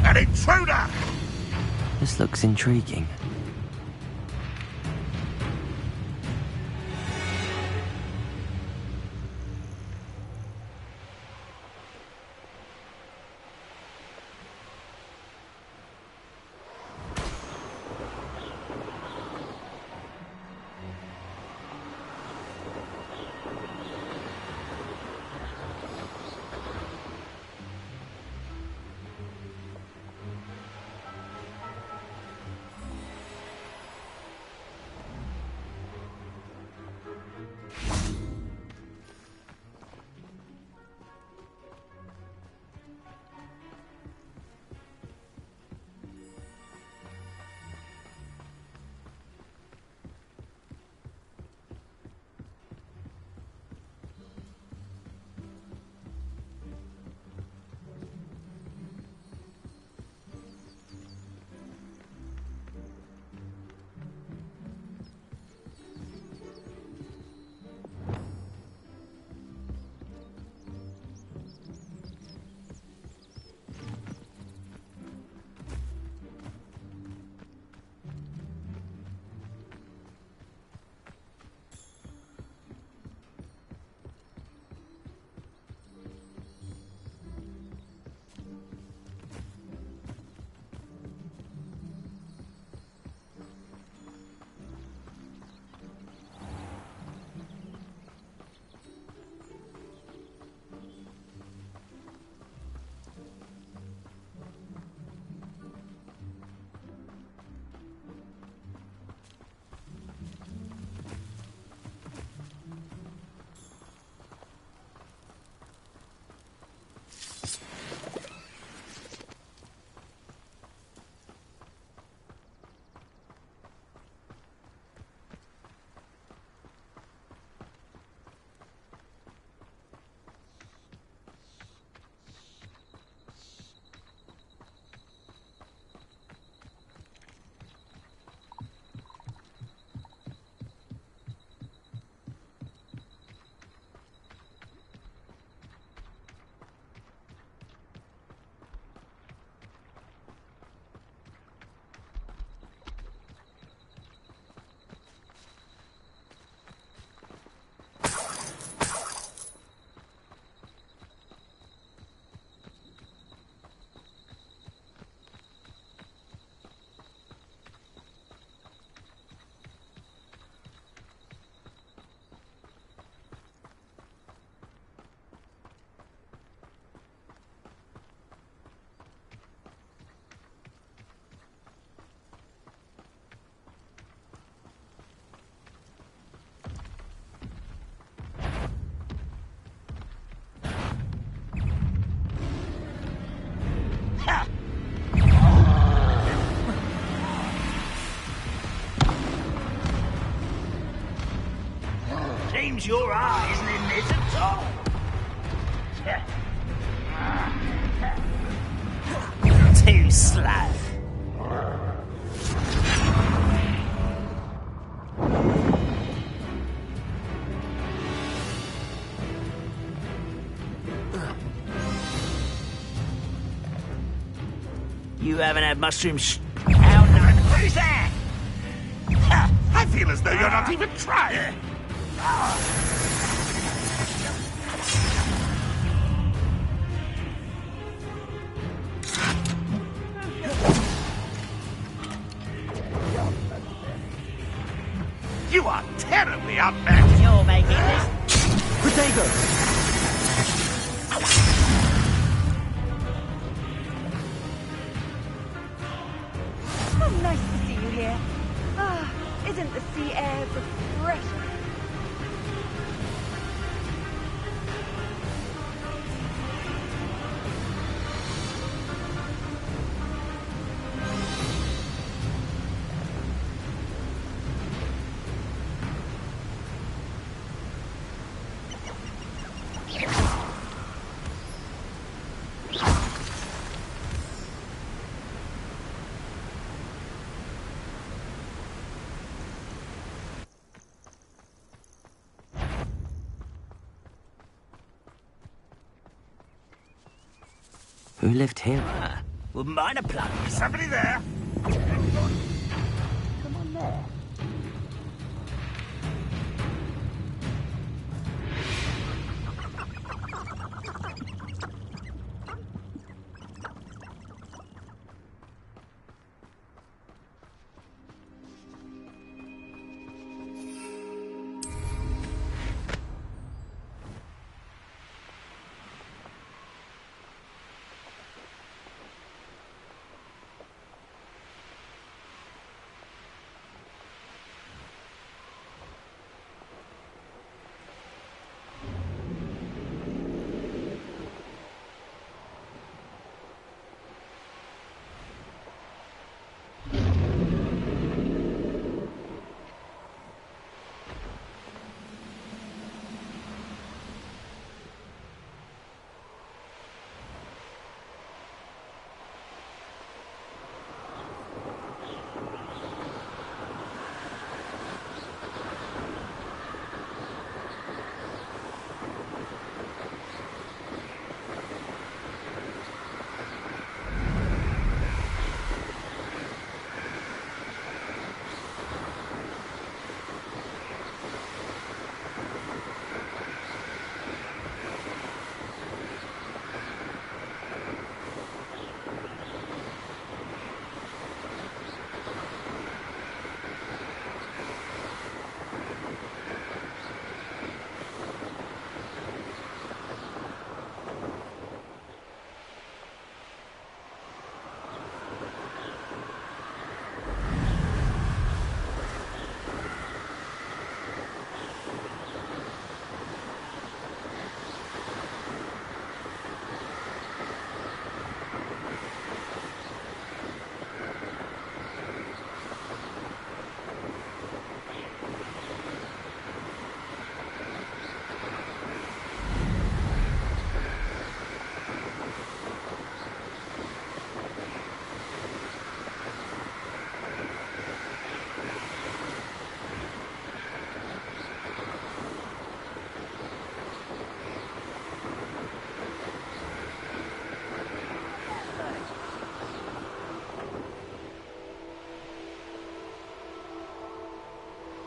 An intruder! This looks intriguing. seems your eye isn't in this at all. Too slow. You haven't had mushrooms. Oh no! Who's that? I feel as though you're not even trying. You are terribly outmatched. You're making this. Protego! How nice to see you here. Ah, isn't the sea air refreshing? Who lived here? Wouldn't mind a plug. Somebody there? Come on there.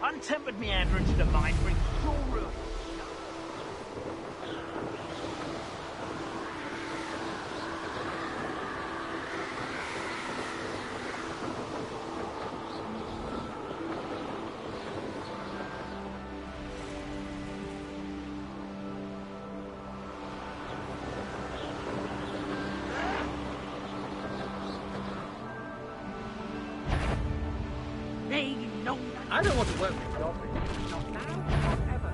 Untempered meander into the mind brings sure ruin. I don't want to work with goblins. Not now, not ever.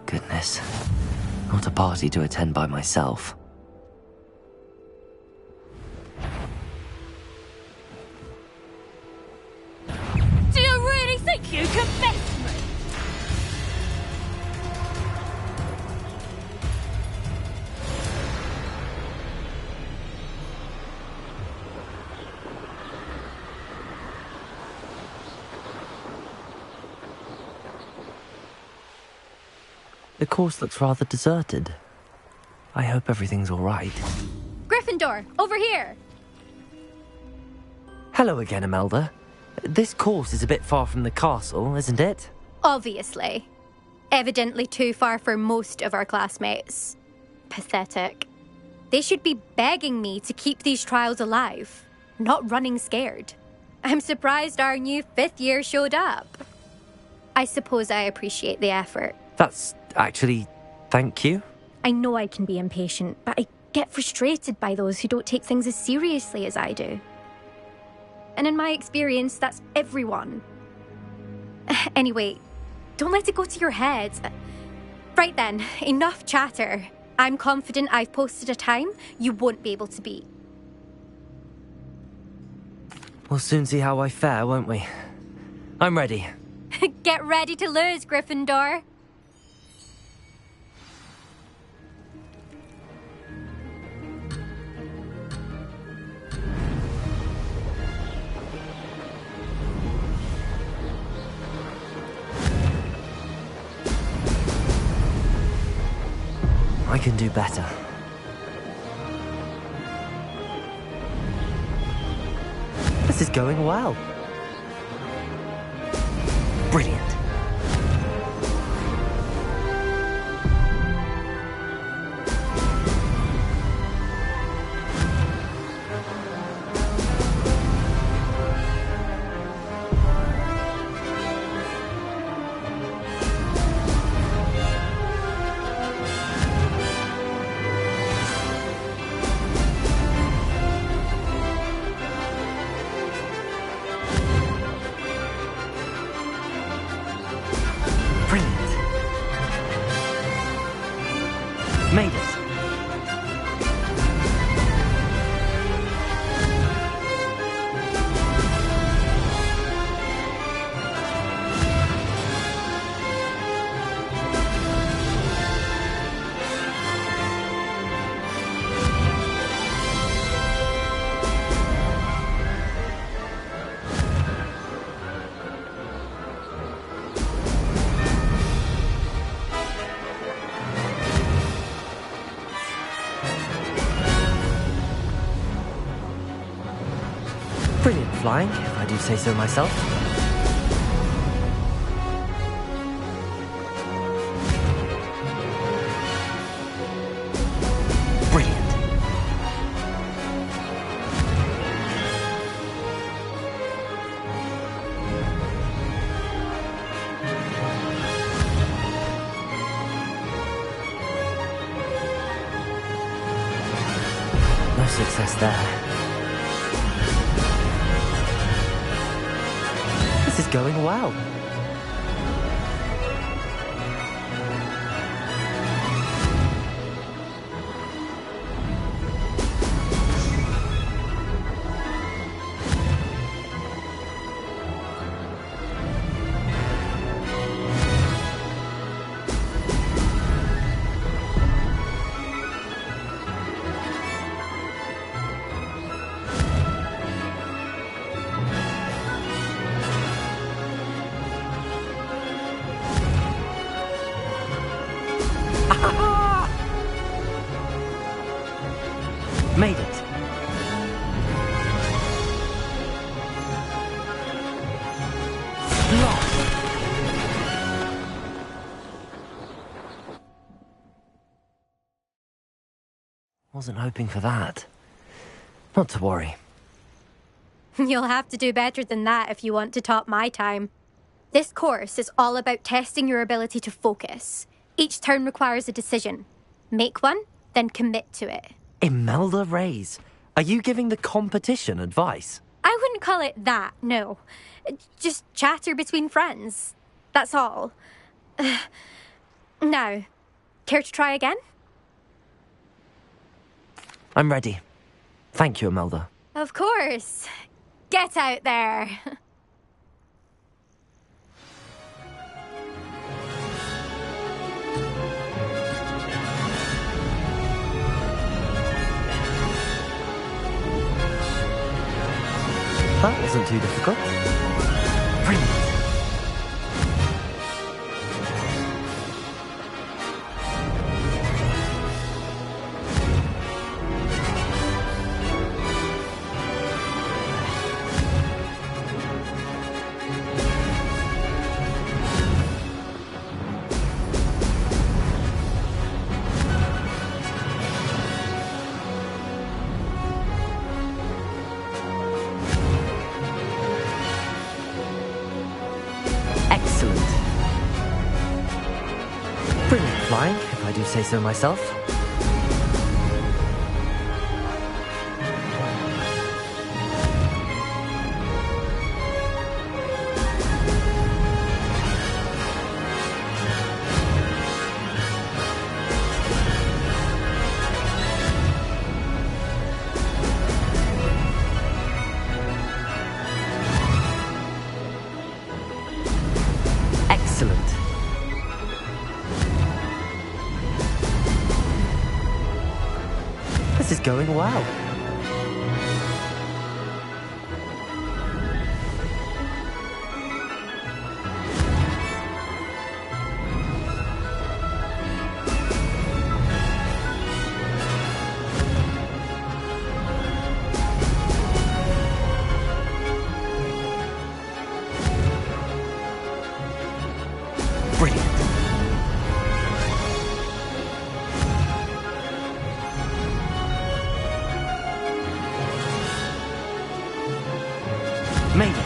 Goodness. Not a party to attend by myself. Do you really think The course looks rather deserted. I hope everything's all right. Gryffindor, over here! Hello again, Imelda. This course is a bit far from the castle, isn't it? Obviously. Evidently too far for most of our classmates. Pathetic. They should be begging me to keep these trials alive, not running scared. I'm surprised our new 5th year showed up. I suppose I appreciate the effort. That's actually... thank you. I know I can be impatient, but I get frustrated by those who don't take things as seriously as I do. And in my experience, that's everyone. Anyway, don't let it go to your head. Right then, enough chatter. I'm confident I've posted a time you won't be able to beat. We'll soon see how I fare, won't we? I'm ready. Get ready to lose, Gryffindor. I can do better. This is going well. Brilliant. Made it. Brilliant flying, if I do say so myself. Brilliant. No success there. This is going well. Made it. Lost. Wasn't hoping for that. Not to worry. You'll have to do better than that if you want to top my time. This course is all about testing your ability to focus. Each turn requires a decision. Make one, then commit to it. Imelda Reyes, are you giving the competition advice? I wouldn't call it that, no. Just chatter between friends. That's all. Now, care to try again? I'm ready. Thank you, Imelda. Of course. Get out there. That wasn't too difficult. Brilliant. flying, if I do say so myself. Excellent. This is going well. Brilliant. Made it.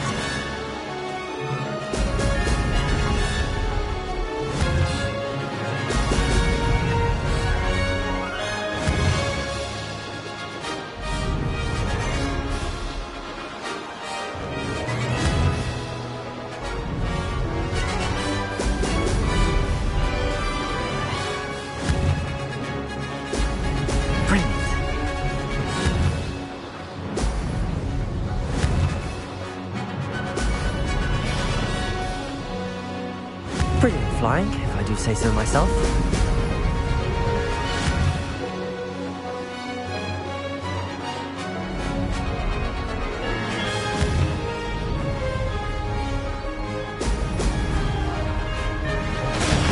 Brilliant. Brilliant flying, if I do say so myself.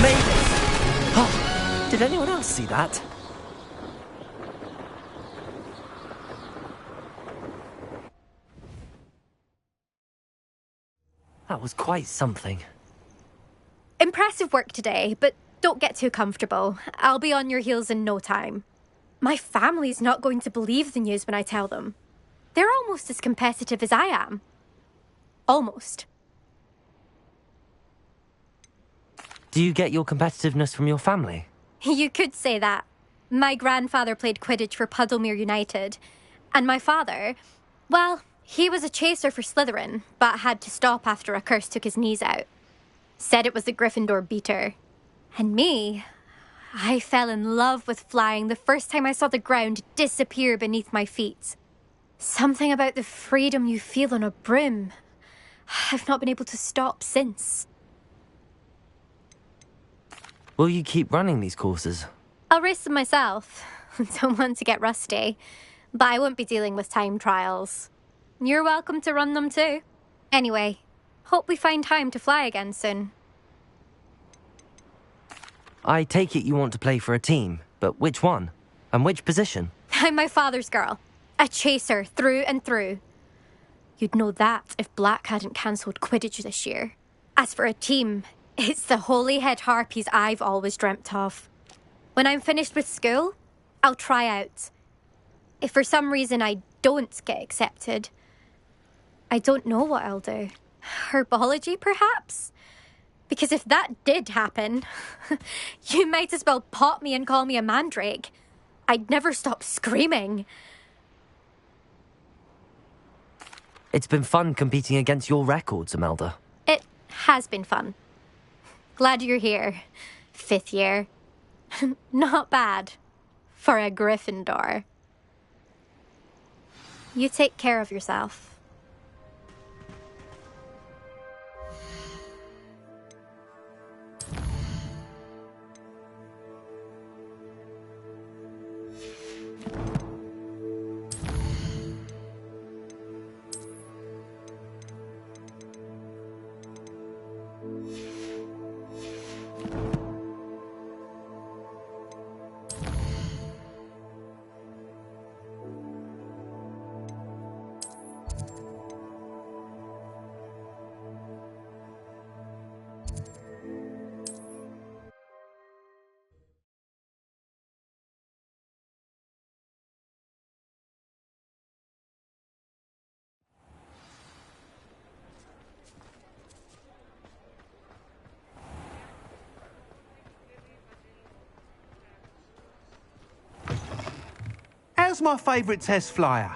Made it! Oh, did anyone else see that? That was quite something. Impressive work today, but don't get too comfortable. I'll be on your heels in no time. My family's not going to believe the news when I tell them. They're almost as competitive as I am. Almost. Do you get your competitiveness from your family? You could say that. My grandfather played Quidditch for Puddlemere United. And my father, well, he was a chaser for Slytherin, but had to stop after a curse took his knees out. Said it was the Gryffindor beater. And me, I fell in love with flying the first time I saw the ground disappear beneath my feet. Something about the freedom you feel on a broom. I've not been able to stop since. Will you keep running these courses? I'll race them myself. Don't want to get rusty. But I won't be dealing with time trials. You're welcome to run them too. Anyway, hope we find time to fly again soon. I take it you want to play for a team, but which one? And which position? I'm my father's girl. A chaser through and through. You'd know that if Black hadn't cancelled Quidditch this year. As for a team, it's the Holyhead Harpies I've always dreamt of. When I'm finished with school, I'll try out. If for some reason I don't get accepted, I don't know what I'll do. Herbology, perhaps? Because if that did happen, you might as well pot me and call me a mandrake. I'd never stop screaming. It's been fun competing against your records, Imelda. It has been fun. Glad you're here. 5th year. Not bad. For a Gryffindor. You take care of yourself. How's my favourite test flyer?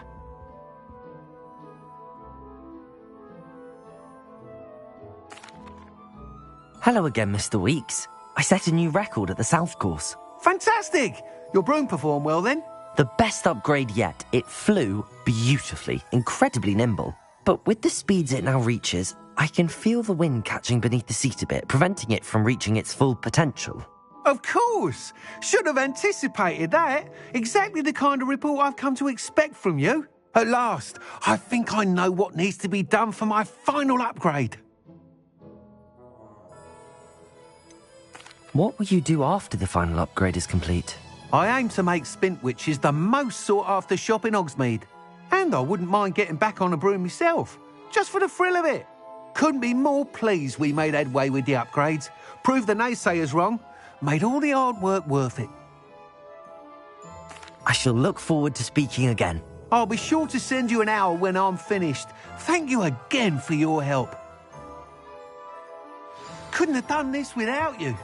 Hello again, Mr. Weeks. I set a new record at the South Course. Fantastic! Your broom performed well then? The best upgrade yet. It flew beautifully, incredibly nimble. But with the speeds it now reaches, I can feel the wind catching beneath the seat a bit, preventing it from reaching its full potential. Of course! Should have anticipated that. Exactly the kind of report I've come to expect from you. At last, I think I know what needs to be done for my final upgrade. What will you do after the final upgrade is complete? I aim to make Spintwitches the most sought-after shop in Hogsmeade. And I wouldn't mind getting back on a broom myself, just for the thrill of it. Couldn't be more pleased we made headway with the upgrades, proved the naysayers wrong, made all the hard work worth it. I shall look forward to speaking again. I'll be sure to send you an hour when I'm finished. Thank you again for your help. Couldn't have done this without you.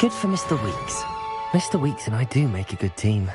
Good for Mr. Weeks. Mr. Weeks and I do make a good team.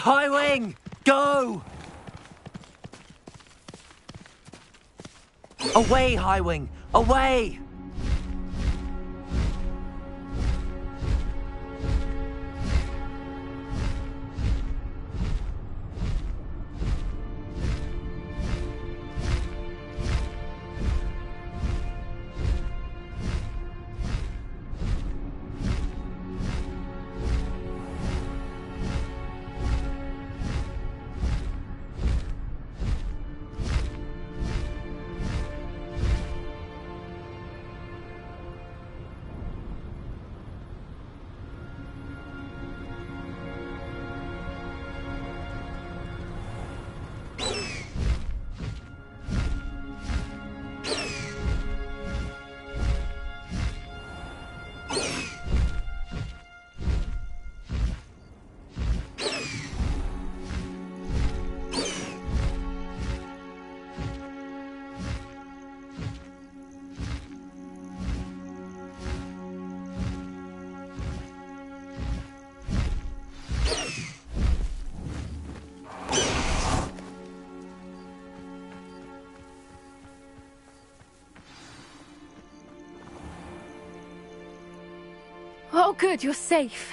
High Wing, go! Away, High Wing, away! Oh, good, you're safe.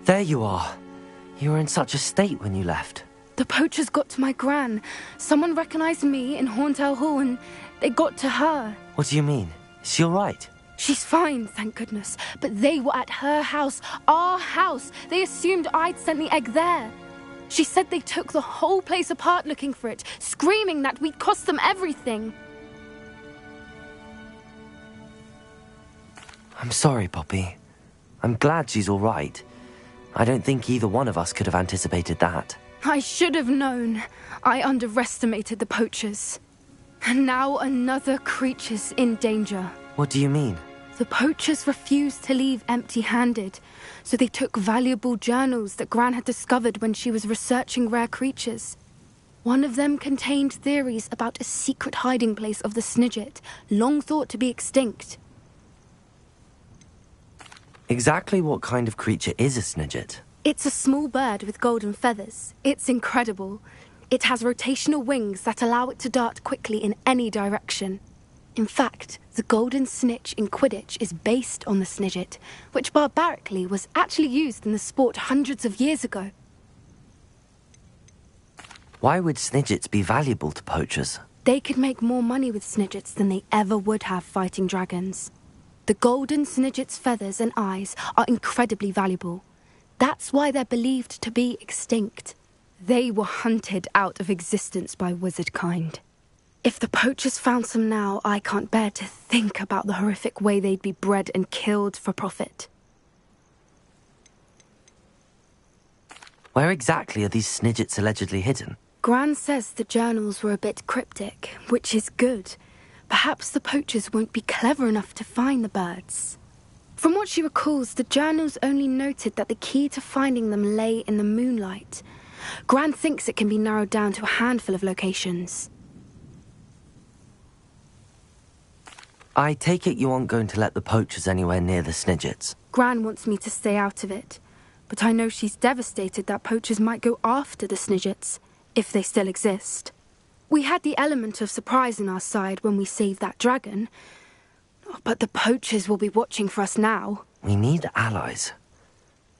There you are. You were in such a state when you left. The poachers got to my gran. Someone recognized me in Horntail Hall and they got to her. What do you mean? Is she all right? She's fine, thank goodness. But they were at her house, our house. They assumed I'd sent the egg there. She said they took the whole place apart looking for it, screaming that we'd cost them everything. I'm sorry, Poppy. I'm glad she's all right. I don't think either one of us could have anticipated that. I should have known. I underestimated the poachers. And now another creature's in danger. What do you mean? The poachers refused to leave empty-handed, so they took valuable journals that Gran had discovered when she was researching rare creatures. One of them contained theories about a secret hiding place of the Snidget, long thought to be extinct. Exactly what kind of creature is a Snidget? It's a small bird with golden feathers. It's incredible. It has rotational wings that allow it to dart quickly in any direction. In fact, the golden snitch in Quidditch is based on the Snidget, which barbarically was actually used in the sport hundreds of years ago. Why would Snidgets be valuable to poachers? They could make more money with Snidgets than they ever would have fighting dragons. The golden Snidget's feathers and eyes are incredibly valuable. That's why they're believed to be extinct. They were hunted out of existence by wizard kind. If the poachers found some now, I can't bear to think about the horrific way they'd be bred and killed for profit. Where exactly are these Snidgets allegedly hidden? Gran says the journals were a bit cryptic, which is good. Perhaps the poachers won't be clever enough to find the birds. From what she recalls, the journals only noted that the key to finding them lay in the moonlight. Gran thinks it can be narrowed down to a handful of locations. I take it you aren't going to let the poachers anywhere near the Snidgets. Gran wants me to stay out of it, but I know she's devastated that poachers might go after the Snidgets, if they still exist. We had the element of surprise on our side when we saved that dragon, but the poachers will be watching for us now. We need allies.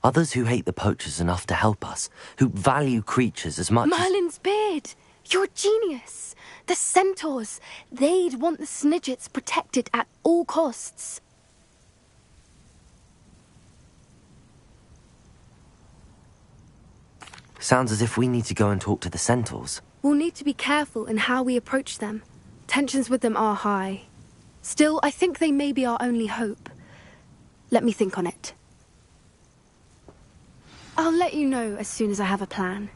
Others who hate the poachers enough to help us, who value creatures as much Merlin's beard! You're a genius! The centaurs! They'd want the Snidgets protected at all costs. Sounds as if we need to go and talk to the centaurs. We'll need to be careful in how we approach them. Tensions with them are high. Still, I think they may be our only hope. Let me think on it. I'll let you know as soon as I have a plan.